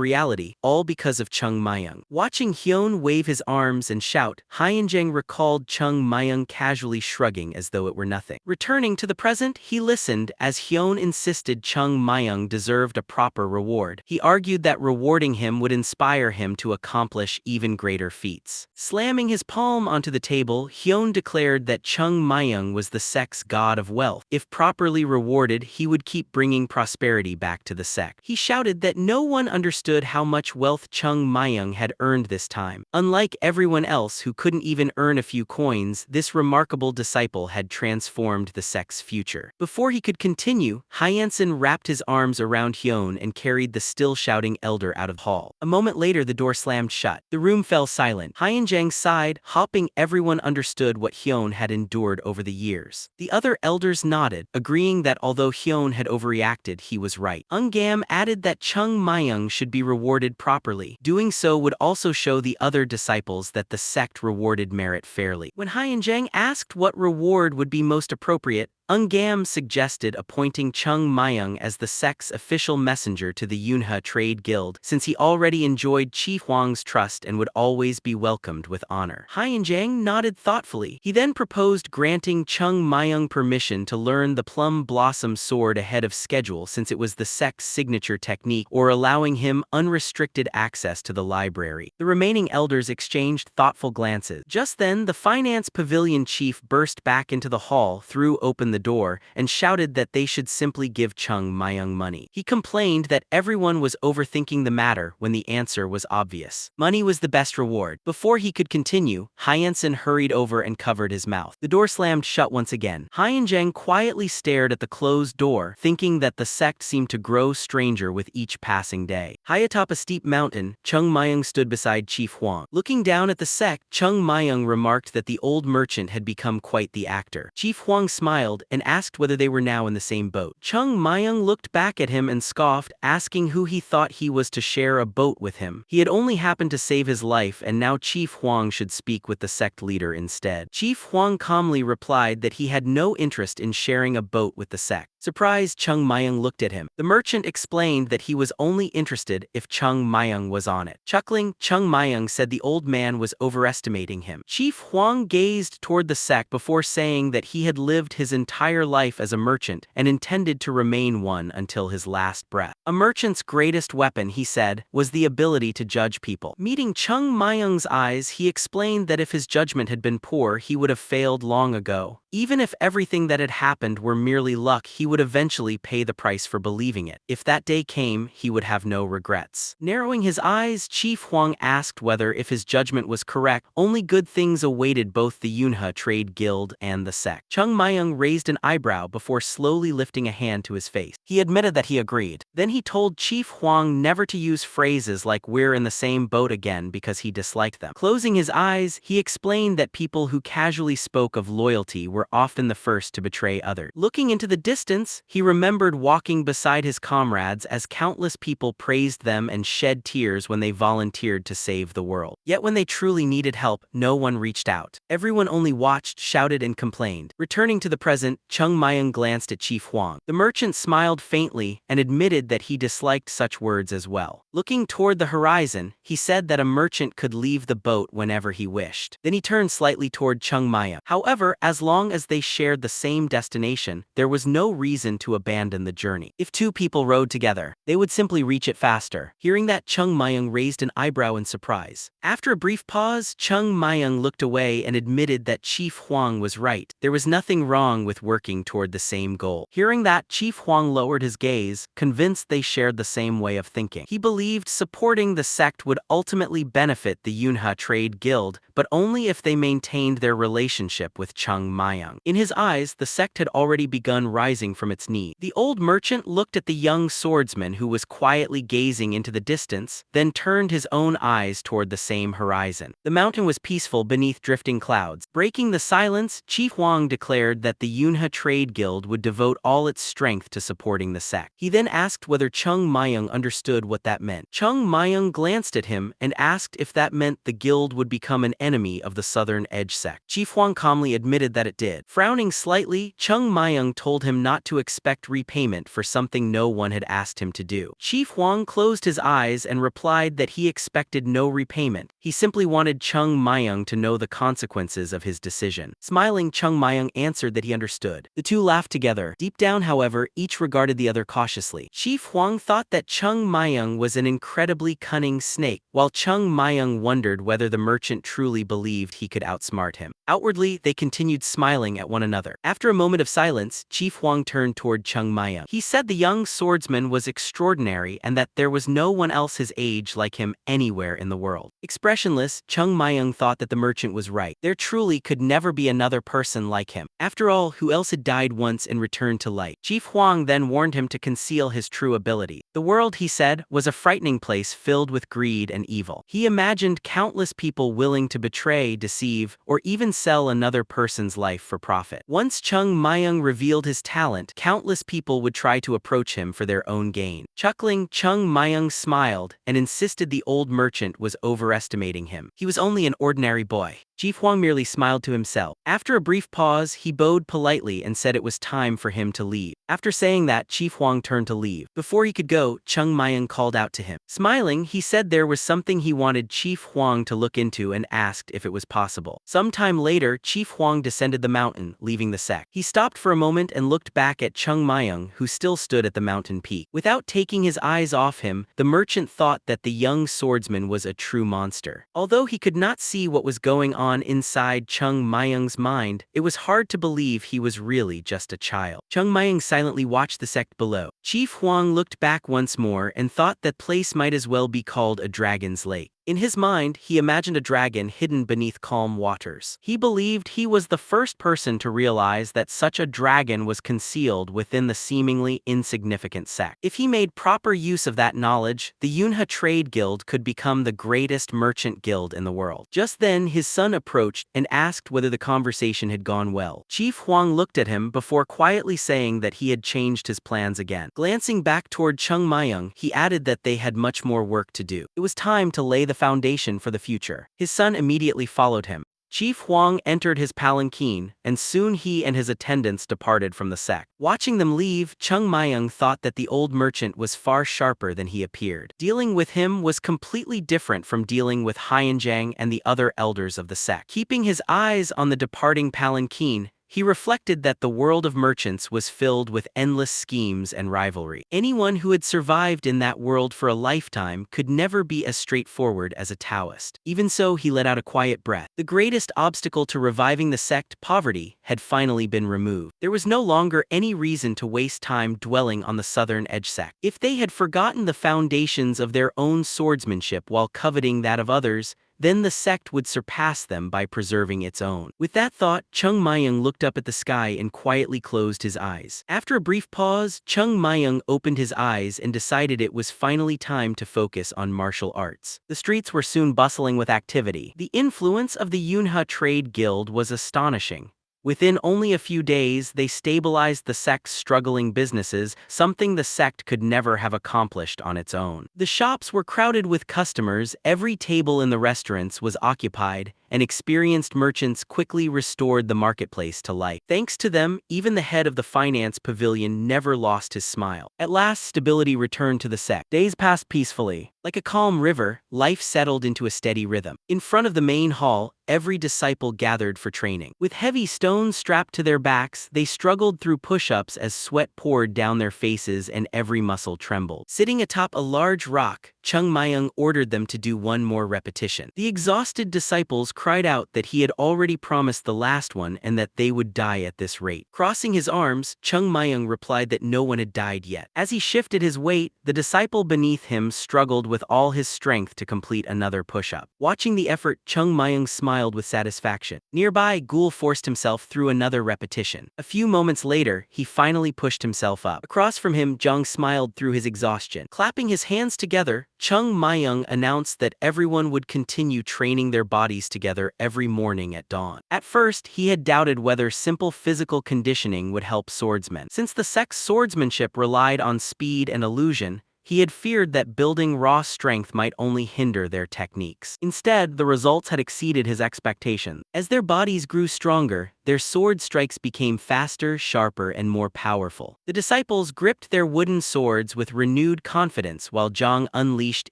reality, all because of Chung Myung. Watching Hyun wave his arms and shout, Hyeonjang recalled Chung Myung casually shrugging as though it were nothing. Returning to the present, he listened as Hyun insisted Chung Myung deserved a proper reward. He argued that rewarding him would inspire him to accomplish even greater feats. Slamming his palm onto the table, Hyun declared that Chung Myung was the sect's god of wealth. If properly rewarded, he would keep bringing prosperity back to the sect. He shouted that no one understood how much wealth Chung Myung had earned this time. Unlike everyone else who couldn't even earn a few coins, this remarkable disciple had transformed the sect's future. Before he could continue, Hyeonsen wrapped his arms around Hyun and carried the still shouting elder out of the hall. A moment later, the door slammed shut. The room fell silent. Hyeonjang sighed, hoping everyone understood what Hyun had endured over the years. The other elders nodded, agreeing that although Hyun had overreacted, he was right. Eungam added that Chung Myung should be rewarded properly. Doing so would also show the other disciples that the sect rewarded merit fairly. When Hyeonjang asked what reward would be most appropriate, Eungam suggested appointing Chung Myung as the sect's official messenger to the Yunha Trade Guild, since he already enjoyed Chief Hwang's trust and would always be welcomed with honor. Hyeonjang nodded thoughtfully. He then proposed granting Chung Myung permission to learn the Plum Blossom Sword ahead of schedule since it was the sect's signature technique, or allowing him unrestricted access to the library. The remaining elders exchanged thoughtful glances. Just then, the finance pavilion chief burst back into the hall, threw open the door, and shouted that they should simply give Chung Myung money. He complained that everyone was overthinking the matter when the answer was obvious. Money was the best reward. Before he could continue, Hyeonsen hurried over and covered his mouth. The door slammed shut once again. Hyeonjang quietly stared at the closed door, thinking that the sect seemed to grow stranger with each passing day. High atop a steep mountain, Chung Myung stood beside Chief Hwang. Looking down at the sect, Chung Myung remarked that the old merchant had become quite the actor. Chief Hwang smiled and asked whether they were now in the same boat. Chung Myung looked back at him and scoffed, asking who he thought he was to share a boat with him. He had only happened to save his life, and now Chief Hwang should speak with the sect leader instead. Chief Hwang calmly replied that he had no interest in sharing a boat with the sect. Surprised, Chung Myung looked at him. The merchant explained that he was only interested if Chung Myung was on it. Chuckling, Chung Myung said the old man was overestimating him. Chief Hwang gazed toward the sect before saying that he had lived his entire life as a merchant and intended to remain one until his last breath. A merchant's greatest weapon, he said, was the ability to judge people. Meeting Chung Myung's eyes, he explained that if his judgment had been poor, he would have failed long ago. Even if everything that had happened were merely luck, he would eventually pay the price for believing it. If that day came, he would have no regrets. Narrowing his eyes, Chief Hwang asked whether, if his judgment was correct, only good things awaited both the Yunha Trade Guild and the sect. Chung Myung raised raised an eyebrow before slowly lifting a hand to his face. He admitted that he agreed. Then he told Chief Huang never to use phrases like "we're in the same boat again" because he disliked them. Closing his eyes, he explained that people who casually spoke of loyalty were often the first to betray others. Looking into the distance, he remembered walking beside his comrades as countless people praised them and shed tears when they volunteered to save the world. Yet when they truly needed help, no one reached out. Everyone only watched, shouted, and complained. Returning to the present, Chung Myung glanced at Chief Huang. The merchant smiled faintly and admitted that he disliked such words as well. Looking toward the horizon, he said that a merchant could leave the boat whenever he wished. Then he turned slightly toward Chung Myung. However, as long as they shared the same destination, there was no reason to abandon the journey. If two people rode together, they would simply reach it faster. Hearing that, Chung Myung raised an eyebrow in surprise. After a brief pause, Chung Myung looked away and admitted that Chief Huang was right. There was nothing wrong with working toward the same goal. Hearing that, Chief Huang lowered his gaze, convinced they shared the same way of thinking. He believed supporting the sect would ultimately benefit the Yunha Trade Guild, but only if they maintained their relationship with Chung Myung. In his eyes, the sect had already begun rising from its knees. The old merchant looked at the young swordsman who was quietly gazing into the distance, then turned his own eyes toward the same horizon. The mountain was peaceful beneath drifting clouds. Breaking the silence, Chief Huang declared that the Yunha Trade Guild would devote all its strength to supporting the sect. He then asked whether Chung Myung understood what that meant. Chung Myung glanced at him and asked if that meant the guild would become an enemy of the Southern Edge sect. Chief Huang calmly admitted that it did. Frowning slightly, Chung Myung told him not to expect repayment for something no one had asked him to do. Chief Huang closed his eyes and replied that he expected no repayment. He simply wanted Chung Myung to know the consequences of his decision. Smiling, Chung Myung answered that he understood. The two laughed together. Deep down, however, each regarded the other cautiously. Chief Huang thought that Chung Myung was an incredibly cunning snake, while Chung Myung wondered whether the merchant truly believed he could outsmart him. Outwardly, they continued smiling at one another. After a moment of silence, Chief Huang turned toward Chung Myung. He said the young swordsman was extraordinary and that there was no one else his age like him anywhere in the world. Expressionless, Chung Myung thought that the merchant was right. There truly could never be another person like him. After all, who else had died once and returned to life? Chief Huang then warned him to conceal his true ability. The world, he said, was a frightening place filled with greed and evil. He imagined countless people willing to betray, deceive, or even sell another person's life for profit. Once Chung Myung revealed his talent, countless people would try to approach him for their own gain. Chuckling, Chung Myung smiled and insisted the old merchant was overestimating him. He was only an ordinary boy. Chief Huang merely smiled to himself. After a brief pause, he bowed politely and said it was time for him to leave. After saying that, Chief Huang turned to leave. Before he could go, Chung Myung called out to him. Smiling, he said there was something he wanted Chief Huang to look into and asked if it was possible. Sometime later, Chief Huang descended the mountain, leaving the sect. He stopped for a moment and looked back at Chung Myung, who still stood at the mountain peak. Without taking his eyes off him, the merchant thought that the young swordsman was a true monster. Although he could not see what was going on inside Chung Myung's mind, it was hard to believe he was really just a child. Chung Myung silently watched the sect below. Chief Huang looked back once more and thought that place might as well be called a dragon's lake. In his mind, he imagined a dragon hidden beneath calm waters. He believed he was the first person to realize that such a dragon was concealed within the seemingly insignificant sect. If he made proper use of that knowledge, the Yunha Trade Guild could become the greatest merchant guild in the world. Just then, his son approached and asked whether the conversation had gone well. Chief Huang looked at him before quietly saying that he had changed his plans again. Glancing back toward Chung Myung, he added that they had much more work to do. It was time to lay the foundation for the future. His son immediately followed him. Chief Huang entered his palanquin, and soon he and his attendants departed from the sect. Watching them leave, Chung Myung thought that the old merchant was far sharper than he appeared. Dealing with him was completely different from dealing with Hyenjang and the other elders of the sect. Keeping his eyes on the departing palanquin, he reflected that the world of merchants was filled with endless schemes and rivalry. Anyone who had survived in that world for a lifetime could never be as straightforward as a Taoist. Even so, he let out a quiet breath. The greatest obstacle to reviving the sect, poverty, had finally been removed. There was no longer any reason to waste time dwelling on the Southern Edge sect. If they had forgotten the foundations of their own swordsmanship while coveting that of others, then the sect would surpass them by preserving its own. With that thought, Chung Myung looked up at the sky and quietly closed his eyes. After a brief pause, Chung Myung opened his eyes and decided it was finally time to focus on martial arts. The streets were soon bustling with activity. The influence of the Yunha Trade Guild was astonishing. Within only a few days, they stabilized the sect's struggling businesses, something the sect could never have accomplished on its own. The shops were crowded with customers, every table in the restaurants was occupied, and experienced merchants quickly restored the marketplace to life. Thanks to them, even the head of the finance pavilion never lost his smile. At last, stability returned to the sect. Days passed peacefully. Like a calm river, life settled into a steady rhythm. In front of the main hall, every disciple gathered for training. With heavy stones strapped to their backs, they struggled through push-ups as sweat poured down their faces and every muscle trembled. Sitting atop a large rock, Chung Myung ordered them to do one more repetition. The exhausted disciples cried out that he had already promised the last one and that they would die at this rate. Crossing his arms, Chung Myung replied that no one had died yet. As he shifted his weight, the disciple beneath him struggled with all his strength to complete another push-up. Watching the effort, Chung Myung smiled with satisfaction. Nearby, Gul forced himself through another repetition. A few moments later, he finally pushed himself up. Across from him, Jung smiled through his exhaustion. Clapping his hands together, Chung Myung announced that everyone would continue training their bodies together every morning at dawn. At first, he had doubted whether simple physical conditioning would help swordsmen. Since the sect's swordsmanship relied on speed and illusion, he had feared that building raw strength might only hinder their techniques. Instead, the results had exceeded his expectations. As their bodies grew stronger, their sword strikes became faster, sharper, and more powerful. The disciples gripped their wooden swords with renewed confidence while Zhang unleashed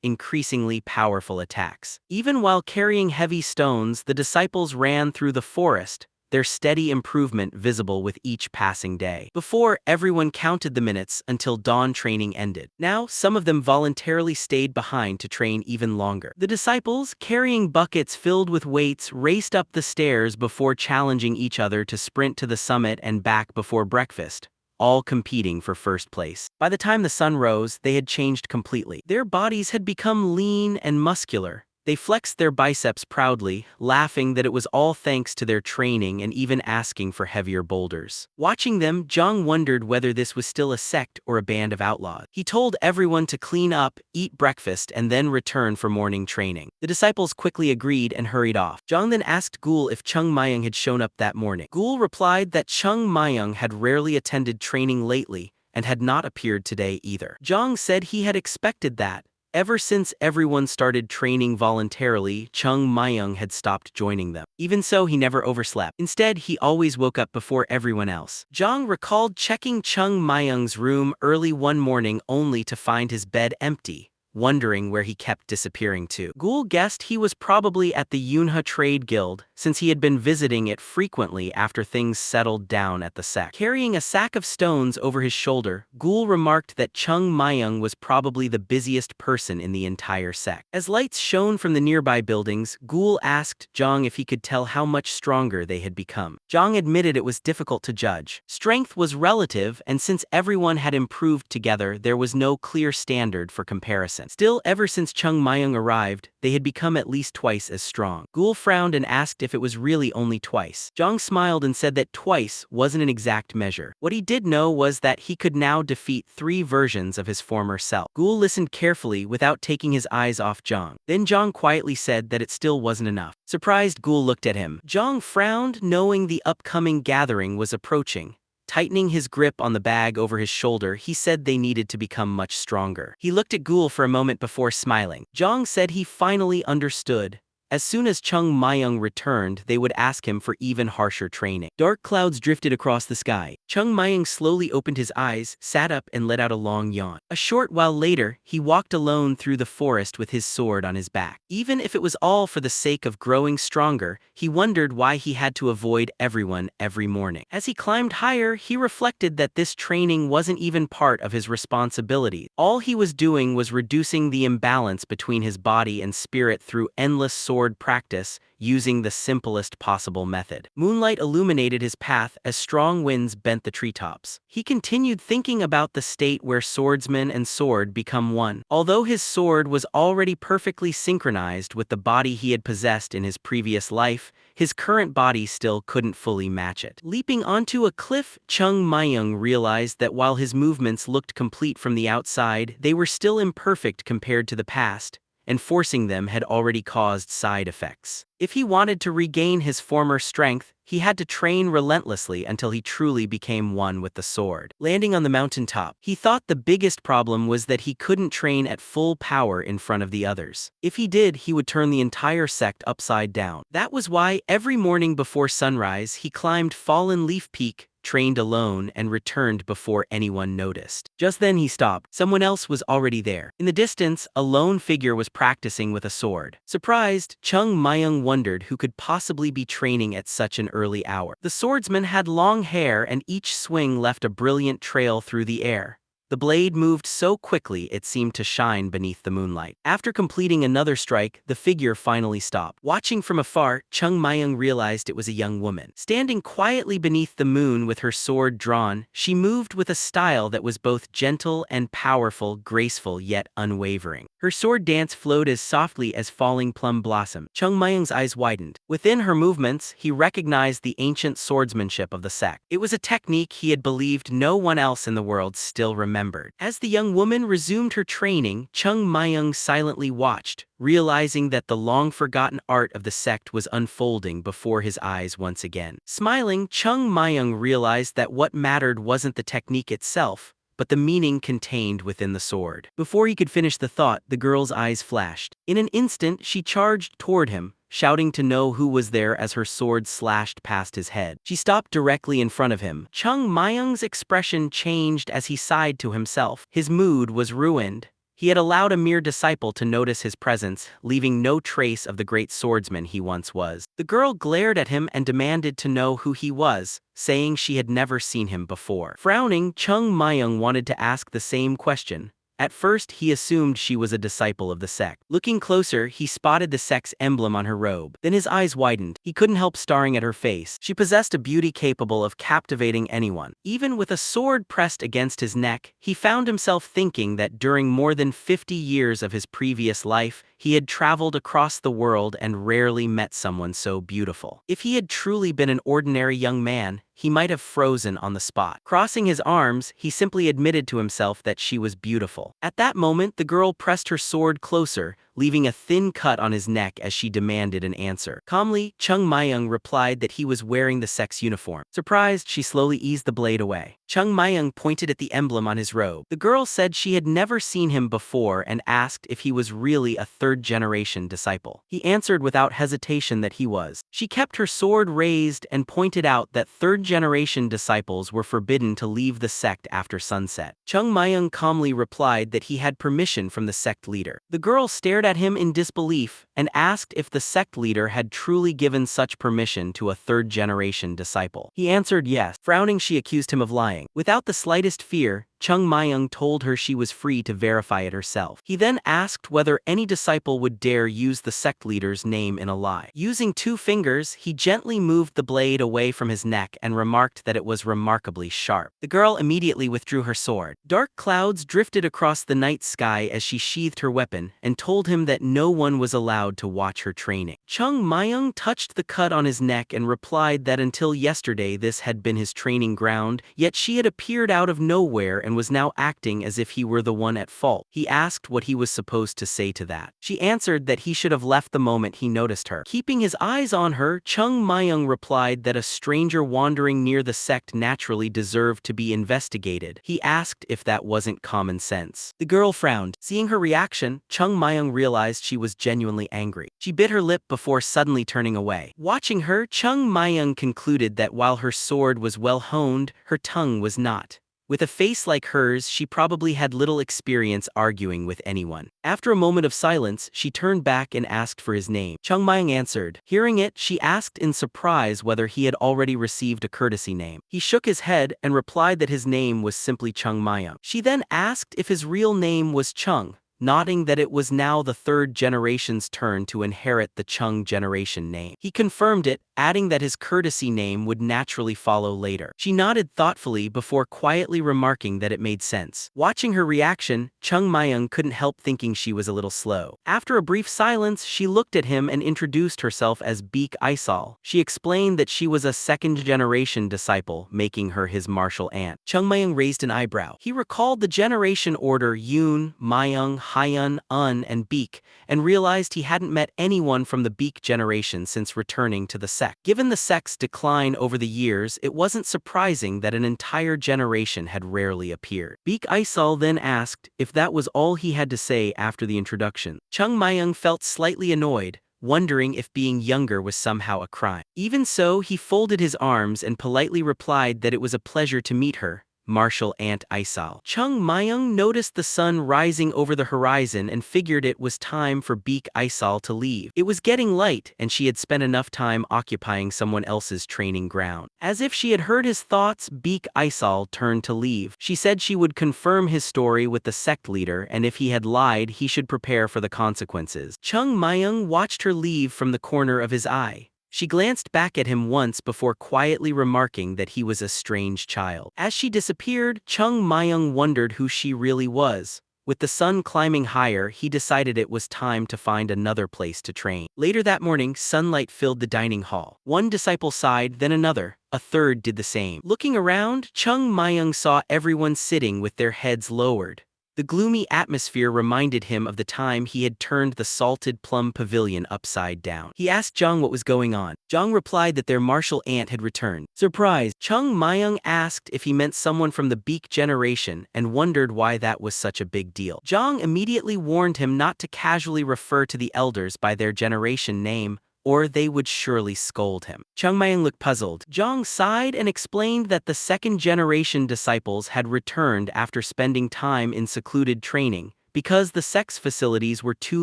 increasingly powerful attacks. Even while carrying heavy stones, the disciples ran through the forest, their steady improvement visible with each passing day. Before, everyone counted the minutes until dawn training ended. Now, some of them voluntarily stayed behind to train even longer. The disciples, carrying buckets filled with weights, raced up the stairs before challenging each other to sprint to the summit and back before breakfast, all competing for first place. By the time the sun rose, they had changed completely. Their bodies had become lean and muscular. They flexed their biceps proudly, laughing that it was all thanks to their training and even asking for heavier boulders. Watching them, Zhang wondered whether this was still a sect or a band of outlaws. He told everyone to clean up, eat breakfast, and then return for morning training. The disciples quickly agreed and hurried off. Zhang then asked Gul if Chung Myung had shown up that morning. Gul replied that Chung Myung had rarely attended training lately and had not appeared today either. Zhang said he had expected that. Ever since everyone started training voluntarily, Chung Myung had stopped joining them. Even so, he never overslept. Instead, he always woke up before everyone else. Zhang recalled checking Chung Myung's room early one morning only to find his bed empty, wondering where he kept disappearing to. Gul guessed he was probably at the Yunha Trade Guild, since he had been visiting it frequently after things settled down at the sect. Carrying a sack of stones over his shoulder, Gul remarked that Chung Myung was probably the busiest person in the entire sect. As lights shone from the nearby buildings, Gul asked Zhang if he could tell how much stronger they had become. Zhang admitted it was difficult to judge. Strength was relative, and since everyone had improved together, there was no clear standard for comparison. Still, ever since Chung Myung arrived, they had become at least twice as strong. Gul frowned and asked if it was really only twice. Zhang smiled and said that twice wasn't an exact measure. What he did know was that he could now defeat 3 versions of his former self. Gul listened carefully without taking his eyes off Zhang. Then Zhang quietly said that it still wasn't enough. Surprised, Gul looked at him. Zhang frowned, knowing the upcoming gathering was approaching. Tightening his grip on the bag over his shoulder, he said they needed to become much stronger. He looked at Gul for a moment before smiling. Zhang said he finally understood. As soon as Chung Myung returned, they would ask him for even harsher training. Dark clouds drifted across the sky. Chung Myung slowly opened his eyes, sat up, and let out a long yawn. A short while later, he walked alone through the forest with his sword on his back. Even if it was all for the sake of growing stronger, he wondered why he had to avoid everyone every morning. As he climbed higher, he reflected that this training wasn't even part of his responsibility. All he was doing was reducing the imbalance between his body and spirit through endless sword sword practice, using the simplest possible method. Moonlight illuminated his path as strong winds bent the treetops. He continued thinking about the state where swordsman and sword become one. Although his sword was already perfectly synchronized with the body he had possessed in his previous life, his current body still couldn't fully match it. Leaping onto a cliff, Chung Myung realized that while his movements looked complete from the outside, they were still imperfect compared to the past, and forcing them had already caused side effects. If he wanted to regain his former strength, he had to train relentlessly until he truly became one with the sword. Landing on the mountaintop, he thought the biggest problem was that he couldn't train at full power in front of the others. If he did, he would turn the entire sect upside down. That was why every morning before sunrise, he climbed Fallen Leaf Peak, trained alone, and returned before anyone noticed. Just then he stopped. Someone else was already there. In the distance, a lone figure was practicing with a sword. Surprised, Chung Myung wondered who could possibly be training at such an early hour. The swordsman had long hair, and each swing left a brilliant trail through the air. The blade moved so quickly it seemed to shine beneath the moonlight. After completing another strike, the figure finally stopped. Watching from afar, Chung Myung realized it was a young woman. Standing quietly beneath the moon with her sword drawn, she moved with a style that was both gentle and powerful, graceful yet unwavering. Her sword dance flowed as softly as falling plum blossom. Chung Myung's eyes widened. Within her movements, he recognized the ancient swordsmanship of the sect. It was a technique he had believed no one else in the world still remembered. As the young woman resumed her training, Chung Myung silently watched, realizing that the long-forgotten art of the sect was unfolding before his eyes once again. Smiling, Chung Myung realized that what mattered wasn't the technique itself, but the meaning contained within the sword. Before he could finish the thought, the girl's eyes flashed. In an instant, she charged toward him, shouting to know who was there as her sword slashed past his head. She stopped directly in front of him. Chung Myung's expression changed as he sighed to himself. His mood was ruined. He had allowed a mere disciple to notice his presence, leaving no trace of the great swordsman he once was. The girl glared at him and demanded to know who he was, saying she had never seen him before. Frowning, Chung Myung wanted to ask the same question. At first, he assumed she was a disciple of the sect. Looking closer, he spotted the sect's emblem on her robe. Then his eyes widened. He couldn't help staring at her face. She possessed a beauty capable of captivating anyone. Even with a sword pressed against his neck, he found himself thinking that during more than 50 years of his previous life, he had traveled across the world and rarely met someone so beautiful. If he had truly been an ordinary young man, he might have frozen on the spot. Crossing his arms, he simply admitted to himself that she was beautiful. At that moment, the girl pressed her sword closer, leaving a thin cut on his neck as she demanded an answer. Calmly, Chung Myung replied that he was wearing the sect's uniform. Surprised, she slowly eased the blade away. Chung Myung pointed at the emblem on his robe. The girl said she had never seen him before and asked if he was really a third-generation disciple. He answered without hesitation that he was. She kept her sword raised and pointed out that third-generation disciples were forbidden to leave the sect after sunset. Chung Myung calmly replied that he had permission from the sect leader. The girl stared at him in disbelief and asked if the sect leader had truly given such permission to a third-generation disciple. He answered yes. Frowning, she accused him of lying. Without the slightest fear, Chung Myung told her she was free to verify it herself. He then asked whether any disciple would dare use the sect leader's name in a lie. Using 2 fingers, he gently moved the blade away from his neck and remarked that it was remarkably sharp. The girl immediately withdrew her sword. Dark clouds drifted across the night sky as she sheathed her weapon and told him that no one was allowed to watch her training. Chung Myung touched the cut on his neck and replied that until yesterday this had been his training ground, yet she had appeared out of nowhere and was now acting as if he were the one at fault. He asked what he was supposed to say to that. She answered that he should have left the moment he noticed her. Keeping his eyes on her, Chung Myung replied that a stranger wandering near the sect naturally deserved to be investigated. He asked if that wasn't common sense. The girl frowned. Seeing her reaction, Chung Myung realized she was genuinely angry. She bit her lip before suddenly turning away. Watching her, Chung Myung concluded that while her sword was well honed, her tongue was not. With a face like hers, she probably had little experience arguing with anyone. After a moment of silence, she turned back and asked for his name. Chung Myung answered. Hearing it, she asked in surprise whether he had already received a courtesy name. He shook his head and replied that his name was simply Chung Myung. She then asked if his real name was Chung, nodding that it was now the third generation's turn to inherit the Chung generation name. He confirmed it, adding that his courtesy name would naturally follow later. She nodded thoughtfully before quietly remarking that it made sense. Watching her reaction, Chung Myung couldn't help thinking she was a little slow. After a brief silence, she looked at him and introduced herself as Beek Isal. She explained that she was a second-generation disciple, making her his martial aunt. Chung Myung raised an eyebrow. He recalled the generation order Yoon, Myung, Hyun, and Beek, and realized he hadn't met anyone from the Beek generation since returning to the sect. Given the sect's decline over the years, it wasn't surprising that an entire generation had rarely appeared. Beek Isal then asked if that was all he had to say after the introduction. Chung Myung felt slightly annoyed, wondering if being younger was somehow a crime. Even so, he folded his arms and politely replied that it was a pleasure to meet her, Martial Aunt Isal. Chung Myung noticed the sun rising over the horizon and figured it was time for Beek Isal to leave. It was getting light, and she had spent enough time occupying someone else's training ground. As if she had heard his thoughts, Beek Isal turned to leave. She said she would confirm his story with the sect leader, and if he had lied, he should prepare for the consequences. Chung Myung watched her leave from the corner of his eye. She glanced back at him once before quietly remarking that he was a strange child. As she disappeared, Chung Myung wondered who she really was. With the sun climbing higher, he decided it was time to find another place to train. Later that morning, sunlight filled the dining hall. One disciple sighed, then another. A third did the same. Looking around, Chung Myung saw everyone sitting with their heads lowered. The gloomy atmosphere reminded him of the time he had turned the salted plum pavilion upside down. He asked Zhang what was going on. Zhang replied that their martial aunt had returned. Surprised, Chung Myung asked if he meant someone from the Beek generation and wondered why that was such a big deal. Zhang immediately warned him not to casually refer to the elders by their generation name, or they would surely scold him. Chung Myung looked puzzled. Zhang sighed and explained that the second-generation disciples had returned after spending time in secluded training, because the sect's facilities were too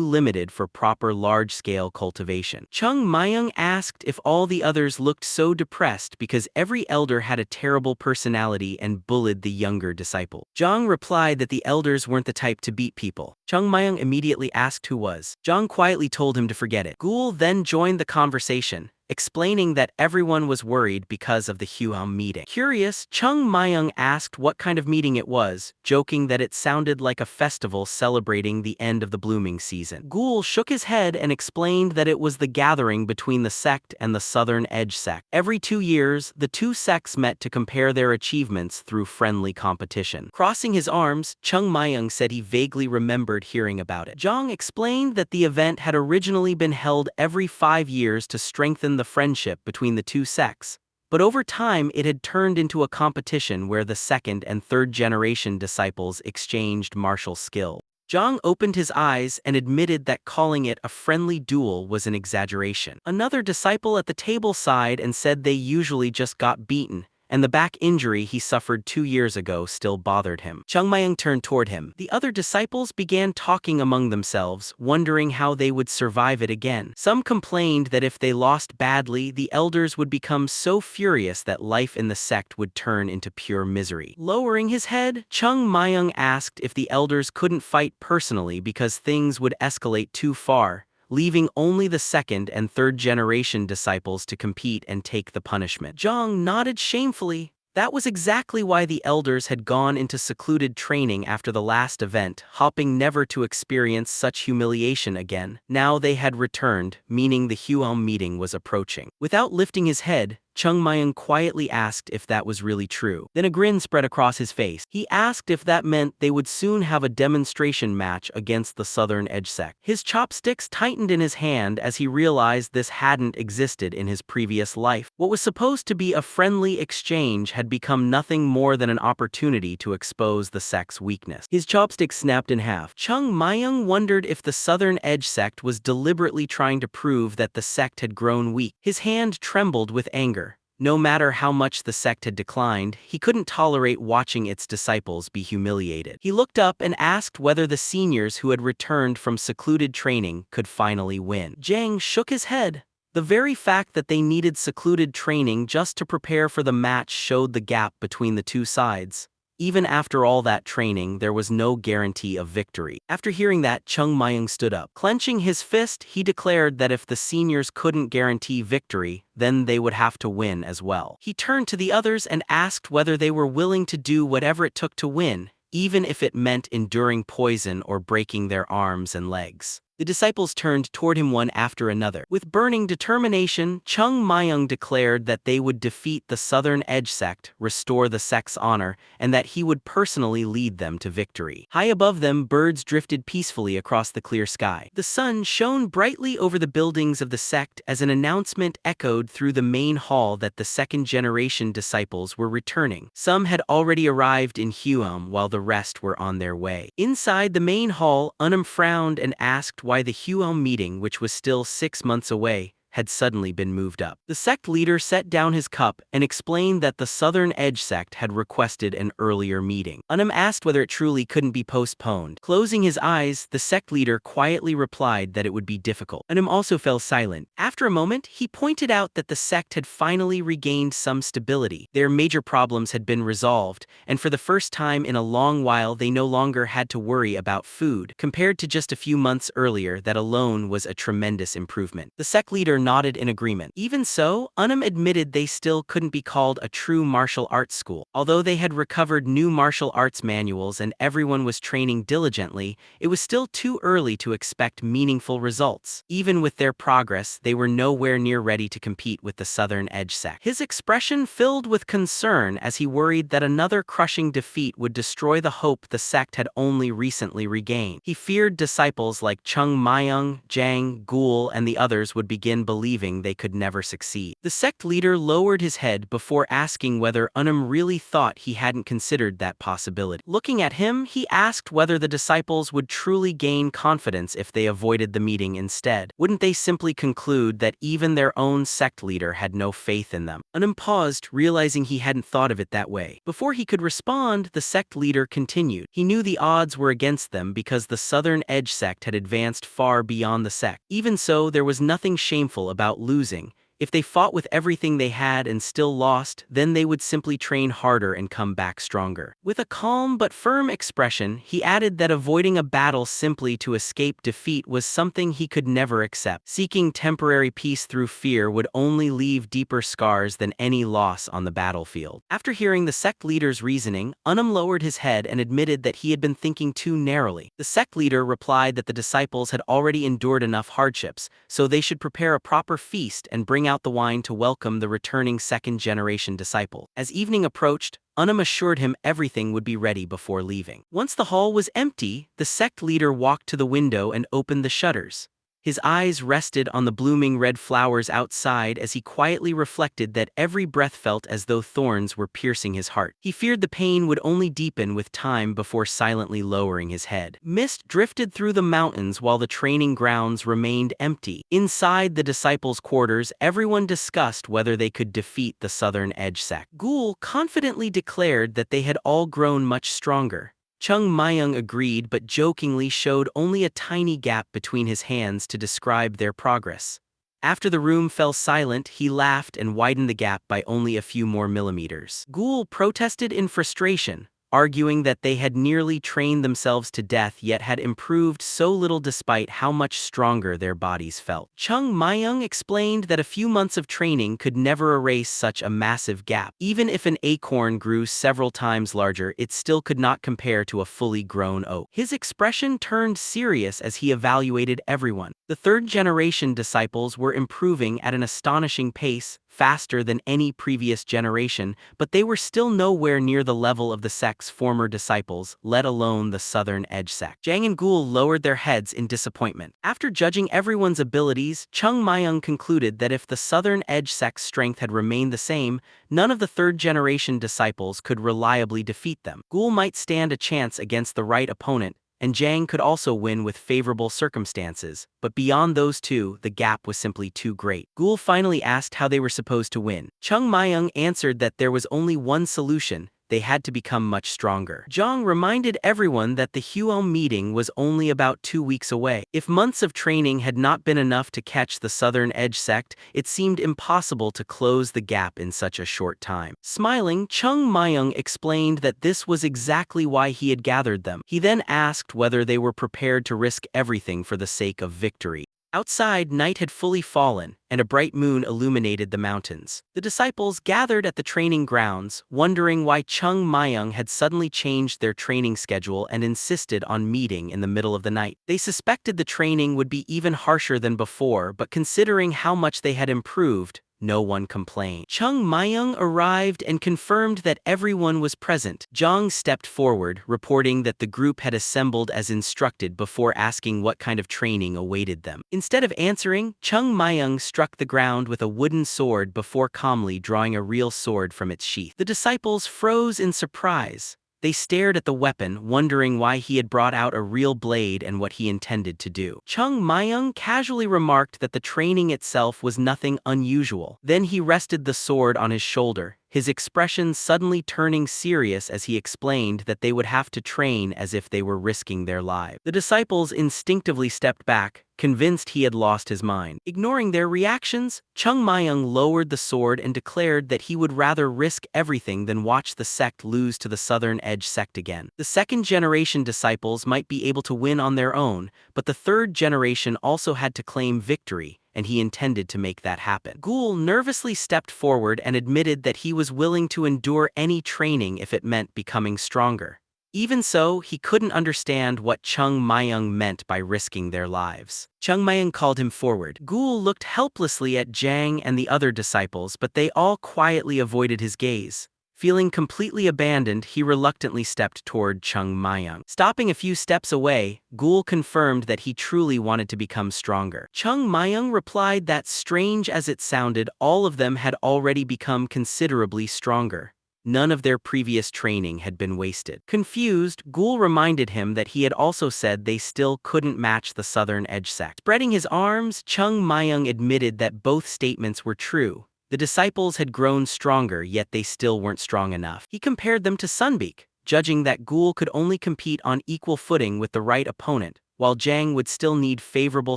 limited for proper large-scale cultivation. Chung Myung asked if all the others looked so depressed because every elder had a terrible personality and bullied the younger disciple. Zhang replied that the elders weren't the type to beat people. Chung Myung immediately asked who was. Zhang quietly told him to forget it. Gul then joined the conversation, explaining that everyone was worried because of the Huam meeting. Curious, Chung Myung asked what kind of meeting it was, joking that it sounded like a festival celebrating the end of the blooming season. Gul shook his head and explained that it was the gathering between the sect and the Southern Edge sect. Every 2 years, the two sects met to compare their achievements through friendly competition. Crossing his arms, Chung Myung said he vaguely remembered hearing about it. Zhang explained that the event had originally been held every 5 years to strengthen the friendship between the two sects, but over time it had turned into a competition where the second and third generation disciples exchanged martial skill. Zhang opened his eyes and admitted that calling it a friendly duel was an exaggeration. Another disciple at the table sighed and said they usually just got beaten, and the back injury he suffered 2 years ago still bothered him. Chung Myung turned toward him. The other disciples began talking among themselves, wondering how they would survive it again. Some complained that if they lost badly, the elders would become so furious that life in the sect would turn into pure misery. Lowering his head, Chung Myung asked if the elders couldn't fight personally because things would escalate too far, leaving only the second and third generation disciples to compete and take the punishment. Zhang nodded shamefully. That was exactly why the elders had gone into secluded training after the last event, hoping never to experience such humiliation again. Now they had returned, meaning the Huam meeting was approaching. Without lifting his head, Chung Myung quietly asked if that was really true. Then a grin spread across his face. He asked if that meant they would soon have a demonstration match against the Southern Edge sect. His chopsticks tightened in his hand as he realized this hadn't existed in his previous life. What was supposed to be a friendly exchange had become nothing more than an opportunity to expose the sect's weakness. His chopsticks snapped in half. Chung Myung wondered if the Southern Edge sect was deliberately trying to prove that the sect had grown weak. His hand trembled with anger. No matter how much the sect had declined, he couldn't tolerate watching its disciples be humiliated. He looked up and asked whether the seniors who had returned from secluded training could finally win. Zhang shook his head. The very fact that they needed secluded training just to prepare for the match showed the gap between the two sides. Even after all that training, there was no guarantee of victory. After hearing that, Chung Myung stood up. Clenching his fist, he declared that if the seniors couldn't guarantee victory, then they would have to win as well. He turned to the others and asked whether they were willing to do whatever it took to win, even if it meant enduring poison or breaking their arms and legs. The disciples turned toward him one after another. With burning determination, Chung Myung declared that they would defeat the Southern Edge Sect, restore the sect's honor, and that he would personally lead them to victory. High above them, birds drifted peacefully across the clear sky. The sun shone brightly over the buildings of the sect as an announcement echoed through the main hall that the second-generation disciples were returning. Some had already arrived in Huam, while the rest were on their way. Inside the main hall, Unum frowned and asked why the Huam meeting, which was still 6 months away, had suddenly been moved up. The sect leader set down his cup and explained that the Southern Edge Sect had requested an earlier meeting. Unum asked whether it truly couldn't be postponed. Closing his eyes, the sect leader quietly replied that it would be difficult. Unum also fell silent. After a moment, he pointed out that the sect had finally regained some stability. Their major problems had been resolved, and for the first time in a long while they no longer had to worry about food. Compared to just a few months earlier, that alone was a tremendous improvement. The sect leader nodded in agreement. Even so, Unum admitted they still couldn't be called a true martial arts school. Although they had recovered new martial arts manuals and everyone was training diligently, it was still too early to expect meaningful results. Even with their progress, they were nowhere near ready to compete with the Southern Edge Sect. His expression filled with concern as he worried that another crushing defeat would destroy the hope the sect had only recently regained. He feared disciples like Chung Myung, Jang, Gul, and the others would begin believing they could never succeed. The sect leader lowered his head before asking whether Unum really thought he hadn't considered that possibility. Looking at him, he asked whether the disciples would truly gain confidence if they avoided the meeting instead. Wouldn't they simply conclude that even their own sect leader had no faith in them? Unum paused, realizing he hadn't thought of it that way. Before he could respond, the sect leader continued. He knew the odds were against them because the Southern Edge Sect had advanced far beyond the sect. Even so, there was nothing shameful about losing. If they fought with everything they had and still lost, then they would simply train harder and come back stronger. With a calm but firm expression, he added that avoiding a battle simply to escape defeat was something he could never accept. Seeking temporary peace through fear would only leave deeper scars than any loss on the battlefield. After hearing the sect leader's reasoning, Unum lowered his head and admitted that he had been thinking too narrowly. The sect leader replied that the disciples had already endured enough hardships, so they should prepare a proper feast and bring out the wine to welcome the returning second-generation disciple. As evening approached, Unum assured him everything would be ready before leaving. Once the hall was empty, the sect leader walked to the window and opened the shutters. His eyes rested on the blooming red flowers outside as he quietly reflected that every breath felt as though thorns were piercing his heart. He feared the pain would only deepen with time before silently lowering his head. Mist drifted through the mountains while the training grounds remained empty. Inside the disciples' quarters, everyone discussed whether they could defeat the Southern Edge Sect. Gul confidently declared that they had all grown much stronger. Chung Myung agreed but jokingly showed only a tiny gap between his hands to describe their progress. After the room fell silent, he laughed and widened the gap by only a few more millimeters. Gul protested in frustration, arguing that they had nearly trained themselves to death yet had improved so little despite how much stronger their bodies felt. Chung Myung explained that a few months of training could never erase such a massive gap. Even if an acorn grew several times larger, it still could not compare to a fully grown oak. His expression turned serious as he evaluated everyone. The third-generation disciples were improving at an astonishing pace, faster than any previous generation, but they were still nowhere near the level of the sect's former disciples, let alone the Southern Edge Sect. Jang and Gul lowered their heads in disappointment. After judging everyone's abilities, Chung Myung concluded that if the Southern Edge Sect's strength had remained the same, none of the third-generation disciples could reliably defeat them. Gul might stand a chance against the right opponent, and Jang could also win with favorable circumstances, but beyond those two, the gap was simply too great. Gul finally asked how they were supposed to win. Chung Myung answered that there was only one solution: they had to become much stronger. Zhang reminded everyone that the Huo meeting was only about 2 weeks away. If months of training had not been enough to catch the Southern Edge sect, it seemed impossible to close the gap in such a short time. Smiling, Chung Myung explained that this was exactly why he had gathered them. He then asked whether they were prepared to risk everything for the sake of victory. Outside, night had fully fallen, and a bright moon illuminated the mountains. The disciples gathered at the training grounds, wondering why Chung Myung had suddenly changed their training schedule and insisted on meeting in the middle of the night. They suspected the training would be even harsher than before, but considering how much they had improved, no one complained. Chung Myung arrived and confirmed that everyone was present. Zhang stepped forward, reporting that the group had assembled as instructed before asking what kind of training awaited them. Instead of answering, Chung Myung struck the ground with a wooden sword before calmly drawing a real sword from its sheath. The disciples froze in surprise. They stared at the weapon, wondering why he had brought out a real blade and what he intended to do. Chung Myung casually remarked that the training itself was nothing unusual. Then he rested the sword on his shoulder, his expression suddenly turning serious as he explained that they would have to train as if they were risking their lives. The disciples instinctively stepped back, convinced he had lost his mind. Ignoring their reactions, Chung Myung lowered the sword and declared that he would rather risk everything than watch the sect lose to the Southern Edge sect again. The second-generation disciples might be able to win on their own, but the third generation also had to claim victory, and he intended to make that happen. Ghoul nervously stepped forward and admitted that he was willing to endure any training if it meant becoming stronger. Even so, he couldn't understand what Chung Myung meant by risking their lives. Chung Myung called him forward. Ghoul looked helplessly at Zhang and the other disciples, but they all quietly avoided his gaze. Feeling completely abandoned, he reluctantly stepped toward Chung Myung. Stopping a few steps away, Ghoul confirmed that he truly wanted to become stronger. Chung Myung replied that, strange as it sounded, all of them had already become considerably stronger. None of their previous training had been wasted. Confused, Ghoul reminded him that he had also said they still couldn't match the Southern Edge sect. Spreading his arms, Chung Myung admitted that both statements were true. The disciples had grown stronger, yet they still weren't strong enough. He compared them to Sunbeak, judging that Ghoul could only compete on equal footing with the right opponent, while Zhang would still need favorable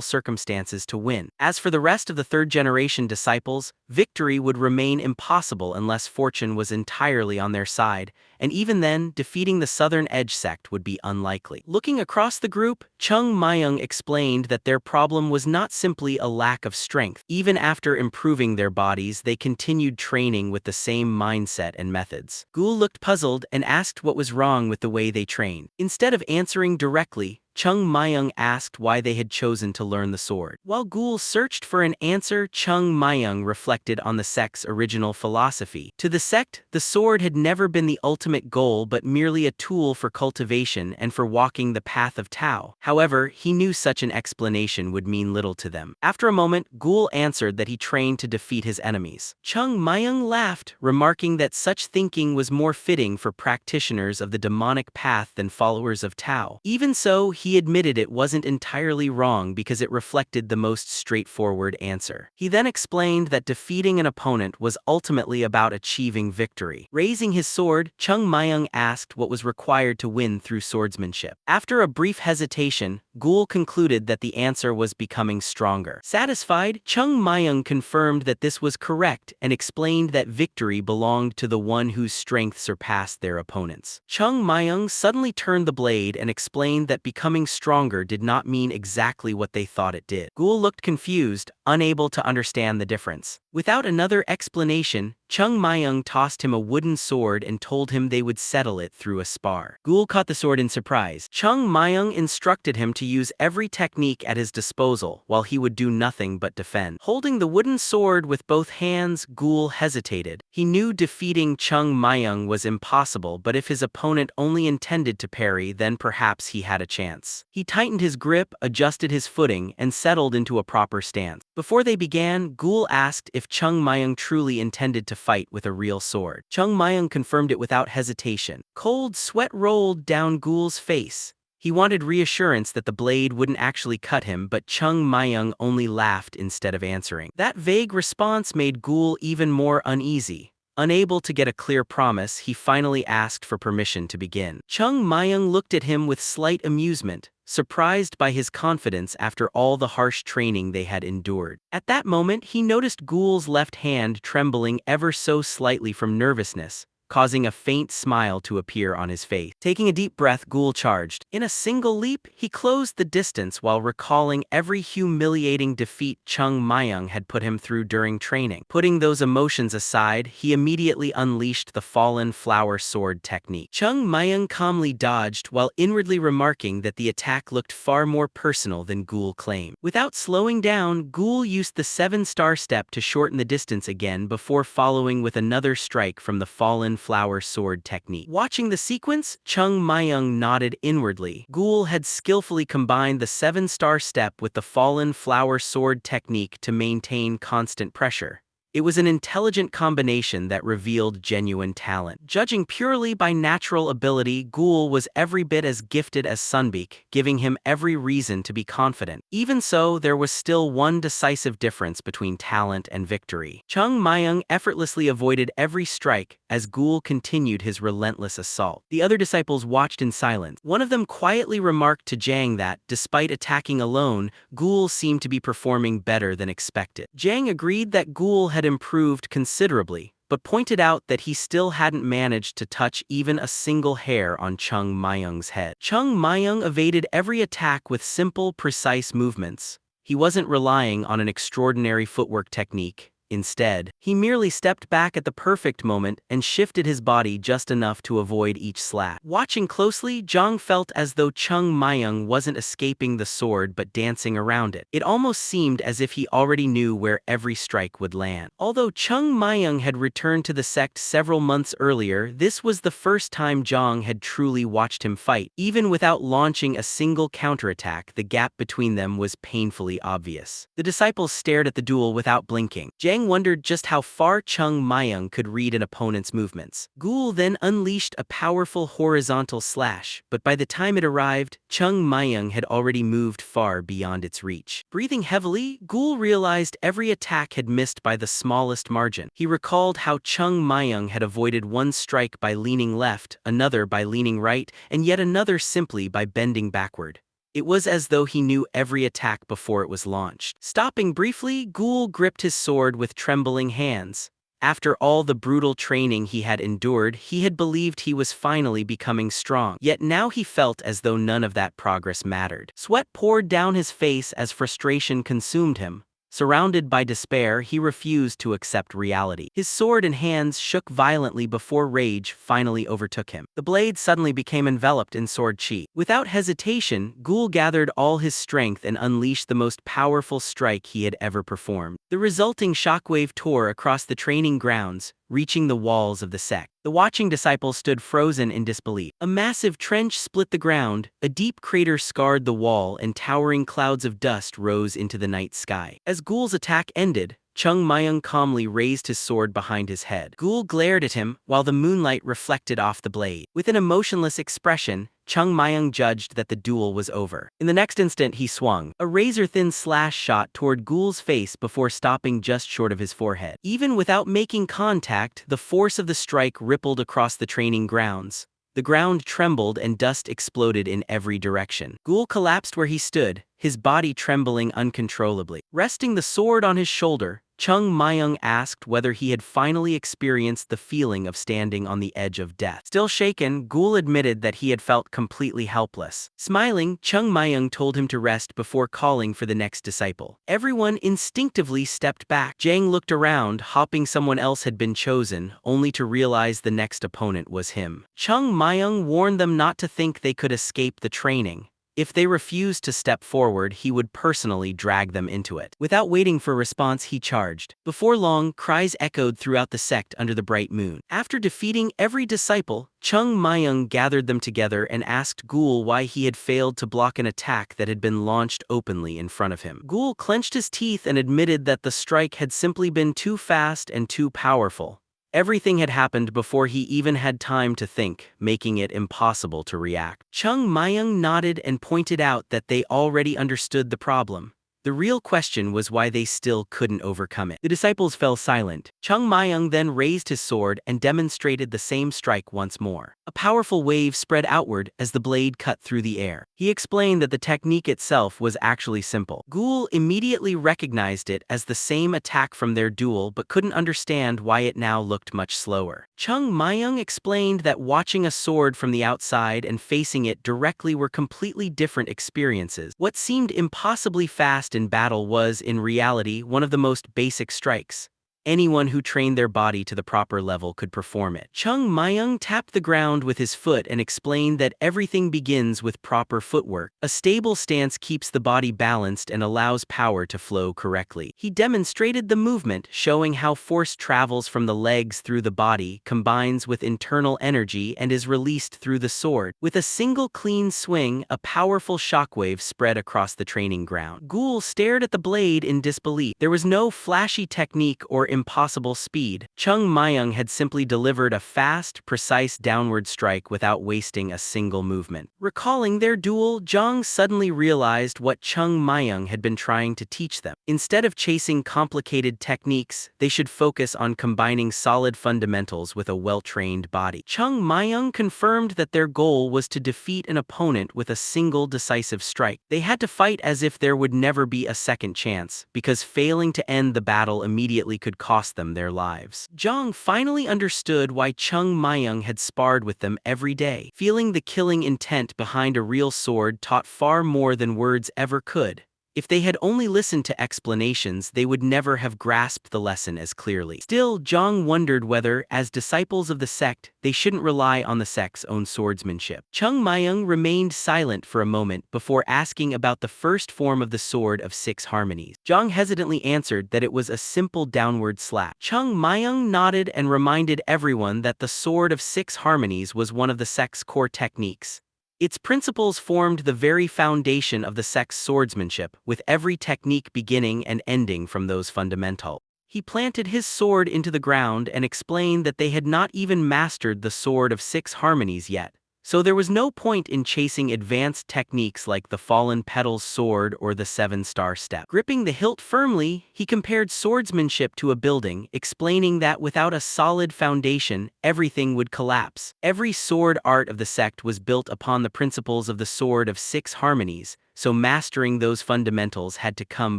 circumstances to win. As for the rest of the third-generation disciples, victory would remain impossible unless fortune was entirely on their side, and even then, defeating the Southern Edge sect would be unlikely. Looking across the group, Chung Myung explained that their problem was not simply a lack of strength. Even after improving their bodies, they continued training with the same mindset and methods. Ghoul looked puzzled and asked what was wrong with the way they trained. Instead of answering directly, Chung Myung asked why they had chosen to learn the sword. While Ghoul searched for an answer, Chung Myung reflected on the sect's original philosophy. To the sect, the sword had never been the ultimate goal but merely a tool for cultivation and for walking the path of Tao. However, he knew such an explanation would mean little to them. After a moment, Ghoul answered that he trained to defeat his enemies. Chung Myung laughed, remarking that such thinking was more fitting for practitioners of the demonic path than followers of Tao. Even so, he admitted it wasn't entirely wrong because it reflected the most straightforward answer. He then explained that defeating an opponent was ultimately about achieving victory. Raising his sword, Chung Myung asked what was required to win through swordsmanship. After a brief hesitation, Ghoul concluded that the answer was becoming stronger. Satisfied, Chung Myung confirmed that this was correct and explained that victory belonged to the one whose strength surpassed their opponents. Chung Myung suddenly turned the blade and explained that becoming stronger did not mean exactly what they thought it did. Ghoul looked confused, unable to understand the difference. Without another explanation, Chung Myung tossed him a wooden sword and told him they would settle it through a spar. Ghoul caught the sword in surprise. Chung Myung instructed him to use every technique at his disposal, while he would do nothing but defend. Holding the wooden sword with both hands, Ghoul hesitated. He knew defeating Chung Myung was impossible, but if his opponent only intended to parry, then perhaps he had a chance. He tightened his grip, adjusted his footing, and settled into a proper stance. Before they began, Ghoul asked if Chung Myung truly intended to fight with a real sword. Chung Myung confirmed it without hesitation. Cold sweat rolled down Ghoul's face. He wanted reassurance that the blade wouldn't actually cut him, but Chung Myung only laughed instead of answering. That vague response made Ghoul even more uneasy. Unable to get a clear promise, he finally asked for permission to begin. Chung Myung looked at him with slight amusement, surprised by his confidence after all the harsh training they had endured. At that moment, he noticed Ghoul's left hand trembling ever so slightly from nervousness, causing a faint smile to appear on his face. Taking a deep breath, Ghoul charged. In a single leap, he closed the distance while recalling every humiliating defeat Chung Myung had put him through during training. Putting those emotions aside, he immediately unleashed the Fallen Flower Sword technique. Chung Myung calmly dodged while inwardly remarking that the attack looked far more personal than Ghoul claimed. Without slowing down, Ghoul used the 7-star step to shorten the distance again before following with another strike from the Fallen Flower Sword technique. Watching the sequence, Chung Myung nodded inwardly. Ghoul had skillfully combined the 7-star step with the Fallen Flower Sword technique to maintain constant pressure. It was an intelligent combination that revealed genuine talent. Judging purely by natural ability, Ghoul was every bit as gifted as Sunbeak, giving him every reason to be confident. Even so, there was still one decisive difference between talent and victory. Chung Myung effortlessly avoided every strike as Ghoul continued his relentless assault. The other disciples watched in silence. One of them quietly remarked to Jang that, despite attacking alone, Ghoul seemed to be performing better than expected. Jang agreed that Ghoul had improved considerably, but pointed out that he still hadn't managed to touch even a single hair on Chung Myung's head. Chung Myung evaded every attack with simple, precise movements. He wasn't relying on an extraordinary footwork technique. Instead, he merely stepped back at the perfect moment and shifted his body just enough to avoid each slap. Watching closely, Jang felt as though Chung Myung wasn't escaping the sword but dancing around it. It almost seemed as if he already knew where every strike would land. Although Chung Myung had returned to the sect several months earlier, this was the first time Jang had truly watched him fight. Even without launching a single counterattack, the gap between them was painfully obvious. The disciples stared at the duel without blinking. Jang wondered just how far Chung Myung could read an opponent's movements. Ghoul then unleashed a powerful horizontal slash, but by the time it arrived, Chung Myung had already moved far beyond its reach. Breathing heavily, Ghoul realized every attack had missed by the smallest margin. He recalled how Chung Myung had avoided one strike by leaning left, another by leaning right, and yet another simply by bending backward. It was as though he knew every attack before it was launched. Stopping briefly, Ghoul gripped his sword with trembling hands. After all the brutal training he had endured, he had believed he was finally becoming strong. Yet now he felt as though none of that progress mattered. Sweat poured down his face as frustration consumed him. Surrounded by despair, he refused to accept reality. His sword and hands shook violently before rage finally overtook him. The blade suddenly became enveloped in sword chi. Without hesitation, Ghoul gathered all his strength and unleashed the most powerful strike he had ever performed. The resulting shockwave tore across the training grounds, reaching the walls of the sect. The watching disciples stood frozen in disbelief. A massive trench split the ground, a deep crater scarred the wall, and towering clouds of dust rose into the night sky. As Ghoul's attack ended, Chung Myung calmly raised his sword behind his head. Ghoul glared at him while the moonlight reflected off the blade. With an emotionless expression, Chung Myung judged that the duel was over. In the next instant, he swung a razor-thin slash shot toward Ghoul's face before stopping just short of his forehead. Even without making contact, the force of the strike rippled across the training grounds. The ground trembled and dust exploded in every direction. Ghoul collapsed where he stood, his body trembling uncontrollably. Resting the sword on his shoulder, Chung Myung asked whether he had finally experienced the feeling of standing on the edge of death. Still shaken, Ghoul admitted that he had felt completely helpless. Smiling, Chung Myung told him to rest before calling for the next disciple. Everyone instinctively stepped back. Jang looked around, hoping someone else had been chosen, only to realize the next opponent was him. Chung Myung warned them not to think they could escape the training. If they refused to step forward, he would personally drag them into it. Without waiting for a response, he charged. Before long, cries echoed throughout the sect under the bright moon. After defeating every disciple, Chung Myung gathered them together and asked Ghoul why he had failed to block an attack that had been launched openly in front of him. Ghoul clenched his teeth and admitted that the strike had simply been too fast and too powerful. Everything had happened before he even had time to think, making it impossible to react. Chung Myung nodded and pointed out that they already understood the problem. The real question was why they still couldn't overcome it. The disciples fell silent. Chung Myung then raised his sword and demonstrated the same strike once more. A powerful wave spread outward as the blade cut through the air. He explained that the technique itself was actually simple. Ghoul immediately recognized it as the same attack from their duel but couldn't understand why it now looked much slower. Chung Myung explained that watching a sword from the outside and facing it directly were completely different experiences. What seemed impossibly fast in battle was, in reality, one of the most basic strikes. Anyone who trained their body to the proper level could perform it. Chung Myung tapped the ground with his foot and explained that everything begins with proper footwork. A stable stance keeps the body balanced and allows power to flow correctly. He demonstrated the movement, showing how force travels from the legs through the body, combines with internal energy, and is released through the sword. With a single clean swing, a powerful shockwave spread across the training ground. Ghoul stared at the blade in disbelief. There was no flashy technique or impossible speed. Chung Myung had simply delivered a fast, precise downward strike without wasting a single movement. Recalling their duel, Zhang suddenly realized what Chung Myung had been trying to teach them. Instead of chasing complicated techniques, they should focus on combining solid fundamentals with a well-trained body. Chung Myung confirmed that their goal was to defeat an opponent with a single decisive strike. They had to fight as if there would never be a second chance, because failing to end the battle immediately could cost them their lives. Zhang finally understood why Chung Myung had sparred with them every day. Feeling the killing intent behind a real sword taught far more than words ever could. If they had only listened to explanations, they would never have grasped the lesson as clearly. Still, Zhang wondered whether, as disciples of the sect, they shouldn't rely on the sect's own swordsmanship. Chung Myung remained silent for a moment before asking about the first form of the Sword of Six Harmonies. Zhang hesitantly answered that it was a simple downward slap. Chung Myung nodded and reminded everyone that the Sword of Six Harmonies was one of the sect's core techniques. Its principles formed the very foundation of the sect's swordsmanship, with every technique beginning and ending from those fundamental. He planted his sword into the ground and explained that they had not even mastered the Sword of Six Harmonies yet, so there was no point in chasing advanced techniques like the Fallen Petals Sword or the Seven-Star Step. Gripping the hilt firmly, he compared swordsmanship to a building, explaining that without a solid foundation, everything would collapse. Every sword art of the sect was built upon the principles of the Sword of Six Harmonies, so mastering those fundamentals had to come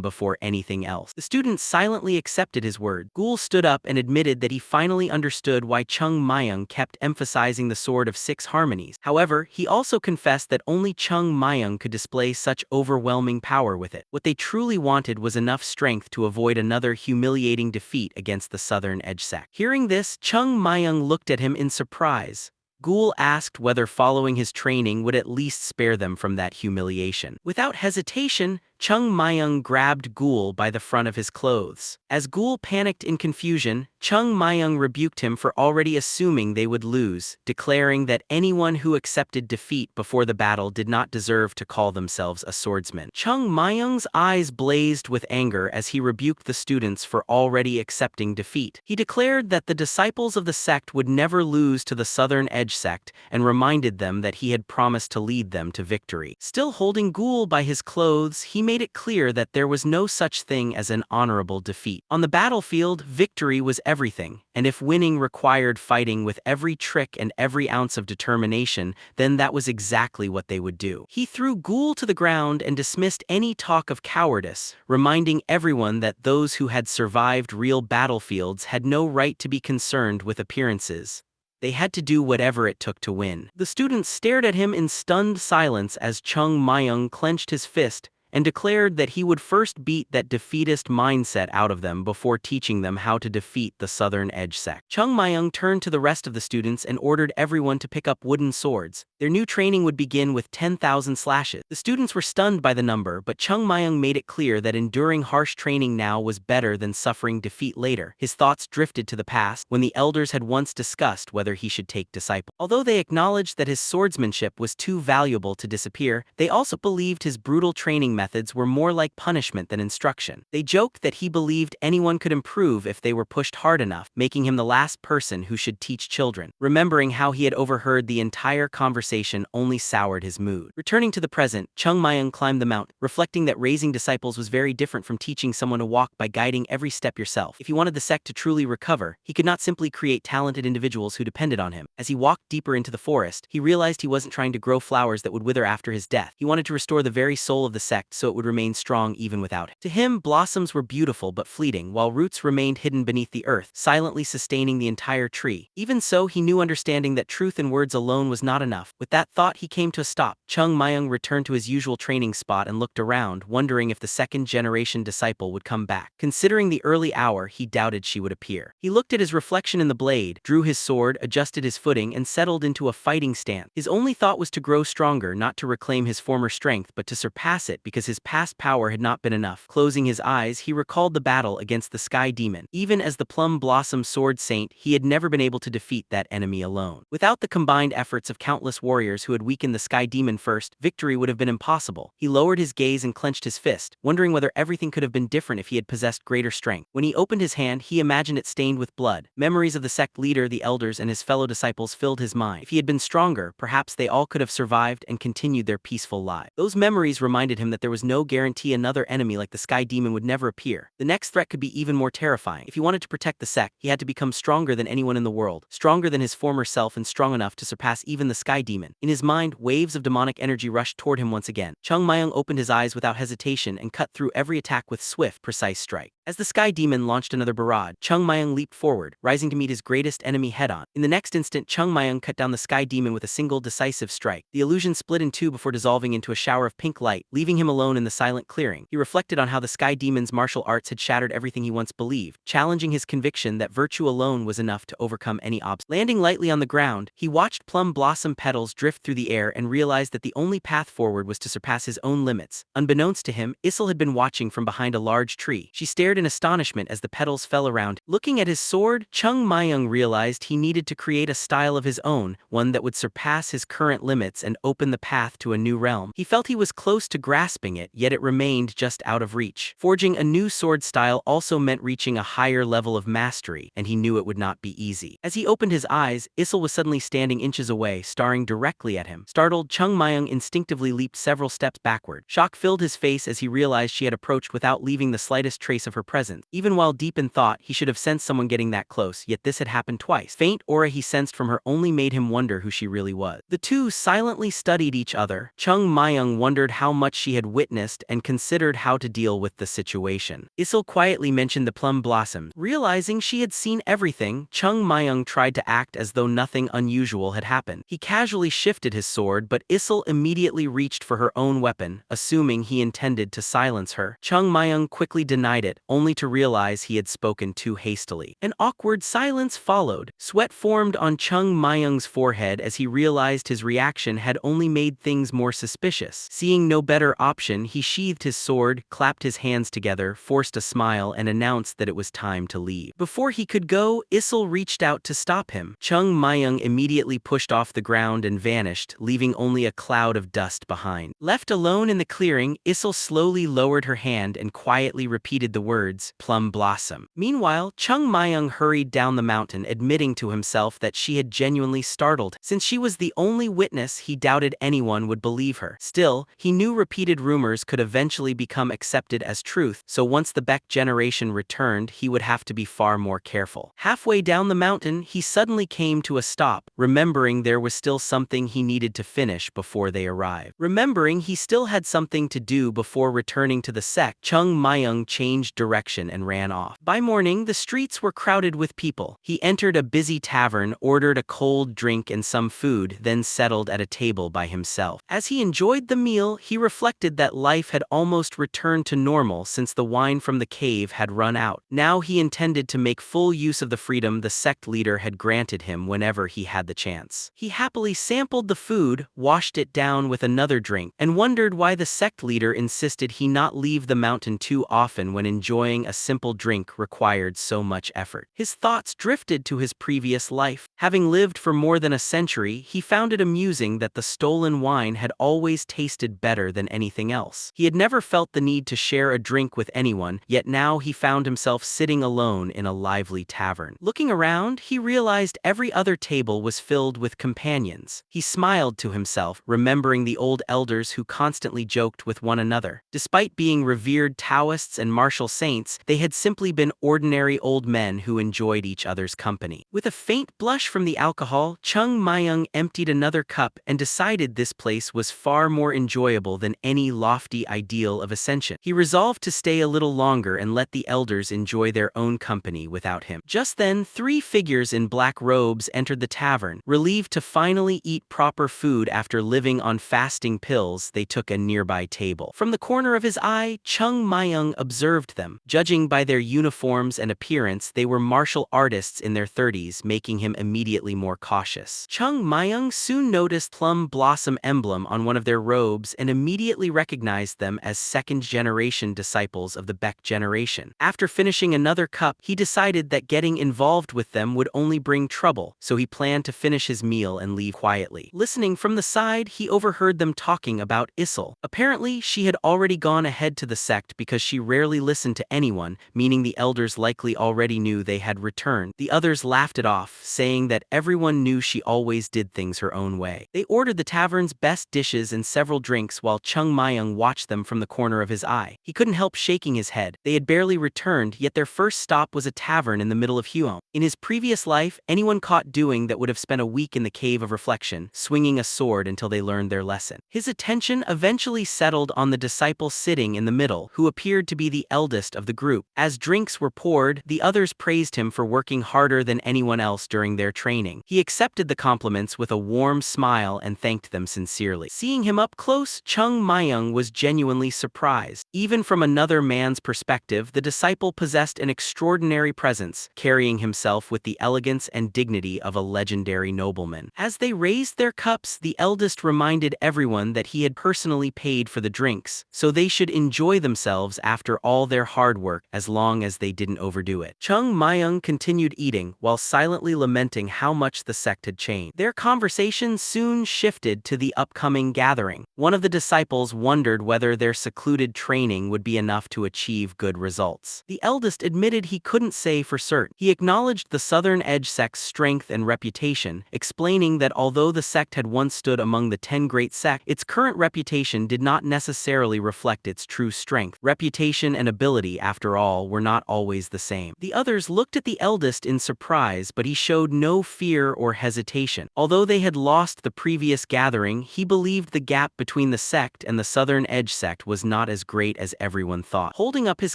before anything else. The students silently accepted his word. Ghoul stood up and admitted that he finally understood why Chung Myung kept emphasizing the Sword of Six Harmonies. However, he also confessed that only Chung Myung could display such overwhelming power with it. What they truly wanted was enough strength to avoid another humiliating defeat against the Southern Edge sect. Hearing this, Chung Myung looked at him in surprise. Ghoul asked whether following his training would at least spare them from that humiliation. Without hesitation, Chung Myung grabbed Ghoul by the front of his clothes. As Ghoul panicked in confusion, Chung Myung rebuked him for already assuming they would lose, declaring that anyone who accepted defeat before the battle did not deserve to call themselves a swordsman. Chung Myung's eyes blazed with anger as he rebuked the students for already accepting defeat. He declared that the disciples of the sect would never lose to the Southern Edge sect and reminded them that he had promised to lead them to victory. Still holding Ghoul by his clothes, he made it clear that there was no such thing as an honorable defeat. On the battlefield, victory was everything, and if winning required fighting with every trick and every ounce of determination, then that was exactly what they would do. He threw Ghoul to the ground and dismissed any talk of cowardice, reminding everyone that those who had survived real battlefields had no right to be concerned with appearances. They had to do whatever it took to win. The students stared at him in stunned silence as Chung Myung clenched his fist and declared that he would first beat that defeatist mindset out of them before teaching them how to defeat the Southern Edge sect. Chung Myung turned to the rest of the students and ordered everyone to pick up wooden swords. Their new training would begin with 10,000 slashes. The students were stunned by the number, but Chung Myung made it clear that enduring harsh training now was better than suffering defeat later. His thoughts drifted to the past, when the elders had once discussed whether he should take disciple. Although they acknowledged that his swordsmanship was too valuable to disappear, they also believed his brutal training methods were more like punishment than instruction. They joked that he believed anyone could improve if they were pushed hard enough, making him the last person who should teach children. Remembering how he had overheard the entire conversation only soured his mood. Returning to the present, Chung Myung climbed the mountain, reflecting that raising disciples was very different from teaching someone to walk by guiding every step yourself. If he wanted the sect to truly recover, he could not simply create talented individuals who depended on him. As he walked deeper into the forest, he realized he wasn't trying to grow flowers that would wither after his death. He wanted to restore the very soul of the sect so it would remain strong even without him. To him, blossoms were beautiful but fleeting, while roots remained hidden beneath the earth, silently sustaining the entire tree. Even so, he knew understanding that truth in words alone was not enough. With that thought, he came to a stop. Chung Myung returned to his usual training spot and looked around, wondering if the second-generation disciple would come back. Considering the early hour, he doubted she would appear. He looked at his reflection in the blade, drew his sword, adjusted his footing, and settled into a fighting stance. His only thought was to grow stronger, not to reclaim his former strength, but to surpass it because his past power had not been enough. Closing his eyes, he recalled the battle against the Sky Demon. Even as the Plum Blossom Sword Saint, he had never been able to defeat that enemy alone. Without the combined efforts of countless warriors who had weakened the Sky Demon first, victory would have been impossible. He lowered his gaze and clenched his fist, wondering whether everything could have been different if he had possessed greater strength. When he opened his hand, he imagined it stained with blood. Memories of the sect leader, the elders, and his fellow disciples filled his mind. If he had been stronger, perhaps they all could have survived and continued their peaceful lives. Those memories reminded him that there was no guarantee another enemy like the Sky Demon would never appear. The next threat could be even more terrifying. If he wanted to protect the sect, he had to become stronger than anyone in the world, stronger than his former self and strong enough to surpass even the Sky Demon. In his mind, waves of demonic energy rushed toward him once again. Chung Myung opened his eyes without hesitation and cut through every attack with swift, precise strike. As the Sky Demon launched another barrage, Chung Myung leaped forward, rising to meet his greatest enemy head-on. In the next instant, Chung Myung cut down the Sky Demon with a single decisive strike. The illusion split in two before dissolving into a shower of pink light, leaving him alone in the silent clearing. He reflected on how the Sky Demon's martial arts had shattered everything he once believed, challenging his conviction that virtue alone was enough to overcome any obstacle. Landing lightly on the ground, he watched plum blossom petals drift through the air and realized that the only path forward was to surpass his own limits. Unbeknownst to him, Issel had been watching from behind a large tree. She stared in astonishment as the petals fell around. Looking at his sword, Chung Myung realized he needed to create a style of his own, one that would surpass his current limits and open the path to a new realm. He felt he was close to grasping it, yet it remained just out of reach. Forging a new sword style also meant reaching a higher level of mastery, and he knew it would not be easy. As he opened his eyes, Issel was suddenly standing inches away, staring directly at him. Startled, Chung Myung instinctively leaped several steps backward. Shock filled his face as he realized she had approached without leaving the slightest trace of her presence. Even while deep in thought, he should have sensed someone getting that close, yet this had happened twice. Faint aura he sensed from her only made him wonder who she really was. The two silently studied each other. Chung Myung wondered how much she had witnessed and considered how to deal with the situation. Issel quietly mentioned the plum blossom. Realizing she had seen everything, Chung Myung tried to act as though nothing unusual had happened. He casually shifted his sword, but Issel immediately reached for her own weapon, assuming he intended to silence her. Chung Myung quickly denied it, only to realize he had spoken too hastily. An awkward silence followed. Sweat formed on Chung Myung's forehead as he realized his reaction had only made things more suspicious. Seeing no better option, he sheathed his sword, clapped his hands together, forced a smile, and announced that it was time to leave. Before he could go, Issel reached out to stop him. Chung Myung immediately pushed off the ground and vanished, leaving only a cloud of dust behind. Left alone in the clearing, Issel slowly lowered her hand and quietly repeated the words, "Plum Blossom." Meanwhile, Chung Myung hurried down the mountain, admitting to himself that she had genuinely startled. Since she was the only witness, he doubted anyone would believe her. Still, he knew repeated rumors could eventually become accepted as truth, so once the Beck generation returned, he would have to be far more careful. Halfway down the mountain, he suddenly came to a stop, remembering there was still something he needed to finish before they arrived. Remembering he still had something to do before returning to the sect, Chung Myung changed direction and ran off. By morning, the streets were crowded with people. He entered a busy tavern, ordered a cold drink and some food, then settled at a table by himself. As he enjoyed the meal, he reflected that life had almost returned to normal since the wine from the cave had run out. Now he intended to make full use of the freedom the sect leader had granted him whenever he had the chance. He happily sampled the food, washed it down with another drink, and wondered why the sect leader insisted he not leave the mountain too often when enjoying enjoying a simple drink required so much effort. His thoughts drifted to his previous life. Having lived for more than a century, he found it amusing that the stolen wine had always tasted better than anything else. He had never felt the need to share a drink with anyone, yet now he found himself sitting alone in a lively tavern. Looking around, he realized every other table was filled with companions. He smiled to himself, remembering the old elders who constantly joked with one another. Despite being revered Taoists and martial saints, they had simply been ordinary old men who enjoyed each other's company. With a faint blush from the alcohol, Chung Myung emptied another cup and decided this place was far more enjoyable than any lofty ideal of ascension. He resolved to stay a little longer and let the elders enjoy their own company without him. Just then, 3 figures in black robes entered the tavern. Relieved to finally eat proper food after living on fasting pills, they took a nearby table. From the corner of his eye, Chung Myung observed them. Judging by their uniforms and appearance, they were martial artists in their 30s, making him immediately more cautious. Chung Myung soon noticed Plum Blossom emblem on one of their robes and immediately recognized them as second-generation disciples of the Beck generation. After finishing another cup, he decided that getting involved with them would only bring trouble, so he planned to finish his meal and leave quietly. Listening from the side, he overheard them talking about Issel. Apparently, she had already gone ahead to the sect because she rarely listened to anyone, meaning the elders likely already knew they had returned. The others laughed it off, saying that everyone knew she always did things her own way. They ordered the tavern's best dishes and several drinks while Chung Myung watched them from the corner of his eye. He couldn't help shaking his head. They had barely returned, yet their first stop was a tavern in the middle of Huon. In his previous life, anyone caught doing that would have spent a week in the Cave of Reflection, swinging a sword until they learned their lesson. His attention eventually settled on the disciple sitting in the middle, who appeared to be the eldest of the group. As drinks were poured, the others praised him for working harder than anyone else during their training. He accepted the compliments with a warm smile and thanked them sincerely. Seeing him up close, Chung Myung was genuinely surprised. Even from another man's perspective, the disciple possessed an extraordinary presence, carrying himself with the elegance and dignity of a legendary nobleman. As they raised their cups, the eldest reminded everyone that he had personally paid for the drinks, so they should enjoy themselves after all their hard work as long as they didn't overdo it. Chung Myung continued eating, while silently lamenting how much the sect had changed. Their conversation soon shifted to the upcoming gathering. One of the disciples wondered whether their secluded training would be enough to achieve good results. The eldest admitted he couldn't say for certain. He acknowledged the Southern Edge sect's strength and reputation, explaining that although the sect had once stood among the 10 great sects, its current reputation did not necessarily reflect its true strength. Reputation and ability, after all, were not always the same. The others looked at the eldest in surprise, but he showed no fear or hesitation. Although they had lost the previous gathering, he believed the gap between the sect and the Southern Edge sect was not as great as everyone thought. Holding up his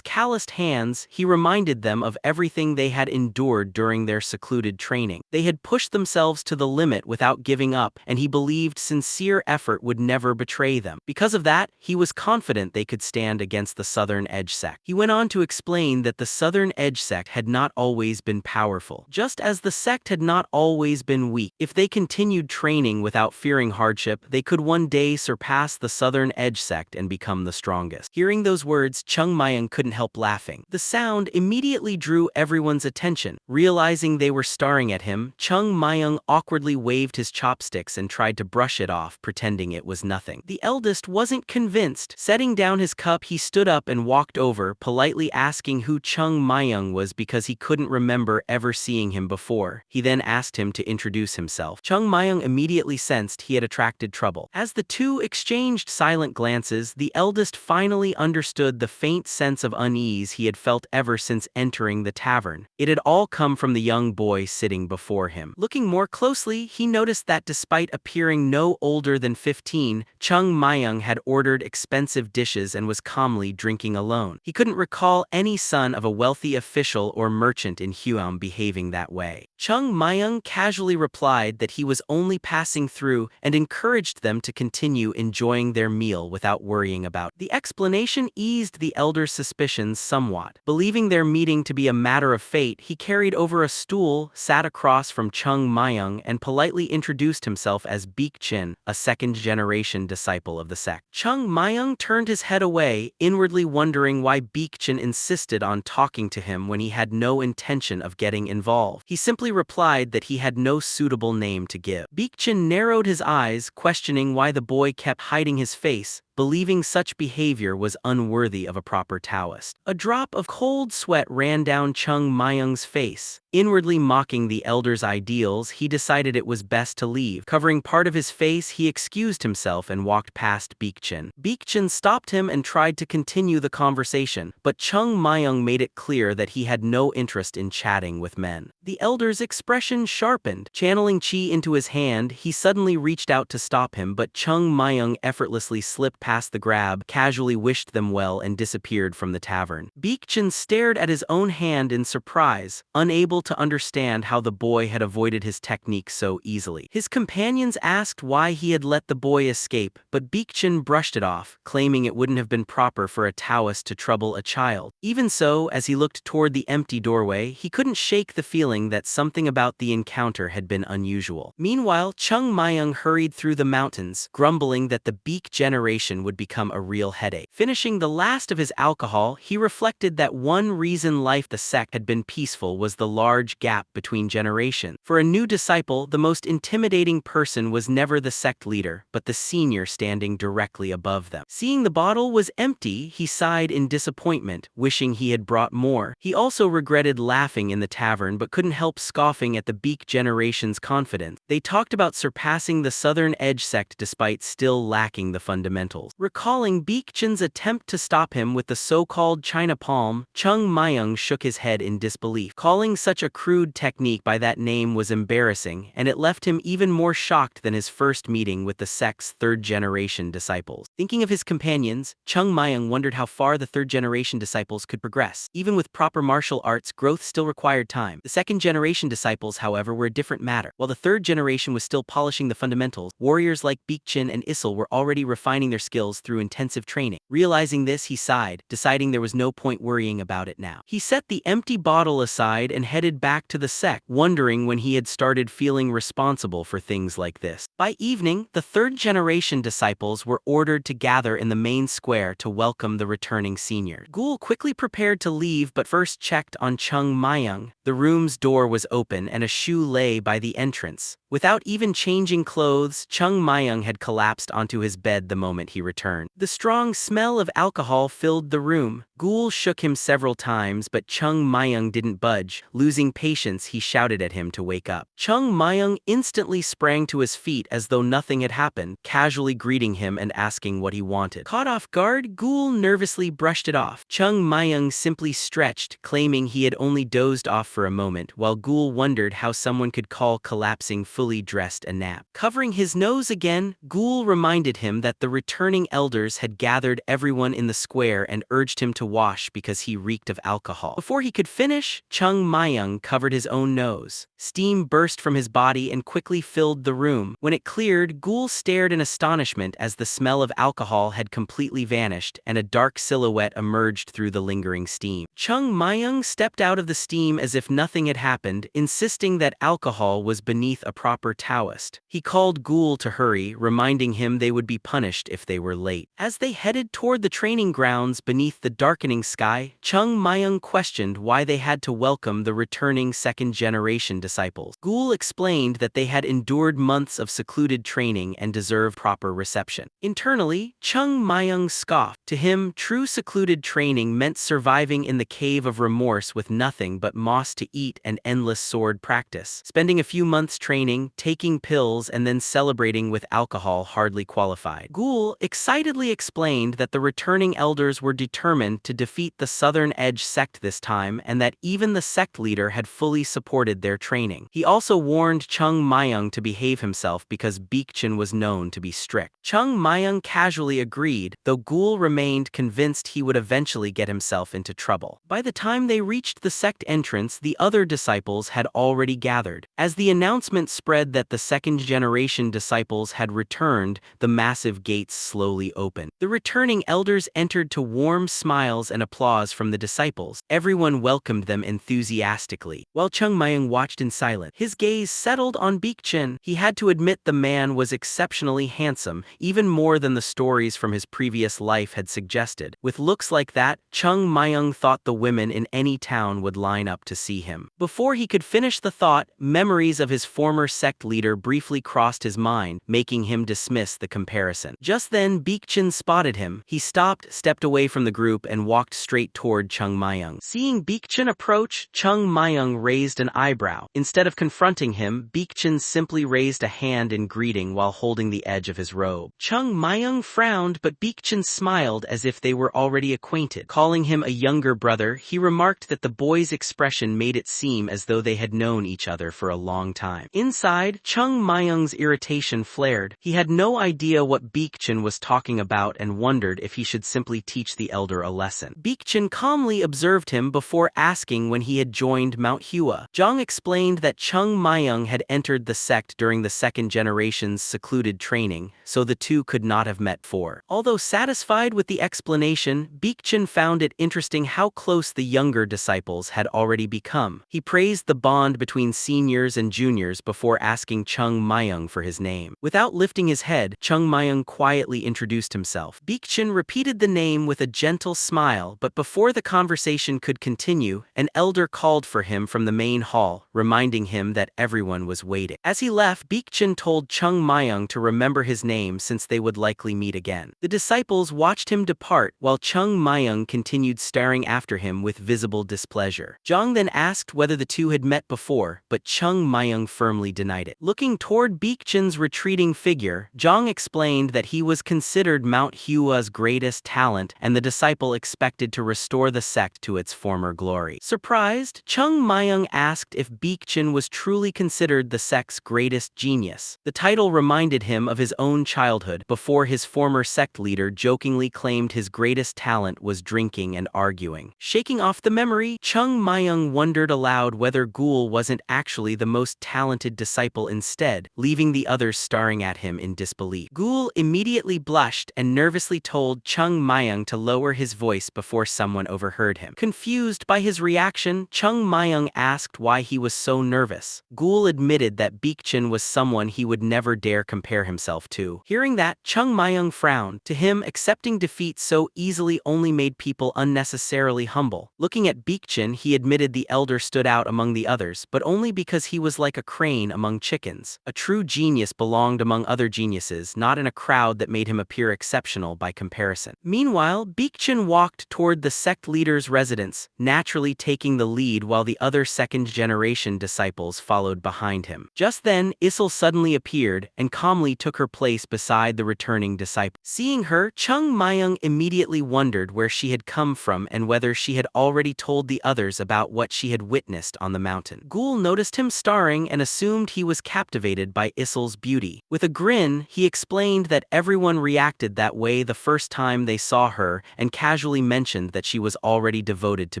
calloused hands, he reminded them of everything they had endured during their secluded training. They had pushed themselves to the limit without giving up, and he believed sincere effort would never betray them. Because of that, he was confident they could stand against the Southern Edge sect. He went on to explain that the Southern Edge sect had not always been powerful, just as the sect had not always been weak. If they continued training without fearing hardship, they could one day surpass the Southern Edge sect and become the strongest. Hearing those words, Chung Myung couldn't help laughing. The sound immediately drew everyone's attention. Realizing they were staring at him, Chung Myung awkwardly waved his chopsticks and tried to brush it off, pretending it was nothing. The eldest wasn't convinced. Setting down his cup, he stood up and walked over, politely asking who Chung Myung was because he couldn't remember ever seeing him before. He then asked him to introduce himself. Chung Myung immediately sensed he had attracted trouble. As the two exchanged silent glances, the eldest finally understood the faint sense of unease he had felt ever since entering the tavern. It had all come from the young boy sitting before him. Looking more closely, he noticed that despite appearing no older than 15, Chung Myung had ordered expensive dishes and was calmly drinking alone. He couldn't recall any son of a wealthy official or merchant in Huam behaving that way. Chung Myung casually replied that he was only passing through and encouraged them to continue enjoying their meal without worrying about it. The explanation eased the elder's suspicions somewhat. Believing their meeting to be a matter of fate, he carried over a stool, sat across from Chung Myung, and politely introduced himself as Beggar, a second-generation disciple of the sect. Chung Myung turned his head away, inwardly wondering why Beggar insisted on talking to him when he had no intention of getting involved. He simply replied that he had no suitable name to give. Beggar narrowed his eyes, questioning why the boy kept hiding his face, believing such behavior was unworthy of a proper Taoist. A drop of cold sweat ran down Chung Myung's face. Inwardly mocking the elder's ideals, he decided it was best to leave. Covering part of his face, he excused himself and walked past Beggar. Beggar stopped him and tried to continue the conversation, but Chung Myung made it clear that he had no interest in chatting with men. The elder's expression sharpened. Channeling chi into his hand, he suddenly reached out to stop him, but Chung Myung effortlessly slipped past the grab, casually wished them well, and disappeared from the tavern. Beggar stared at his own hand in surprise, unable to understand how the boy had avoided his technique so easily. His companions asked why he had let the boy escape, but Beggar brushed it off, claiming it wouldn't have been proper for a Taoist to trouble a child. Even so, as he looked toward the empty doorway, he couldn't shake the feeling that something about the encounter had been unusual. Meanwhile, Chung Myung hurried through the mountains, grumbling that the Beak generation would become a real headache. Finishing the last of his alcohol, he reflected that one reason life the sect had been peaceful was the large gap between generations. For a new disciple, the most intimidating person was never the sect leader, but the senior standing directly above them. Seeing the bottle was empty, he sighed in disappointment, wishing he had brought more. He also regretted laughing in the tavern but couldn't help scoffing at the Beak generation's confidence. They talked about surpassing the Southern Edge sect despite still lacking the fundamentals. Recalling Beggar's attempt to stop him with the so-called China palm, Chung Myung shook his head in disbelief. Calling such a crude technique by that name was embarrassing, and it left him even more shocked than his first meeting with the sect's third-generation disciples. Thinking of his companions, Chung Myung wondered how far the third-generation disciples could progress. Even with proper martial arts, growth still required time. The second-generation disciples, however, were a different matter. While the third generation was still polishing the fundamentals, warriors like Beggar and Issel were already refining their skills through intensive training. Realizing this, he sighed, deciding there was no point worrying about it now. He set the empty bottle aside and headed back to the sect, wondering when he had started feeling responsible for things like this. By evening, the third-generation disciples were ordered to gather in the main square to welcome the returning senior. Ghoul quickly prepared to leave but first checked on Chung Myung. The room's door was open and a shoe lay by the entrance. Without even changing clothes, Chung Myung had collapsed onto his bed the moment he returned. The strong smell of alcohol filled the room. Ghoul shook him several times, but Chung Myung didn't budge. Losing patience, he shouted at him to wake up. Chung Myung instantly sprang to his feet as though nothing had happened, casually greeting him and asking what he wanted. Caught off guard, Ghoul nervously brushed it off. Chung Myung simply stretched, claiming he had only dozed off for a moment, while Ghoul wondered how someone could call collapsing fully dressed a nap. Covering his nose again, Ghoul reminded him that the returning elders had gathered everyone in the square and urged him to wash because he reeked of alcohol. Before he could finish, Chung Myung covered his own nose. Steam burst from his body and quickly filled the room. When it cleared, Ghoul stared in astonishment as the smell of alcohol had completely vanished and a dark silhouette emerged through the lingering steam. Chung Myung stepped out of the steam as if nothing had happened, insisting that alcohol was beneath a proper Taoist. He called Ghoul to hurry, reminding him they would be punished if they were late. As they headed toward the training grounds beneath the darkening sky, Chung Myung questioned why they had to welcome the returning second-generation disciples. Ghoul explained that they had endured months of secluded training and deserved proper reception. Internally, Chung Myung scoffed. To him, true secluded training meant surviving in the cave of remorse with nothing but moss to eat and endless sword practice. Spending a few months training, taking pills, and then celebrating with alcohol hardly qualified. Ghoul excitedly explained that the returning elders were determined to defeat the Southern Edge sect this time and that even the sect leader had fully supported their training. He also warned Chung Myung to behave himself because Baekjin was known to be strict. Chung Myung casually agreed, though Gul remained convinced he would eventually get himself into trouble. By the time they reached the sect entrance, the other disciples had already gathered. As the announcement spread that the second-generation disciples had returned, the massive gates slowly opened. The returning elders entered to warm smiles and applause from the disciples. Everyone welcomed them enthusiastically. While Chung Myung watched in silence, his gaze settled on Baekjin. He had to admit the man was exceptionally handsome, even more than the stories from his previous life had suggested. With looks like that, Chung Myung thought the women in any town would line up to see him. Before he could finish the thought, memories of his former sect leader briefly crossed his mind, making him dismiss the comparison. Just then, Baekjin spotted him. He stopped, stepped away from the group, and walked straight toward Chung Myung. Seeing Baekjin approach, Chung Myung raised an eyebrow. Instead of confronting him, Baekjin simply raised a hand in greeting while holding the edge of his robe. Chung Myung frowned, but Baekjin smiled as if they were already acquainted. Calling him a younger brother, he remarked that the boy's expression made it seem as though they had known each other for a long time. Inside, Chung Myung's irritation flared. He had no idea what Baekjin was talking about and wondered if he should simply teach the elder a lesson. Baekjin calmly observed him before asking when he had joined Mount Hua. Zhang explained that Chung Myung had entered the sect during the second generation's secluded training, so the two could not have met before. Although satisfied with the explanation, Baekjin found it interesting how close the younger disciples had already become. He praised the bond between seniors and juniors before asking Chung Myung for his name. Without lifting his head, Chung Myung quietly introduced himself. Baekjin repeated the name with a gentle smile, but before the conversation could continue, an elder called for him from the main hall, reminding him that everyone was waiting. As he left, Baekjin told Chung Myung to remember his name since they would likely meet again. The disciples watched him depart, while Chung Myung continued staring after him with visible displeasure. Zhang then asked whether the two had met before, but Chung Myung firmly denied it. Looking toward Baekjin's retreating figure, Zhang explained that he was considered Mount Hua's greatest talent and the disciple expected to restore the sect to its former glory. Surprised, Chung Myung asked if Baekjin was truly considered the sect's greatest genius. The title reminded him of his own childhood, before his former sect leader jokingly claimed his greatest talent was drinking and arguing. Shaking off the memory, Chung Myung wondered aloud whether Gul wasn't actually the most talented disciple instead, leaving the others staring at him in disbelief. Gul immediately blushed and nervously told Chung Myung to lower his voice before someone overheard him. Confused by his reaction, Chung Myung asked why he was so nervous. Gul admitted that Baekjin was someone he would never dare compare himself to. Hearing that, Chung Myung frowned. To him, accepting defeat so easily only made people unnecessarily humble. Looking at Baekjin, he admitted the elder stood out among the others, but only because he was like a crane among chickens. A true genius belonged among other geniuses, not in a crowd that made him appear exceptional by comparison. Meanwhile, Baekjin walked toward the sect leader's residence, naturally taking the lead while the other second-generation disciples followed behind him. Just then, Issel suddenly appeared and calmly took her place beside the returning disciple. Seeing her, Chung Myung immediately wondered where she had come from and whether she had already told the others about what she had witnessed on the mountain. Gul noticed him starring and assumed he was captivated by Issel's beauty. With a grin, he explained that everyone reacted that way the first time they saw her and casually mentioned that she was already devoted to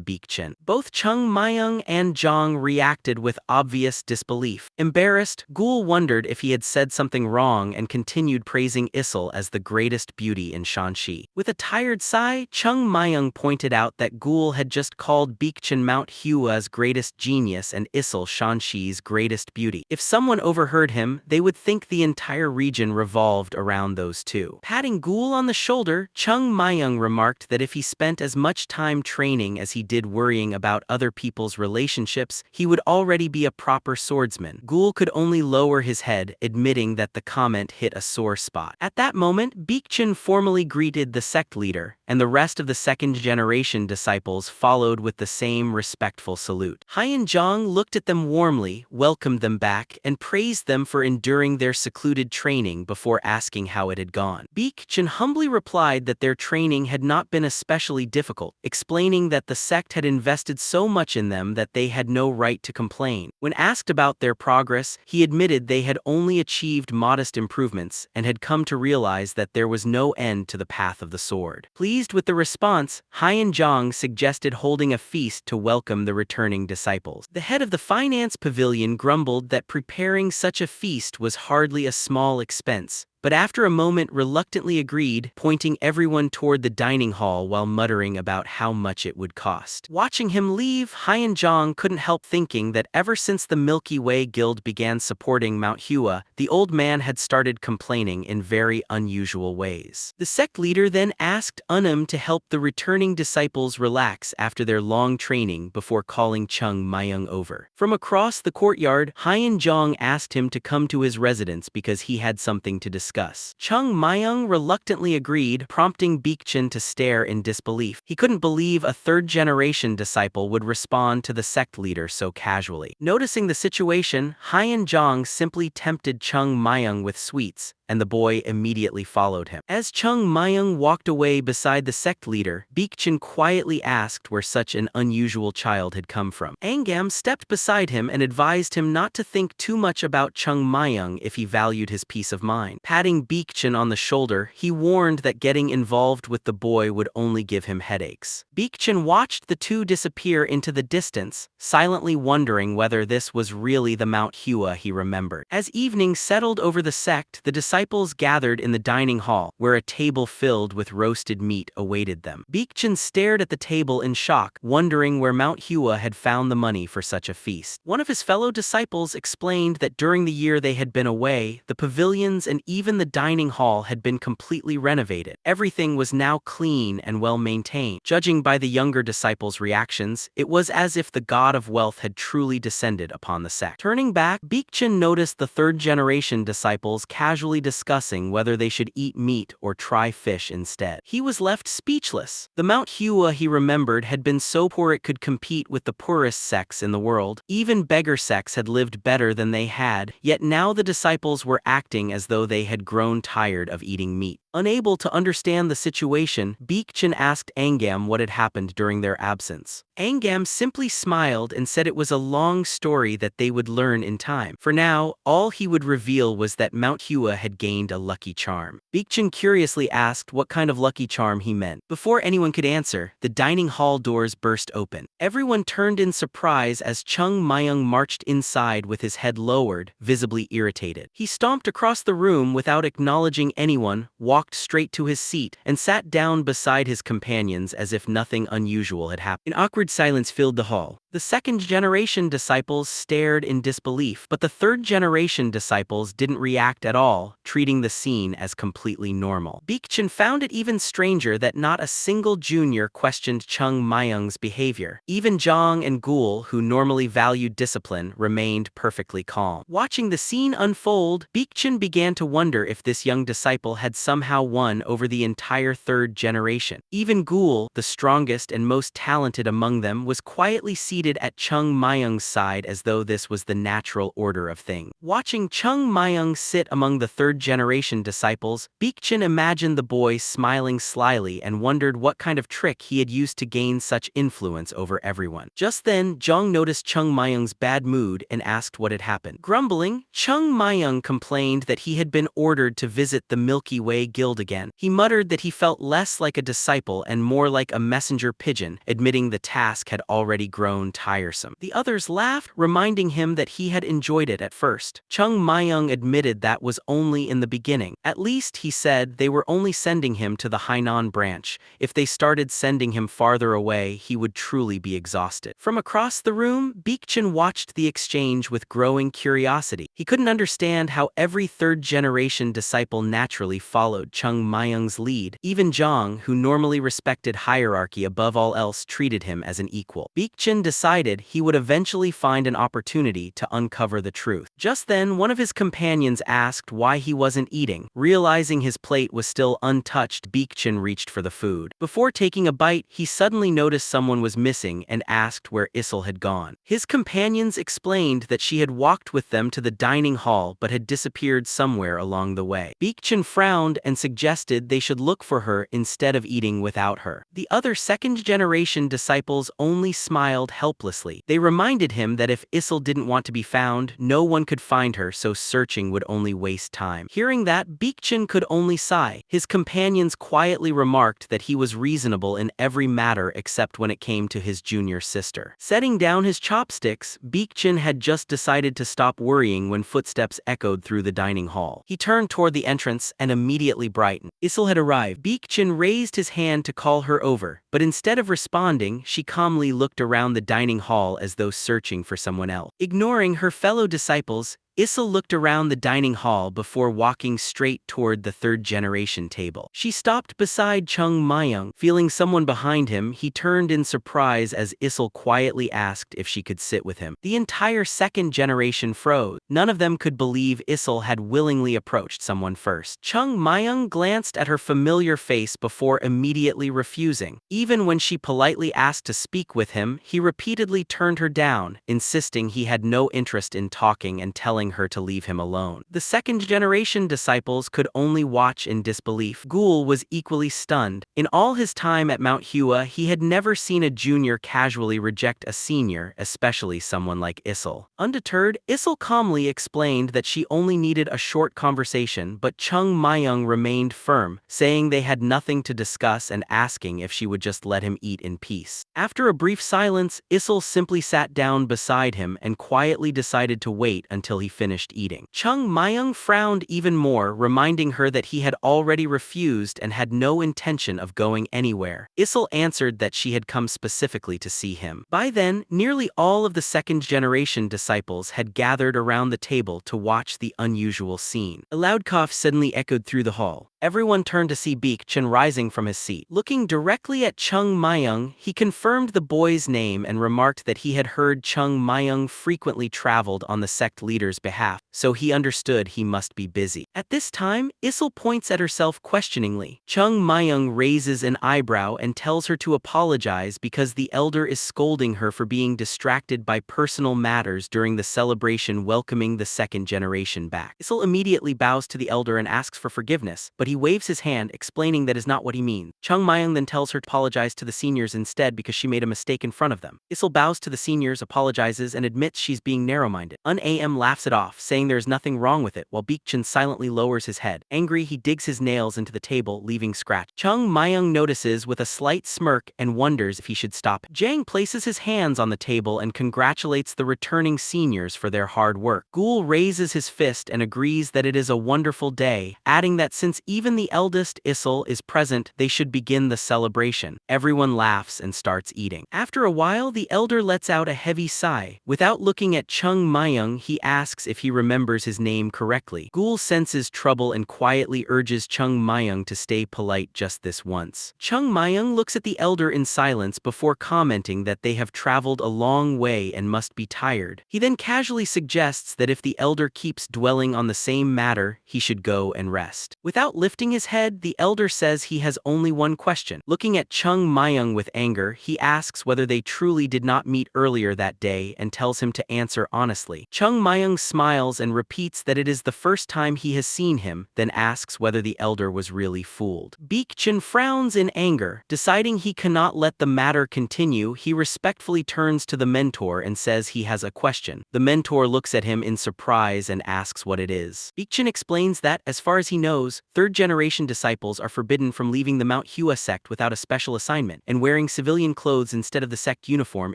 Baekjin. Both Chung Myung and Zhang reacted with obvious disbelief. Embarrassed, Gul wondered if he had said something wrong and continued praising Issel as the greatest beauty in Shanxi. With a tired sigh, Chung Myung pointed out that Gul had just called Baekjin Mount Hua's greatest genius and Issel Shanxi's greatest beauty. If someone overheard him, they would think the entire region revolved around those two. Patting Gul on the shoulder, Chung Myung remarked that if he spent as much time training as he did worrying about other people's relationships, he would already be a proper swordsman. Gul could only lower his head, admitting that the comment hit a sore spot. At that moment, Baekjin formally greeted the sect leader, and the rest of the second-generation disciples followed with the same respectful salute. Haiyan Zhang looked at them warmly, welcomed them back, and praised them for enduring their secluded training before asking how it had gone. on. Beggar humbly replied that their training had not been especially difficult, explaining that the sect had invested so much in them that they had no right to complain. When asked about their progress, he admitted they had only achieved modest improvements and had come to realize that there was no end to the path of the sword. Pleased with the response, Huashan-Sekte suggested holding a feast to welcome the returning disciples. The head of the finance pavilion grumbled that preparing such a feast was hardly a small expense, but after a moment reluctantly agreed, pointing everyone toward the dining hall while muttering about how much it would cost. Watching him leave, Huashan-Sekte couldn't help thinking that ever since the Milky Way Guild began supporting Mount Hua, the old man had started complaining in very unusual ways. The sect leader then asked Unum to help the returning disciples relax after their long training before calling Chung Myung over. From across the courtyard, Huashan-Sekte asked him to come to his residence because he had something to discuss. Chung Myung reluctantly agreed, prompting Beggar to stare in disbelief. He couldn't believe a third-generation disciple would respond to the sect leader so casually. Noticing the situation, Huashan-Sekte simply tempted Chung Myung with sweets, and the boy immediately followed him. As Chung Myung walked away beside the sect leader, Beggar quietly asked where such an unusual child had come from. Angam stepped beside him and advised him not to think too much about Chung Myung if he valued his peace of mind. Patting Beggar on the shoulder, he warned that getting involved with the boy would only give him headaches. Beggar watched the two disappear into the distance, silently wondering whether this was really the Mount Hua he remembered. As evening settled over the sect, the disciples gathered in the dining hall, where a table filled with roasted meat awaited them. Beggar stared at the table in shock, wondering where Mount Hua had found the money for such a feast. One of his fellow disciples explained that during the year they had been away, the pavilions and even the dining hall had been completely renovated. Everything was now clean and well maintained. Judging by the younger disciples' reactions, it was as if the god of wealth had truly descended upon the sect. Turning back, Beggar noticed the third-generation disciples casually discussing whether they should eat meat or try fish instead. He was left speechless. The Mount Hua he remembered had been so poor it could compete with the poorest sects in the world. Even beggar sects had lived better than they had, yet now the disciples were acting as though they had grown tired of eating meat. Unable to understand the situation, Beggar asked Angam what had happened during their absence. Angam simply smiled and said it was a long story that they would learn in time. For now, all he would reveal was that Mount Hua had gained a lucky charm. Beggar curiously asked what kind of lucky charm he meant. Before anyone could answer, the dining hall doors burst open. Everyone turned in surprise as Chung Myung marched inside with his head lowered, visibly irritated. He stomped across the room without acknowledging anyone, walked straight to his seat, and sat down beside his companions as if nothing unusual had happened. An awkward silence filled the hall. The second-generation disciples stared in disbelief, but the third-generation disciples didn't react at all, treating the scene as completely normal. Beggar found it even stranger that not a single junior questioned Chung Myung's behavior. Even Zhang and Gul, who normally valued discipline, remained perfectly calm. Watching the scene unfold, Beggar began to wonder if this young disciple had somehow won over the entire third generation. Even Gul, the strongest and most talented among them, was quietly seated at Chung Myung's side as though this was the natural order of things. Watching Chung Myung sit among the third-generation disciples, Beggar imagined the boy smiling slyly and wondered what kind of trick he had used to gain such influence over everyone. Just then, Zhang noticed Chung Myung's bad mood and asked what had happened. Grumbling, Chung Myung complained that he had been ordered to visit the Milky Way Guild again. He muttered that he felt less like a disciple and more like a messenger pigeon, admitting the task had already grown tiresome. The others laughed, reminding him that he had enjoyed it at first. Chung Myung admitted that was only in the beginning. At least, he said, they were only sending him to the Hainan branch. If they started sending him farther away, he would truly be exhausted. From across the room, Beggar watched the exchange with growing curiosity. He couldn't understand how every third-generation disciple naturally followed Chung Myung's lead. Even Zhang, who normally respected hierarchy above all else, treated him as an equal. Beggar decided he would eventually find an opportunity to uncover the truth. Just then, one of his companions asked why he wasn't eating. Realizing his plate was still untouched, Beggar reached for the food. Before taking a bite, he suddenly noticed someone was missing and asked where Issel had gone. His companions explained that she had walked with them to the dining hall but had disappeared somewhere along the way. Beggar frowned and and suggested they should look for her instead of eating without her. The other second-generation disciples only smiled helplessly. They reminded him that if Issel didn't want to be found, no one could find her, so searching would only waste time. Hearing that, Baekjin could only sigh. His companions quietly remarked that he was reasonable in every matter except when it came to his junior sister. Setting down his chopsticks, Baekjin had just decided to stop worrying when footsteps echoed through the dining hall. He turned toward the entrance and immediately brightened. Issel had arrived. Baekjin raised his hand to call her over, but instead of responding, she calmly looked around the dining hall as though searching for someone else. Ignoring her fellow disciples, Issel looked around the dining hall before walking straight toward the third-generation table. She stopped beside Chung Myung. Feeling someone behind him, he turned in surprise as Issel quietly asked if she could sit with him. The entire second generation froze. None of them could believe Issel had willingly approached someone first. Chung Myung glanced at her familiar face before immediately refusing. Even when she politely asked to speak with him, he repeatedly turned her down, insisting he had no interest in talking and telling her to leave him alone. The second-generation disciples could only watch in disbelief. Gul was equally stunned. In all his time at Mount Hua, he had never seen a junior casually reject a senior, especially someone like Issel. Undeterred, Issel calmly explained that she only needed a short conversation, but Chung Myung remained firm, saying they had nothing to discuss and asking if she would just let him eat in peace. After a brief silence, Issel simply sat down beside him and quietly decided to wait until he finished eating. Chung Myung frowned even more, reminding her that he had already refused and had no intention of going anywhere. Issel answered that she had come specifically to see him. By then, nearly all of the second-generation disciples had gathered around the table to watch the unusual scene. A loud cough suddenly echoed through the hall. Everyone turned to see Baekjin rising from his seat. Looking directly at Chung Myung, he confirmed the boy's name and remarked that he had heard Chung Myung frequently traveled on the sect leader's behalf, so he understood he must be busy. At this time, Issel points at herself questioningly. Chung Myung raises an eyebrow and tells her to apologize because the elder is scolding her for being distracted by personal matters during the celebration welcoming the second generation back. Issel immediately bows to the elder and asks for forgiveness, but he waves his hand, explaining that is not what he means. Chung Myung then tells her to apologize to the seniors instead because she made a mistake in front of them. Issel bows to the seniors, apologizes, and admits she's being narrow-minded. AM laughs it off, saying there is nothing wrong with it, while Baekjin silently lowers his head. Angry, he digs his nails into the table, leaving scratch. Chung Myung notices with a slight smirk and wonders if he should stop. Jang places his hands on the table and congratulates the returning seniors for their hard work. Gul raises his fist and agrees that it is a wonderful day, adding that since even the eldest, Issel, is present, they should begin the celebration. Everyone laughs and starts eating. After a while, the elder lets out a heavy sigh. Without looking at Chung Myung, he asks if he remembers his name correctly. Gul senses trouble and quietly urges Chung Myung to stay polite just this once. Chung Myung looks at the elder in silence before commenting that they have traveled a long way and must be tired. He then casually suggests that if the elder keeps dwelling on the same matter, he should go and rest. Without lifting his head, the elder says he has only one question. Looking at Chung Myung with anger, he asks whether they truly did not meet earlier that day and tells him to answer honestly. Chung Myung smiles and repeats that it is the first time he has seen him, then asks whether the elder was really fooled. Baekjin frowns in anger. Deciding he cannot let the matter continue, he respectfully turns to the mentor and says he has a question. The mentor looks at him in surprise and asks what it is. Baekjin explains that, as far as he knows, third-generation disciples are forbidden from leaving the Mount Hua sect without a special assignment, and wearing civilian clothes instead of the sect uniform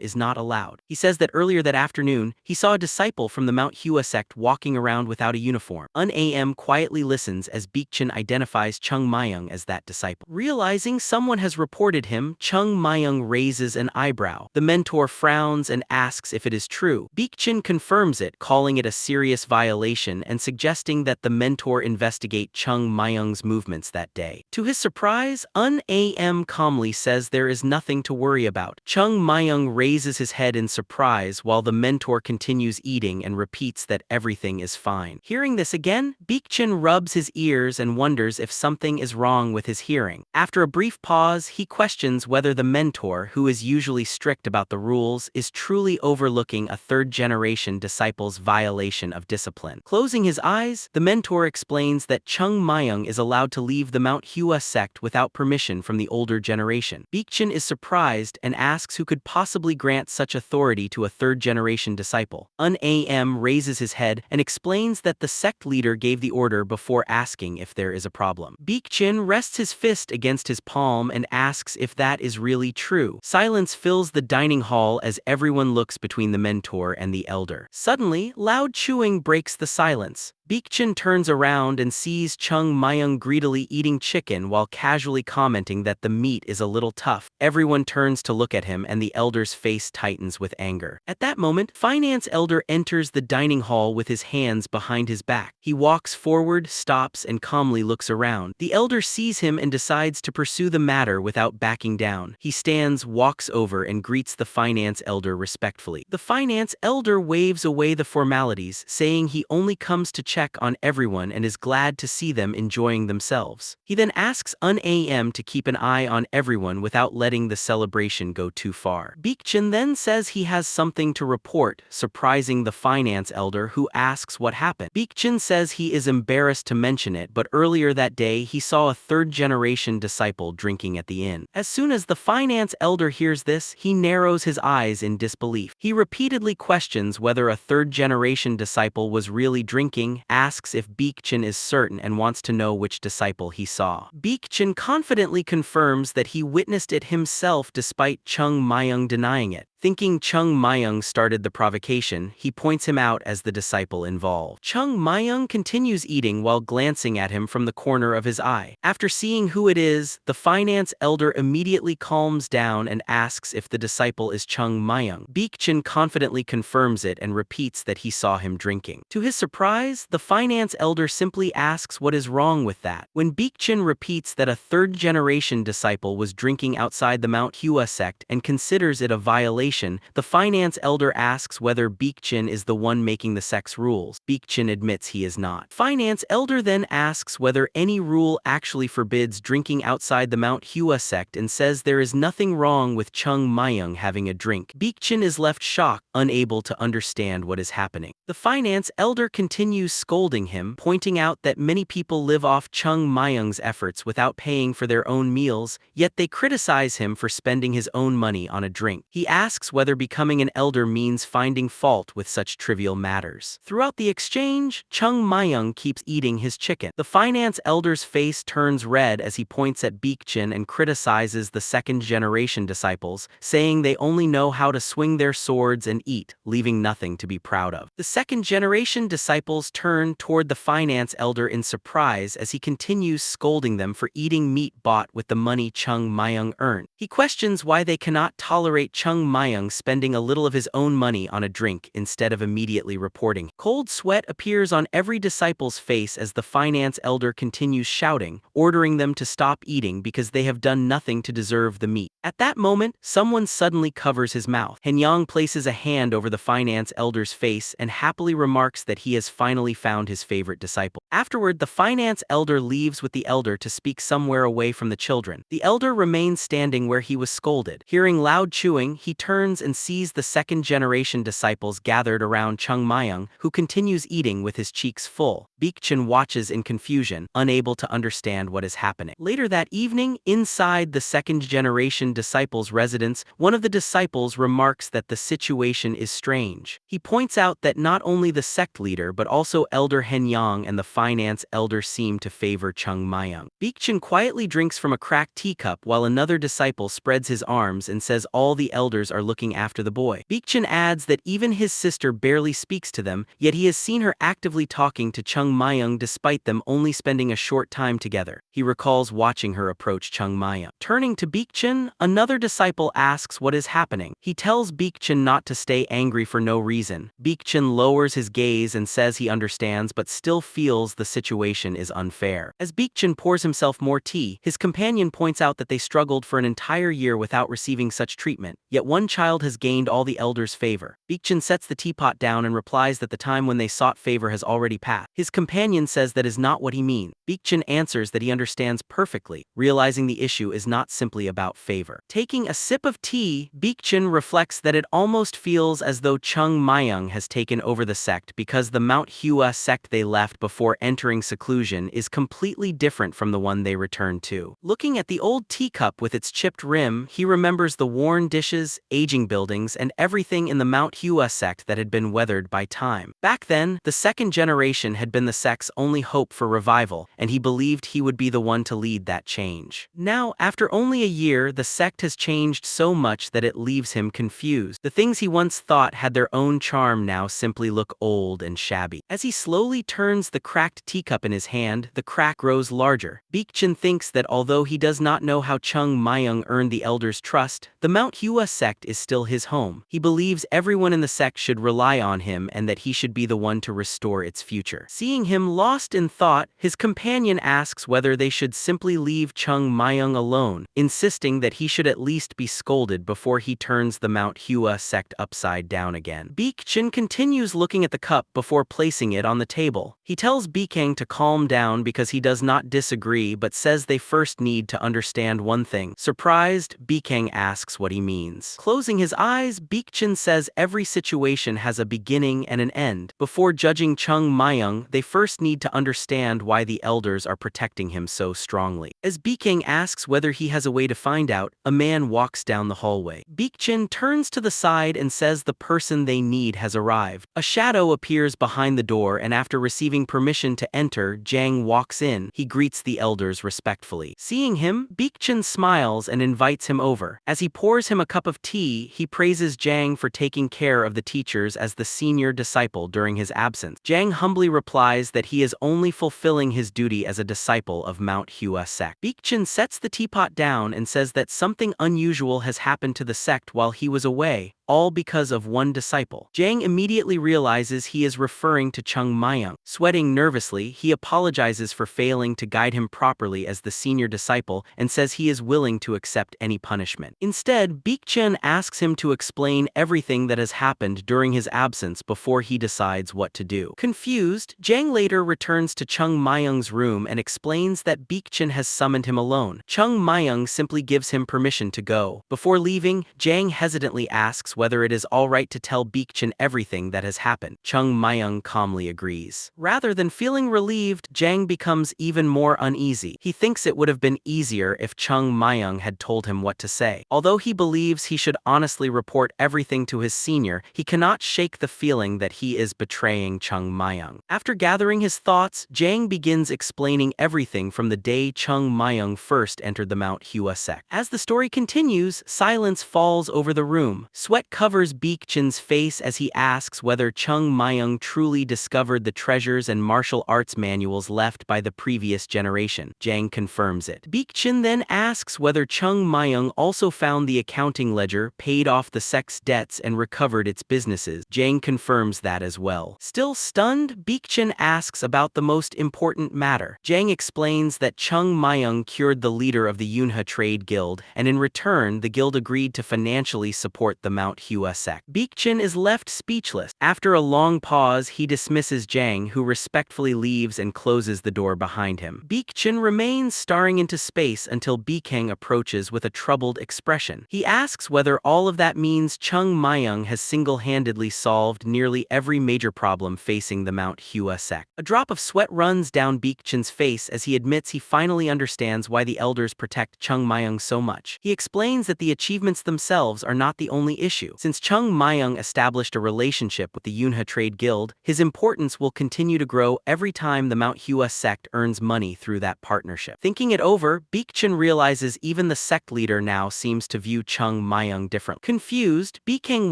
is not allowed. He says that earlier that afternoon, he saw a disciple from the Mount Hua sect walking around without a uniform. AM quietly listens as Baekjin identifies Chung Myung as that disciple. Realizing someone has reported him, Chung Myung raises an eyebrow. The mentor frowns and asks if it is true. Baekjin confirms it, calling it a serious violation and suggesting that the mentor investigate Chung Myung's movements that day. To his surprise, AM calmly says there is nothing to worry about. Chung Myung raises his head in surprise while the mentor continues eating and repeats that everything is fine. Hearing this again, Baekjin rubs his ears and wonders if something is wrong with his hearing. After a brief pause, he questions whether the mentor, who is usually strict about the rules, is truly overlooking a third-generation disciple's violation of discipline. Closing his eyes, the mentor explains that Chung Myung is allowed to leave the Mount Hua Sect without permission from the older generation. Beggar is surprised and asks who could possibly grant such authority to a third-generation disciple. Am raises his head and explains that the sect leader gave the order before asking if there is a problem. Beggar rests his fist against his palm and asks if that is really true. Silence fills the dining hall as everyone looks between the mentor and the elder. Suddenly, loud chewing breaks the silence. Beggar turns around and sees Chung Myung greedily eating chicken while casually commenting that the meat is a little tough. Everyone turns to look at him and the elder's face tightens with anger. At that moment, Finance Elder enters the dining hall with his hands behind his back. He walks forward, stops, and calmly looks around. The elder sees him and decides to pursue the matter without backing down. He stands, walks over, and greets the Finance Elder respectfully. The Finance Elder waves away the formalities, saying he only comes to check on everyone and is glad to see them enjoying themselves. He then asks Am to keep an eye on everyone without letting the celebration go too far. Beggar then says he has something to report, surprising the Finance Elder, who asks what happened. Beggar says he is embarrassed to mention it, but earlier that day he saw a third-generation disciple drinking at the inn. As soon as the Finance Elder hears this, he narrows his eyes in disbelief. He repeatedly questions whether a third-generation disciple was really drinking, asks if Beggar is certain, and wants to know which disciple he saw. Beggar confidently confirms that he witnessed it himself despite Chung Myung denying it. Thinking Chung Myung started the provocation, he points him out as the disciple involved. Chung Myung continues eating while glancing at him from the corner of his eye. After seeing who it is, the Finance Elder immediately calms down and asks if the disciple is Chung Myung. Beggar confidently confirms it and repeats that he saw him drinking. To his surprise, the Finance Elder simply asks what is wrong with that. When Beggar repeats that a third-generation disciple was drinking outside the Mount Hua Sect and considers it a violation, the Finance Elder asks whether Beggar is the one making the sect's rules. Beggar admits he is not. Finance Elder then asks whether any rule actually forbids drinking outside the Mount Hua Sect and says there is nothing wrong with Chung Myung having a drink. Beggar is left shocked, unable to understand what is happening. The Finance Elder continues scolding him, pointing out that many people live off Chung Myung's efforts without paying for their own meals, yet they criticize him for spending his own money on a drink. He asks whether becoming an elder means finding fault with such trivial matters. Throughout the exchange, Chung Myung keeps eating his chicken. The Finance Elder's face turns red as he points at Beggar and criticizes the second-generation disciples, saying they only know how to swing their swords and eat, leaving nothing to be proud of. The second-generation disciples turn toward the Finance Elder in surprise as he continues scolding them for eating meat bought with the money Chung Myung earned. He questions why they cannot tolerate Chung Myung spending a little of his own money on a drink instead of immediately reporting. Cold sweat appears on every disciple's face as the Finance Elder continues shouting, ordering them to stop eating because they have done nothing to deserve the meat. At that moment, someone suddenly covers his mouth. Henyang places a hand over the Finance Elder's face and happily remarks that he has finally found his favorite disciple. Afterward, the Finance Elder leaves with the elder to speak somewhere away from the children. The elder remains standing where he was scolded. Hearing loud chewing, he turns and sees the second-generation disciples gathered around Chung Myung, who continues eating with his cheeks full. Beggar watches in confusion, unable to understand what is happening. Later that evening, inside the second-generation disciples' residence, one of the disciples remarks that the situation is strange. He points out that not only the sect leader but also Elder Henyang and the Finance Elder seem to favor Chung Myung. Beggar quietly drinks from a cracked teacup while another disciple spreads his arms and says all the elders are looking after the boy. Beggar adds that even his sister barely speaks to them, yet he has seen her actively talking to Chung Myung despite them only spending a short time together. He recalls watching her approach Chung Myung. Turning to Beggar, another disciple asks what is happening. He tells Beggar not to stay angry for no reason. Beggar lowers his gaze and says he understands but still feels the situation is unfair. As Beggar pours himself more tea, his companion points out that they struggled for an entire year without receiving such treatment, yet one child child has gained all the elders' favor. Beekchin sets the teapot down and replies that the time when they sought favor has already passed. His companion says that is not what he means. Beekchin answers that he understands perfectly, realizing the issue is not simply about favor. Taking a sip of tea, Beekchin reflects that it almost feels as though Chung Myung has taken over the sect because the Mount Hua Sect they left before entering seclusion is completely different from the one they returned to. Looking at the old teacup with its chipped rim, he remembers the worn dishes, aging buildings, and everything in the Mount Hua sect that had been weathered by time. Back then, the second generation had been the sect's only hope for revival, and he believed he would be the one to lead that change. Now, after only a year, the sect has changed so much that it leaves him confused. The things he once thought had their own charm now simply look old and shabby. As he slowly turns the cracked teacup in his hand, the crack grows larger. Beekchin thinks that although he does not know how Chung Myung earned the elders' trust, the Mount Hua sect is still his home. He believes everyone in the sect should rely on him and that he should be the one to restore its future. Seeing him lost in thought, his companion asks whether they should simply leave Chung Myung alone, insisting that he should at least be scolded before he turns the Mount Hua sect upside down again. Beekchin continues looking at the cup before placing it on the table. He tells Beekang to calm down because he does not disagree but says they first need to understand one thing. Surprised, Beekang asks what he means. Closing his eyes, Beekchin says every situation has a beginning and an end. Before judging Chung Myung, they first need to understand why the elders are protecting him so strongly. As Beekang asks whether he has a way to find out, a man walks down the hallway. Beekchin turns to the side and says the person they need has arrived. A shadow appears behind the door, and after receiving permission to enter, Jang walks in. He greets the elders respectfully. Seeing him, Beekchin smiles and invites him over. As he pours him a cup of tea, he praises Jang for taking care of the teachers as the senior disciple during his absence. Jang humbly replies that he is only fulfilling his duty as a disciple of Mount Hua Sect. Beekchin sets the teapot down and says that something unusual has happened to the sect while he was away, all because of one disciple. Jang immediately realizes he is referring to Chung Myung. Sweating nervously, he apologizes for failing to guide him properly as the senior disciple and says he is willing to accept any punishment. Instead, Beekchin asks him to explain everything that has happened during his absence before he decides what to do. Confused, Jang later returns to Chung Myung's room and explains that Beekchin has summoned him alone. Chung Myung simply gives him permission to go. Before leaving, Jang hesitantly asks whether it is alright to tell Beekchin everything that has happened. Chung Myung calmly agrees. Rather than feeling relieved, Jang becomes even more uneasy. He thinks it would have been easier if Chung Myung had told him what to say. Although he believes he should honestly report everything to his senior, he cannot shake the feeling that he is betraying Chung Myung. After gathering his thoughts, Jang begins explaining everything from the day Chung Myung first entered the Mount Hua sect. As the story continues, silence falls over the room. Sweat covers Beekchin's face as he asks whether Chung Myung truly discovered the treasures and martial arts manuals left by the previous generation. Jang confirms it. Beekchin then asks whether Chung Myung also found the accounting ledger, paid off the sect's debts, and recovered its businesses. Jang confirms that as well. Still stunned, Beekchin asks about the most important matter. Jang explains that Chung Myung cured the leader of the Yunhe Trade Guild, and in return, the guild agreed to financially support the Mount Hua sect. Beekchin is left speechless. After a long pause, he dismisses Jang, who respectfully leaves and closes the door behind him. Beekchin remains staring into space until Beekang approaches with a troubled expression. He asks whether all of that means Chung Myung has single-handedly solved nearly every major problem facing the Mount Hua sect. A drop of sweat runs down Beekchin's face as he admits he finally understands why the elders protect Chung Myung so much. He explains that the achievements themselves are not the only issue. Since Chung Myung established a relationship with the Yunhe Trade Guild, his importance will continue to grow every time the Mount Hua sect earns money through that partnership. Thinking it over, Beekchin realizes even the sect leader now seems to view Chung Myung differently. Confused, Beekang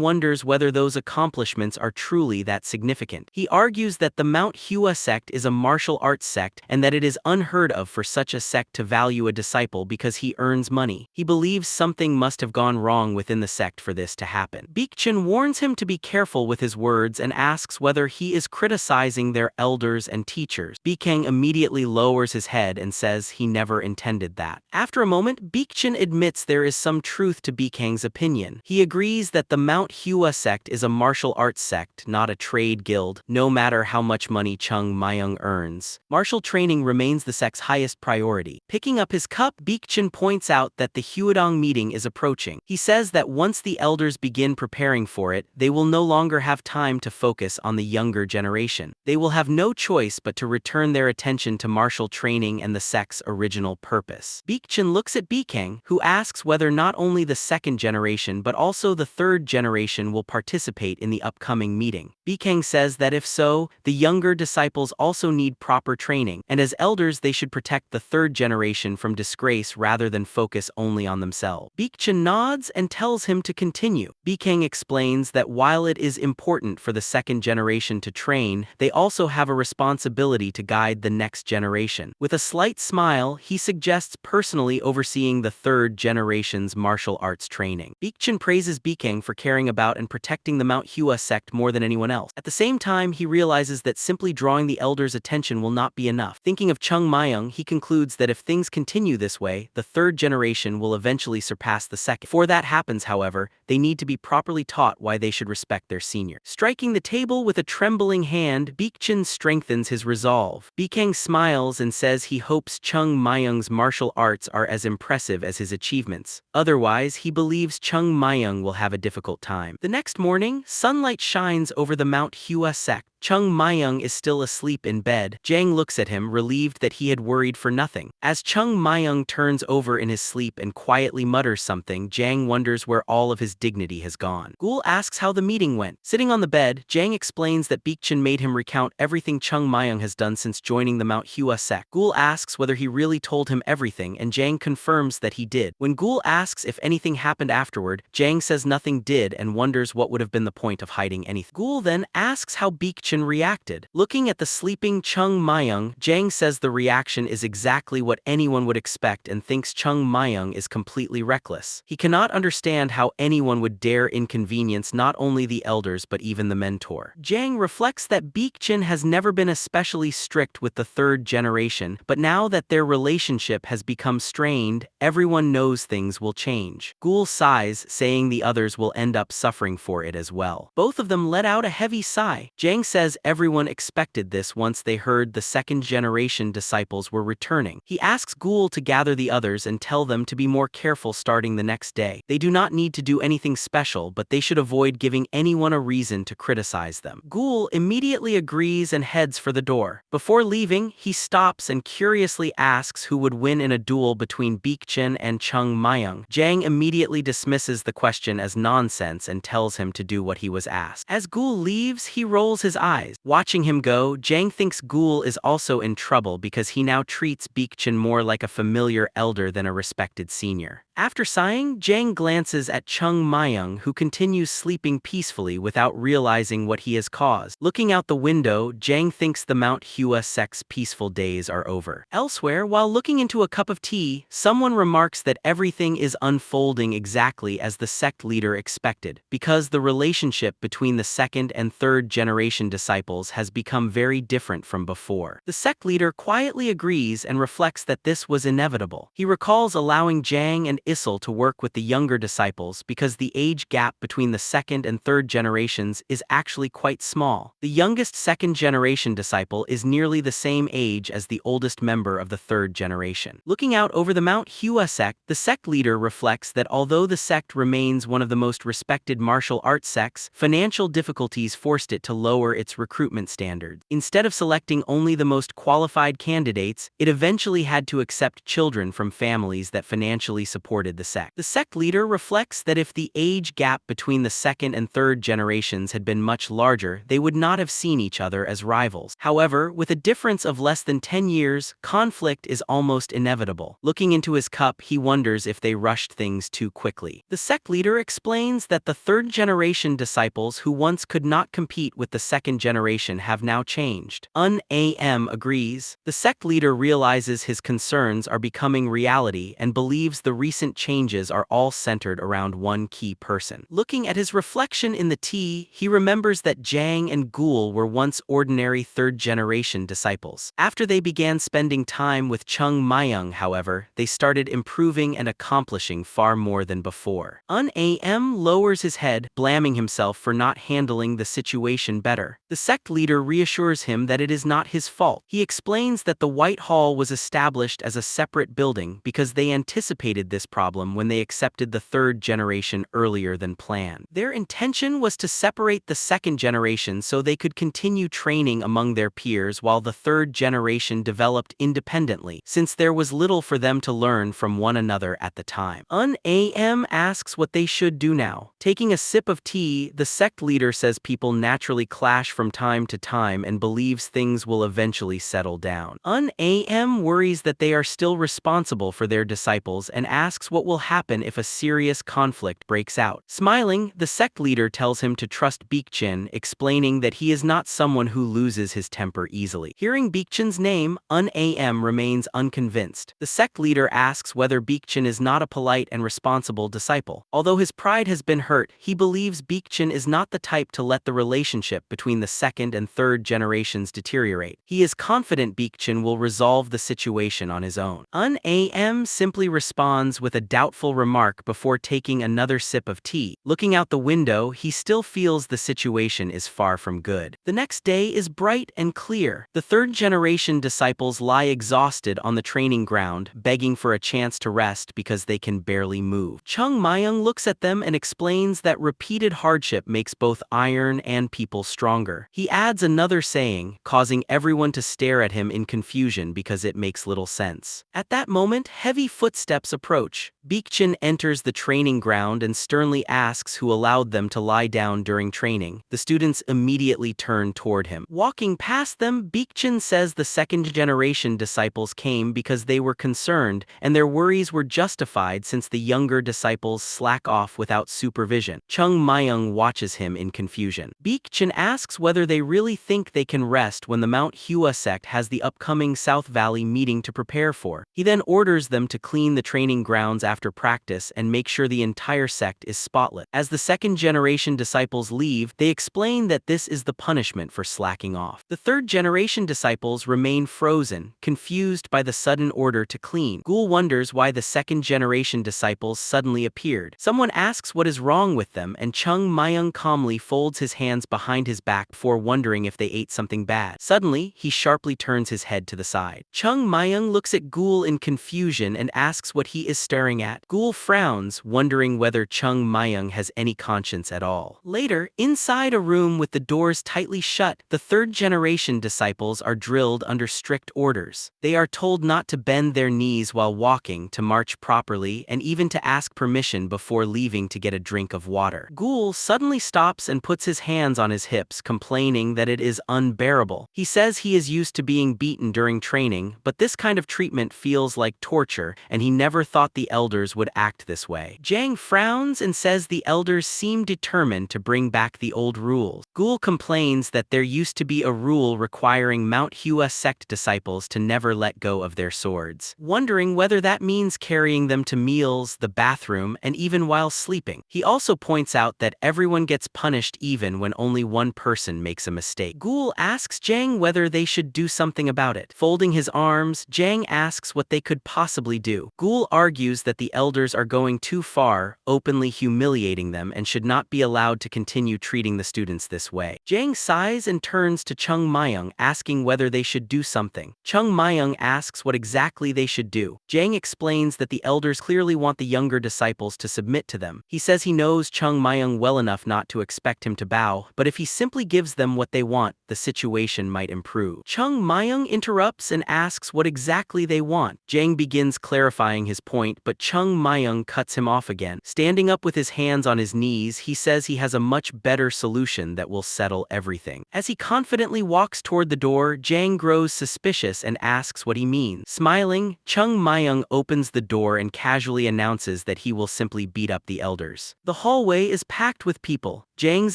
wonders whether those accomplishments are truly that significant. He argues that the Mount Hua sect is a martial arts sect and that it is unheard of for such a sect to value a disciple because he earns money. He believes something must have gone wrong within the sect for this to happen. happen. Beekchin warns him to be careful with his words and asks whether he is criticizing their elders and teachers. Beekang immediately lowers his head and says he never intended that. After a moment, Beekchin admits there is some truth to Beekang's opinion. He agrees that the Mount Hua Sect is a martial arts sect, not a trade guild, no matter how much money Chung Myung earns. Martial training remains the sect's highest priority. Picking up his cup, Beekchin points out that the Huadong meeting is approaching. He says that once the elders begin preparing for it, they will no longer have time to focus on the younger generation. They will have no choice but to return their attention to martial training and the sect's original purpose. Beekchin looks at Beekang, who asks whether not only the second generation but also the third generation will participate in the upcoming meeting. Beekang says that if so, the younger disciples also need proper training, and as elders they should protect the third generation from disgrace rather than focus only on themselves. Beekchin nods and tells him to continue. Beekang explains that while it is important for the second generation to train, they also have a responsibility to guide the next generation. With a slight smile, he suggests personally overseeing the third generation's martial arts training. Beekchin praises Beekang for caring about and protecting the Mount Hua Sect more than anyone else. At the same time, he realizes that simply drawing the elders' attention will not be enough. Thinking of Chung Myung, he concludes that if things continue this way, the third generation will eventually surpass the second. Before that happens, however, they need to be properly taught why they should respect their senior. Striking the table with a trembling hand, Beekchin strengthens his resolve. Beekang smiles and says he hopes Chung Myung's martial arts are as impressive as his achievements. Otherwise, he believes Chung Myung will have a difficult time. The next morning, sunlight shines over the Mount Hua Sect. Chung Myung is still asleep in bed. Jang looks at him, relieved that he had worried for nothing. As Chung Myung turns over in his sleep and quietly mutters something, Jang wonders where all of his dignity has gone. Gul asks how the meeting went. Sitting on the bed, Jang explains that Beekchin made him recount everything Chung Myung has done since joining the Mount Hua Sect. Gul asks whether he really told him everything, and Jang confirms that he did. When Gul asks if anything happened afterward, Jang says nothing did and wonders what would have been the point of hiding anything. Gul then asks how Beekchin reacted. Looking at the sleeping Chung Myung, Jang says the reaction is exactly what anyone would expect and thinks Chung Myung is completely reckless. He cannot understand how anyone would dare inconvenience not only the elders but even the mentor. Jang reflects that Beekchin has never been especially strict with the third generation, but now that their relationship has become strained, everyone knows things will change. Gul sighs, saying the others will end up suffering for it as well. Both of them let out a heavy sigh. Jang says everyone expected this once they heard the second generation disciples were returning. He asks Gul to gather the others and tell them to be more careful starting the next day. They do not need to do anything special, but they should avoid giving anyone a reason to criticize them. Gul immediately agrees and heads for the door. Before leaving, he stops and curiously asks who would win in a duel between Beekchin and Chung Myung. Jang immediately dismisses the question as nonsense and tells him to do what he was asked. As Gul leaves, he rolls his eyes. Watching him go, Jang thinks Gul is also in trouble because he now treats Beekchin more like a familiar elder than a respected senior. After sighing, Jang glances at Chung Myung, who continues sleeping peacefully without realizing what he has caused. Looking out the window, Jang thinks the Mount Hua Sect's peaceful days are over. Elsewhere, while looking into a cup of tea, someone remarks that everything is unfolding exactly as the sect leader expected, because the relationship between the second and third generation disciples has become very different from before. The sect leader quietly agrees and reflects that this was inevitable. He recalls allowing Jang and Issel to work with the younger disciples because the age gap between the second and third generations is actually quite small. The youngest second generation disciple is nearly the same age as the oldest member of the third generation. Looking out over the Mount Hua Sect, the sect leader reflects that although the sect remains one of the most respected martial arts sects, financial difficulties forced it to lower its recruitment standards. Instead of selecting only the most qualified candidates, it eventually had to accept children from families that financially supported the sect. The sect leader reflects that if the age gap between the second and third generations had been much larger, they would not have seen each other as rivals. However, with a difference of less than 10 years, conflict is almost inevitable. Looking into his cup, he wonders if they rushed things too quickly. The sect leader explains that the third generation disciples who once could not compete with the second generation have now changed. AM agrees. The sect leader realizes his concerns are becoming reality and believes the recent recent changes are all centered around one key person. Looking at his reflection in the tea, he remembers that Jang and Ghoul were once ordinary third-generation disciples. After they began spending time with Chung Myung, however, they started improving and accomplishing far more than before. Am lowers his head, blaming himself for not handling the situation better. The sect leader reassures him that it is not his fault. He explains that the White Hall was established as a separate building because they anticipated this problem when they accepted the third generation earlier than planned. Their intention was to separate the second generation so they could continue training among their peers while the third generation developed independently, since there was little for them to learn from one another at the time. Am asks what they should do now. Taking a sip of tea, the sect leader says people naturally clash from time to time and believes things will eventually settle down. Am worries that they are still responsible for their disciples and asks what will happen if a serious conflict breaks out. Smiling, the sect leader tells him to trust Baekjin, explaining that he is not someone who loses his temper easily. Hearing Baekjin's name, Am remains unconvinced. The sect leader asks whether Baekjin is not a polite and responsible disciple. Although his pride has been hurt, he believes Baekjin is not the type to let the relationship between the second and third generations deteriorate. He is confident Baekjin will resolve the situation on his own. Am simply responds with a doubtful remark before taking another sip of tea. Looking out the window, he still feels the situation is far from good. The next day is bright and clear. The third generation disciples lie exhausted on the training ground, begging for a chance to rest because they can barely move. Chung Myung looks at them and explains that repeated hardship makes both iron and people stronger. He adds another saying, causing everyone to stare at him in confusion because it makes little sense. At that moment, heavy footsteps approach. Baekjin enters the training ground and sternly asks who allowed them to lie down during training. The students immediately turn toward him. Walking past them, Baekjin says the second-generation disciples came because they were concerned, and their worries were justified since the younger disciples slack off without supervision. Chung Myung watches him in confusion. Baekjin asks whether they really think they can rest when the Mount Hua Sect has the upcoming South Valley meeting to prepare for. He then orders them to clean the training grounds after practice and make sure the entire sect is spotless. As the second-generation disciples leave, they explain that this is the punishment for slacking off. The third-generation disciples remain frozen, confused by the sudden order to clean. Ghoul wonders why the second-generation disciples suddenly appeared. Someone asks what is wrong with them, and Chung Myung calmly folds his hands behind his back before wondering if they ate something bad. Suddenly, he sharply turns his head to the side. Chung Myung looks at Ghoul in confusion and asks what he is staring at. Ghoul frowns, wondering whether Chung Myung has any conscience at all. Later, inside a room with the doors tightly shut, the third-generation disciples are drilled under strict orders. They are told not to bend their knees while walking, to march properly, and even to ask permission before leaving to get a drink of water. Ghoul suddenly stops and puts his hands on his hips, complaining that it is unbearable. He says he is used to being beaten during training, but this kind of treatment feels like torture, and he never thought the elders would act this way. Jang frowns and says the elders seem determined to bring back the old rules. Ghoul complains that there used to be a rule requiring Mount Hua Sect disciples to never let go of their swords, wondering whether that means carrying them to meals, the bathroom, and even while sleeping. He also points out that everyone gets punished even when only one person makes a mistake. Ghoul asks Jang whether they should do something about it. Folding his arms, Jang asks what they could possibly do. Ghoul argues that the elders are going too far, openly humiliating them, and should not be allowed to continue treating the students this way. Jang sighs and turns to Chung Myung, asking whether they should do something. Chung Myung asks what exactly they should do. Jang explains that the elders clearly want the younger disciples to submit to them. He says he knows Chung Myung well enough not to expect him to bow, but if he simply gives them what they want, the situation might improve. Chung Myung interrupts and asks what exactly they want. Jang begins clarifying his point, but Chung Myung cuts him off again. Standing up with his hands on his knees, he says he has a much better solution that will settle everything. As he confidently walks toward the door, Jang grows suspicious and asks what he means. Smiling, Chung Myung opens the door and casually announces that he will simply beat up the elders. The hallway is packed with people. Jang's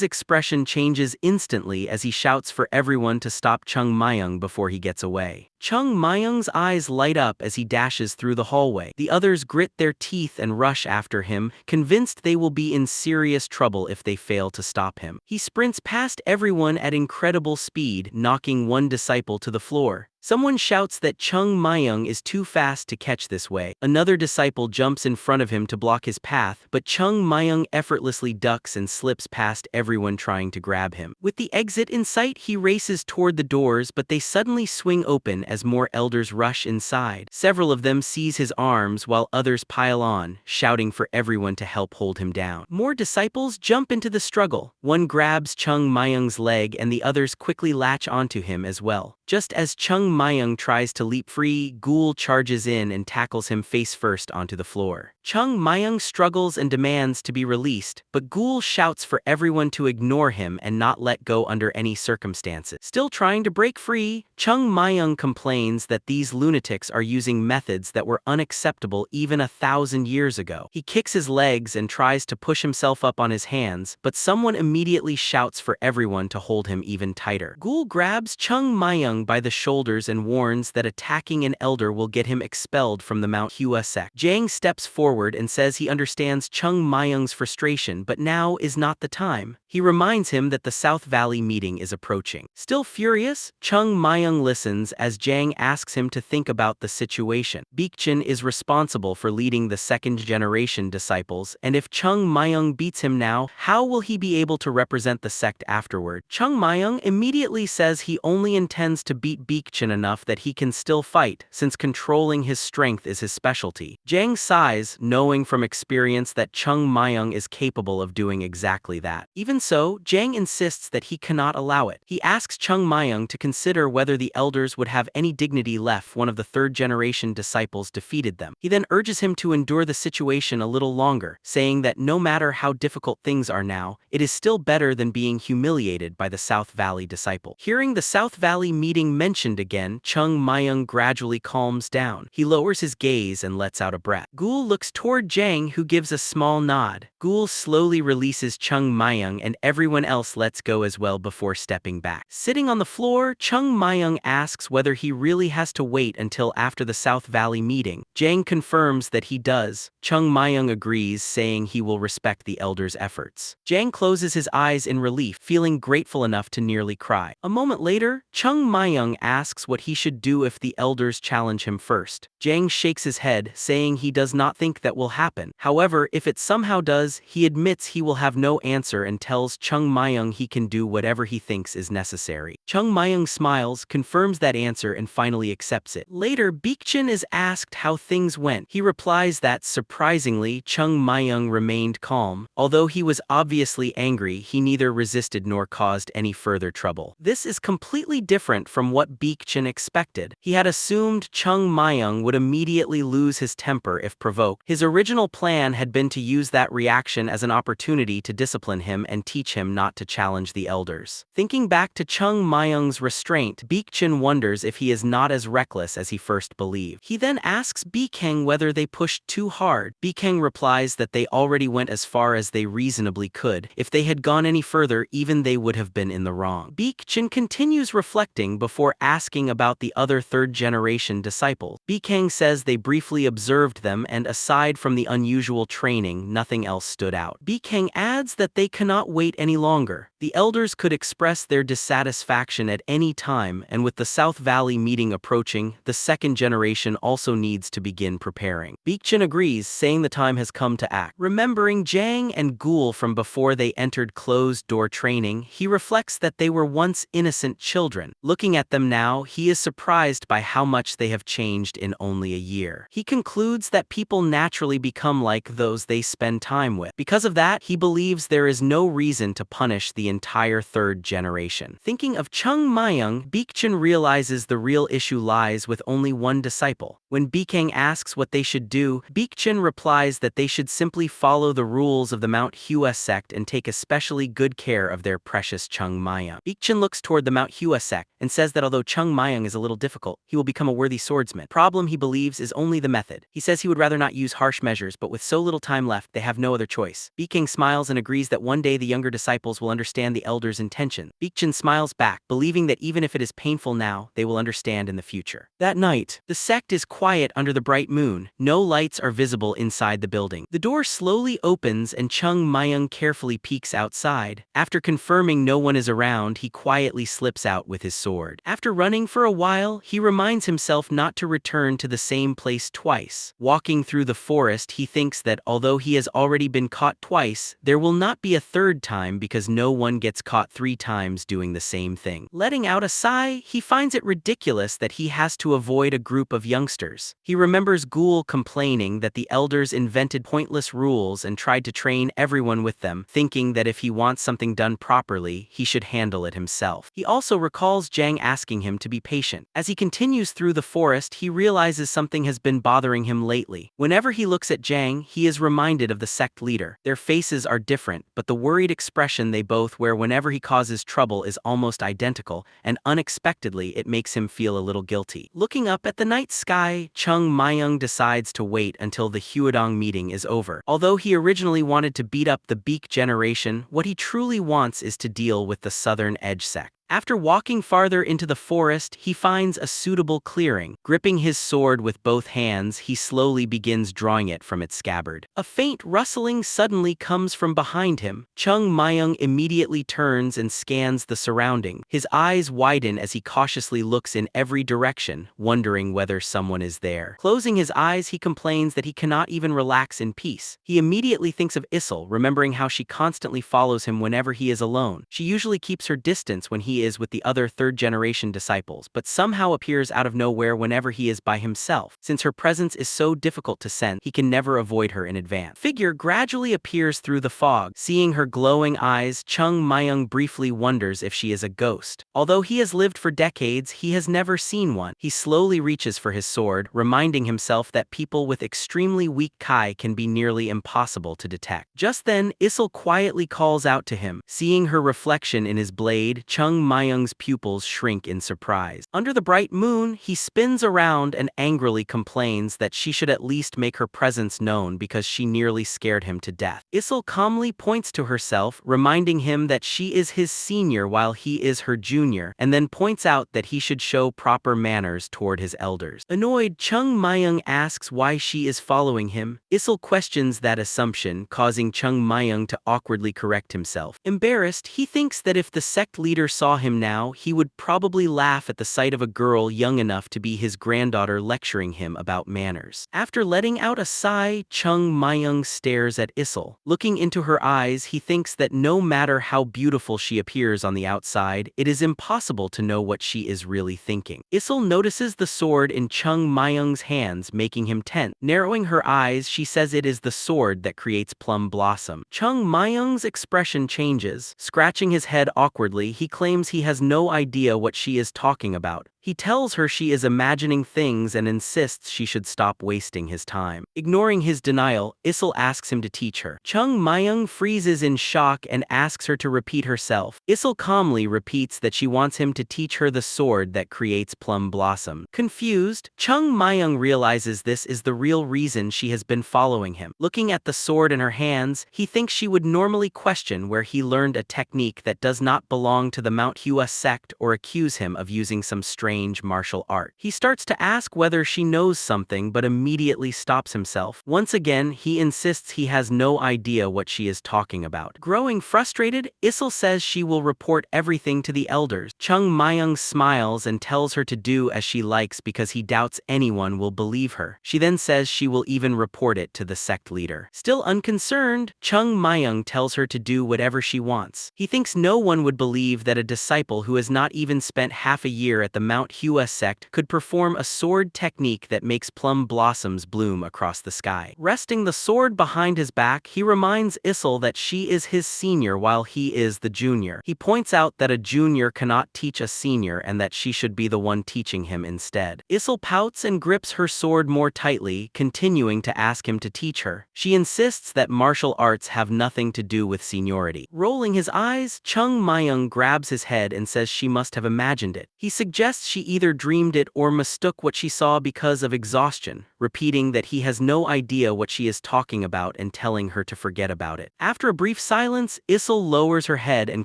expression changes instantly as he shouts for everyone to stop Chung Myung before he gets away. Chung Myung's eyes light up as he dashes through the hallway. The others grit their teeth and rush after him, convinced they will be in serious trouble if they fail to stop him. He sprints past everyone at incredible speed, knocking one disciple to the floor. Someone shouts that Chung Myung is too fast to catch this way. Another disciple jumps in front of him to block his path, but Chung Myung effortlessly ducks and slips past everyone trying to grab him. With the exit in sight, he races toward the doors, but they suddenly swing open as more elders rush inside. Several of them seize his arms while others pile on, shouting for everyone to help hold him down. More disciples jump into the struggle. One grabs Chung Myung's leg and the others quickly latch onto him as well. Just as Chung Myung tries to leap free, Ghoul charges in and tackles him face first onto the floor. Chung Myung struggles and demands to be released, but Ghoul shouts for everyone to ignore him and not let go under any circumstances. Still trying to break free, Chung Myung complains that these lunatics are using methods that were unacceptable even 1,000 years ago. He kicks his legs and tries to push himself up on his hands, but someone immediately shouts for everyone to hold him even tighter. Ghoul grabs Chung Myung by the shoulders and warns that attacking an elder will get him expelled from the Mount Hua Sect. Jang steps forward and says he understands Chung Myung's frustration, but now is not the time. He reminds him that the South Valley meeting is approaching. Still furious, Chung Myung listens as Jang asks him to think about the situation. Baekjin is responsible for leading the second-generation disciples, and if Chung Myung beats him now, how will he be able to represent the sect afterward? Chung Myung immediately says he only intends to beat Baekjin enough that he can still fight, since controlling his strength is his specialty. Jang sighs, knowing from experience that Chung Myung is capable of doing exactly that. Even so, Jang insists that he cannot allow it. He asks Chung Myung to consider whether the elders would have any dignity left if one of the third-generation disciples defeated them. He then urges him to endure the situation a little longer, saying that no matter how difficult things are now, it is still better than being humiliated by the South Valley disciple. Hearing the South Valley meeting mentioned again, Chung Myung gradually calms down. He lowers his gaze and lets out a breath. Ghoul looks toward Jang, who gives a small nod. Ghoul slowly releases Chung Myung and everyone else lets go as well before stepping back. Sitting on the floor, Chung Myung asks whether he really has to wait until after the South Valley meeting. Jang confirms that he does. Chung Myung agrees, saying he will respect the elders' efforts. Jang closes his eyes in relief, feeling grateful enough to nearly cry. A moment later, Chung Myung asks what he should do if the elders challenge him first. Jang shakes his head, saying he does not think that will happen. However, if it somehow does, he admits he will have no answer and tells Chung Myung he can do whatever he thinks is necessary. Chung Myung smiles, confirms that answer, and finally accepts it. Later, Baekjin is asked how things went. He replies that, surprisingly, Chung Myung remained calm. Although he was obviously angry, he neither resisted nor caused any further trouble. This is completely different from what Baekjin expected. He had assumed Chung Myung would immediately lose his temper if provoked. His original plan had been to use that reaction as an opportunity to discipline him and teach him not to challenge the elders. Thinking back to Chung Myung's restraint, Baekjin wonders if he is not as reckless as he first believed. He then asks Baekjin whether they pushed too hard. Baekjin replies that they already went as far as they reasonably could. If they had gone any further, even they would have been in the wrong. Baekjin continues reflecting before asking about the other third-generation disciples. Baekjin says they briefly observed them and aside from the unusual training, nothing else stood out. Baekjin adds that they cannot wait any longer. The elders could express their dissatisfaction at any time, and with the South Valley meeting approaching, the second generation also needs to begin preparing. Baekjin agrees, saying the time has come to act. Remembering Jang and Ghoul from before they entered closed-door training, he reflects that they were once innocent children. Looking at them now, he is surprised by how much they have changed in only a year. He concludes that people naturally become like those they spend time with. Because of that, he believes there is no reason to punish the entire third generation. Thinking of Chung Myung, Baekjin realizes the real issue lies with only one disciple. When Baekjin asks what they should do, Baekjin replies that they should simply follow the rules of the Mount Hua Sect and take especially good care of their precious Chung Myung. Baekjin looks toward the Mount Hua Sect and says that although Chung Myung is a little difficult, he will become a worthy swordsman. Problem, he believes, is only the method. He says he would rather not use harsh measures, but with so little time left, they have no other choice. Beking smiles and agrees that one day the younger disciples will understand the elder's intention. Beekchin smiles back, believing that even if it is painful now, they will understand in the future. That night, the sect is quiet under the bright moon. No lights are visible inside the building. The door slowly opens and Chung Myung carefully peeks outside. After confirming no one is around, he quietly slips out with his sword. After running for a while, he reminds himself not to return to the same place twice. Walking through the forest, he thinks that although he has already been caught twice, there will not be a third time because no one gets caught 3 times doing the same thing. Letting out a sigh, he finds it ridiculous that he has to avoid a group of youngsters. He remembers Ghoul complaining that the elders invented pointless rules and tried to train everyone with them, thinking that if he wants something done properly, he should handle it himself. He also recalls Jang asking him to be patient. As he continues through the forest, he realizes something has been bothering him lately. Whenever he looks at Jang, he is reminded of the sect leader. Their faces are different, but the worried expression they both wear whenever he causes trouble is almost identical, and unexpectedly it makes him feel a little guilty. Looking up at the night sky, Chung Myung decides to wait until the Huadong meeting is over. Although he originally wanted to beat up the Beak generation, what he truly wants is to deal with the Southern Edge sect. After walking farther into the forest, he finds a suitable clearing. Gripping his sword with both hands, he slowly begins drawing it from its scabbard. A faint rustling suddenly comes from behind him. Chung Myung immediately turns and scans the surrounding. His eyes widen as he cautiously looks in every direction, wondering whether someone is there. Closing his eyes, he complains that he cannot even relax in peace. He immediately thinks of Issel, remembering how she constantly follows him whenever he is alone. She usually keeps her distance when he is with the other third-generation disciples, but somehow appears out of nowhere whenever he is by himself. Since her presence is so difficult to sense, he can never avoid her in advance. Figure gradually appears through the fog. Seeing her glowing eyes, Chung Myung briefly wonders if she is a ghost. Although he has lived for decades, he has never seen one. He slowly reaches for his sword, reminding himself that people with extremely weak Kai can be nearly impossible to detect. Just then, Issel quietly calls out to him. Seeing her reflection in his blade, Chung Myung's pupils shrink in surprise. Under the bright moon, he spins around and angrily complains that she should at least make her presence known because she nearly scared him to death. Issel calmly points to herself, reminding him that she is his senior while he is her junior, and then points out that he should show proper manners toward his elders. Annoyed, Chung Myung asks why she is following him. Issel questions that assumption, causing Chung Myung to awkwardly correct himself. Embarrassed, he thinks that if the sect leader saw him now, he would probably laugh at the sight of a girl young enough to be his granddaughter lecturing him about manners. After letting out a sigh, Chung Myung stares at Issel. Looking into her eyes, he thinks that no matter how beautiful she appears on the outside, it is impossible to know what she is really thinking. Issel notices the sword in Chung Myung's hands, making him tense. Narrowing her eyes, she says it is the sword that creates Plum Blossom. Chung Myung's expression changes. Scratching his head awkwardly, he claims he has no idea what she is talking about. He tells her she is imagining things and insists she should stop wasting his time. Ignoring his denial, Issel asks him to teach her. Chung Myung freezes in shock and asks her to repeat herself. Issel calmly repeats that she wants him to teach her the sword that creates Plum Blossom. Confused, Chung Myung realizes this is the real reason she has been following him. Looking at the sword in her hands, he thinks she would normally question where he learned a technique that does not belong to the Mount Hua Sect or accuse him of using some strange martial art. He starts to ask whether she knows something but immediately stops himself. Once again, he insists he has no idea what she is talking about. Growing frustrated, Issel says she will report everything to the elders. Chung Myung smiles and tells her to do as she likes because he doubts anyone will believe her. She then says she will even report it to the sect leader. Still unconcerned, Chung Myung tells her to do whatever she wants. He thinks no one would believe that a disciple who has not even spent half a year at the Mount Mount Hua Sect could perform a sword technique that makes plum blossoms bloom across the sky. Resting the sword behind his back, he reminds Issel that she is his senior while he is the junior. He points out that a junior cannot teach a senior and that she should be the one teaching him instead. Issel pouts and grips her sword more tightly, continuing to ask him to teach her. She insists that martial arts have nothing to do with seniority. Rolling his eyes, Chung Myung grabs his head and says she must have imagined it. He suggests she either dreamed it or mistook what she saw because of exhaustion, repeating that he has no idea what she is talking about and telling her to forget about it. After a brief silence, Issel lowers her head and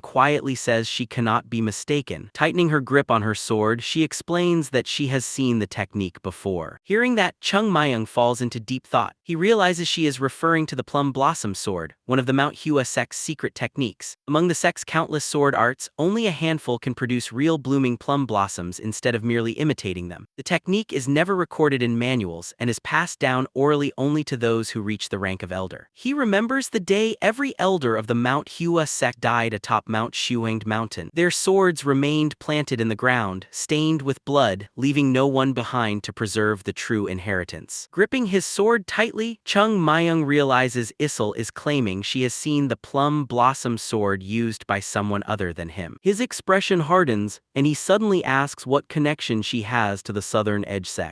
quietly says she cannot be mistaken. Tightening her grip on her sword, she explains that she has seen the technique before. Hearing that, Chung Myung falls into deep thought. He realizes she is referring to the Plum Blossom Sword, one of the Mount Hua Sect's secret techniques. Among the sect's countless sword arts, only a handful can produce real blooming plum blossoms instead of merely imitating them. The technique is never recorded in manuals and is passed down orally only to those who reach the rank of elder. He remembers the day every elder of the Mount Hua Sect died atop Mount Shuanged Mountain. Their swords remained planted in the ground, stained with blood, leaving no one behind to preserve the true inheritance. Gripping his sword tightly, Chung Myung realizes Issel is claiming she has seen the Plum Blossom Sword used by someone other than him. His expression hardens, and he suddenly asks what connection she has to the Southern Edge Sect.